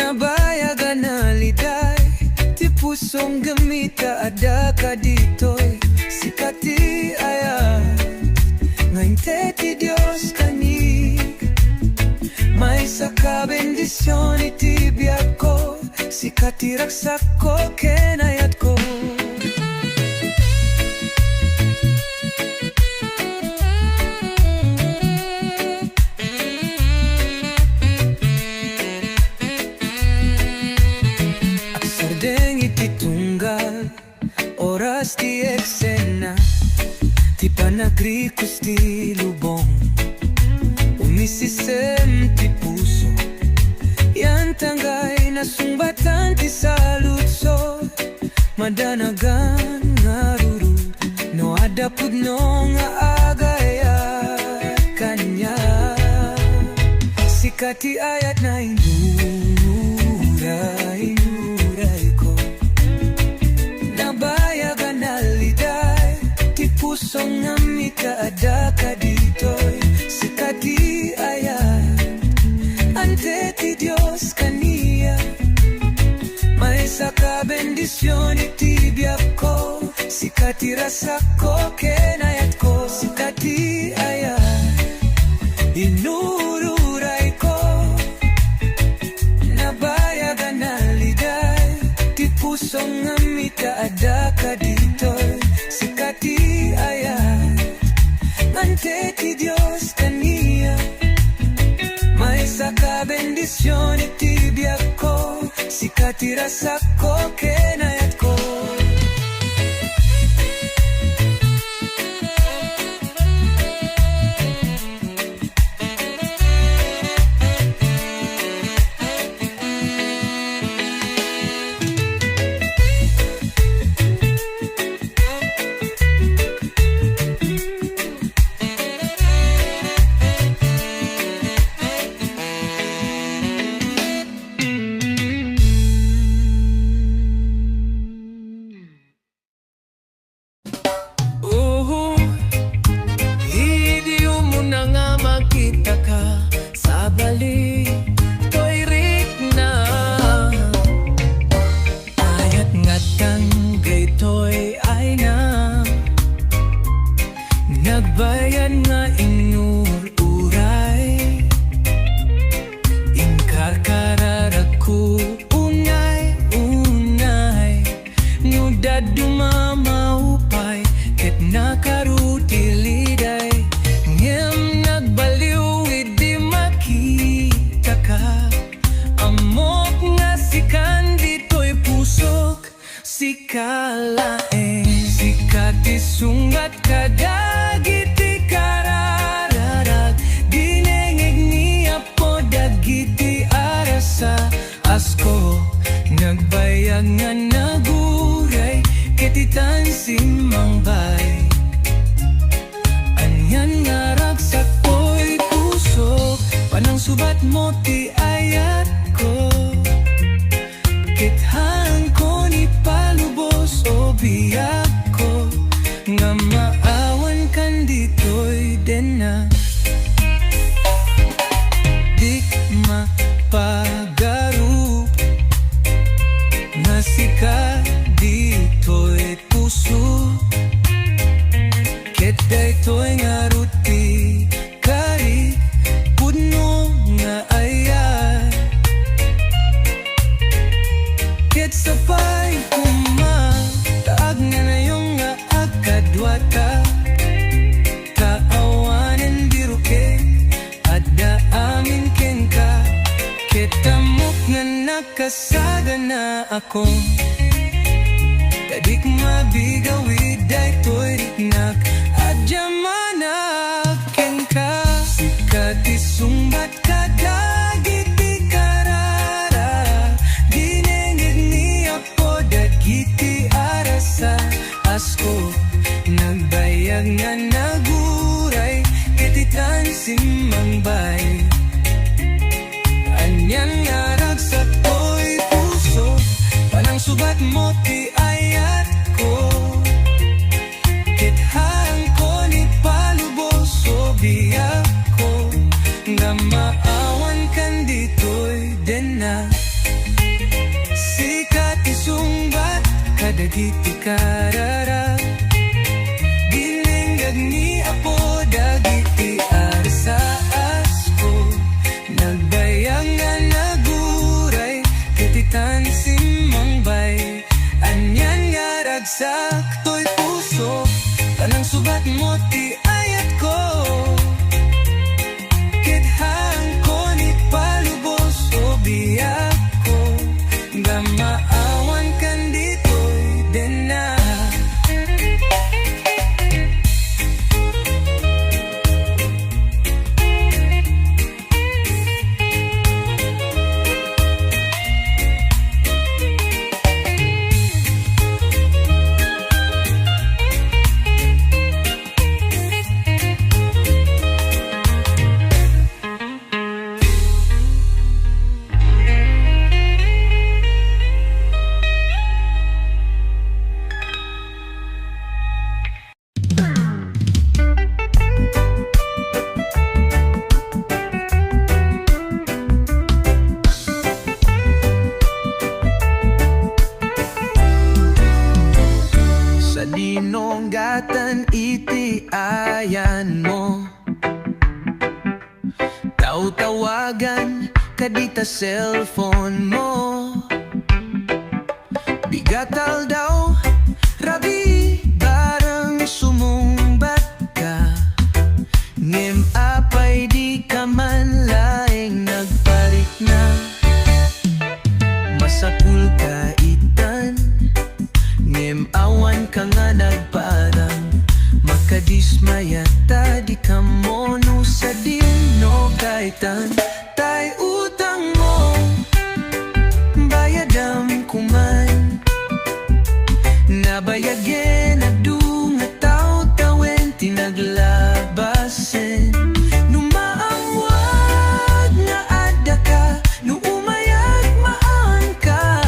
Nabayagan na liday, ti pusong gamita ada ka dito'y. Sikat ti ayat, ngayon ti Diyos kanig. May saka bendisyon iti biyak ko, sikat ti raksak ko kenayat ko. Sardeng iti tunggal, oras ti eksena, ti panagrikos ti lubong. Umisisem ti puso, yan tanggay na sumbatan ti salutso. Madanagan nga ruru, no adapud no nga agaya kanya. Sikat ti ayat na inuray ko. Nabayagan na liday, ti pusong namita ada ka dito'y. Sikat ti ayat, ante ti Diyos kaniya. May saka bendisyon iti biyak ko, sikat ti rasak ko kenayat ko. Sikat ti ayat, inururay ko. Nabayagan na liday, ti pusong namita ada ka dito'y. Sikat ti ayat, ante ti Diyos kaniya. May saka bendisyon iti biyak ko, sikat ti rasak ko kenayat ko. Nagbayan nga inururay, ingkar kararaku unay, nyudad dumamaupay, ket nakarutiliday. Ngem nagbaliw idi makita ka, amok nga sikan dito'y pusok, sikalaeng. Sikat isungat kadagiti karararag, dinengeg niya po dagiti arasa. Asko nagbayag nga naguray, ketitan simangbay. Anyan nga ragsak ko'y pusok, panang subat mo ti ayat ko. Kithan ko ni palubos o biyak ko, nga maawan kan dito'y dena. Dik mapagaru, nga sikat dito'y puso. Ket dayto'y nga ruti kari, pudno nga ayat. Ket sapay kuma, taag na yung nga akadwata. Kaawanan biruke, adda amin ken ka. Ket amok nga nakasada na ako. Kadik mabigawid dayto'y riknak, adya manak ken ka. Sikat isumbat kadagiti karara, dagiti karara Bilingag ni Apo dagiti arsaas ko Nagbayangan naguray Katitan simangbay Anyan nga ragsak to'y puso Tanang sugat mo ti ayat ko Kithang ko ni palubos o biyak ko Gamaawan kan dito'y dena Sa dinonggatan iti ayan mo Taw-tawagan kadita cellphone mo Bigatal daw rabi barang sumungbat ka Ngem apay di ka man laing nagparik na Masakul ka itan Ngem awan ka nga nagparang Makadismayata di ka mono sa dino kaitan Tay utang mo Bayadam kuman Nabayagin na dunga tao-tawen Tinaglabasin Numaamwag nga ada ka Nuumayag maan ka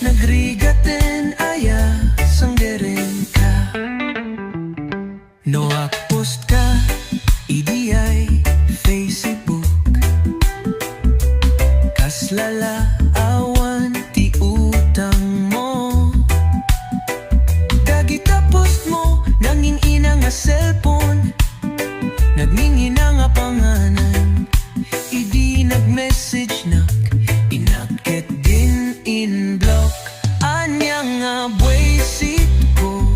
Nagrigaten aya sanggerin ka No post ka IDI Facebook Kaslala awan ti utang mo Dagita post mo nanging ina nga cellphone Nagmingina nga panganan Idi nag-message nak Inaket din in-block Anya nga buwisit ko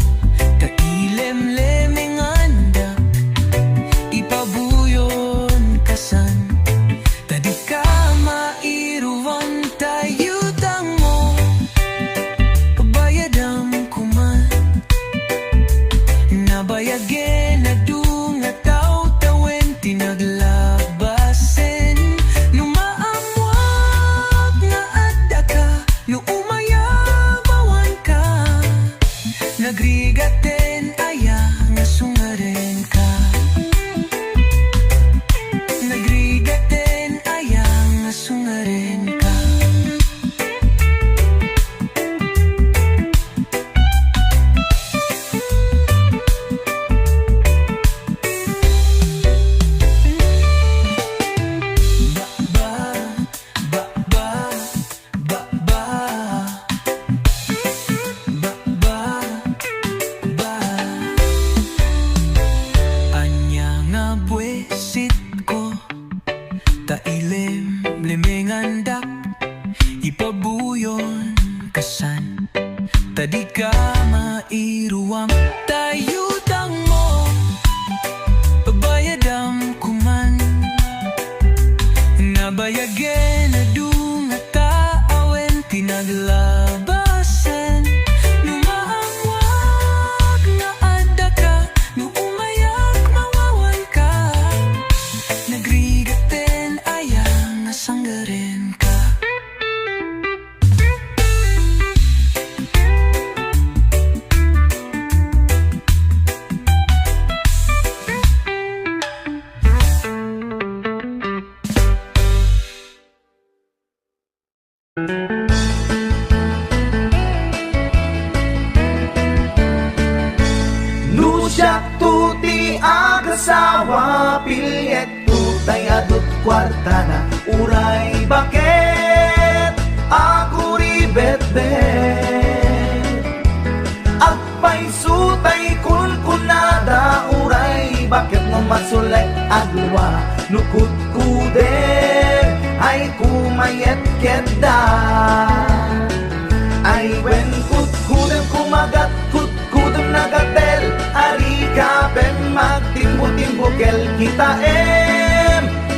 Kailem-lemeng andak Ipabuyon kasan Tadi ka mairuwan tayutang mo Bayadam kuman Nabayagin na dunga tao-tawen Tinaglabasin Numaamwag nga adda ka Nuumayabawan ka Nagrigaten aya nga sungaren ka Nagrigaten aya nga sungaren ka Anya nga buwisit ko Tailem lemengandak Ipabuyon kasan Tadi ka mairuwang tayutang mo Bayadam kuman Nabayagin na dunga taawen Tinaglabasan Numaamwag na adda ka Nuumayak mawawan ka Nagrigaten aya nga sanggarin ka Nusak tuti agasawa Pilyet tutay adut kwartana Uray bakit ako ribet-bet masulay agwa nukut kuder ay kumayet keda ay wen kut kudem kumagat kut kudem nagatel ari kapem magtimbo-timbo kel kita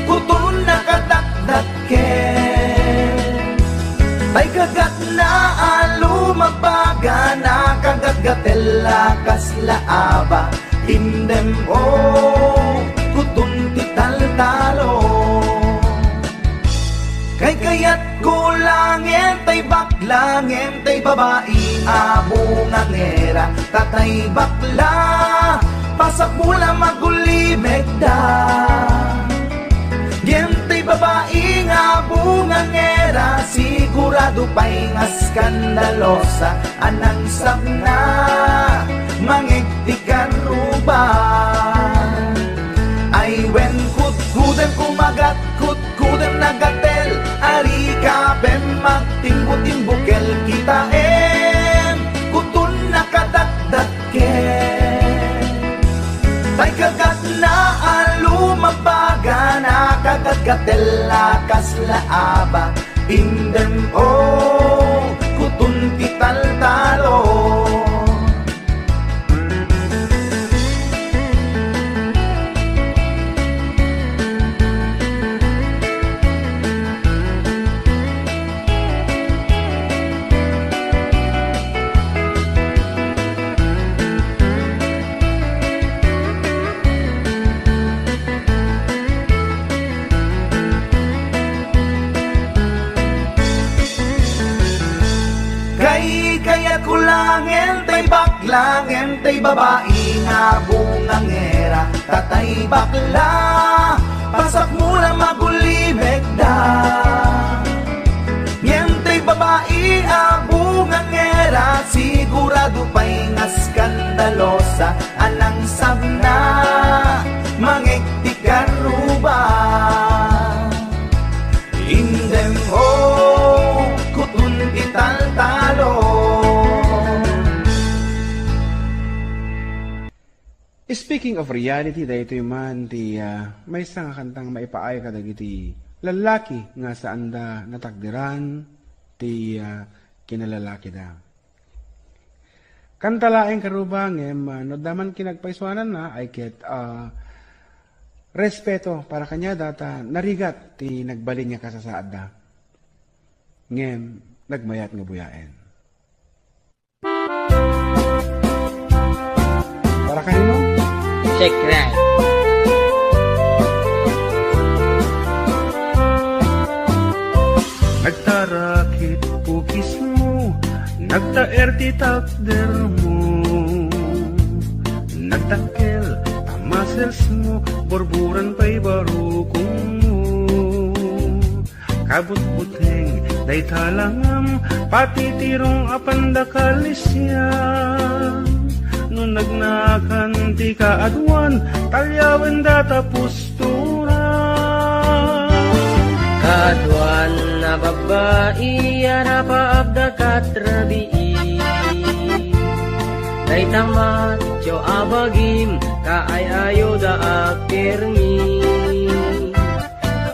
kutun nakadakdak ken ay kagat na alumabaga na kagat-gatel lakas laaba indem kutun tital-talo kay kayat kulangin tay baklangin tay babae abungang era tatay bakla pasak mula magulimeg da Gentay babae nga bungang era sigurado pa'y nga skandalosa anang sabna mangigtikan ruban ay wen kut-kudem kumagat kut-kudem nagatel ari kapem magtimbo-timbo kel kita kutun nakadakdaken tay kagat na alumabaga na kagat-gatel lakas laaba indem kutun tital-talo kaya kulangin tay baklangin tay babae nga bungang era tatay bakla pasak mula magulimeg da tay babae bungang era sigurado pa'y nga skandalosa anang sabna mangigtikan ruban indem kutun ital-talo. Speaking of reality, dahito man ti may isang kantang maipaay ka dagiti lalaki nga saan da natakdiran ti kinalalaki da. Kantalaeng karubang no daman kinagpaiswanan na ay ket respeto para kanya data narigat ti nagbalin niya kasasaad da. Ngem nagmayat nga buyaen. Para kanino? Check right. Nagtarakit pukis mo, nagtaer ti takder mo, nagtakel tamasels mo, borburan pa'y barukong mo. Kabut-buteng, day talangam, pati tirong apandakalisya. No nagnakan ti kaadwan, talyawen data pustura. Kaadwan na babae, arapaabda katrabii. Day tamat, yo abagim, kaayayo da akirmi.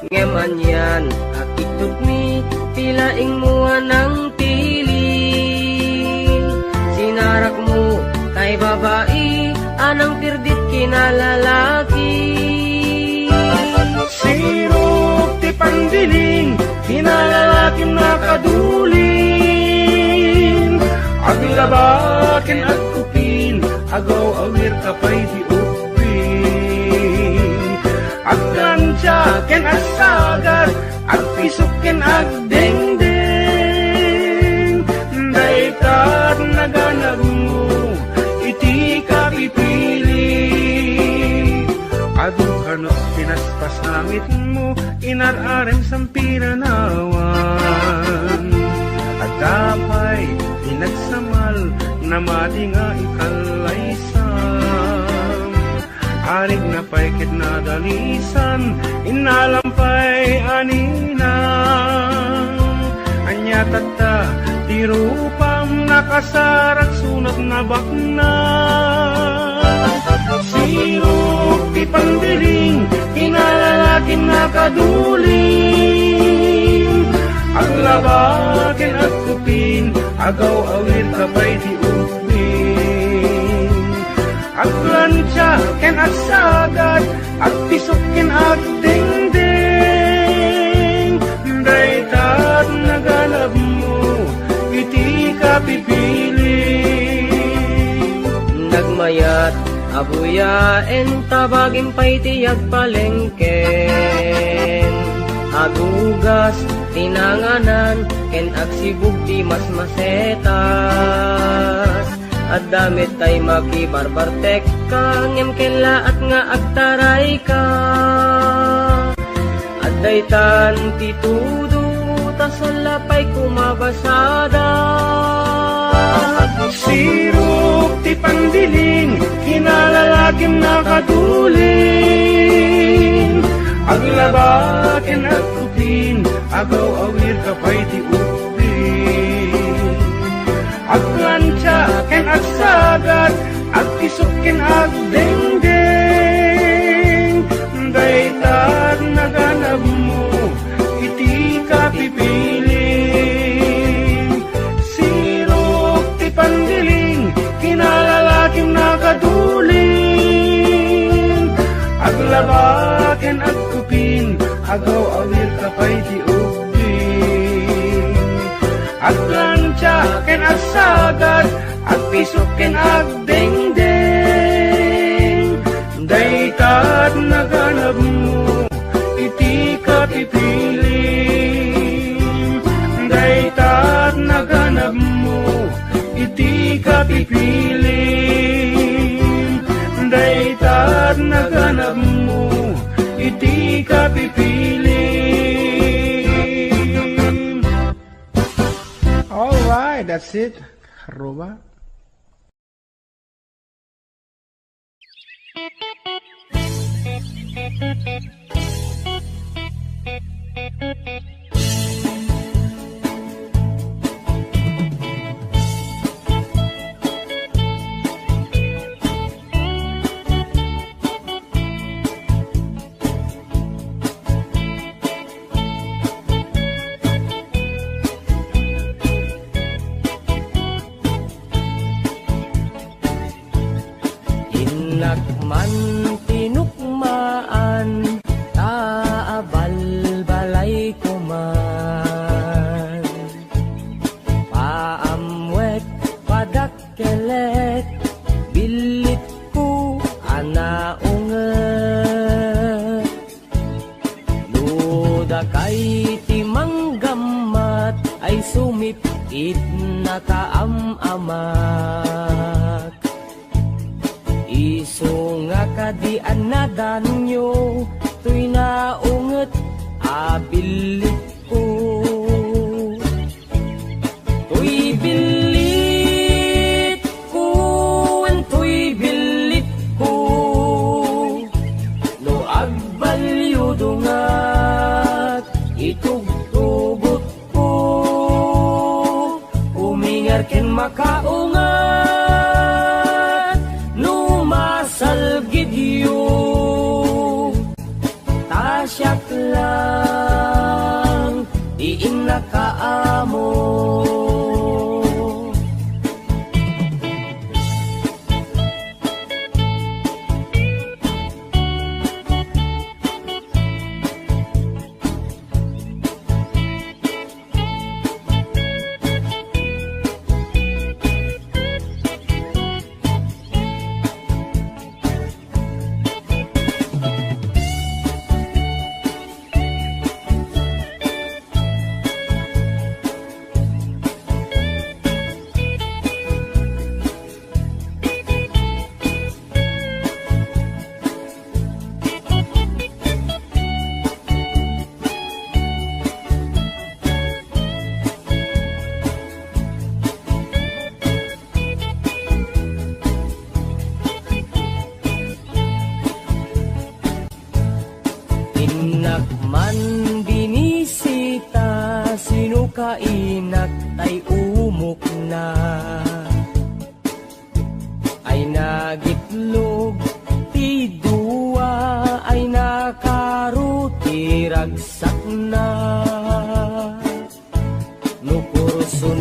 Ngeman yan, akitud mi, tilaing mo ng pili. Sinarak mo, kay babae, anang tirdit kinalalaki. Sirop ti pandiling, kinalalaking nakadulin. Aglabakin at kupin, agaw awir kapay di upin. Agkansyaken at sagat, agpisukin agdengdeng. Daykat naganag mo, iti ka pipili. Adu kano pinaspas langit mo, inararem sampiranawan. At tapay pinagsamal, na mati nga ikalaysam. Arig na paikit na dalisan, inalampay aninang. Anya tata, tirupam nakasarak sunat na bakna. Sirok ti pandiling, kinalalaking nakaduling. Ang labakin at kupin, agaw awir kapay di upin. Ang lansya ken at sagad, at pisok ken at dingding. Daytat naganap mo, iti kapipiling. Nagmayat abuyaen tabagin pa'y tiyag palengken. Adugas tinanganan ken agsibug ti mas masetas. At damit tay makibarbartek ka ngem ken laat nga agtaray ka. At daytan ti tudo tasalapay kumabasada. Sirok ti pandiling, kinalalakim nakaduling. Aglabakin at kupin, agaw awir kapay ti upin. Aglansya ken at sagad, at pisok ken at dengdeng. Daytat naganap mo, iti kapipiling. Sirok ti pandiling, kinalalaking nakaduling. Aglabaken at kupin, agaw awir kapay ti upin. Aglansya ken at sagad, at pisok ken at dengdeng. Daytat naganap mo, iti kapipiling. Daytat naganap mo, iti kapipiling. Daytat naganap mo, iti kapipiling. Alright, that's it. Roba. Inakman tinukmaan, taabalbalay ko man. Paamwet, padakkelet, bilit ko anaunget. Luda kay timanggamat, ay sumipit na kaamamak. Iso nga kadian na danyo, tuy naunget abilit ko. Tuy bilit ko, tuy bilit ko, no agbalyo dungat, itugtugot ko, umingar ken makaungat. Salgidyo tasyak lang diin nakaamo.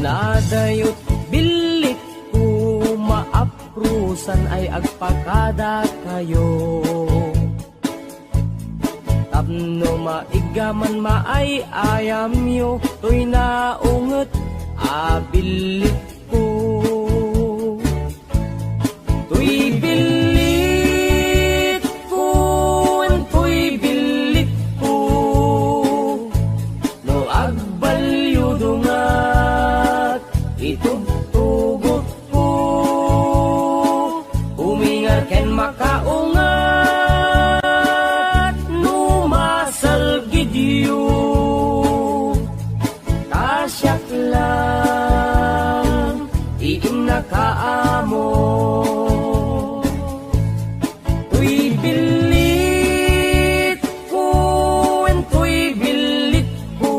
Ladayot bilik ko maaprusan ay agpakada kayo. Tapno maigaman maay ayam yo, to'y naunget abilik ko. To'y bilit ko, to'y bilit ko, no agbalyo dungat itugtugot ko. Umingar ken makaungat no masal gidyo. Tasyak lang iim nakaamo. To'y bilit ko, to'y bilit ko,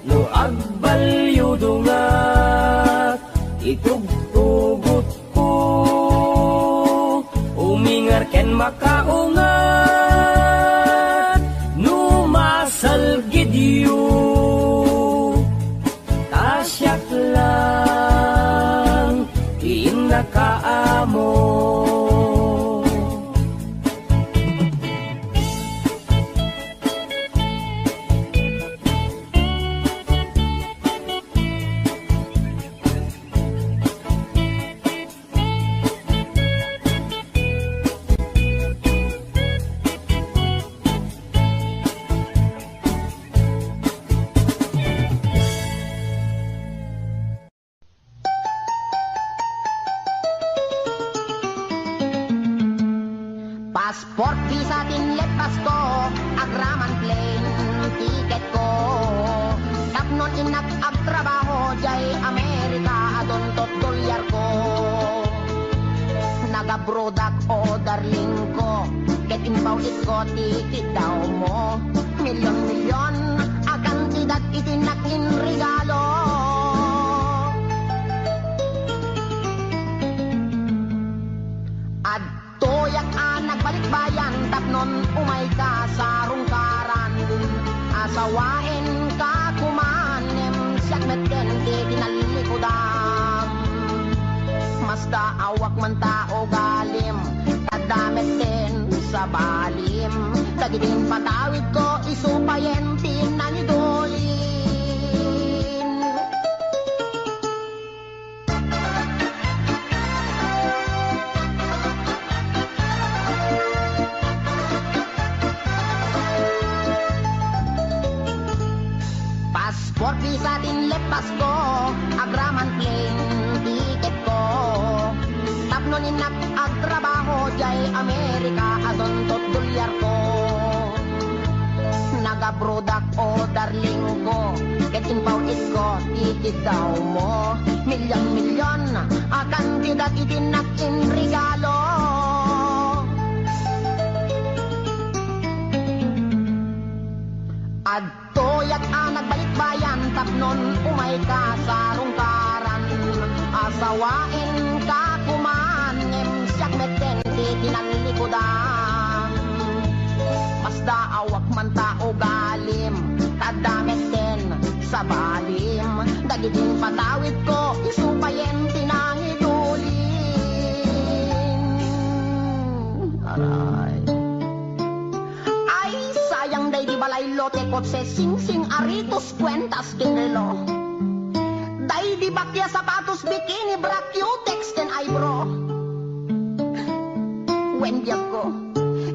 no agbalyo dungat itugtugot ko. Umingar ken makaungat no masal gidyo. Tasyak lang iim nakaamo. Passport visa tinlet pasko, agraman plane ticket ko. Tapnon inak agtrabaho jay Amerika adon tot dolyar ko. Nagabrodak o darling ko, ket inbaw ko ticket daw mo. Milyon-milyon akan tidak itinak in regalo. Toyak nagbalik bayan, tapnon umay ka sa rungkaran. Asawain ka kumanem, siyak meten di dinalikudan. Masda awak man tao galim, kadameten sa balim. Tagidin patawid ko, isupayen tinanidolin. Passport visa tinlet pasko, agraman plane ticket ko. Tapnon inak agtrabaho jay Amerika adon tot dolyar ko. Nagabrodak o darling ko, ket inpaw ko ticket daw mo. Milyon-milyon akan tidak itinak in regalo. Adtoyak nagbalik bayan, tapnon umay ka sa rungkaran. Asawain ka kumanem, siyak meten di dinalikudan. Masda awak man tao galim, kadameten sa balim. Dagidin patawid ko, isupayen tinahidulin. Aray. Sayang day di balay lote kotse sing-sing aritos kwentas kinelo. Day di bakya sapatos bikini bra cutex ten eyebrow. Wendiag ko.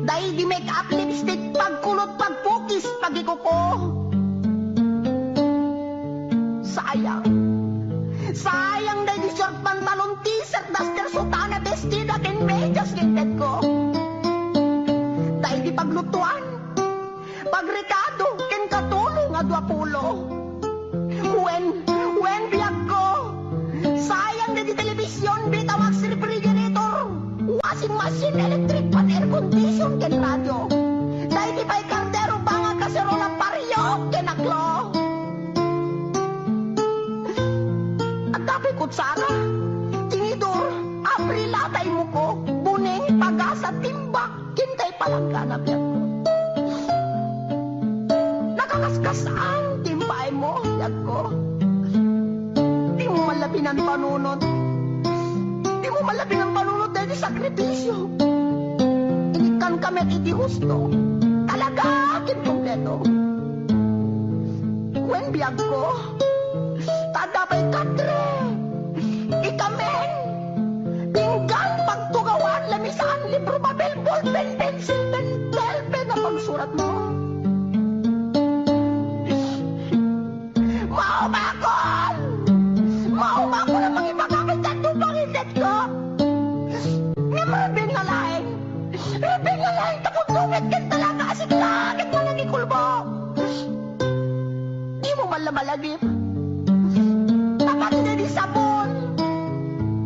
Day di make up lipstick pagkulot pagpukis pagikuko. Sayang. Sayang day di short pantalon t-shirt duster sutana vestida ken medyas kinted ko. Day di paglutuan pagrekado ken katulong nga 20. When biag ko. Sayang na di telebisyon bitawag si refrigerator, washing machine, electric pan, air condition ken radio. Dahil di pa'y kaldero banga kaserola paryo ken aklo. At dapat kutsara tinidor aprilatay mo ko buneng pagasa timbak kintay palangganap yan ko. Nakakaskas ang timbay mo, yan ko. ng panunot. Di mo malabi ng panunot dahil di sakripisyo. Ikan kami at iti husto. Talaga akin kompleto. When biyag ko, tadapay katre. Ikamen. Pinggang pagtugawan, lamisaan, libro, papel, ballpen, pencil, pen, ballpen na pagsurat mo. Maumakon! Maumakon ang mga ipagkakit at tupangilit ko. Nga marabing nga laing. Marabing nga laing takot tungit kat talaga asik langit mo nang ikulbo. Di mo malamalagip. Kapag na di sabon.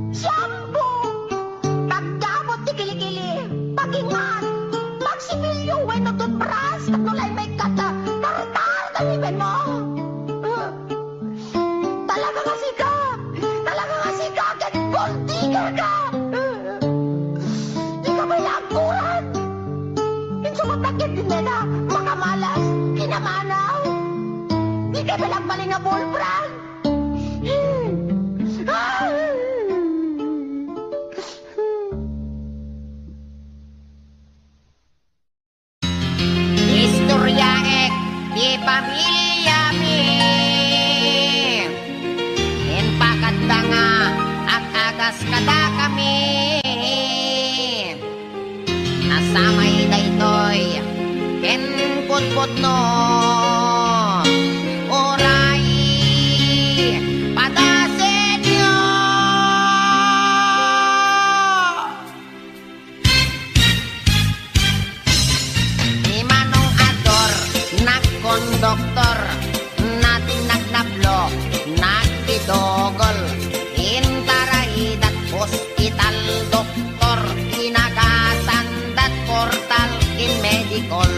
Shampoo. Paggamot di kilikili. Pagingan. Pagsipilyo, weno toothbrush. Tatulay may kata. Tartar kaliben mo. Talaga kasi ka! Talaga kasi ka! Get gold digger ka! Di ka may laguran! Insumatakit din na makamalas, kinamanaw! Di ka balagbaling na bullbrand! Istorya ek di pamilya mi. Nga at agas kada kami nasamay daytoy ken putput no oray padasenyo ni Manong Ador nagkondoktor natin nagnablo nagdidogol intarahidat hospital doktor inagasandat portal in medical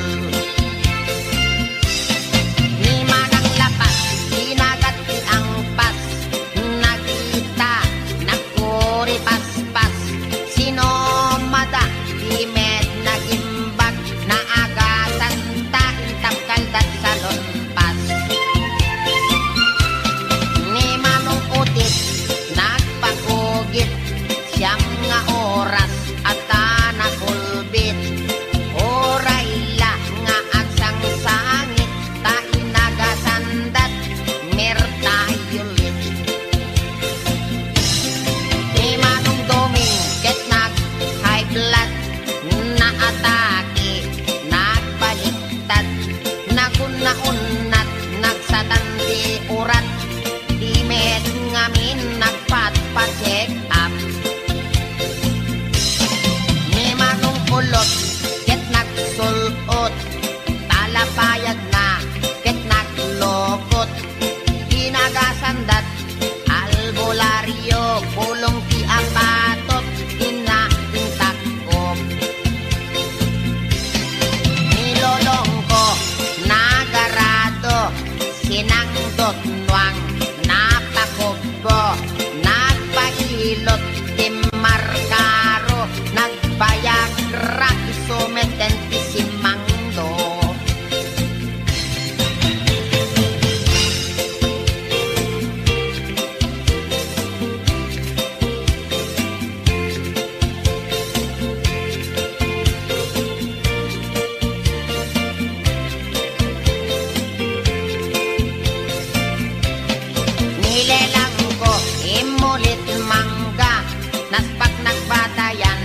ni manang lapas inagat ang pas nakita nagkuri paspas sinomada di med nagimbag naagasan ta intap kaldat salon pas ni manong utit nagpagugit siyang nga oras at nakulbit oray la nga agsang sangit ta inagasandat mertayulit ni manong doming ket nag high blood na atake nagbaliktad nagunnaunat nagsatandi urat di med ngamin nagpat-pa-check up ni manong kulot ket nagsulot talapayag na ket naglokot ginagasandat albularyo pulong ti apatot inaintakop nilolong ko nagarado sinangdot nuang napakobbo nagpailot timarkaro nagbayag rakisumetentissimangdo nilelang ko imulit mangga naspak nagbatayan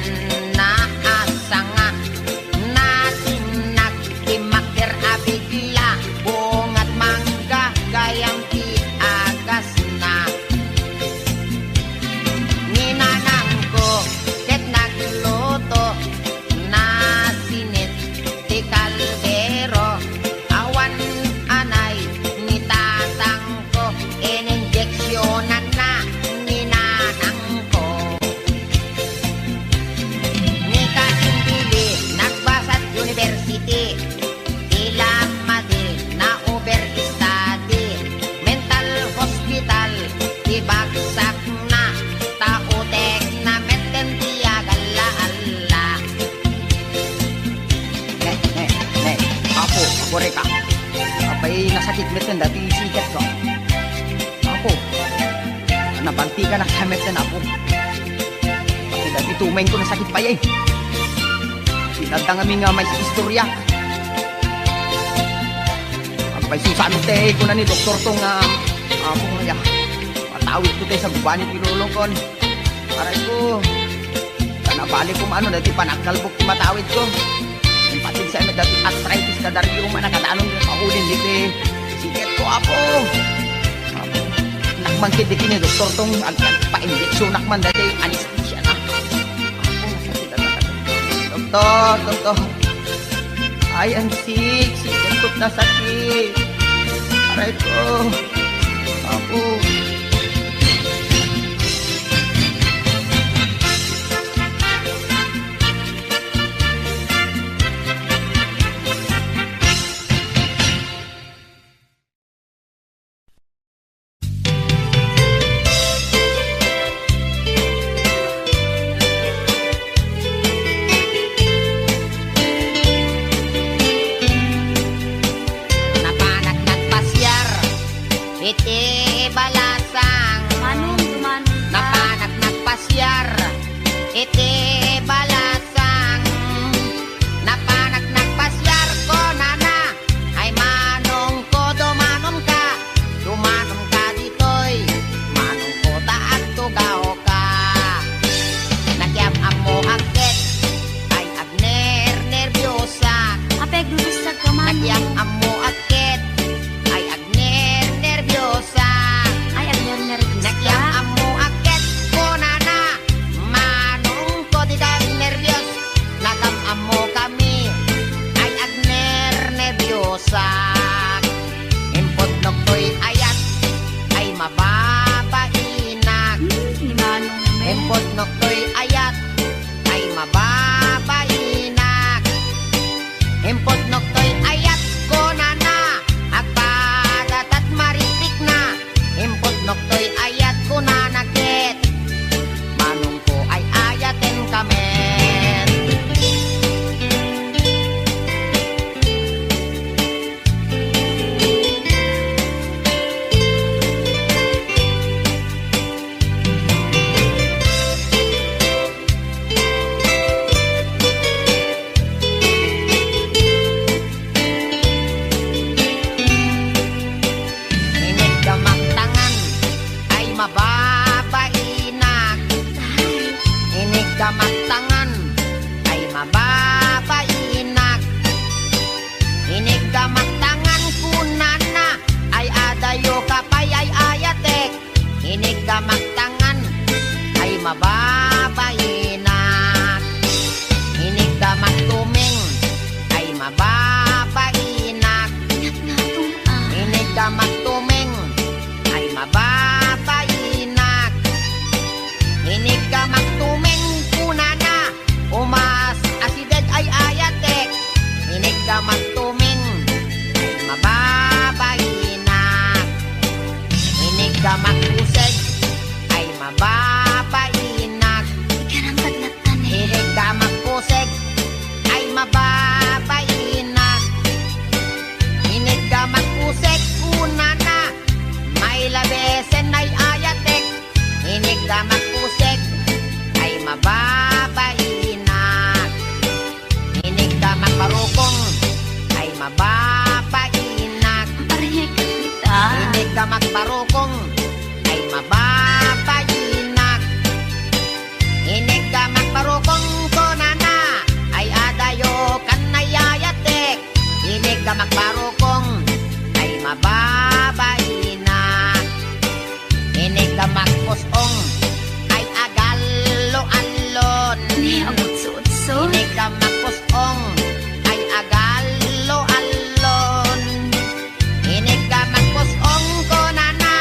na asanga natin nagtimakir abigla bungat mangga gayang ti agas na ninanang ko ket nagluto na sinit ti kaldero awan anay ni tatang ko ininjeksyonan na ninanang ko ni Kasimbili nagbasat university ilamade na overstudy mental hospital ibagsak na tautek na metentiagala alla Apo reka apay nasakit meten dati sikat ko. Apo nabanti ka na kamet na po. Pati dati tumayin ko na sakit pa yan. Sinadang kami nga may istorya. Pagpay susano te ko na ni doktor tong among nga matawid ko tayo sa bubanit pinulong ko. Aray ko, kanabalik ko maano dati panagkalbok matawid ko. Yung patin sa dati arthritis na dari yung manakatanong yung mahulin dito. Siket ko ako. Nakmangkid di kini doktor tong pa-injeksyon nakman dati anesthesia na. Doktor. I am sick. Siket na sakit. Aray ko. Ako. Iti balasang napanak nagpasyar. Iti balasang napanak nagpasyar ko nana. Ay manong ko dumanon ka ditoy. Manong ko taat tugaw ka. Nagyam amo agket ay agner nervyosa. Apeg dulusag ka man. Nagyam amo agket ay agner nervyosa. Ay, agner nervyosa. Nagyang amo agket ko nana. Manong ko di kami nervyos. Nagam amo kami. Ay agner nervyosa. Impot nok ko'y ayat. Ay mababainak. Ni manong men. Impot nok ko'y ayat. Ay mababainak. Impot nok ko'y ayat ko nana. Agpadat at maritik na. Impot nok ko'y ayat ko na nakit. Manong ko ay ayaten kamen. Init gamak tangan ay mababainak. Init gamak tangan ay mababainak. Init gamak tangan kunana ay adayo kapay ay ayatek. Init gamak tangan ay mababainak. Init gamak tuming ay mababainak. Inig ka magtuming ay mababainak. Inig ka magtuming kunana umas asideg ay ayatek. Inig ka magtuming ay mababainak. Inig ka magkuseg ay mababainak. Inig ka magkuseg ay mababainak. Inig ka magkusek kunana may labesen ay ayatek. Inig ka magkusek ay mababainak. Inig ka magparukong ay mababainak. Inig ka magparukong ay mababainak. Inig ka magparukong kunana ay adayo kan ay ayatek. Inig ka magparukong ay mababainak. Inig ka magpusong ay agalo-alon. Inig ka magpusong ay agalo-alon. Inig ka magpusong ko nana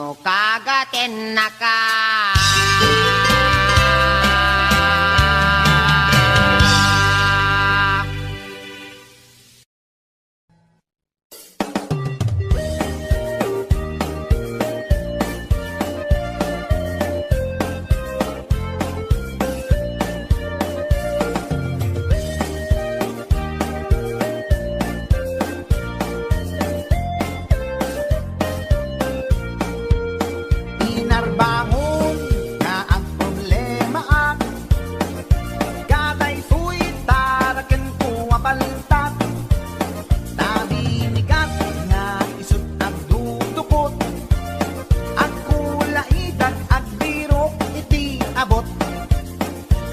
mo kagatin na ka. Inarbangon nga ang problema ak katay tuy taraken ko abaltat tabinigat nga isut ang dudukot at kulaitan at birok iti abot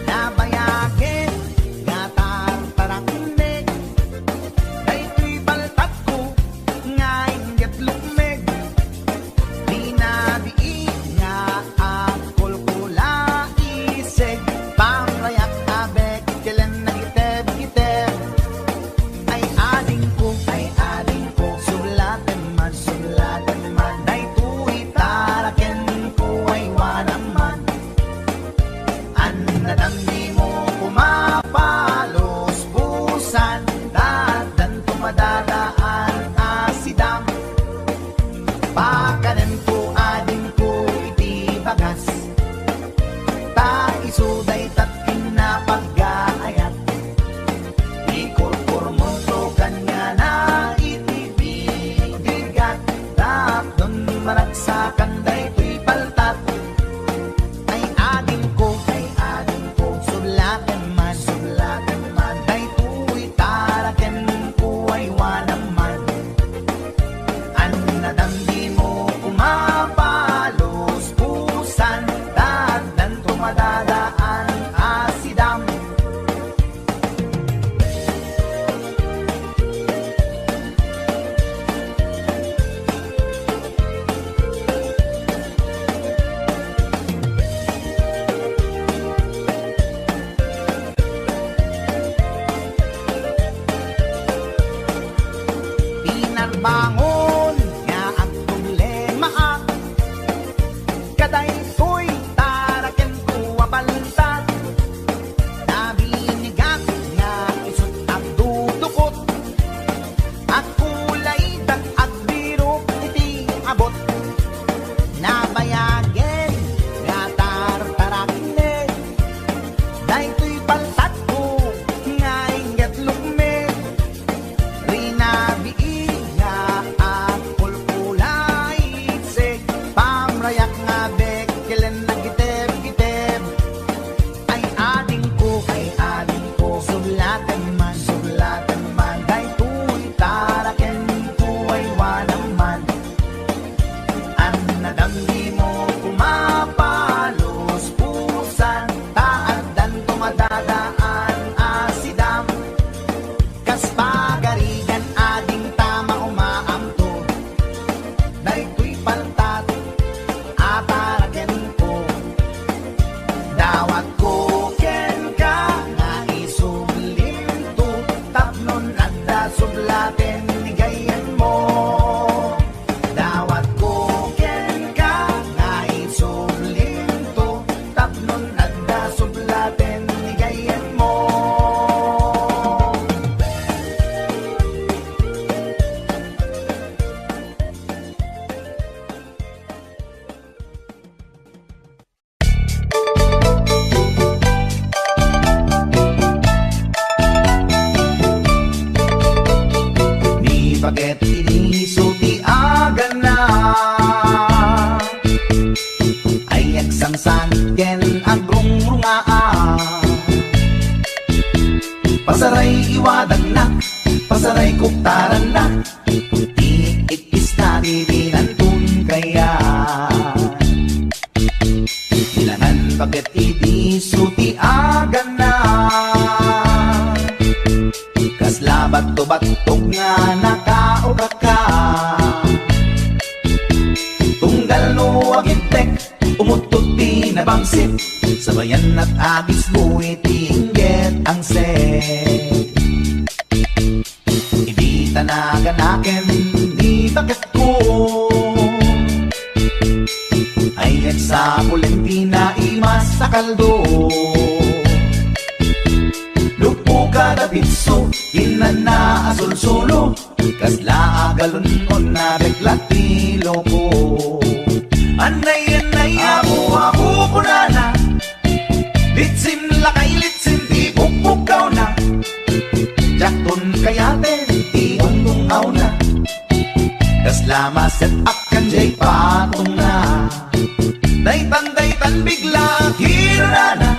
nabayagin nga tartaraknek daytoy baltat ko nga inget lukmeg dinabii nga ang kulkula iseg pamrayak abek kailan nagiteb-giteb ay ading ko sulatan man daytoy taraken ko ay wanaman an nadamni mo kumapalos busan dadan tumadadaan asidam pakanan ko ading ko iti bagas ta isuday tatkin na pag-aayat ikurkur mo to kanya na iti bigat tapdon maragsakan daytoy paltat ay ading ko sulatan man daytoy taraken ko ay wanaman an nadamdi mo kumapalos pusan dadan tumadadaan asidam pinarbangon nga ang problema ak kaday ko'y taraken ko abaltat nabinigat nga isut ang dudukot at kulaitan at birok iti abot nabayagin nga tartaraknek daytoy baltat ko nga inget lukmek rinabii nga ang kulkulay iseg pamrayak nga bek kailan nagiteb-giteb ay ading ko sulatan man daytoy taraken ko ay wanaman ang nadamdi mo kumapalos pusan taadan tumadadaan asidam kas pagarigan ading tama umaamto daytoy paltat ataraken ko dawat ko ken ka nga isumlinto tapnon adda sublaten nigayen mo dawat ko ken ka nga isumlinto tapnon adda sublaten nigayen mo. Ni baget inisuti agan na ay agsangsan ken agrungrungaan pasaray iwadag na pasaray kuktaran na iikis na dinantun kaya ilangan baget inisuti agan na kaslabat to batog nga nakaugak ka tunggal no agintek umutot pinabangsit sabayan at agis mo itingget ang set hindi tanaganaken ni bakit ko Sa Pulentina imas sa kaldo Lupo kada pinso Inana asul-sulo Kasla agalun-on na beklatilo ko Anay ako punana Litsim lakay litsim di pukpukaw na Jakton kayaten di ungtungaw na Kasla maset up kan jay patong na Daytan bigla kirana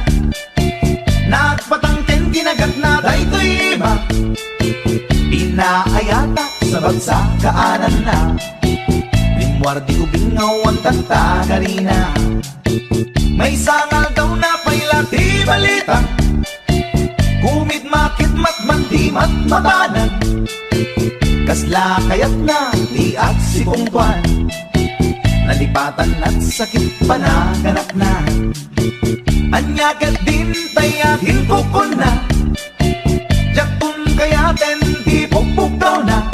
Nagpatangken kinagat na daytoy iba Pinaayata sa bagsak kaanan na Limwardi ubingaw ang tagtagarina May sangal daw na pailati balita Kumit makit matmandi matmabanag Kasla kayat na di at si Pungtuan Nalipatan at sakit pa na ganak na Anyagat din tayahin kukon na Jakun kayaten di pukpuk daw na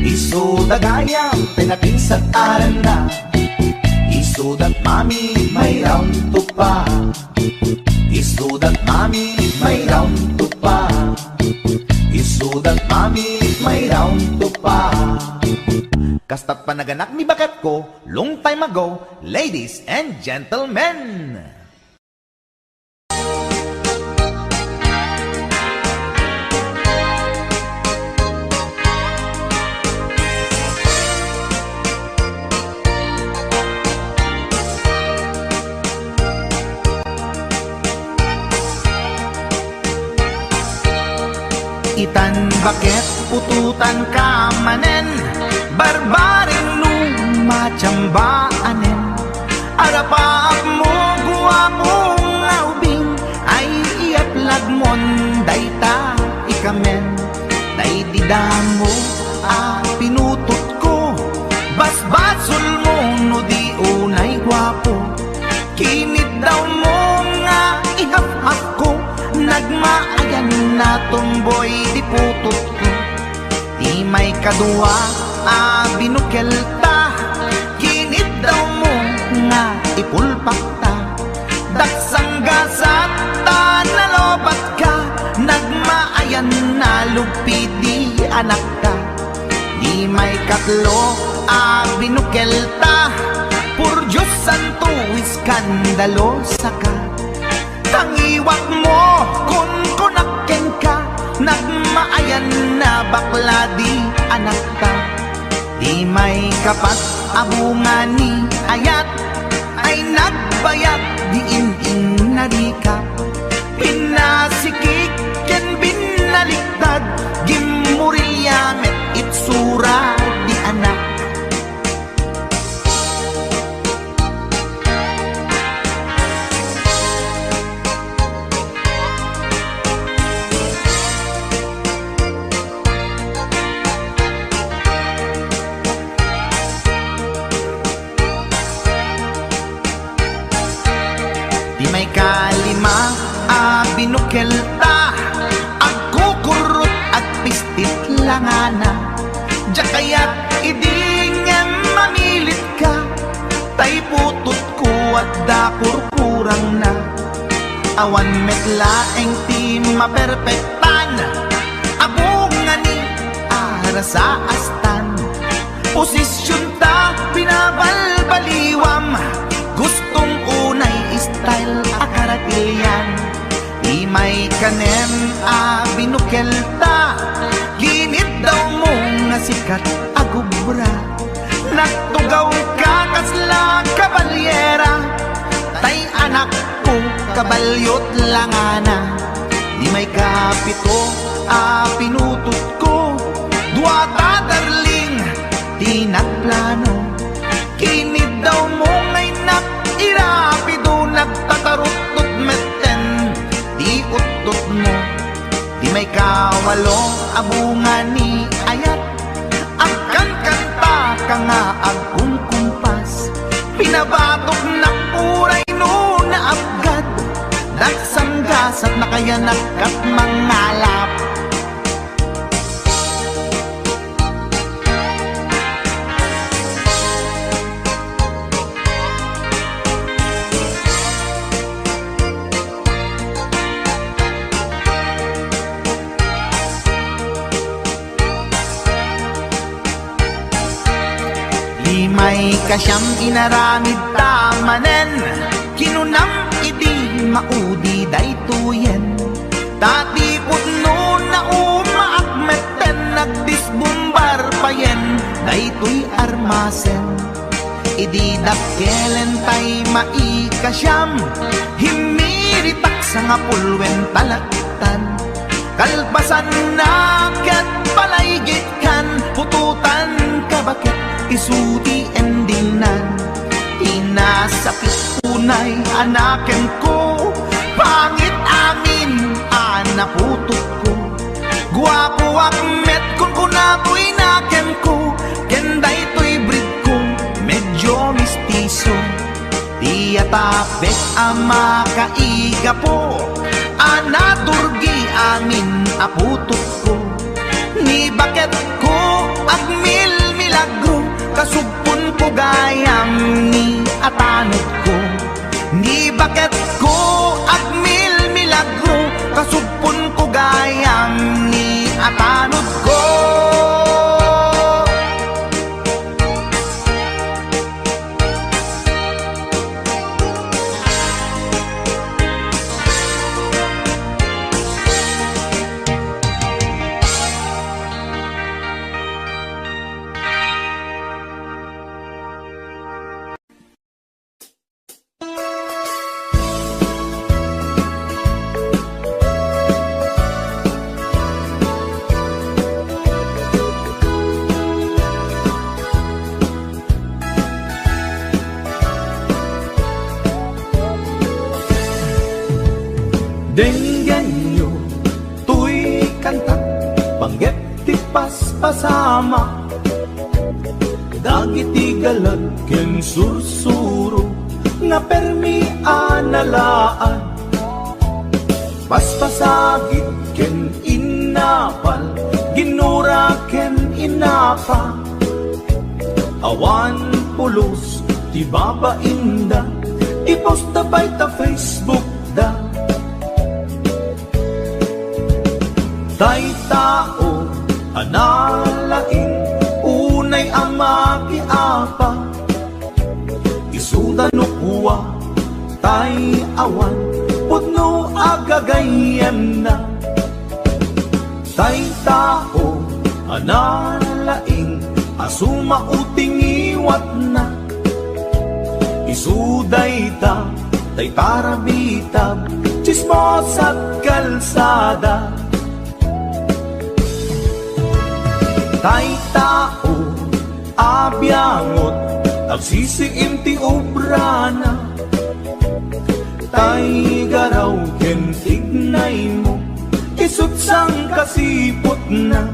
Isudagayang pinapinsat aran na Isudat mami may round to pa Isudat mami may round to pa Isudat mami may round to pa Kastat panaganak ni bakat ko, long time ago, ladies and gentlemen. Itan bakit pututan ka manen Barbaring lumachambaanin Arapaak mo guwapong aubing Ay iatlag mon dayta ikamen Daydidang mo pinutot ko Basbasul mo no di unay guwapo Kinit daw mo nga ihap-hap ko Nagmaayan na tomboy di putot ko Di may kadua binukel ta Kinit daw mo nga ipulpak ta Daksang gasat ta nalobat ka Nagmaayan na lupi di anak ka Di may katlo binukel ta Por Diyos santo iskandalosa ka Tangiwak mo kung kunakken ka Nagmaayan na bakla di anak ka Di may kapat abungan ni ayat Ay nagbayat di in narika Pinasikik ken binaliktad Gimurilyamet itsura di anak kalima binukel ta Agkukurot at pistit langana Diya kaya't idingem mamilit ka Tay putot ko at dakurkurang na Awan metlaeng ti maperpektan Abungan ni ara sa astan Posisyon ta pinabalbaliwam Gustong unay style akaratilyan Di may kanem binukel ta Ginit daw mo nga sikat agubra Nagtugaw ka kasla kabalyera Tay anak ko kabalyot langana Di may kapito pinutot ko Duwata darling di nagplano Kinid daw mo ngay irapido nagtatarot-tot meten Di utot mo Di may kawalo abungan ni ayat Agkan kanta ka nga agkong kumpas Pinabatok na puray no na abgad Dagsang gasat na kaya nagkat mangalap kasyam inaramid tamanen, kinunam iti maudi daytoyen. Tati putno na umaakmeten, nagdisbumbar payen, daytoy armasen. Idi dakkelen tay maikasyam, himiritak sa nga pulwen talaktan. Kalpasan na ket palaygit kan, pututan ka bakit isuti endingnan. Inasakit unay anaken ko, pangit amin anaputot ko. Guwapo akmet kung kunako'y naken ko, kenday to'y breed ko medyo mistiso. Di atapet ama kaiga po, anaturgi amin aputot ko. Ni bakit ko agmil milagro, kasugpon ko gayam ni atanod ko. Ni bakit ko agmil milagro, kasugpon ko gayam ni atanod ko. Denggan nyo, tuy kanta, panggep ti paspasama. Dagiti galag ken sursuro, nga permi analaan. Paspasagit ken inapal, ginura ken inapa. Awan pulos, ti babainda, iposta by ta Facebook da. Tay tao, analain, unay ama kiapa. Isuda no kuwa, tay awan, putno agagayan na. Tay tao, analain, asuma uting iwat na. Isuday ta, tay tarabitab, chismos at kalsada. Tay tao, abyangot, agsisiim ti obrana. Tay garaw ken tignay mo, isut sang kasipot na.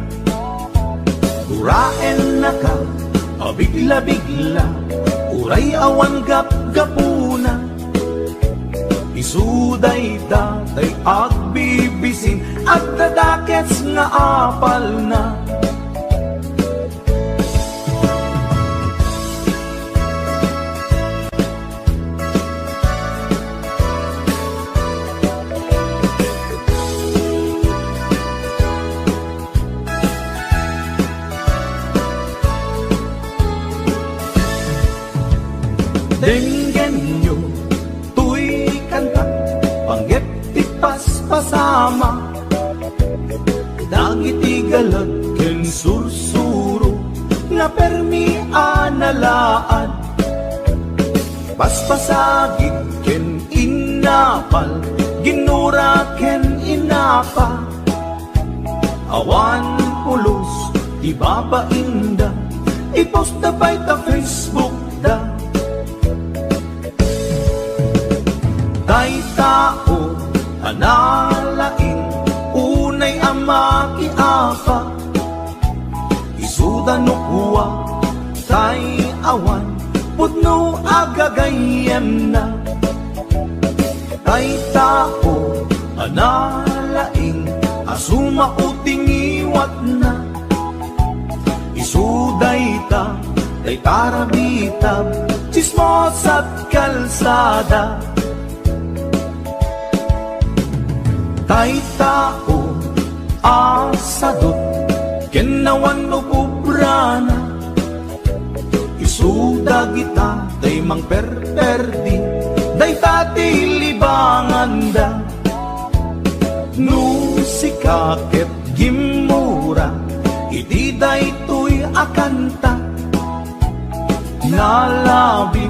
Uraen na ka, abigla-bigla, uray awan gap-gapuna. Isuday tatay agbibisin, at dadakets nga apal na. Denggen nyo, tuy kanta, panggep ti paspasama. Dagiti galag ken sursuro, nga permi analaan. Paspasagit ken inapal, ginura ken inapa. Awan pulos, di babainda, iposta by ta Facebook da. Tay tao, analain, unay ama kiapa. Isuda no kuwa, tay awan, putno agagayan na. Tay tao, analain, asuma uting iwat na. Isuday ta, tay tarabitab, chismos at kalsada. Tay tao, asadot, kenawan o kubrana. isuda kita, day mang perperdi, day tati libanganda. No sikakit gimura, iti day tuy akanta. Nalabi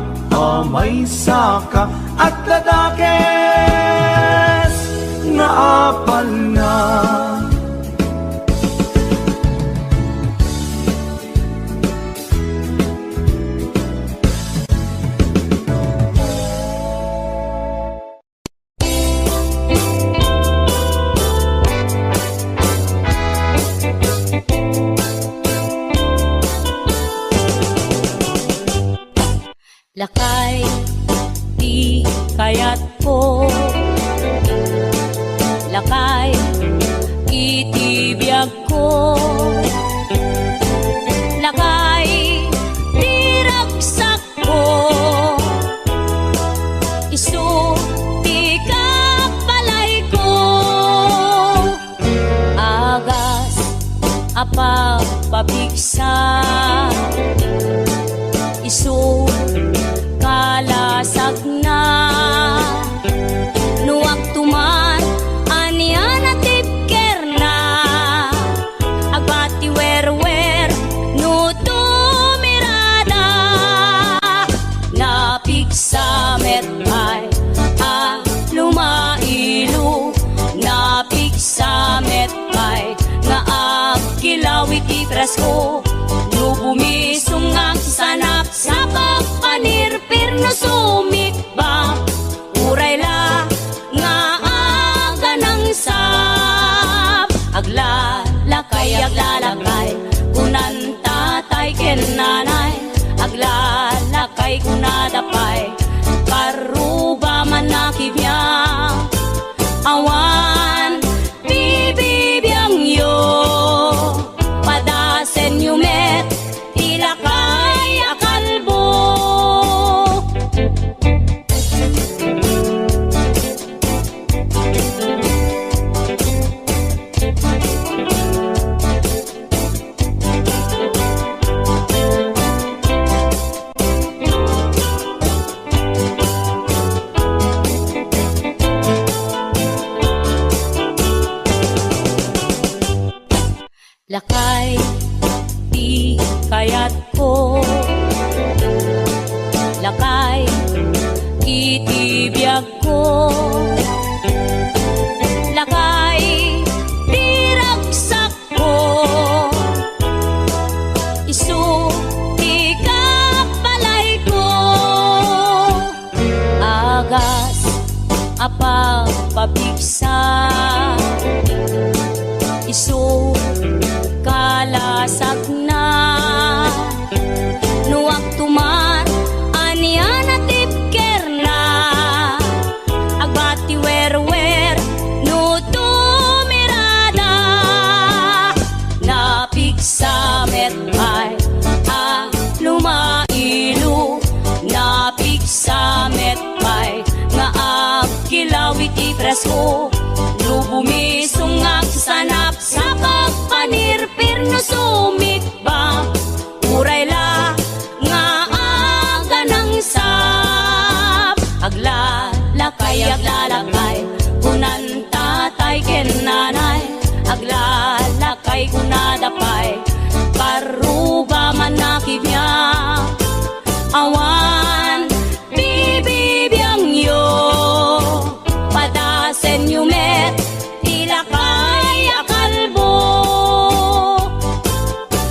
may saka at ladakes nga apal na. Lakay, di kayat ko. Lakay, itibiyag ko. Lakay, di ragsak ko. Isu, di kapalay ko. Agas, apa pabigsa. Isu, kalasag na. Nuwag tuman anian at tipker na. Agbati wer-wer no tumirada. Napigsa metay lumailu. Napigsa metay nga agkilawit itrasko. No bumisong ang sanap sa pagpanirpir na sumikba. Uray la nga aga ng sap. Aglalakay, kunan tatay ken nanay. Aglalakay kunadapay, karuba man nakibya. Awan bibibiyang yo, padasen yumet ilakay akalbo. Lakay, di kayat ko. Lakay, itibiyag ko. Lakay, di ragsak ko. Isu, di kapalay ko. Agas, apa pabigsa. Isu, kalasag na. Nuwag tuman anian at tipker na. Agbati wer-wer no tumirada. Napigsa metay lumailu. Napigsa metay nga agkilawit itrasko. No bumisong ang sanap sa pagpanirpir no sumikba. Uray la nga aga ng sap. Aglalakay, kunan tatay ken nanay. Aglalakay kunadapay, karuga man nakibya. Awan bibibiyang yo, padasen yumet ilakay akalbo.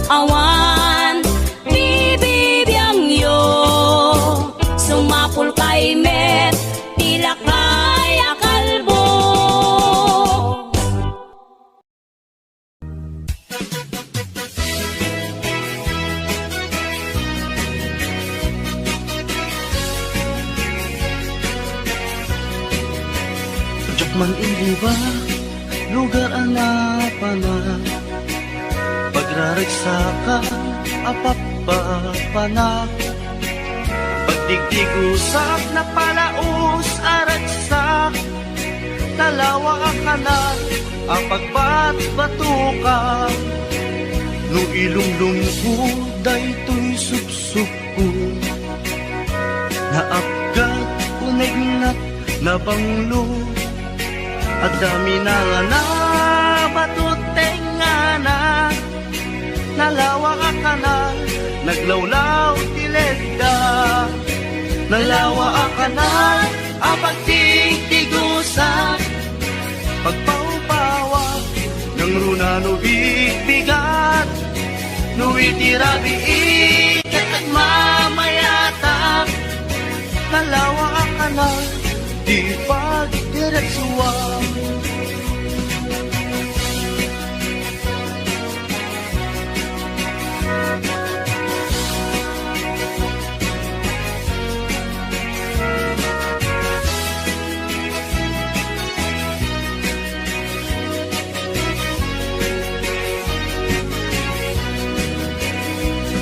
Awan bibibiyang yo, sumapul kay met ilakay akalbo. Man iba, lugar ang napana. Pagraragsa ka, apapapana. Pagdigdig usap na palaus aragsak. Talawa ka na, ang pagbatbato ka. No ilumlum ko, daytoy subso. puso ko. Naapgat unegnat na banglo, at dami na nga na batuteng nga na, nalawa ka kanal, naglawlaw tilegda. Nalawa a kanal, apag tigtigusa, pagpaupawa ng runa no bigbigat, no itirabi ikat at mamayata. Nalawa a kanal, di pagdiretsuwa.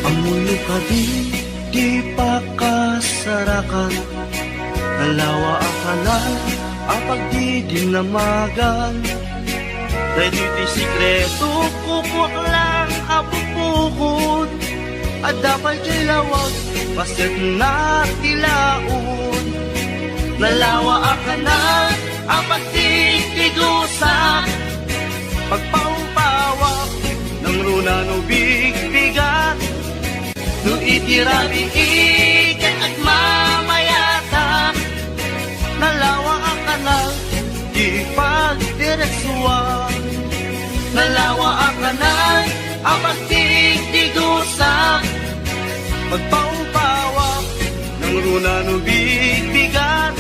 Amuyo ka di pa kasarakan, nalawa a kanal, apag di dinamagan. Dahil iti sikreto kukwak lang apupukod, at dapat kay lawag paset na tilaon. Nalawa a kanal, apag di tigusa, pagpaumpawak ng runa no bigbigat, no itirabi ikat at mamayata. Nalawa ang kanal, di pagdiretsuwa. Nalawa ang kanal, ang pagtigtigusa, pagpaumpawak ng runa no bigbigat,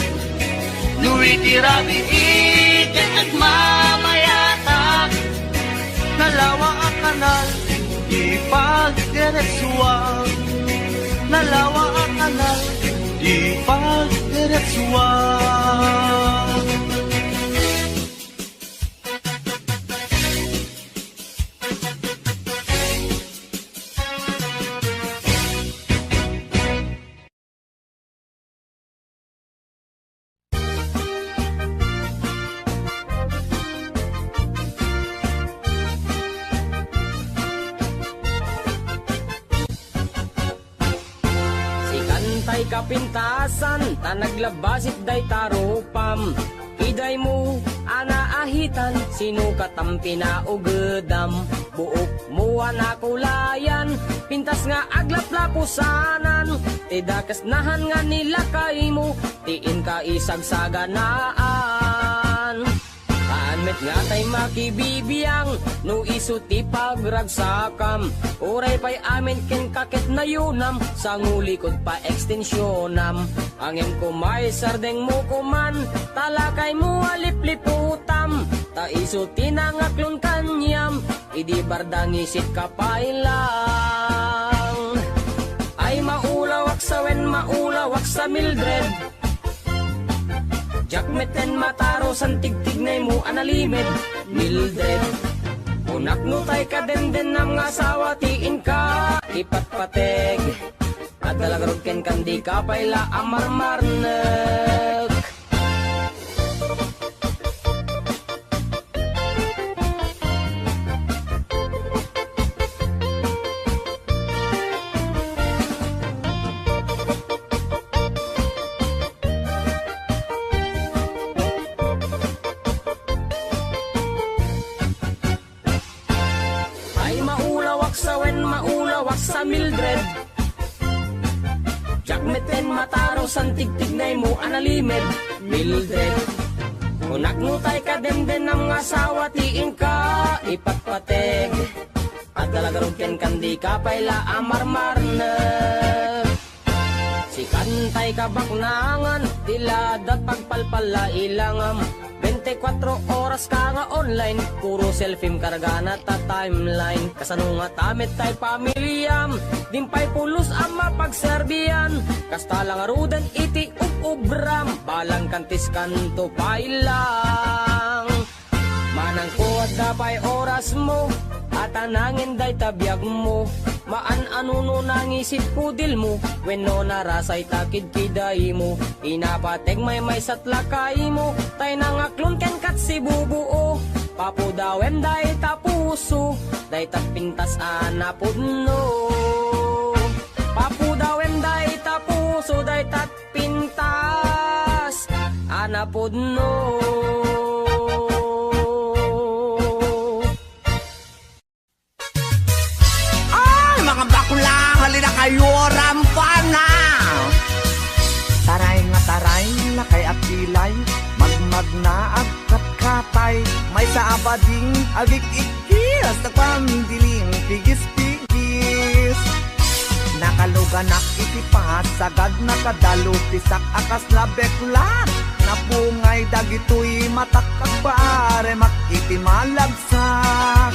no itirabi ikat at mamayata. Nalawa ang kanal, di pagdiretsuwa. Nalawa ang kanal, di pagdiretsuwa. Tay kapintasan, ta naglabasit day tarupam. Iday mo, anaahitan, sino katampi na ugedam. Buok mo anakulayan, pintas nga aglaplapusanan. Tidakas nahan nga nila kay mo, tiin ka isagsaganaan. Met nga tay makibibiyang, no isuti pagragsakam. Uray pa'y amin ken kakit na yunam, sa ngulikod pa ekstensyonam. Angin ko may sardeng mo kuman, talakay mo alipliputam. Ta isuti na ngaklon kanyam, idi bardang isit kapailang. Ay maulawak sa wen, maulawak sa Mildred. Jakmeten mataro san tigtignay mo analimed, Mildred. Unak no tay ka den ng asawa, tiin ka ipatpateg. At dalagarod ken kandi ka payla amarmarnek. Sa Mildred, jakmeten mataro san tigtignay mo analimed, Mildred. Unak no tay ka den ng asawa, tiin ka ipatpateg. At dalagarong ken kandi ka payla amarmarnek. Si kantay ka baknangan, tiladat pagpalpala ilangam. 24 oras ka nga online, puro selfie karga na ta timeline. Kasano nga tamit tay pamilyam, dimpay pulos ang mapagserbiyan. Kasta lang arudan iti ubram, balang kantis kanto pailang. Manang ko at dapay oras mo, at anangin day tabiyag mo. Maan anuno nangisip kudil mo, when no narasay takid kiday mo. Inapateg may satlakay mo, tay nangaklon ken kat si bubuo. Papudawem day tapuso, day tapintas anapudno. Papu Udawem day tapuso day tat pintas anapod no. Ay, mga bakla, halina kayo, rampan na! Taray nga taray, lakay at pilay, magmag na agkat katay, may sa abading agik-ikis, nagpandiling pigis-pigis. Nakaluganak itipas, sagad nakadalo, pisak akas na beklat, napungay dagitoy matakak paare, makitimalagsak.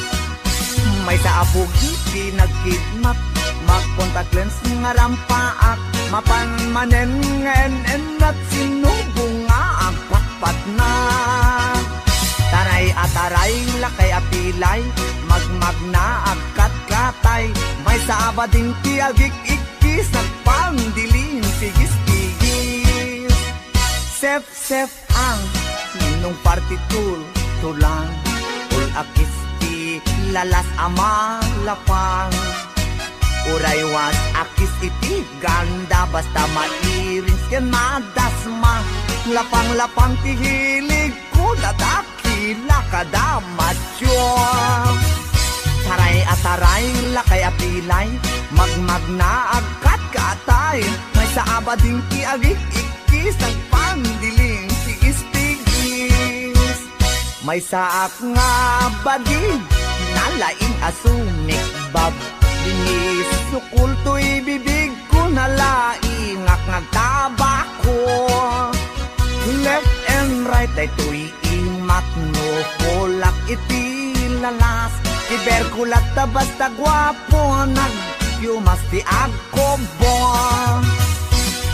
May sa abugi, pinagkidnap, mag-contact lens nga rampaak, mapanmanen ngenen at sinubong nga ang patpat na. Taray at taray, lakay at pilay, magmag na agkat katay, may sa abading tiagik-ikis, nagpandiling pigis-pigis. Sef-sef ang nung partitul, tulang, ul akis ti lalas ama lapang. Uraywas akis iti ganda basta mairins ken madasma, lapang-lapang ti hilig ko dadakila kada macho. Taray at taray, lakay at pilay, magmag na agkat katay, may sa abading ti agik-ikis, nagpandiling pigis-pigis. May saak nga bading, nalaing asumik bab, dinis sukul to'y bibig ko nalaingak nagtabako. Left and right ay to'y imat no kulak iti lalas, iberkulat ta basta gwapo, nagyumas ti agkobo.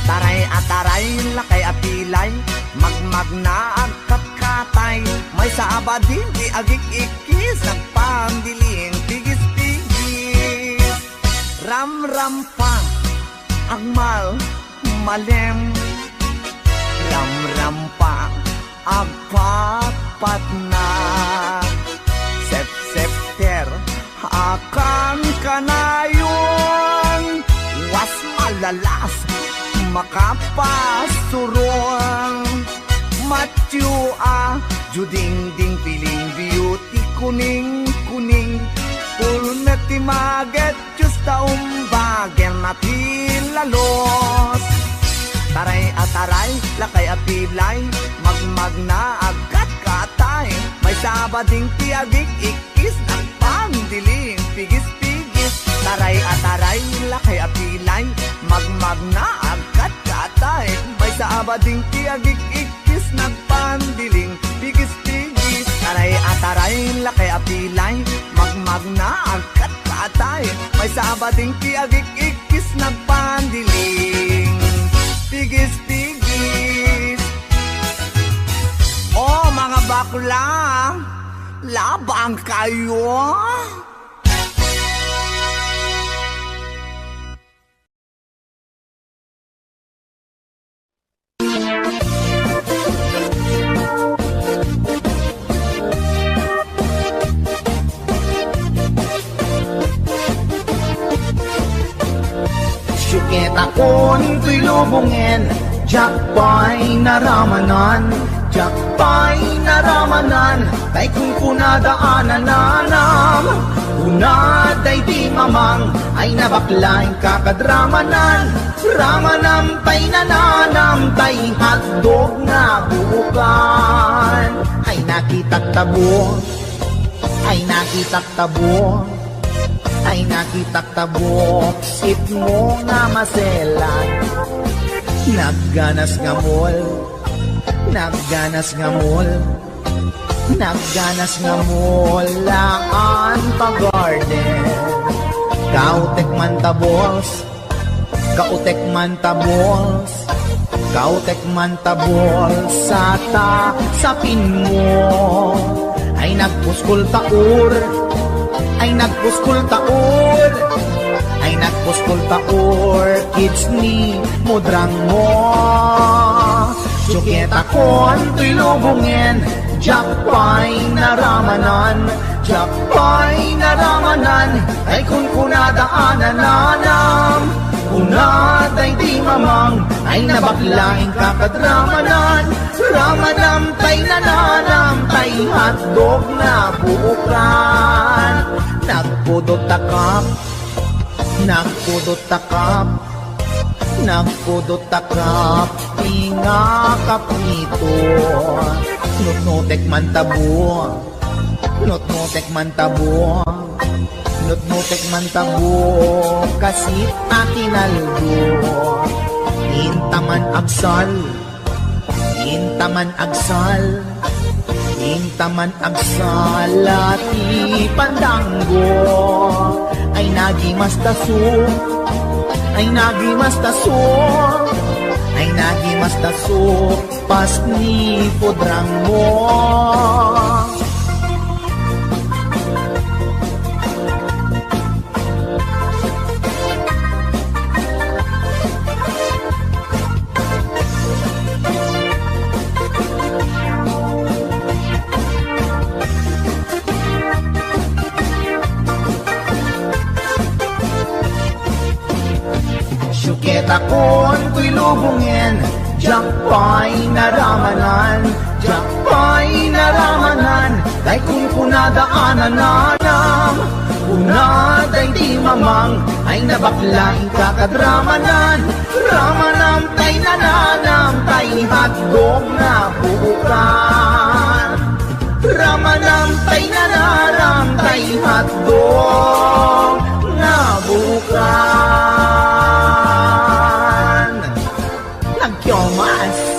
Taray at taray, lakay at pilay, magmag na agkat katay, may sa abading di agik-ikis, nagpandiling pigis-pigis. Ram-ram-pang, agmal, malem, ram-ram-pang, agpat-pat na. Sep-septer, akan kanayon, was malalas, makapasurong. Matua, juding-ding piling beauty, kuning-kuning, pulmet ti maget, just taumbagen at hilalos. Taray at taray, lakay at pilay, magmag na agkat katay, may sabading ti agik-ikis, nagpandiling pigis-pigis. Taray at taray, lakay at pilay, magmag na agkat katay, may sabading ti agik-ikis, nagpandiling pigis-pigis. Taray at taray, lakay at pilay, magmag na agkat katay, may sabading ti agik-ikis, nagpandiling pigis-pigis. Oh, mga bakla, labang kayo. Syukit akon to'y lubungin, jakpay naramanan, jakpay naramanan, kay kung kunadaanan nanam, kunaday di mamang, ay nabaklain kakadramanan, ramanam tay nananam, tay hotdog na bukan. Ay nakitak tabo, ay nakitak tabo, ay nakitak tabo, sip mo nga maselan. Nagganas nga mol, nagganas nga mol, nagganas nga mol, laan pa garden. Kautek man tabols, kautek man tabols, kautek man tabols, sata sapin mo. Ay nagpuskol taur, ay nagpuskol taur, ay nagpuskol taur, kids ni mudrang mo. Syukit akon to'y lubungin, jakpay naramanan, jakpay naramanan, ay kung kunadaanan nanam, Unaday di mamang ay nabaklaing kakadramanan. Ramanam tay nananam tay hotdog na buukran. Nagpudot takap, nagpudot takap, nagpudot takap, tinga kapito. Nutnutek man tabo, nutnutek man tabo, nutnutek man tabo, kasit akinaldo. Intaman agsal, intaman agsal, intaman agsal, ati pandanggo. Ay nagimas taso, ay nagimas taso, ay nagimas taso, pas ni podrang mo. Syuket akon ko'y lubungin, diyak pa'y naramanan, diyak pa'y naramanan, kay kung kunadaanan nanam. Unaday di mamang ay nabaklaing kakadramanan. Ramanam tay nananam tay hotdog na buukan. Ramanam tay nananam tay hotdog na buukan. Nagkyomas.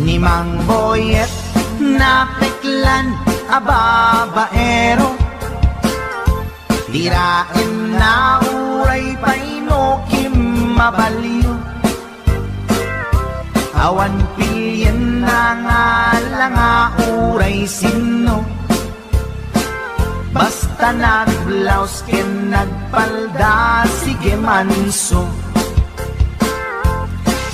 Ni Mang Boyet na peklan ababaero, tirain na uray painokim mabaliw. Awan pilyen na nga langa uray sino, basta nagblaus ken nagpalda sige manso.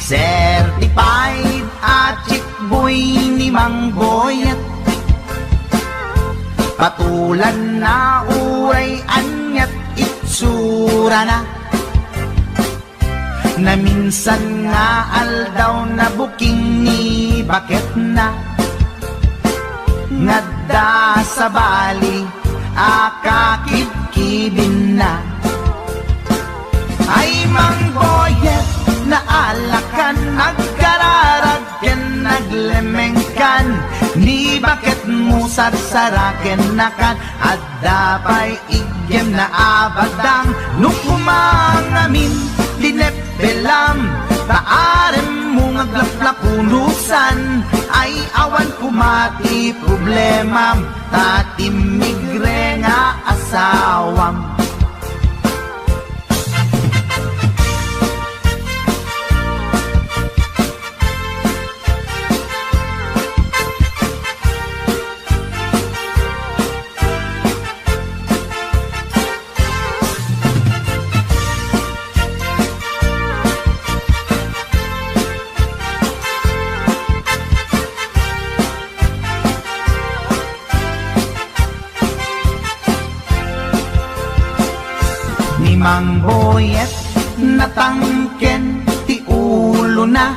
Certified at chick boy ni Mang Boyet, patulan na uray anyat itsura na, na minsan nga aldaw na buking ni bakit na, ngadda sa bali akakibkibin na. Ay Mang Boyet na alakan, nagkararagken, naglemengkan, ni bakit mo sarsaraken nakan, at dapay igyem na abadang, nukumangamin, dinepelam, taarem mo ngaglaplapunusan, ay awan kumati problemam, tatimigre nga asawam. Mang Boyet natangken ti ulo na,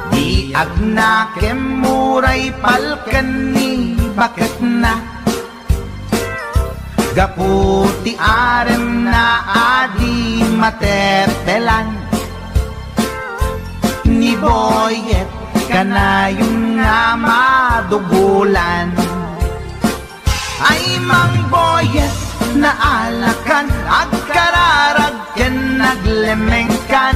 di agnakem muray palken ni bakit na, gaputi arem na adi matetelan, ni Boyet kanayong nga madugulan. Ay Mang Boyet na alakan, agkararagken, naglemengkan,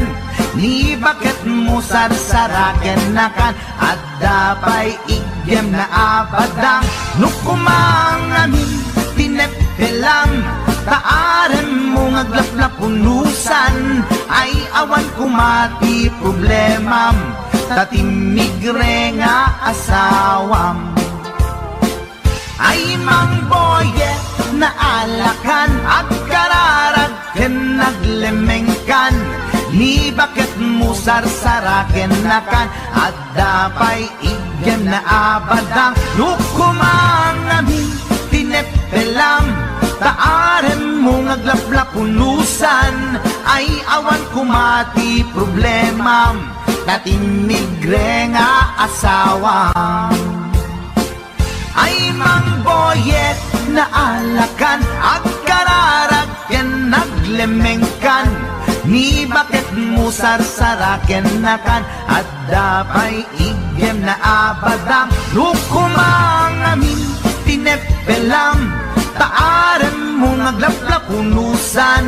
ni bakit mo sarsaraken nakan, at dapay igyem na abadang, nukumangamin, tinepelam, taarem mo ngaglaplapunusan, ay awan kumati problemam, tatimigre nga asawam. Ay Mang Boyet na alakan, agkararagken, ken naglemengkan ni bakit mo sarsaraken nakan at dapay igem na abadang nukumang namin tinepelam taaren mo ngaglaplapunusan ay awan kumati problema natinigre nga asawa ay mangboyet na alakan at kararag ken naglemengkan ni bakit mo sarsaraken nakan at dapay igem na abadang nukumang amin tinepelam taaren mo ngaglaplapunusan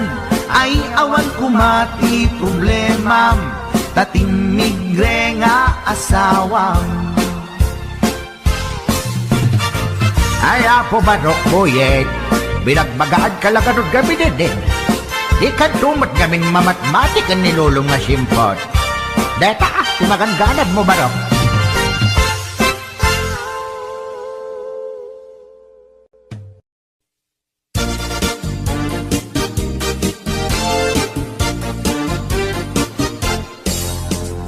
ay awan kumati problema tatimigre nga asawang Ay, apo barok boyet. Binagbagaan ka lang kanod gabi din. Di ka tumat gaming mamatmatik ang nilulong nga simpot. Deta, tumaganganad mo barok.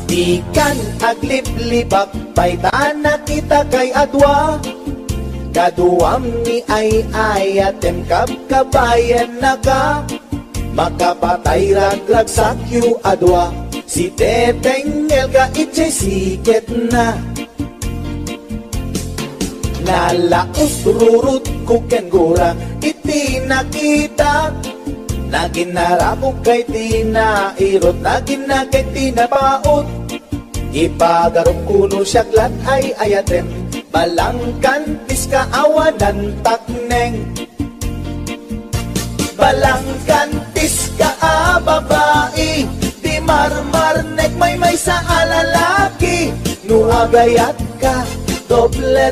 Ikan aglip-libak paitan na kita kay adwa kaduam ni ay ayatem kabayan na ka makapatay raglag sakyo adwa si teteng elga itse siket na nalaos rurut kuken gura iti nakita naginarako kay tinairot naginagay tinapaot ipagarok kuno siyaglat ay ayatem balangkan piska awanan takneng balangkan piska babae di marmarnek may sa alalaki nuagayat ka doble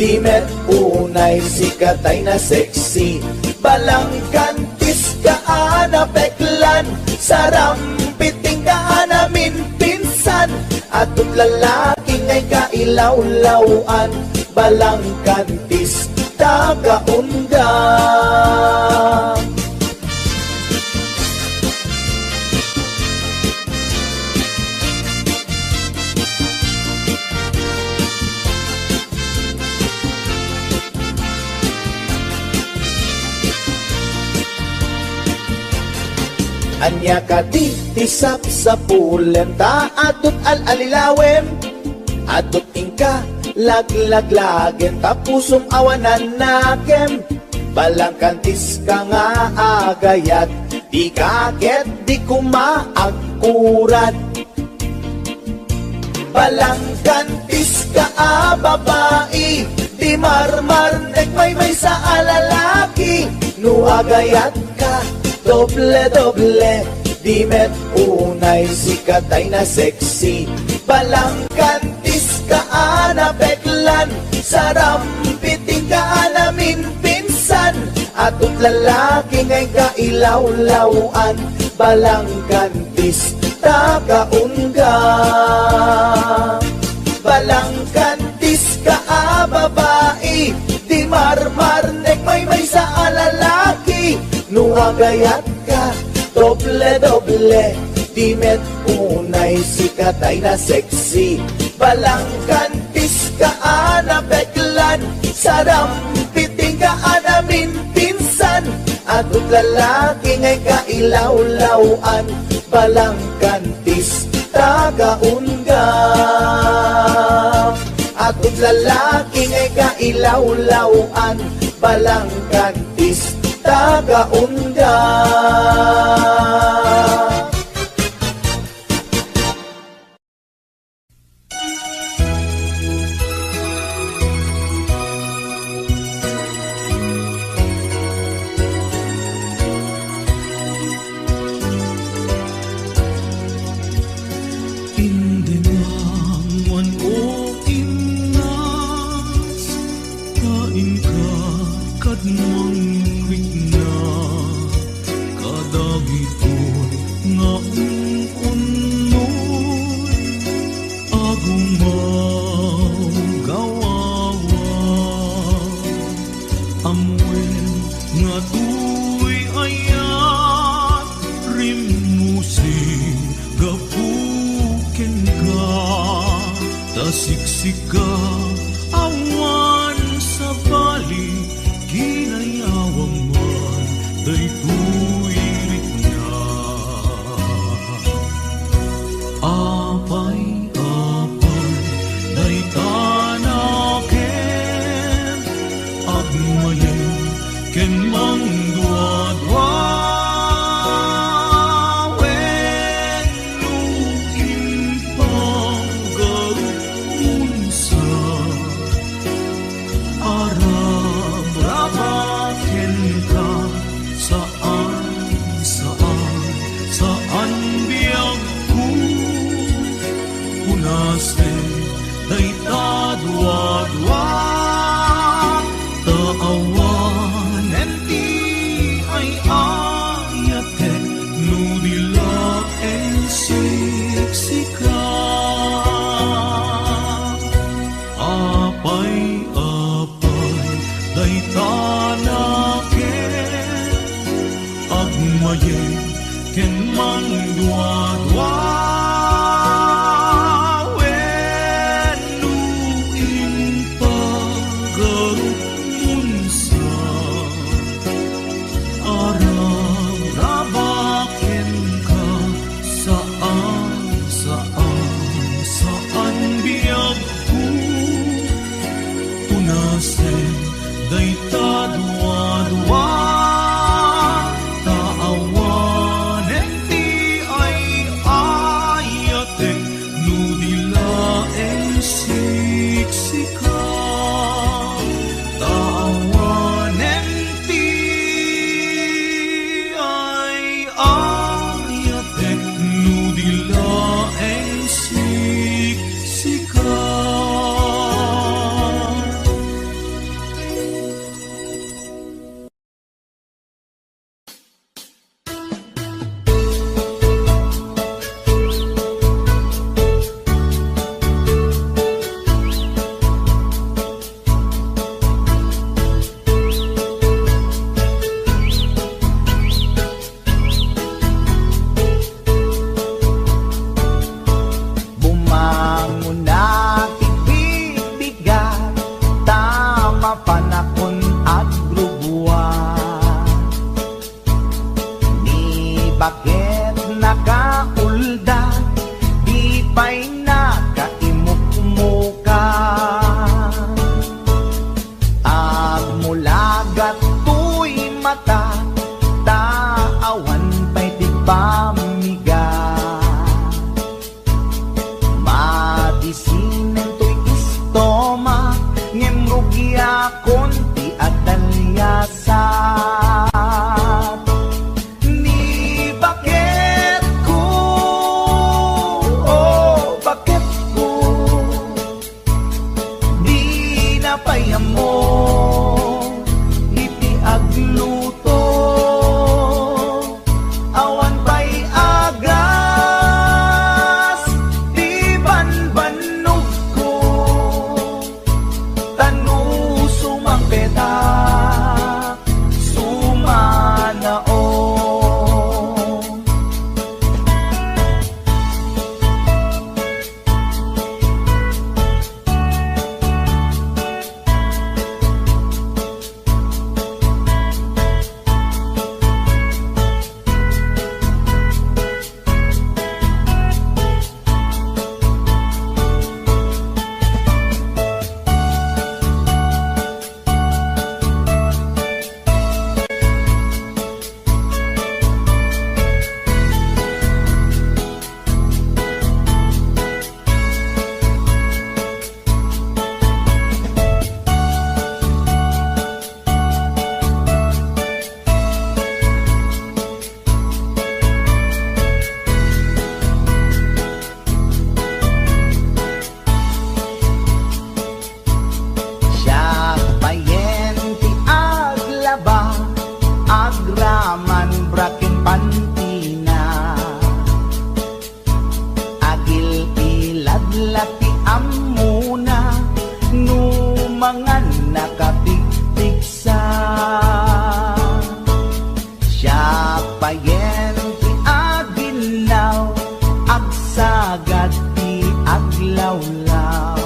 di met unay sikatay na sexy balangkan piska anapeklan sarampiting ka namin pinsan atut lalaki ngay kailaw-lawan balangkantis tagaunda anya ka titisap sa pulen ta atut al-alilawem atut ingka laglagen tapusong awanan nakem balangkantis ka nga agayat di kaget di kumaagkurat balangkantis ka babae di marmarnek may sa alalaki nuagayat ka doble di met unay sikatay na sexy balangkantis ka anapeklan sarampiting ka namin pinsan atut lalaki ngay kailaw-lawan balangkantis tagaunga balangkantis ka babae di marmarnek may sa alalaki nuagayat ka doble di met unay sikatay na sexy balangkantis ka anapeklan sarampiting ka namin pinsan atut lalaki ngay kailaw-lawan balangkantis tagaunga atut lalaki ngay kailaw-lawan balangkantis tagaunda Amwen nga tuy ayan Tasiksika awan sa bali, ginayawang man, daytoy na. Apay-apay, day tanaken, agmayen, ken mangdua-dua. Ken mangdua-dua wenuin pagarumunsa arab-rabaken ka saan biyagku unasen dayta dua-dua bakit nakaulda, di pa'y nakaimuk-muka. Agmulagat tuy mata, taawan pa'y tigpamiga. Madisinen tuy istoma, ngemrugya konti at dalyasa. Agraman brakin pantina, agil ilad lati amuna, numangan nakapigpigsa. Siya payen ti aginaw, agsagad ti aglawlaw.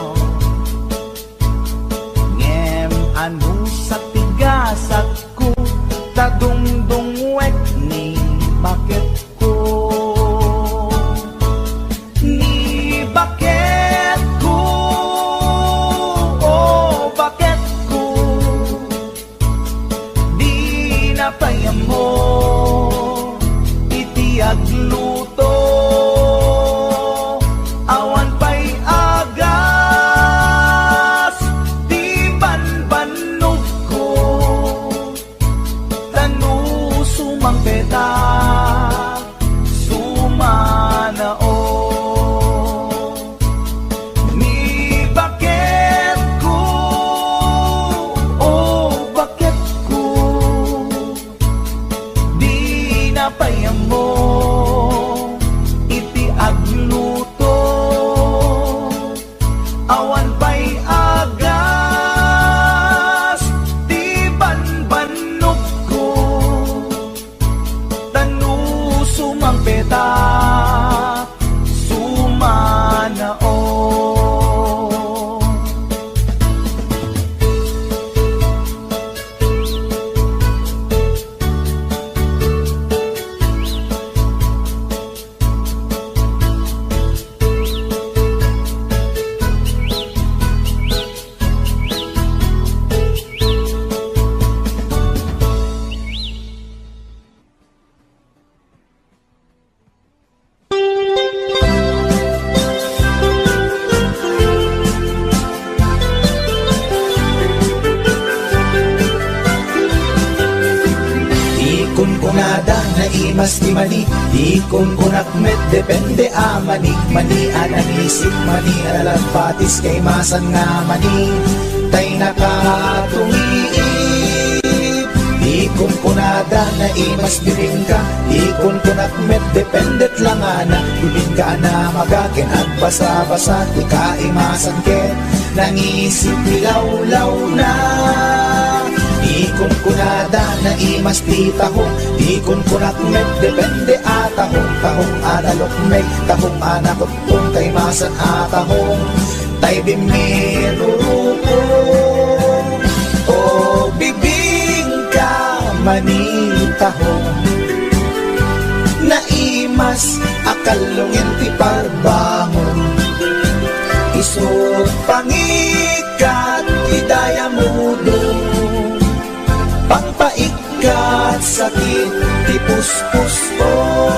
imas di mani, di kun kunak met depende manik mani ananisip mani alalampatis kay masan nga mani tay nakatumiip. Di kun kunada na imas biling ka, di kun kunak met dependet lang ana, biling ka na magakin at basa-basa di ka imasan ke nangisip nilaw-law na. Di kun kunada na imas di tahong, di kun kunak met depende tahong adalok meg tahong anakot kung tay masan atahong tay bimirurupong o bibing ka manitahong na imas akalungin ti parbangon isot pangikat idaya mudong pangpaikat sakit ti puspusong.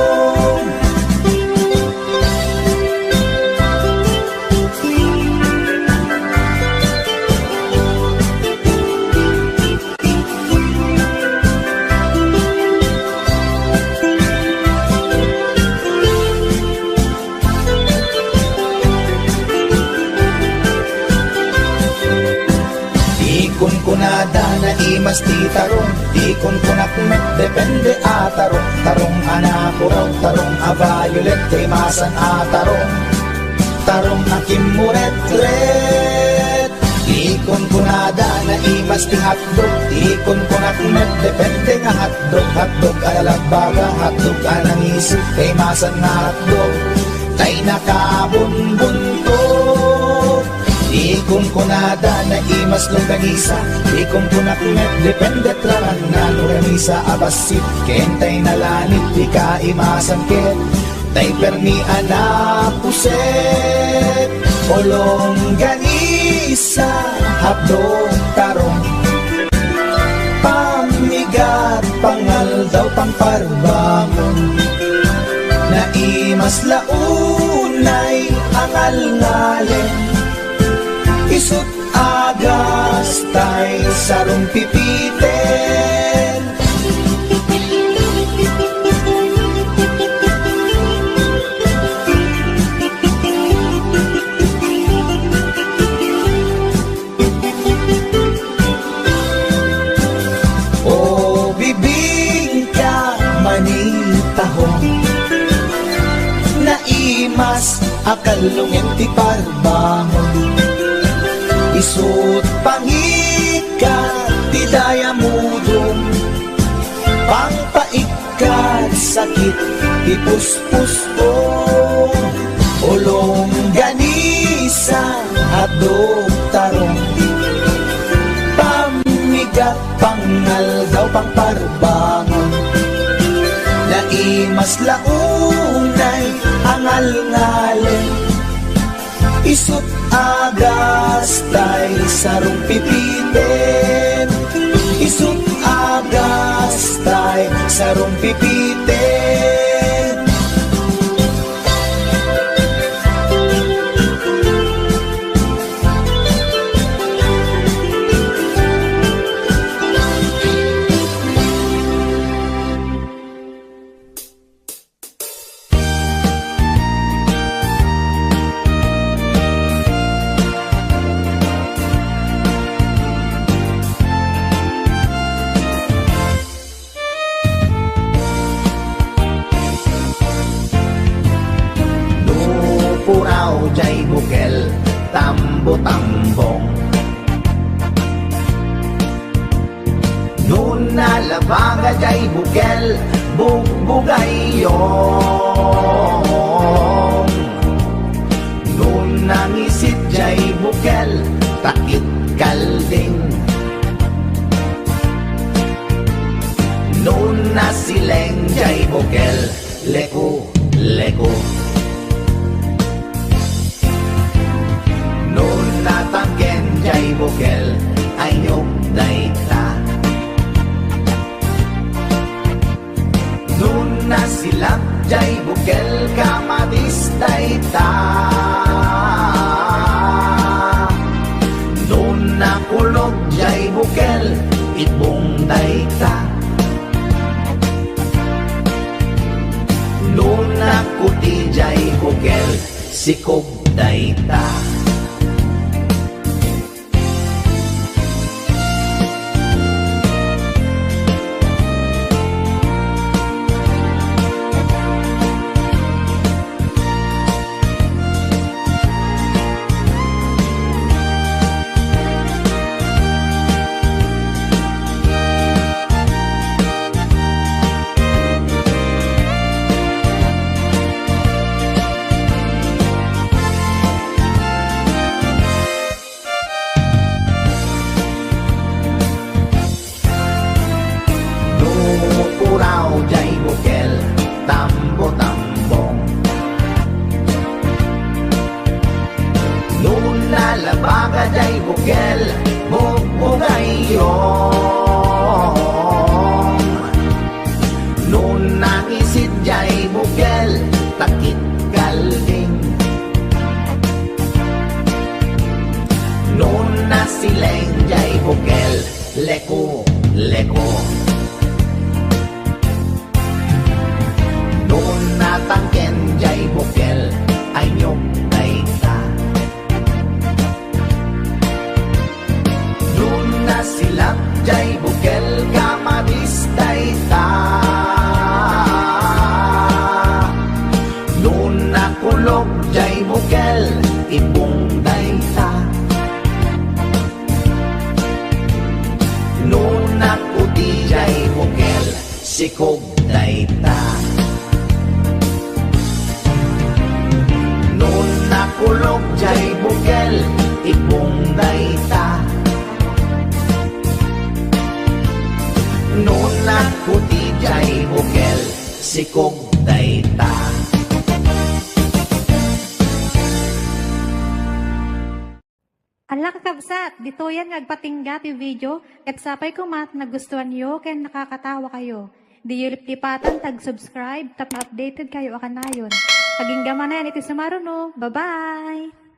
Kunada na imas ti tarong, di kun kunak met depende tarong, tarong anapuraw, tarong violet kay masan tarong, tarong nakimuret-ret. Di kun kunada na imas ti hotdog, di kun kunak met depende nga hotdog, hotdog alalagbaga, hotdog anangisip kay masan nga hotdog, tay nakabunbuntot. Di kun kunada na imas longganisa, di kun kunak met depende traman nga longganisa abasit kentay nalanit di ka imasan ket tay permi anapuset o longganisa hapdong tarong pamigat pangal daw pangparbangon na imas launay angal ngalen isut agas tay sarong pipiten. O bibing ka manitahong na imas akalungin ti parbangon isut pangikat ti daya mudong pangpaikat sakit ti puspusong ulong ganisa at tarong pamigat pangal daw pangparbangon na imas launay angal ngalen isut agas tay sarong pipiten isut agas tay sarong pipiten. Jay bukel tambo-tambong nun nalabaga jay bukel bugbugayong nun nangisit jay bukel takit kalding nun nasileng jay bukel leku natangken jay bukel ayok dayta nun nasilap jay bukel kamatis dayta nun nakulog jay bukel itbong dayta sikog dayta. Puraw jay bukel, tambo-tambong. Noon lalabaga jay bukel, bubugayong. Noon nangisid jay bukel, takit galing. Noon nasileng jay bukel, leko-leko. Noon natangken jay bukel ay nyog dayta. Noon nasilap jay bukel kamabis dayta. Noon nakulog jay bukel ibong dayta. Noon nakuti jay bukel sikog dayta. Kulog jay bukel, ibong dayta. Noon nakuti jay bukel, sikog dayta. Ala kakabsat, dito yan nagpatingga ti video, kat sapay kumat nagustuhan nyo, kaya nakakatawa kayo. Di yulip tipatan, tag-subscribe, tap updated kayo akanayon. Aging gaman na yan, iti sumaruno. Bye-bye!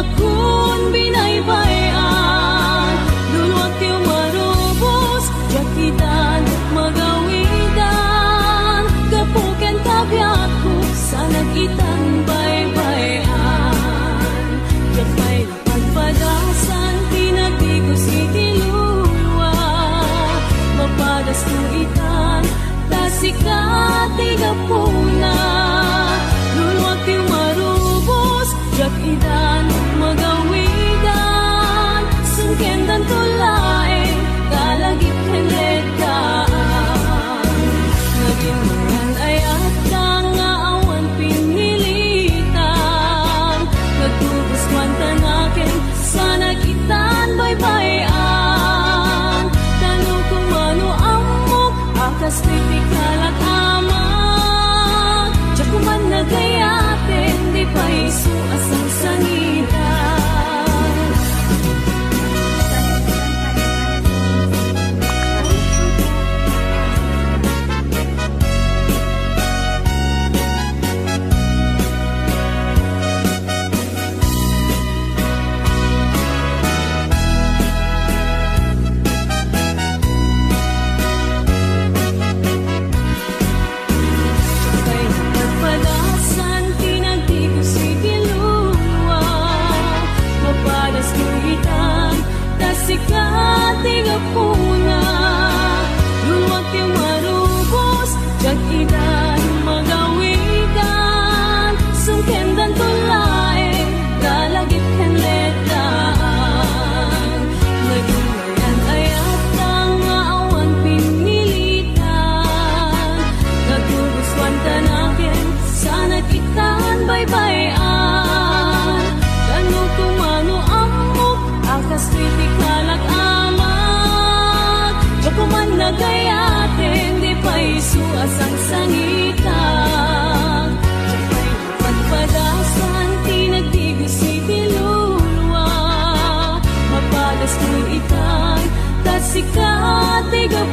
Kun binaybayan, luluwat yung marubos, jakitan, magawidan, kapuken tabiat ko sa nagitan baybayan. Yapay pagpadasan, tinagigos itiluluwa, mapadas tuitan, tasikat igapuna, luluwat yung marubos, jakitan, magawidan, sungkendan tulae, kalagip henlekaan. Naging mayan ay at nga awan pinilitan, nagtubos man tanakin, sa nagitan baybayan. Tanong kung ano amok, akas titikalat aman, tiyak kuman nagayatin, di pa isu asang sangitan. Pagpadasan, tinagtigos itiluluwa, mapadas kuhitan, tasikat igapuna, luluwat yung marubos, jakidan, magawidan, sungkendan tulae, kalagip henletaan. Naging mayan ay at nga awan pinilitan, nagtubuswan tanakin, sa nagitan baybayan. Tanong kung ano amok, akas titikalak amat, tiyak kuman nagayatin, di pa isu asang sangitan. Yapay pagpadasan, tinagtigos itiluluwa, mapadas tuitan, tasikat igapuna.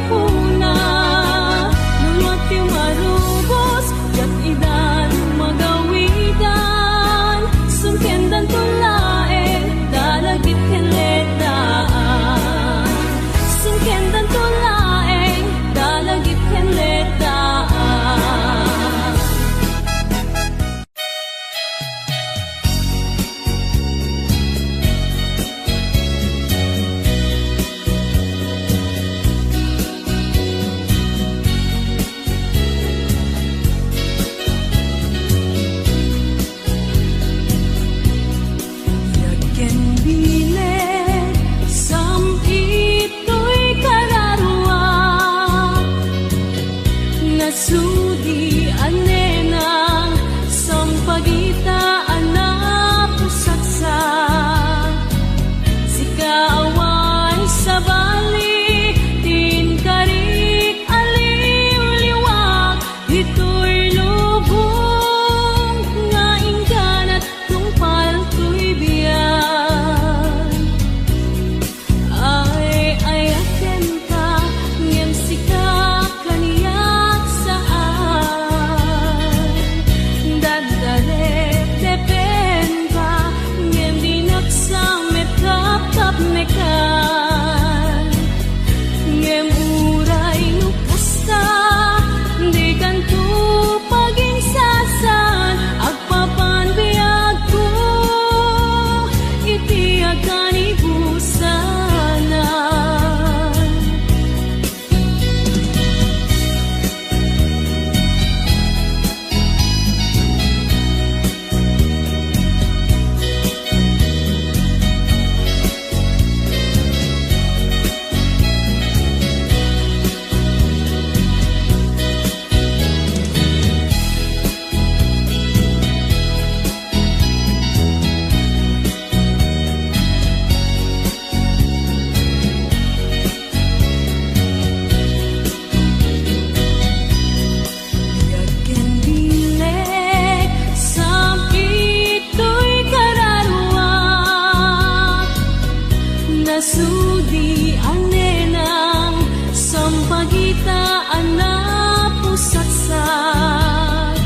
Maasitaan na pusatsat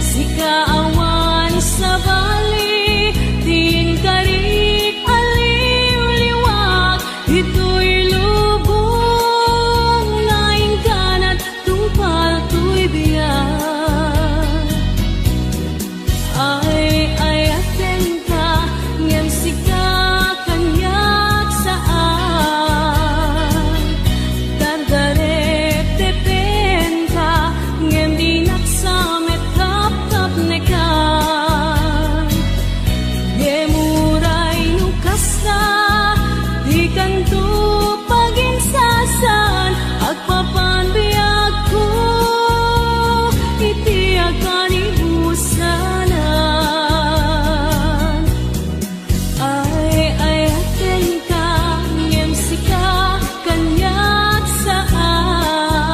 si kaawan sa bali, din karik aliw-liwag, ito'y lubong laing kanat tupal to'y biyak. Ay aten ka ngem sika kanyak saan, dardarep tepen ka ngem dinak samet tap-tap nekan. Gemuray nukas na di kanto paginsasan, agpapanbiyag ko iti akan ibusanan. Ay aten ka ngem sika kanyak saan,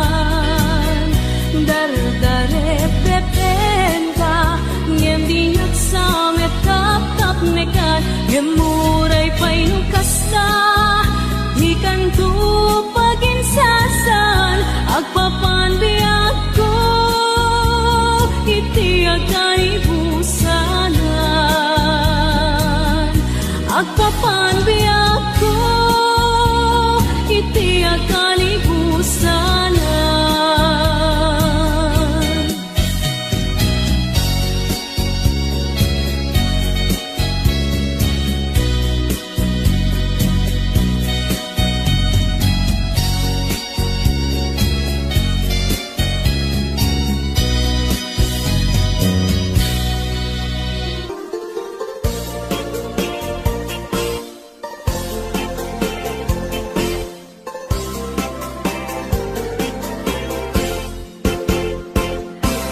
dardarep tepen ka ngem dinak samet tap-tap nekan. Gemuray pa'y nukas na di kanto paginsasan, agpapanbiyag ko iti akan ibusanan. Agpapanbiyag ko iti akan ibusanan.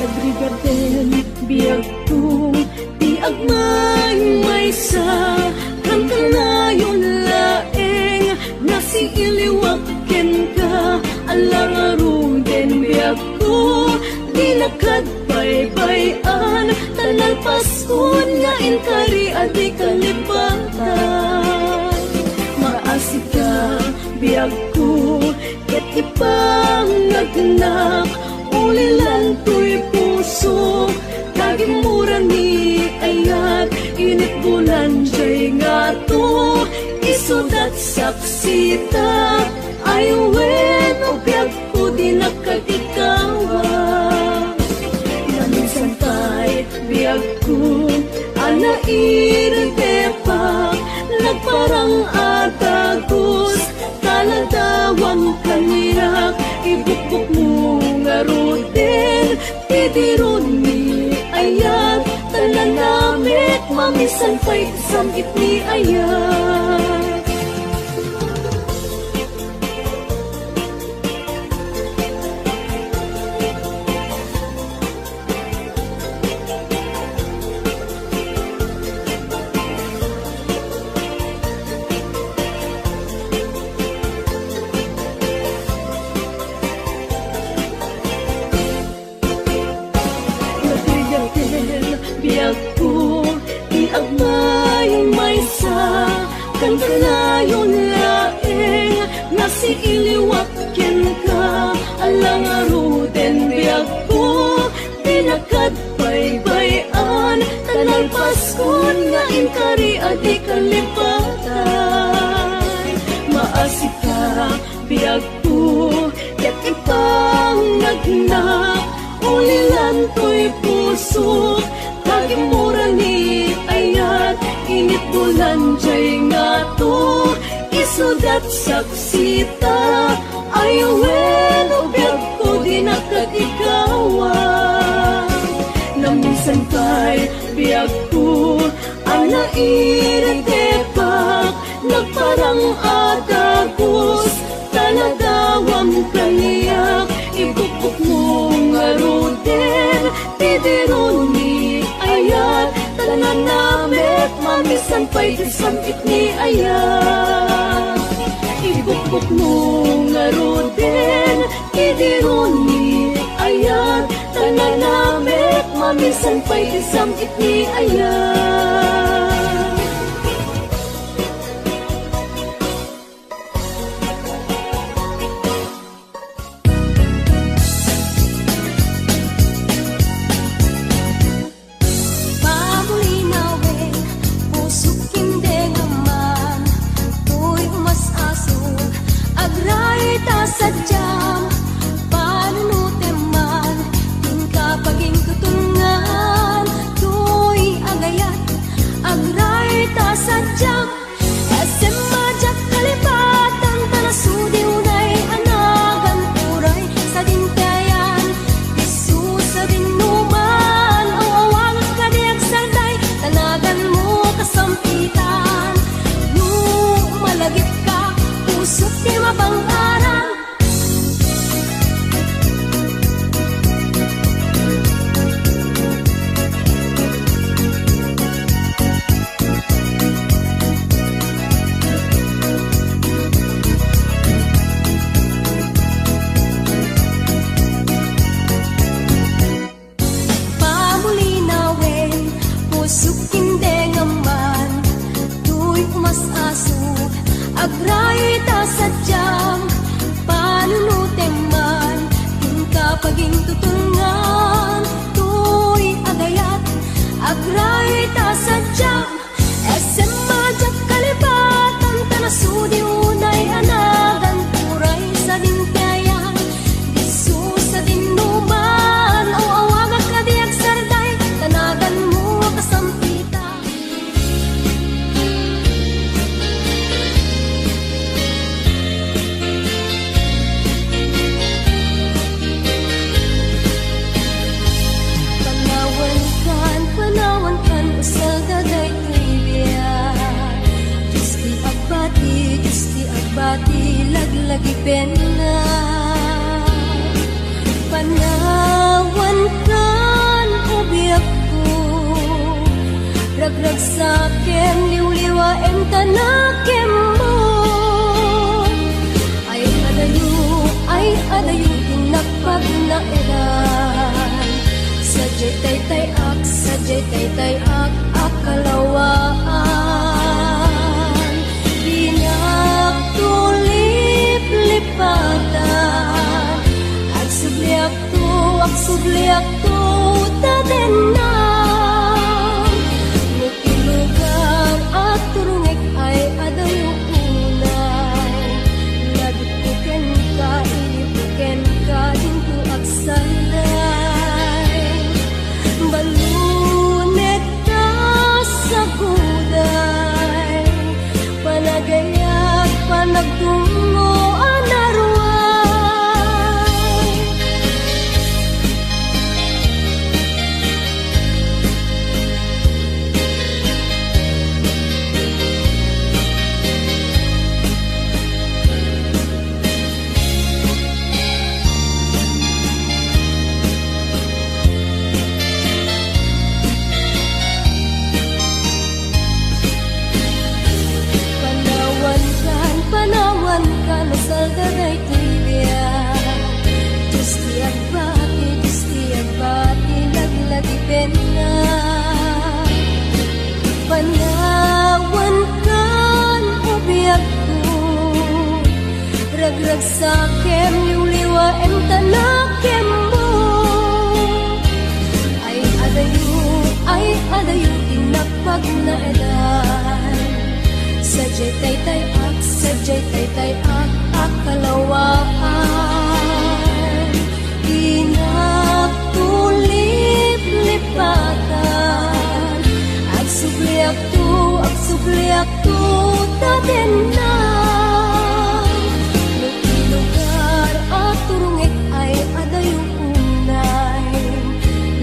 Nagrigaden biyag kong di agmay sa kantanayon laeng nasi iliwaken ka alararo den biyag ko di nakagbaybayan tanang paskon nga inkari adi kalipatan. Maasik ka biyag ko ket ipang nagnak ulilan to'y puso kagimuran ni ayat init bulan jay nga to isudat sapsita aywen o biyag ko di nakagikawa. Naminsan tay biyag ko anairan tepak nagparang atagos taladawang kanirak ibukbuk mo nga ruten tidirun ni ayat tanan namit mamisan pa'y samit ni ayat. Biyag ko di agmay sa kantanayon laeng nasi iliwaken ka alangaro den biyag ko pinakadbaybayan tanang paskon nga inkari adi kalipatan. Maasik ka biyag ko ket ipang nagnak ulilan to'y puso kagimuran ni ayat init bulan jay nga to isudat saksita ayawen o biyag ko di nakagikawa. Naminsan kay biyag ko anairan tepak nagparang atagos taladawang kaniyak ibukbuk mo nga ruten tidirun ni ayat tanan namit mamisan pa'y samit ni ayat. Ibukbuk mo nga ruten tidirun ni ayat tanan namit mamisan pa'y samit ni ayat. pena. Panawan kan ubiyak ko, ragrag sakin liw-liwain tanakim mo. Ay adayo tinakpag na eran. Sadyay tay ak akalawaan. Dinak tulip-lipatan. Ag subliak to tadenan. Mukilugar at turungik ay adayo unay. Ladupuken ka, ilipuken ka, into agsanday. Balunet ka sa guday. Panagayat, panagtungo, anarway. Panawan kan saldaray tibiya. Justi agbati, lagi-lagi pena. Panawan kan ubiyak ko, ragrag sakem liw-liwain tanakem mo. Ay adayo tinakpag na edan. Sadyay tay ak akalawaan. Dinak tulip-lipatan. Ag subliak to tadenan. Lugar at turungik ay adayong unay.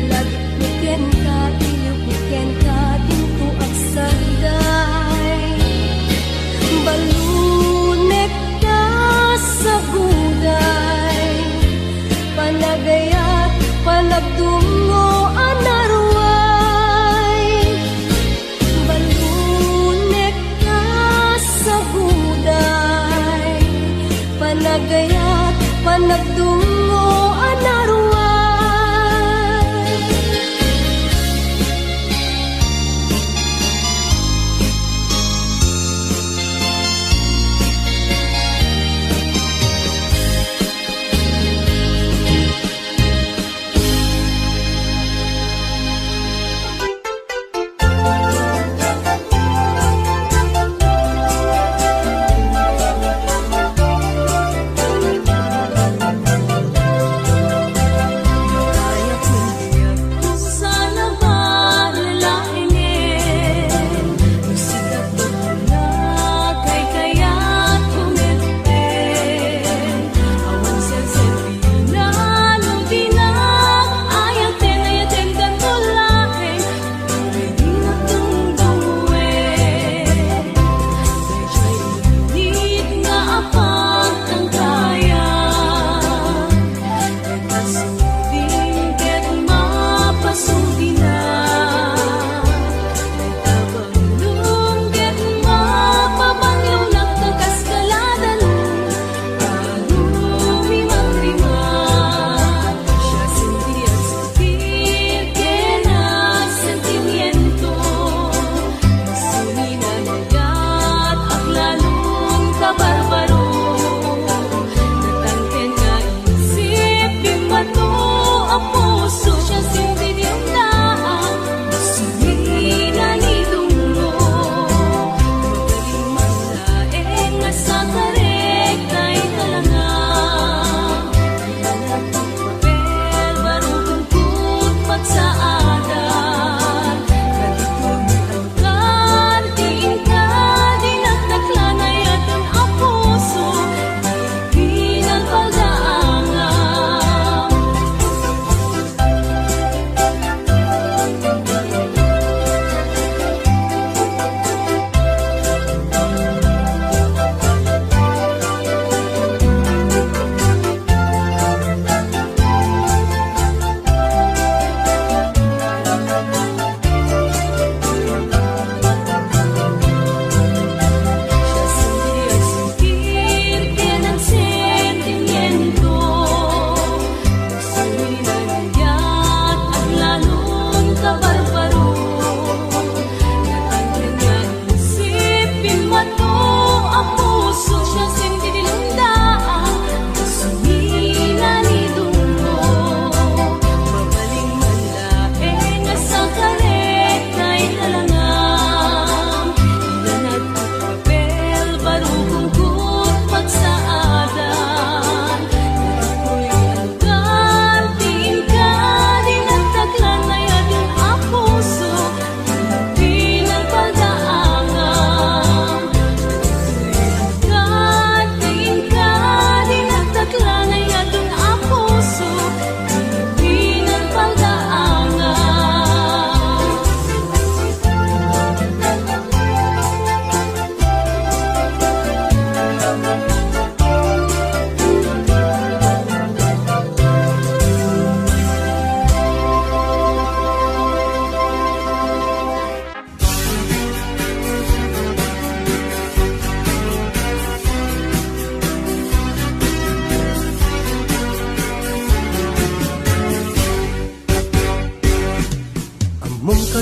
Lagpuken ka, ilipuken ka, dinto at sanday. Balunek ka sa guday. Panagayat, panagtungo, anarway. Balunek ka sa guday.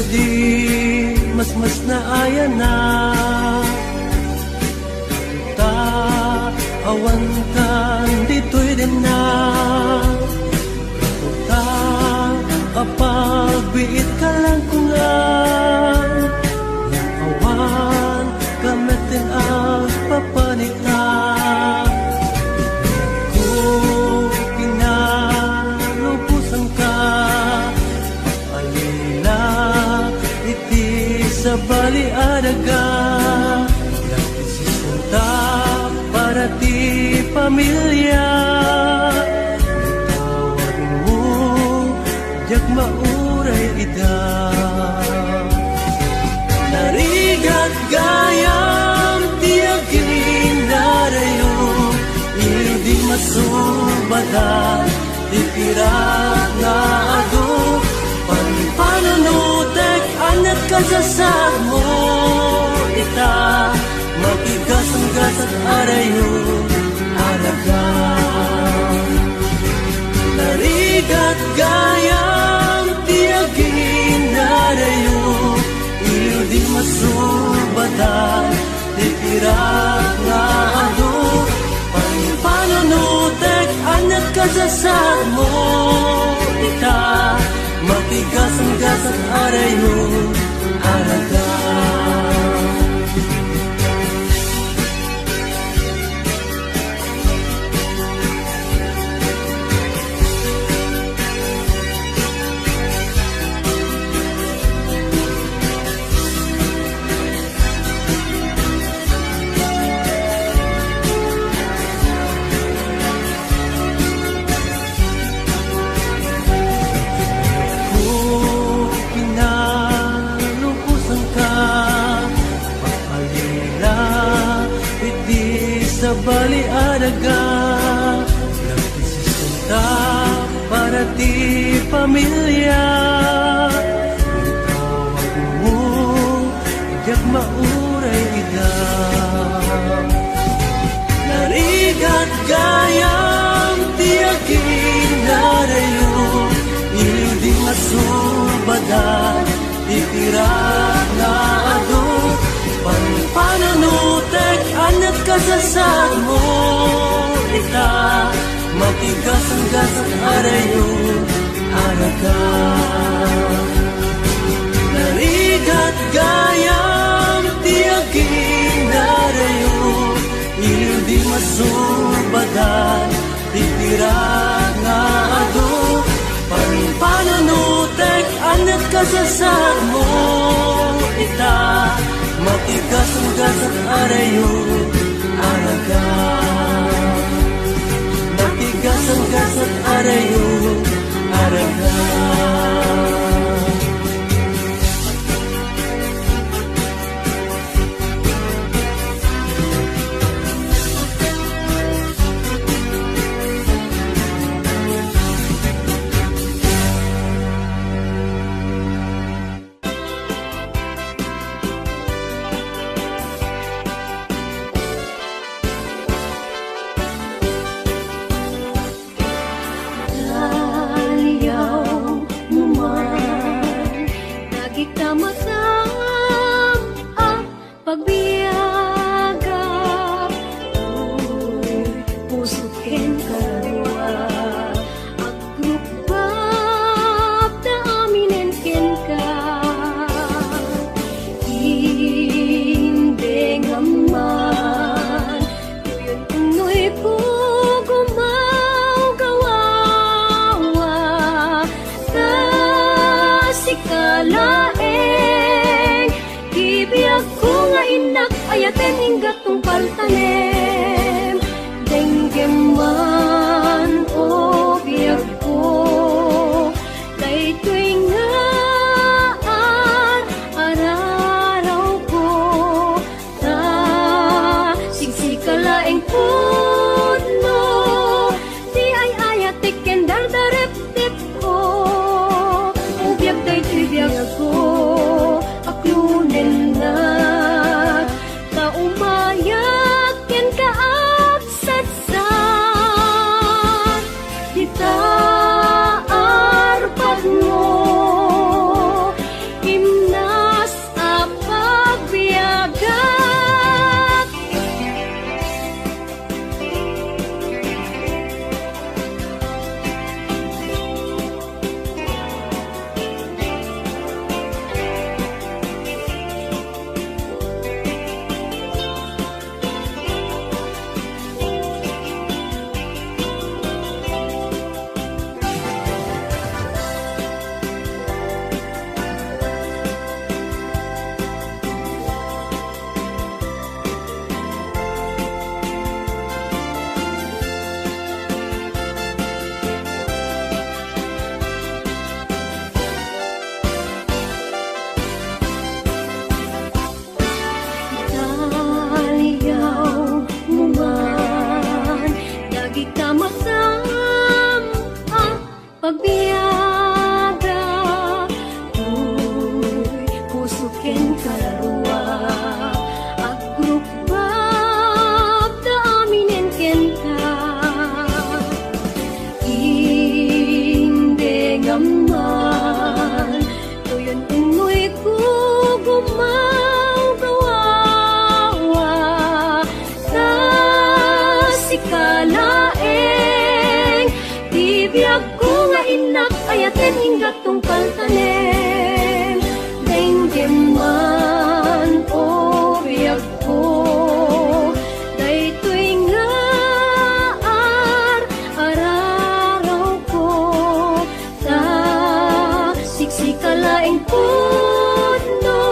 di mas na ayan na ta awantan dito'y din na ta kapagbiit ka lang kungan yang awan kamitin ang papanita ko pinalupusan ka alila iti sa baliadaga nagsisinta para ti pamilya tawagin mo jak mauray ida narigat gayam tiagin narayo hindi masubada ipirat na ado panunutek anak kasasad mo ita matigas ang gasat arayo alaga narigat gayam tiagin narayo hindi masubatan ipirat na ado panunutek anak kasasad mo ita matigas ang gasat arayo alaga sa baliadaga nagsisinta para ti pamilya tawag mo jak mauray ida narigat gayam tiagin narayo hindi masubadan ipirat na ado panunutek anak kasasad mo ita matigas ang gasat arayo alaga narigat gayam tiagin narayo hindi masubadan ipirat na ado panunutek anak kasasad mo ita matigas ang gasat arayo alaga matigas ang gasat arayo alaga pagbiagap pusot ken kalwa agrupap da aminen ken ka hindi ngaman tuyon unoy po gumaw gawawa ta sikalaeng ibiyag ko nga inak ayaten hinggat tong paltanem denggem man o biyag ko kay tuwing araraw ko ta sigsikalaeng pudno di ay ayatek ken dardarep-tip ko ubiyag day tibiyag ko aklunen na umayak yan kaabsat sa pagbiyaga, uy, puso ken kalarua, agrupbab da aminen kenta, inde ngaman, tuyon unoy gugumaw gawawa, sa sikalaeng, tibiyag ko nga inak ayaten hinggat tungkal tanem, denggeman o biyag ko, daytoy nga araraw ko, sa siksikalaeng pudno,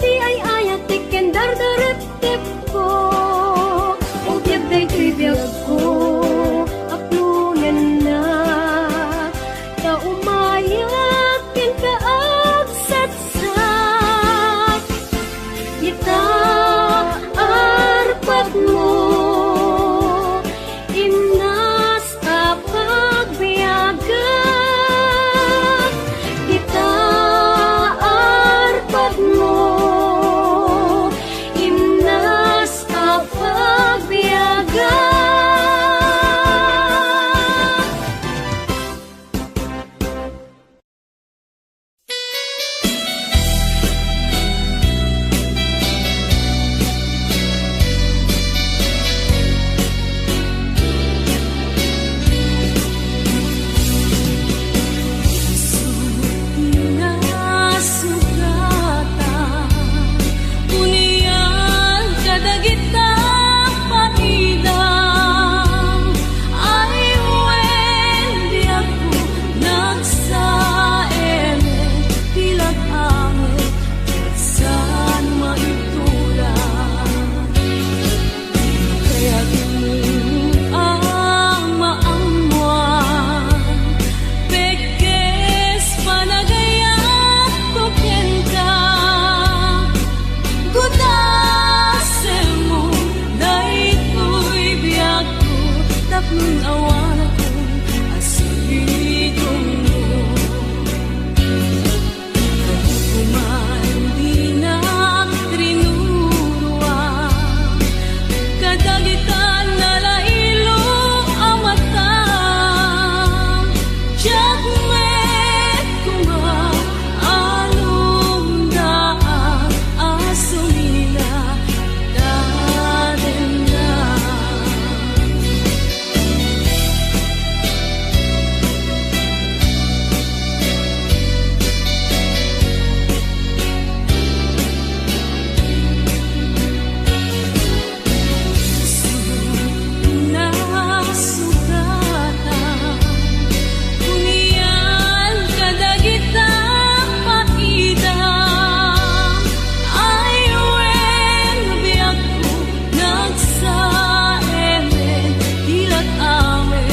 di ay ayat tiken dardaretep ko, o biyag daytoy biyag ko, aklunan na, ta umayak ken kaagsatsak, kita arpat mo, imnas ka pagbiyagan, kita arpat mo, imnas ka pagbiyagan. Nasugata, unian kadagita paidang, ay wen di ako nagsaeme, tilag angit, saan maitulan, kaya ginong ang maamuan, pekes panagayat ko kenta, gudase mo, daytoy biyag ko, tapnon awan akong asigidong mo. Kahukuman di na trinurwa, kadagitan na lailo ang mata, jagmet kuma anong daan asumina daden na. Nasugata, unian kadagita paidang, ay wen biyag ko nagsaeme, tilag ame,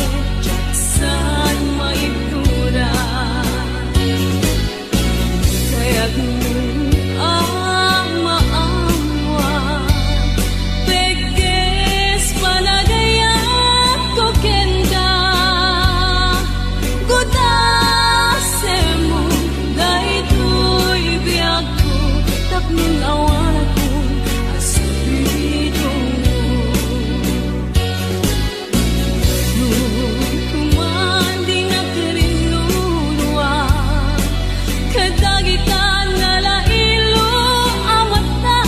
saan maituran, kaya ang maamuan, pekes panagayat ko kenda, gudase mo, daytoy biyag ko, tapnon awan akong asigidong mo. Nukuman di nga trinurwa, kadagitan na lailo ang mata,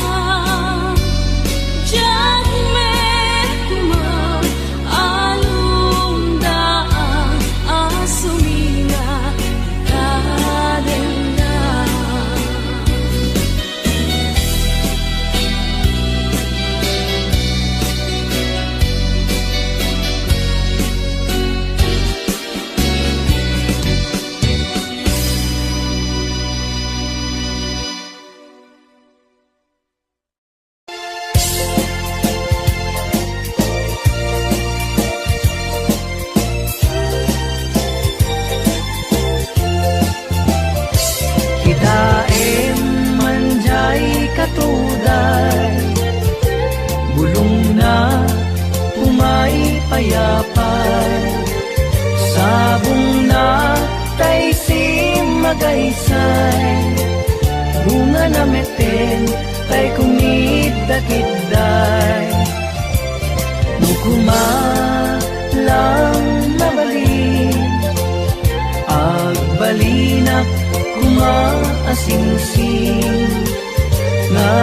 jagmet kuma anong daan asumina daden na. Kitaem manjay katuday, bulong na umay payapay, sabong na magaysay bunga na meten tay kumid-dakidday Nukuma lang mabalin agbalinak kumaasingsing nga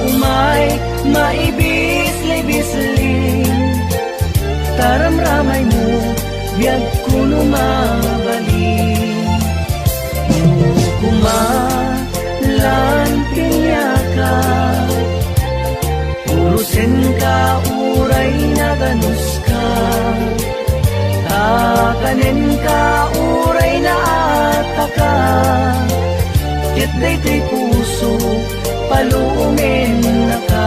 umay maibis-libisling taramramay mo biyag kuno mabalin kumalan pinyaka urusin ka uray na ganus ka takanin ka uray na ataka ket daytoy puso palumen na ka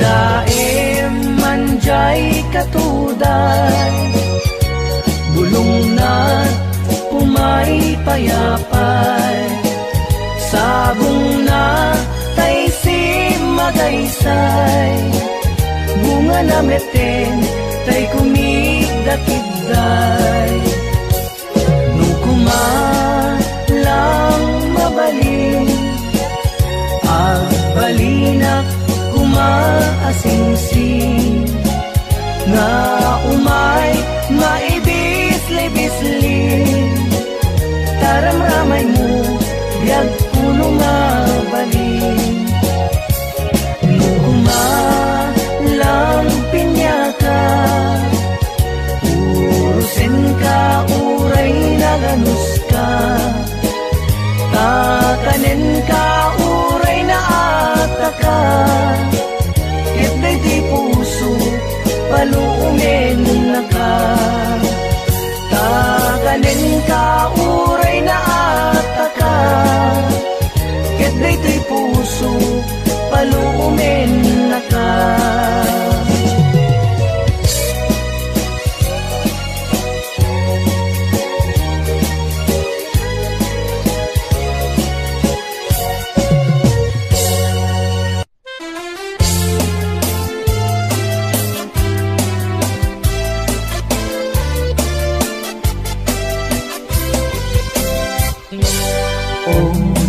Daem manjay katuday bulong na umay payapay sabong na tay si magaysay bunga na meten tay kumid-dakidday nukuma lang mabalin agbalinak kumaasingsing nga umay maibis-libisling taramramay mo biyag puno nga balin nukuma lang pinyaka urusin ka uray na ganus ka takanin ka uray na ataka ket daytoy puso palumen na ka takanin ka uray na ataka ket daytoy puso palumen na ka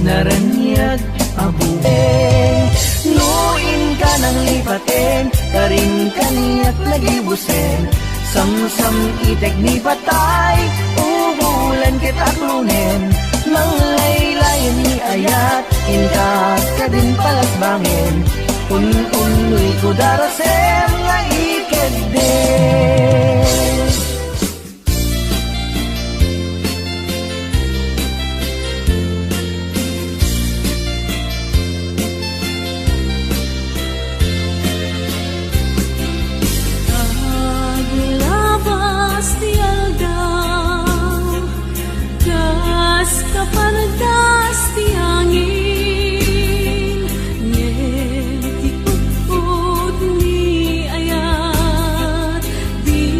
naranyag abubeng nuin ka ng lipaten karing kaniyak nagibusen samsam itek ni patay ubulan kitak lunen manglaylayan ni ayat inka kadin palasbangin un-unoy ko darasem nga ikedden Kapanagas ti angin ngeti utod ni ayat di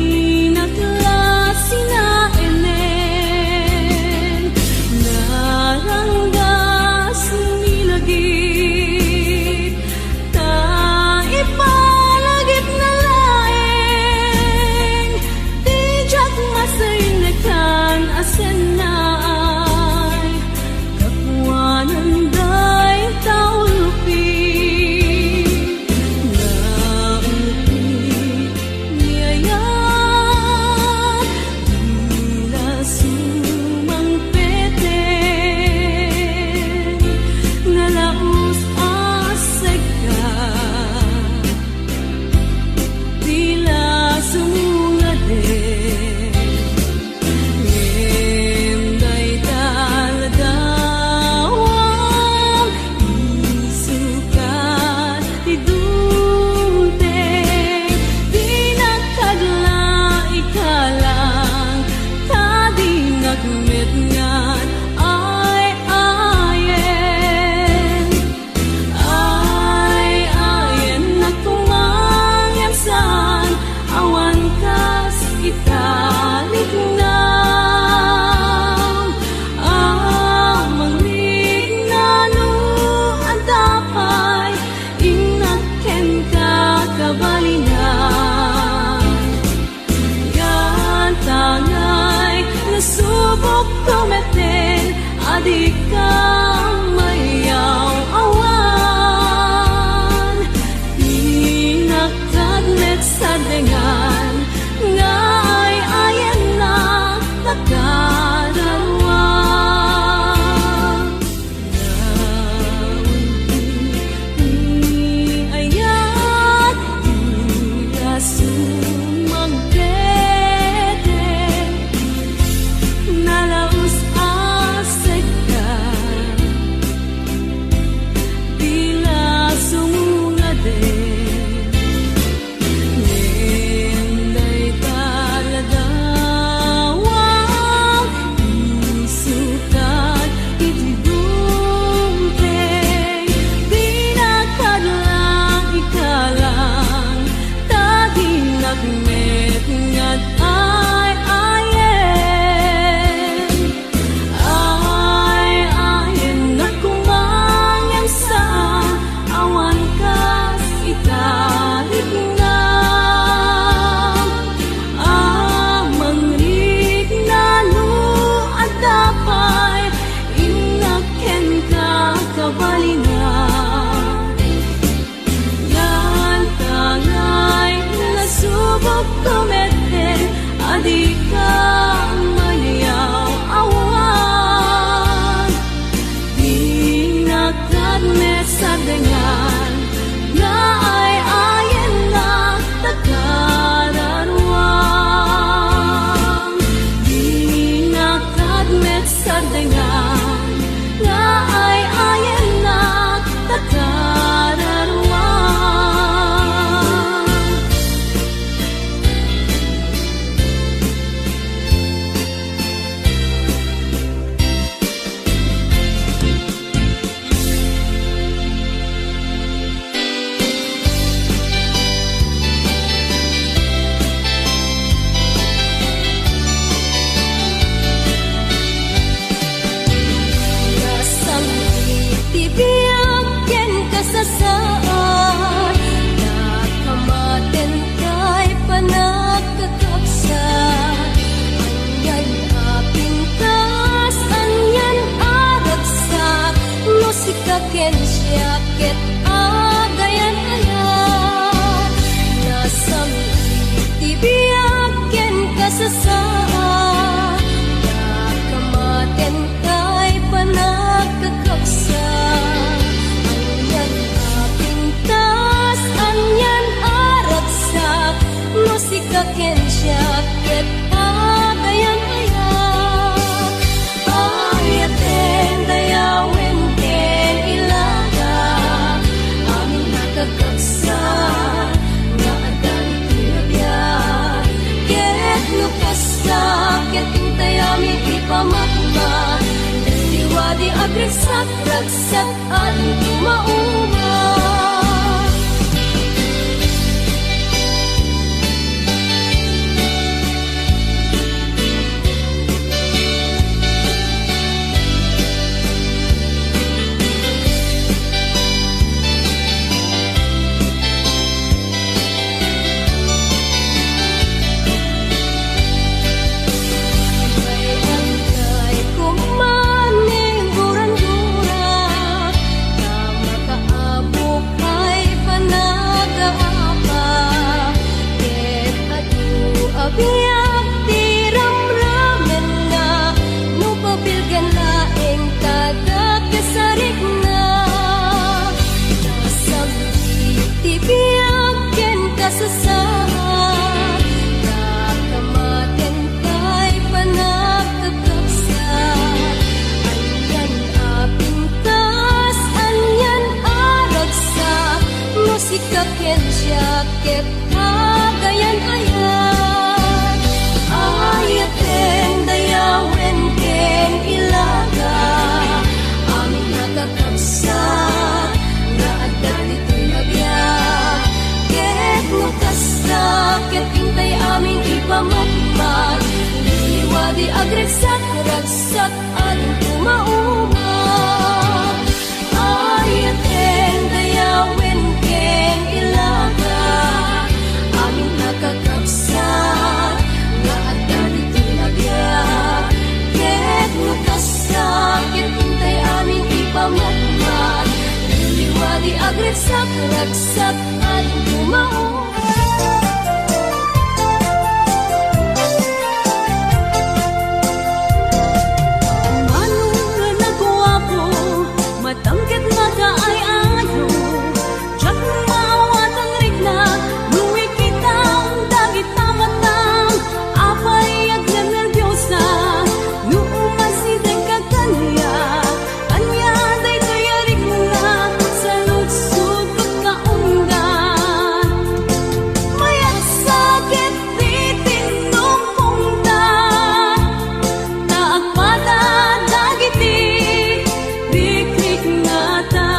adi ka mayaw awan pinakagnet sa dengan ngay ayan na nagkadarwang ni ayat ira sumangkete nalaus asik ka bila sumungade nenday taladawang isukat itibungkeng dinakadlang ikalang taging nagmet ngat ay ayen na kumangyan sa awan kas itarik na amangrig na at dapay inaken ka kabalingan yan tangay nasubok kumeten adi ka mayaw awan dinakadnet sa dengan na ay ayan na nagkadarwang dinakadnet sa dengan na ay ayan na nagkadarwang Nasang itibiyagyan ka sa saan nakamaten kay panagkakapsat anyan apintas anyan aragsak musika ken syaket agayan ayan nasang itibiyagyan ka sa saan nakamaten kay panagkakapsat anyan apintas anyan aragsak musika ken syaket agayan ayan ayaten dayawin ken ilaga aming nakagkapsat nga adan tinabiyat ket lukasak ket intay aming ipamakma liwadi agresak ragsak ating tumauma Ay kumaning buran-dura na makaabot ay panag-aapa ket adu abiyag tiramramen na nupabilgan laeng kada kasarik na nasag itibiyag ken kasasaan nakamaten kay panagkakapsat anyan apintas anyan aragsak musika ken syaket agayan ayan ayaten dayawen ken ilaga aming nakakapsat nga adan ito'y abiyag ket lukasak ket intay aming ipamakmat liwadi agresak ragsak ating tumauma ayaten dayawin ken ilaga ragsak at bumao. Manong nga nagawa ko, matangkit makaay-ayo. Diyak maawatan rin na, luwi kitang dagit na matang. Apay agna nervyosa, nuumasintay ka kanya. Kanya day tayarik na, sa lutsod pagkaundan. Mayat sakit di tinumpungda, naagpada dagiti, rikrik ngata.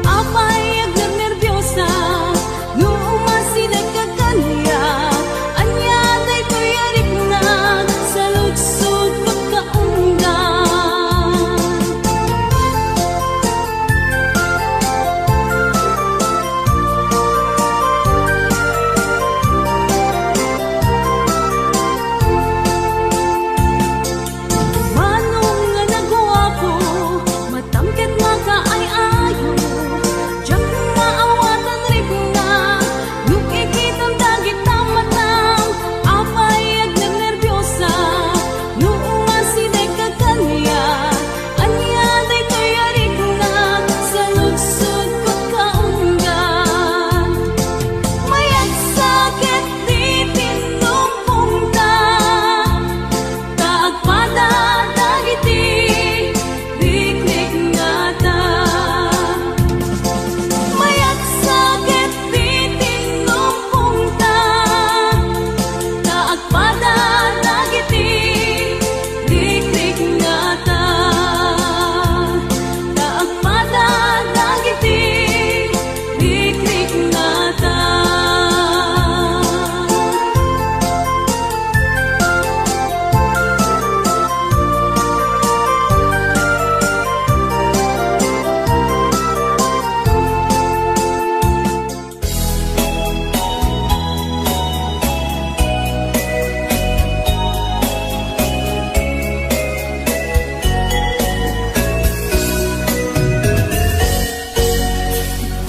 Apay agna nervyosa, nuumasintay ka kanya. Anya day tayarik na, sa lutsod pagkaundan. Manong nga nagawa ko, matangkit makaay-ayo. Diyak maawatan rin na, nukikitang dagit na matang. Apay agna nervyosa, nuumasinay ka kanya. Anya day tayarik na, sa lutsod pagkaunggan. Mayat sakit di tinumpungda, taagpada dagiti, rikrik ngata. Mayat sakit di tinumpungda, taagpada dagiti, rikrik ngata. Taagpada dagiti, rikrik ngata.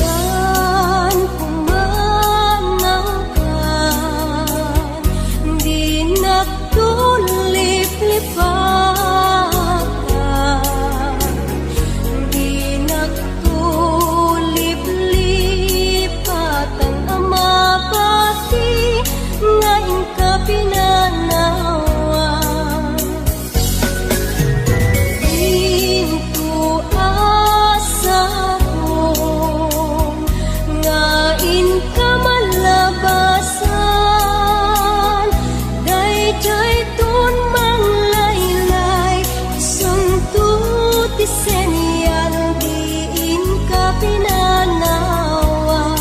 Dan pumanangkan, di nagtulip-lipatan, di nagtulip-lipatan ang mapati nga ingka pinanawan. Pintu asarong nga inka malabasan, dayjay tun manglaylay, suntuti senyal di inka pinanawan.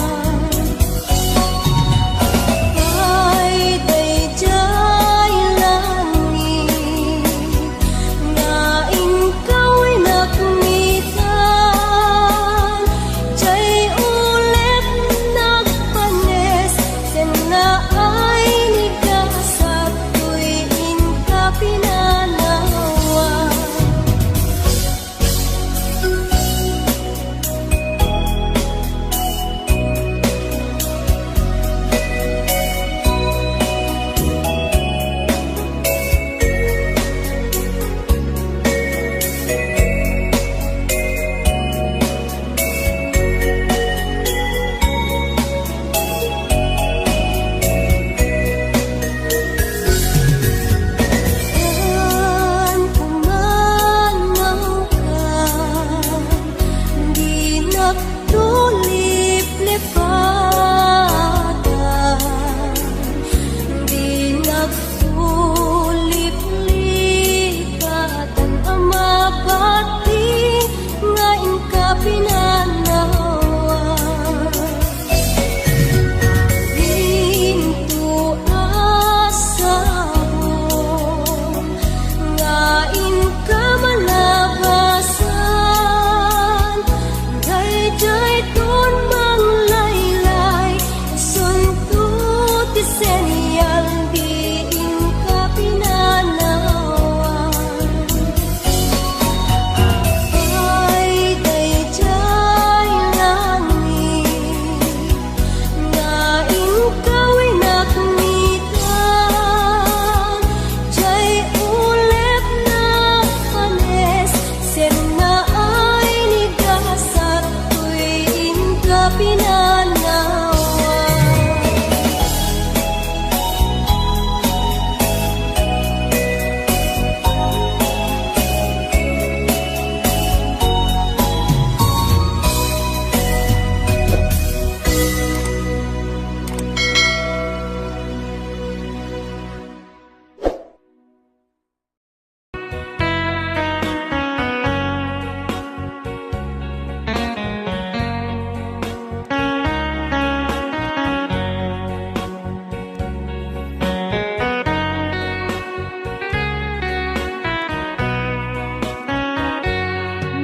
Ay dayjay langit, nga ingkaw'y nakmitan. Jay ulit nagpanes, sen na ay nigasap ko'y inka pinanawan. pinanawa.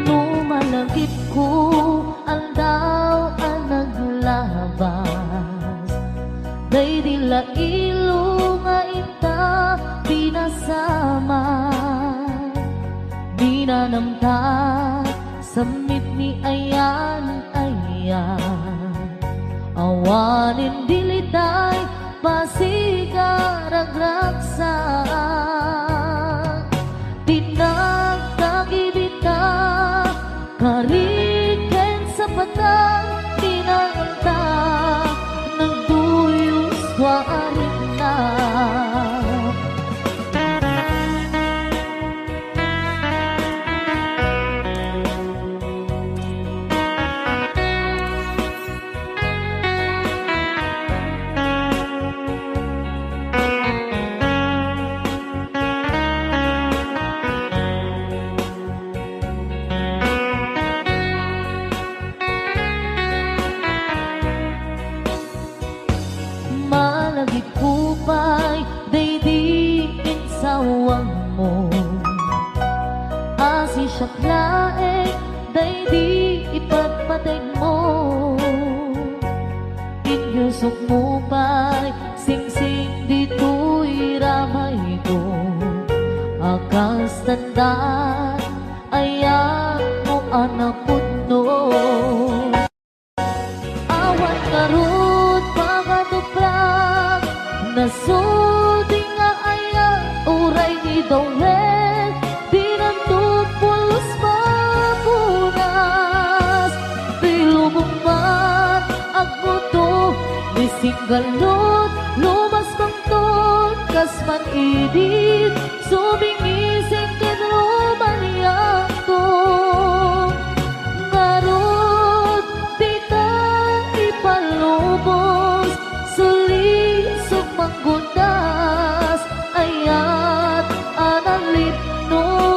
Numalagip ko ang daw ang naglabas. Day dila ilo nga ita pinasama. Binanamta samit ni ayan awanin dilitay pasigaragraksan. Tinagtagibita kariken sa patang tinanganta nagduyos warin na. Malagip kupay daydiin sawang mo. Asi siya klaeng daydi ipagpateg mo. Inyusok mo pa'y sing-sing dito'y ramay ko. Akas tandaan ayan mo anak putno. Awan karut pagatuprak nasudi nga aya uray ni Dawel dinantupulos mapunas. Tilubumban agmuto nisinggalot lumas bangton kasman idit sumingising kinruman yakto. Ngarot tita ipalubos sulisok manggundas ayat analipnos.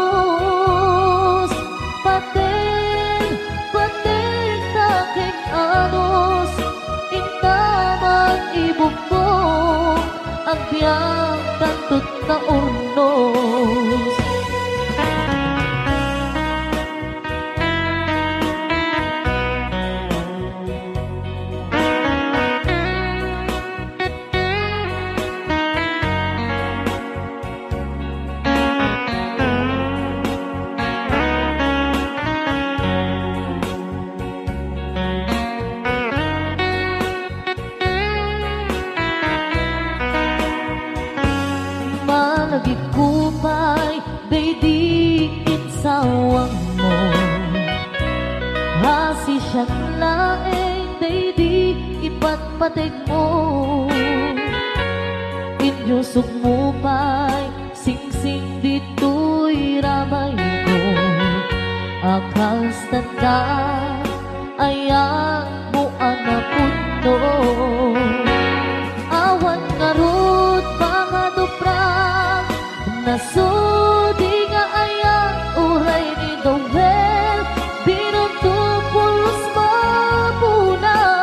Paten taking anos intamang ibugtong ang biyang tantut na urnos. Malagip kupay daydiin sawang mo. Hasi siya't laeng daydi ipatpateg mo. Inyusok mo pa'y sing-sing dito'y ramay ko. Akas tandaan ayan mo anak putno. Awan ngarut pangaduprak nasudi nga aya uray ni Dawel dinuntupulos mapunas.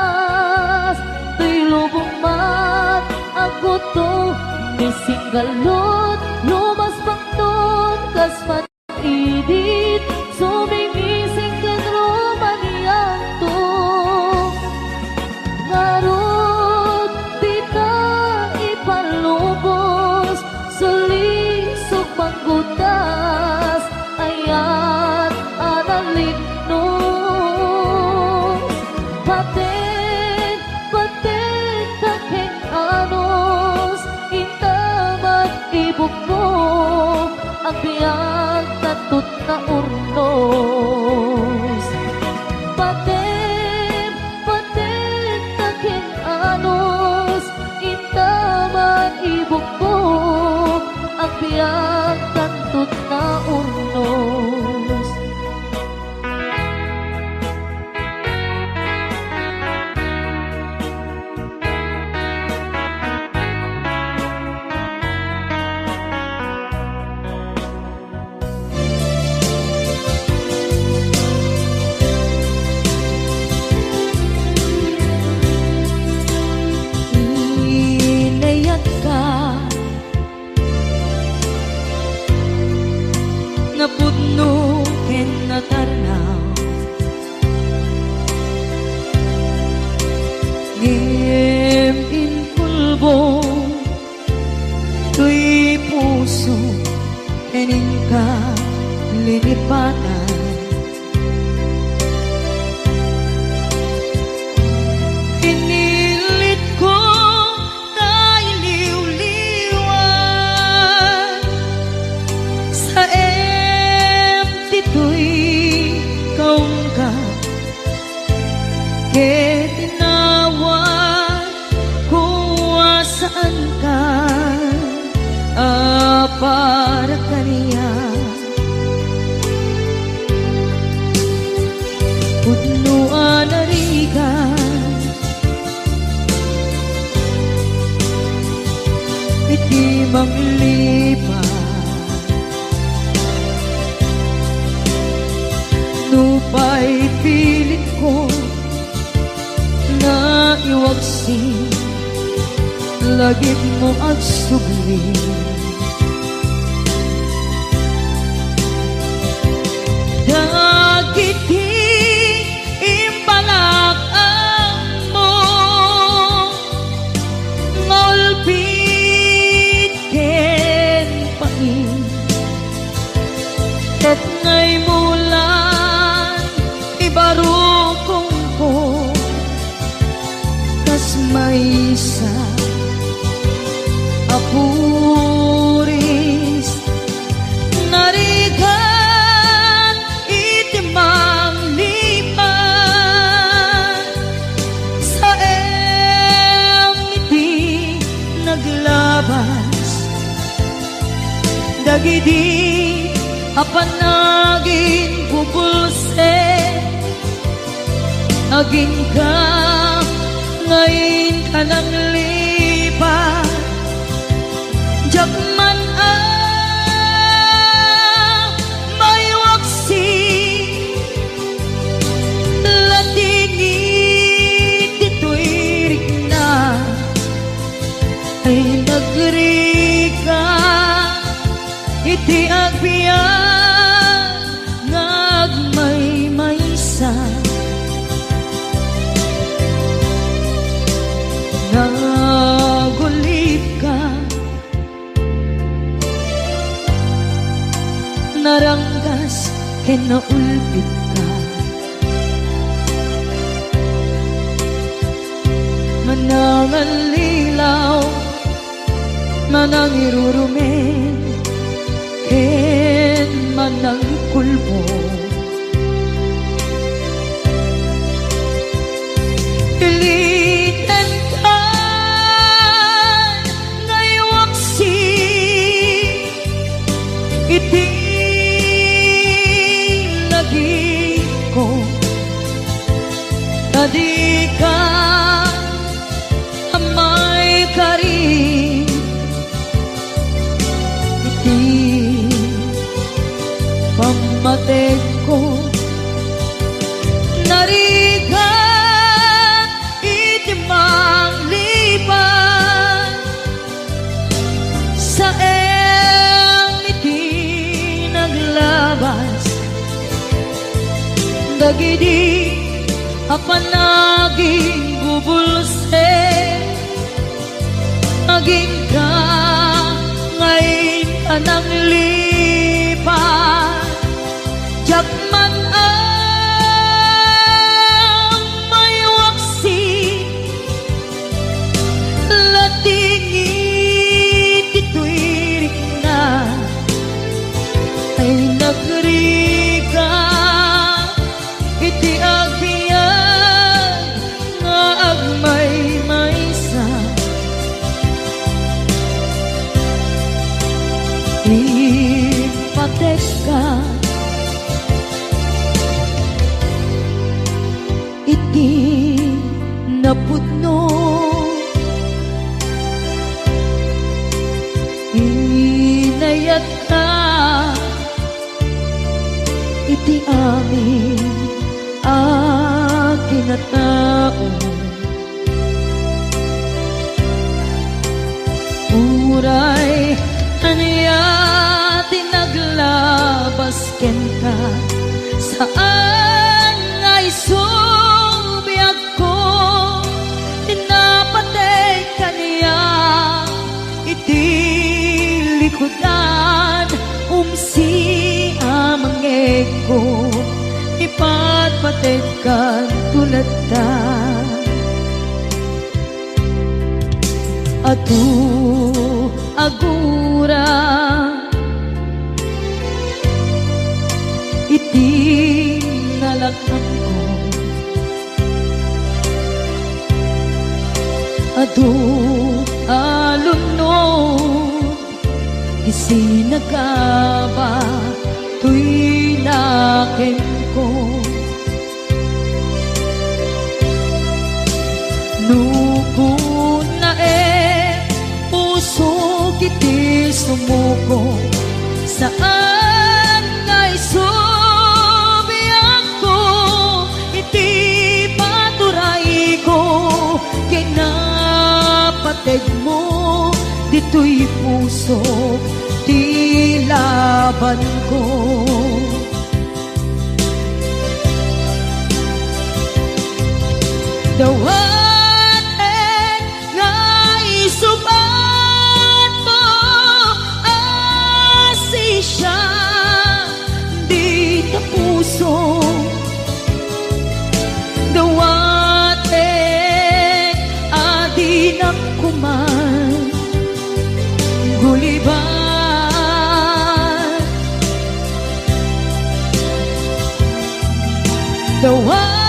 Tilubong mat aguto nisinggalot lumas bangton kasman idit sumingising kenruman lipatan. Pinilit ko na iliw-liwan sa empty to'y kaungkat. Kaya tinawag kung saan ka, para kaniya. Punuan na rigan, itim ang lipat. Nupa'y pilit ko na iwagsin, lagip mo at sublim. Dagiti imbalak ang mo, ngolpit ken pain, ket ngay mulan ibarukong ko, kas may isa apuris narigan itimang lipan sa emiti naglabas. Dagidi apanagin bubulse, aging ka ngayon ka ng lipat. Jakman may waksi, latingit dito'y rikna, ay nagrika iti agbiyan ngagmay-maysa. Nagulip ka, naranggas ken naulpit ka, manangan lilaw, manang irurumen, ken manang kulbo. Pilitan ka ngaywaksi, iti lagi ko, tadi ka amay kari, iti pamatek ko narigan iti manglipan sa emiti naglabas. Dagidi apanaging bubulse, aging ka ngayon ka ng lipat. Jakman may waksi, latingit ito'y rikna, ay nagrika iti agbiyan nga agmay-maysa. Ipatek ka iti napudno, inayat ka iti amin kinatao. Uray aniya tinaglabas ken ka, saan ngay subiyag ko, tinapatay kaniya iti likodan, umsi amangeg patid ka tulad ta. Atu agura iti nalakang ko. Adu alunod isinagaba tuy nakin ko. Nukun na puso kiti sumuko saan ngay subiyak ko. Iti paturay ko kinapatid mo dito'y puso di laban ko. Dawat nga isubat mo asi siya di ta puso. Dawat adi na kuman guliban. Dawat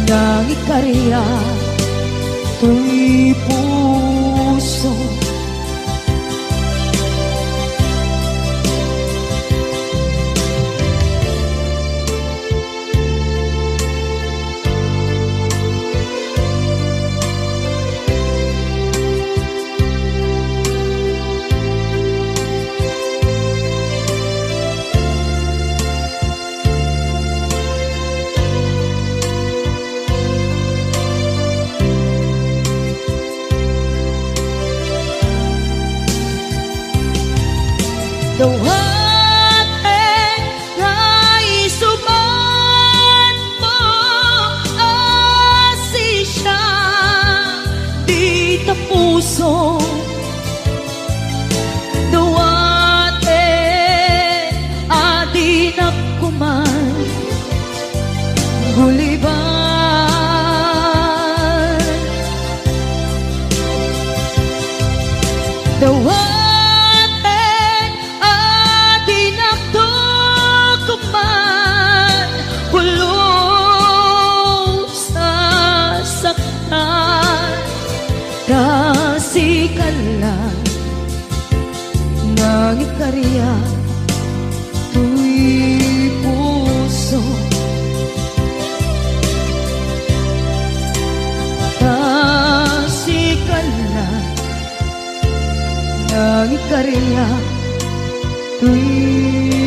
nang ikarya tuy puso. Dawat nga isubat mo asi siya di ta puso. Dawat adi na kuman guliban. Dawat kasikala nang ikarya tuy puso. Kasikala nang ikarya tuy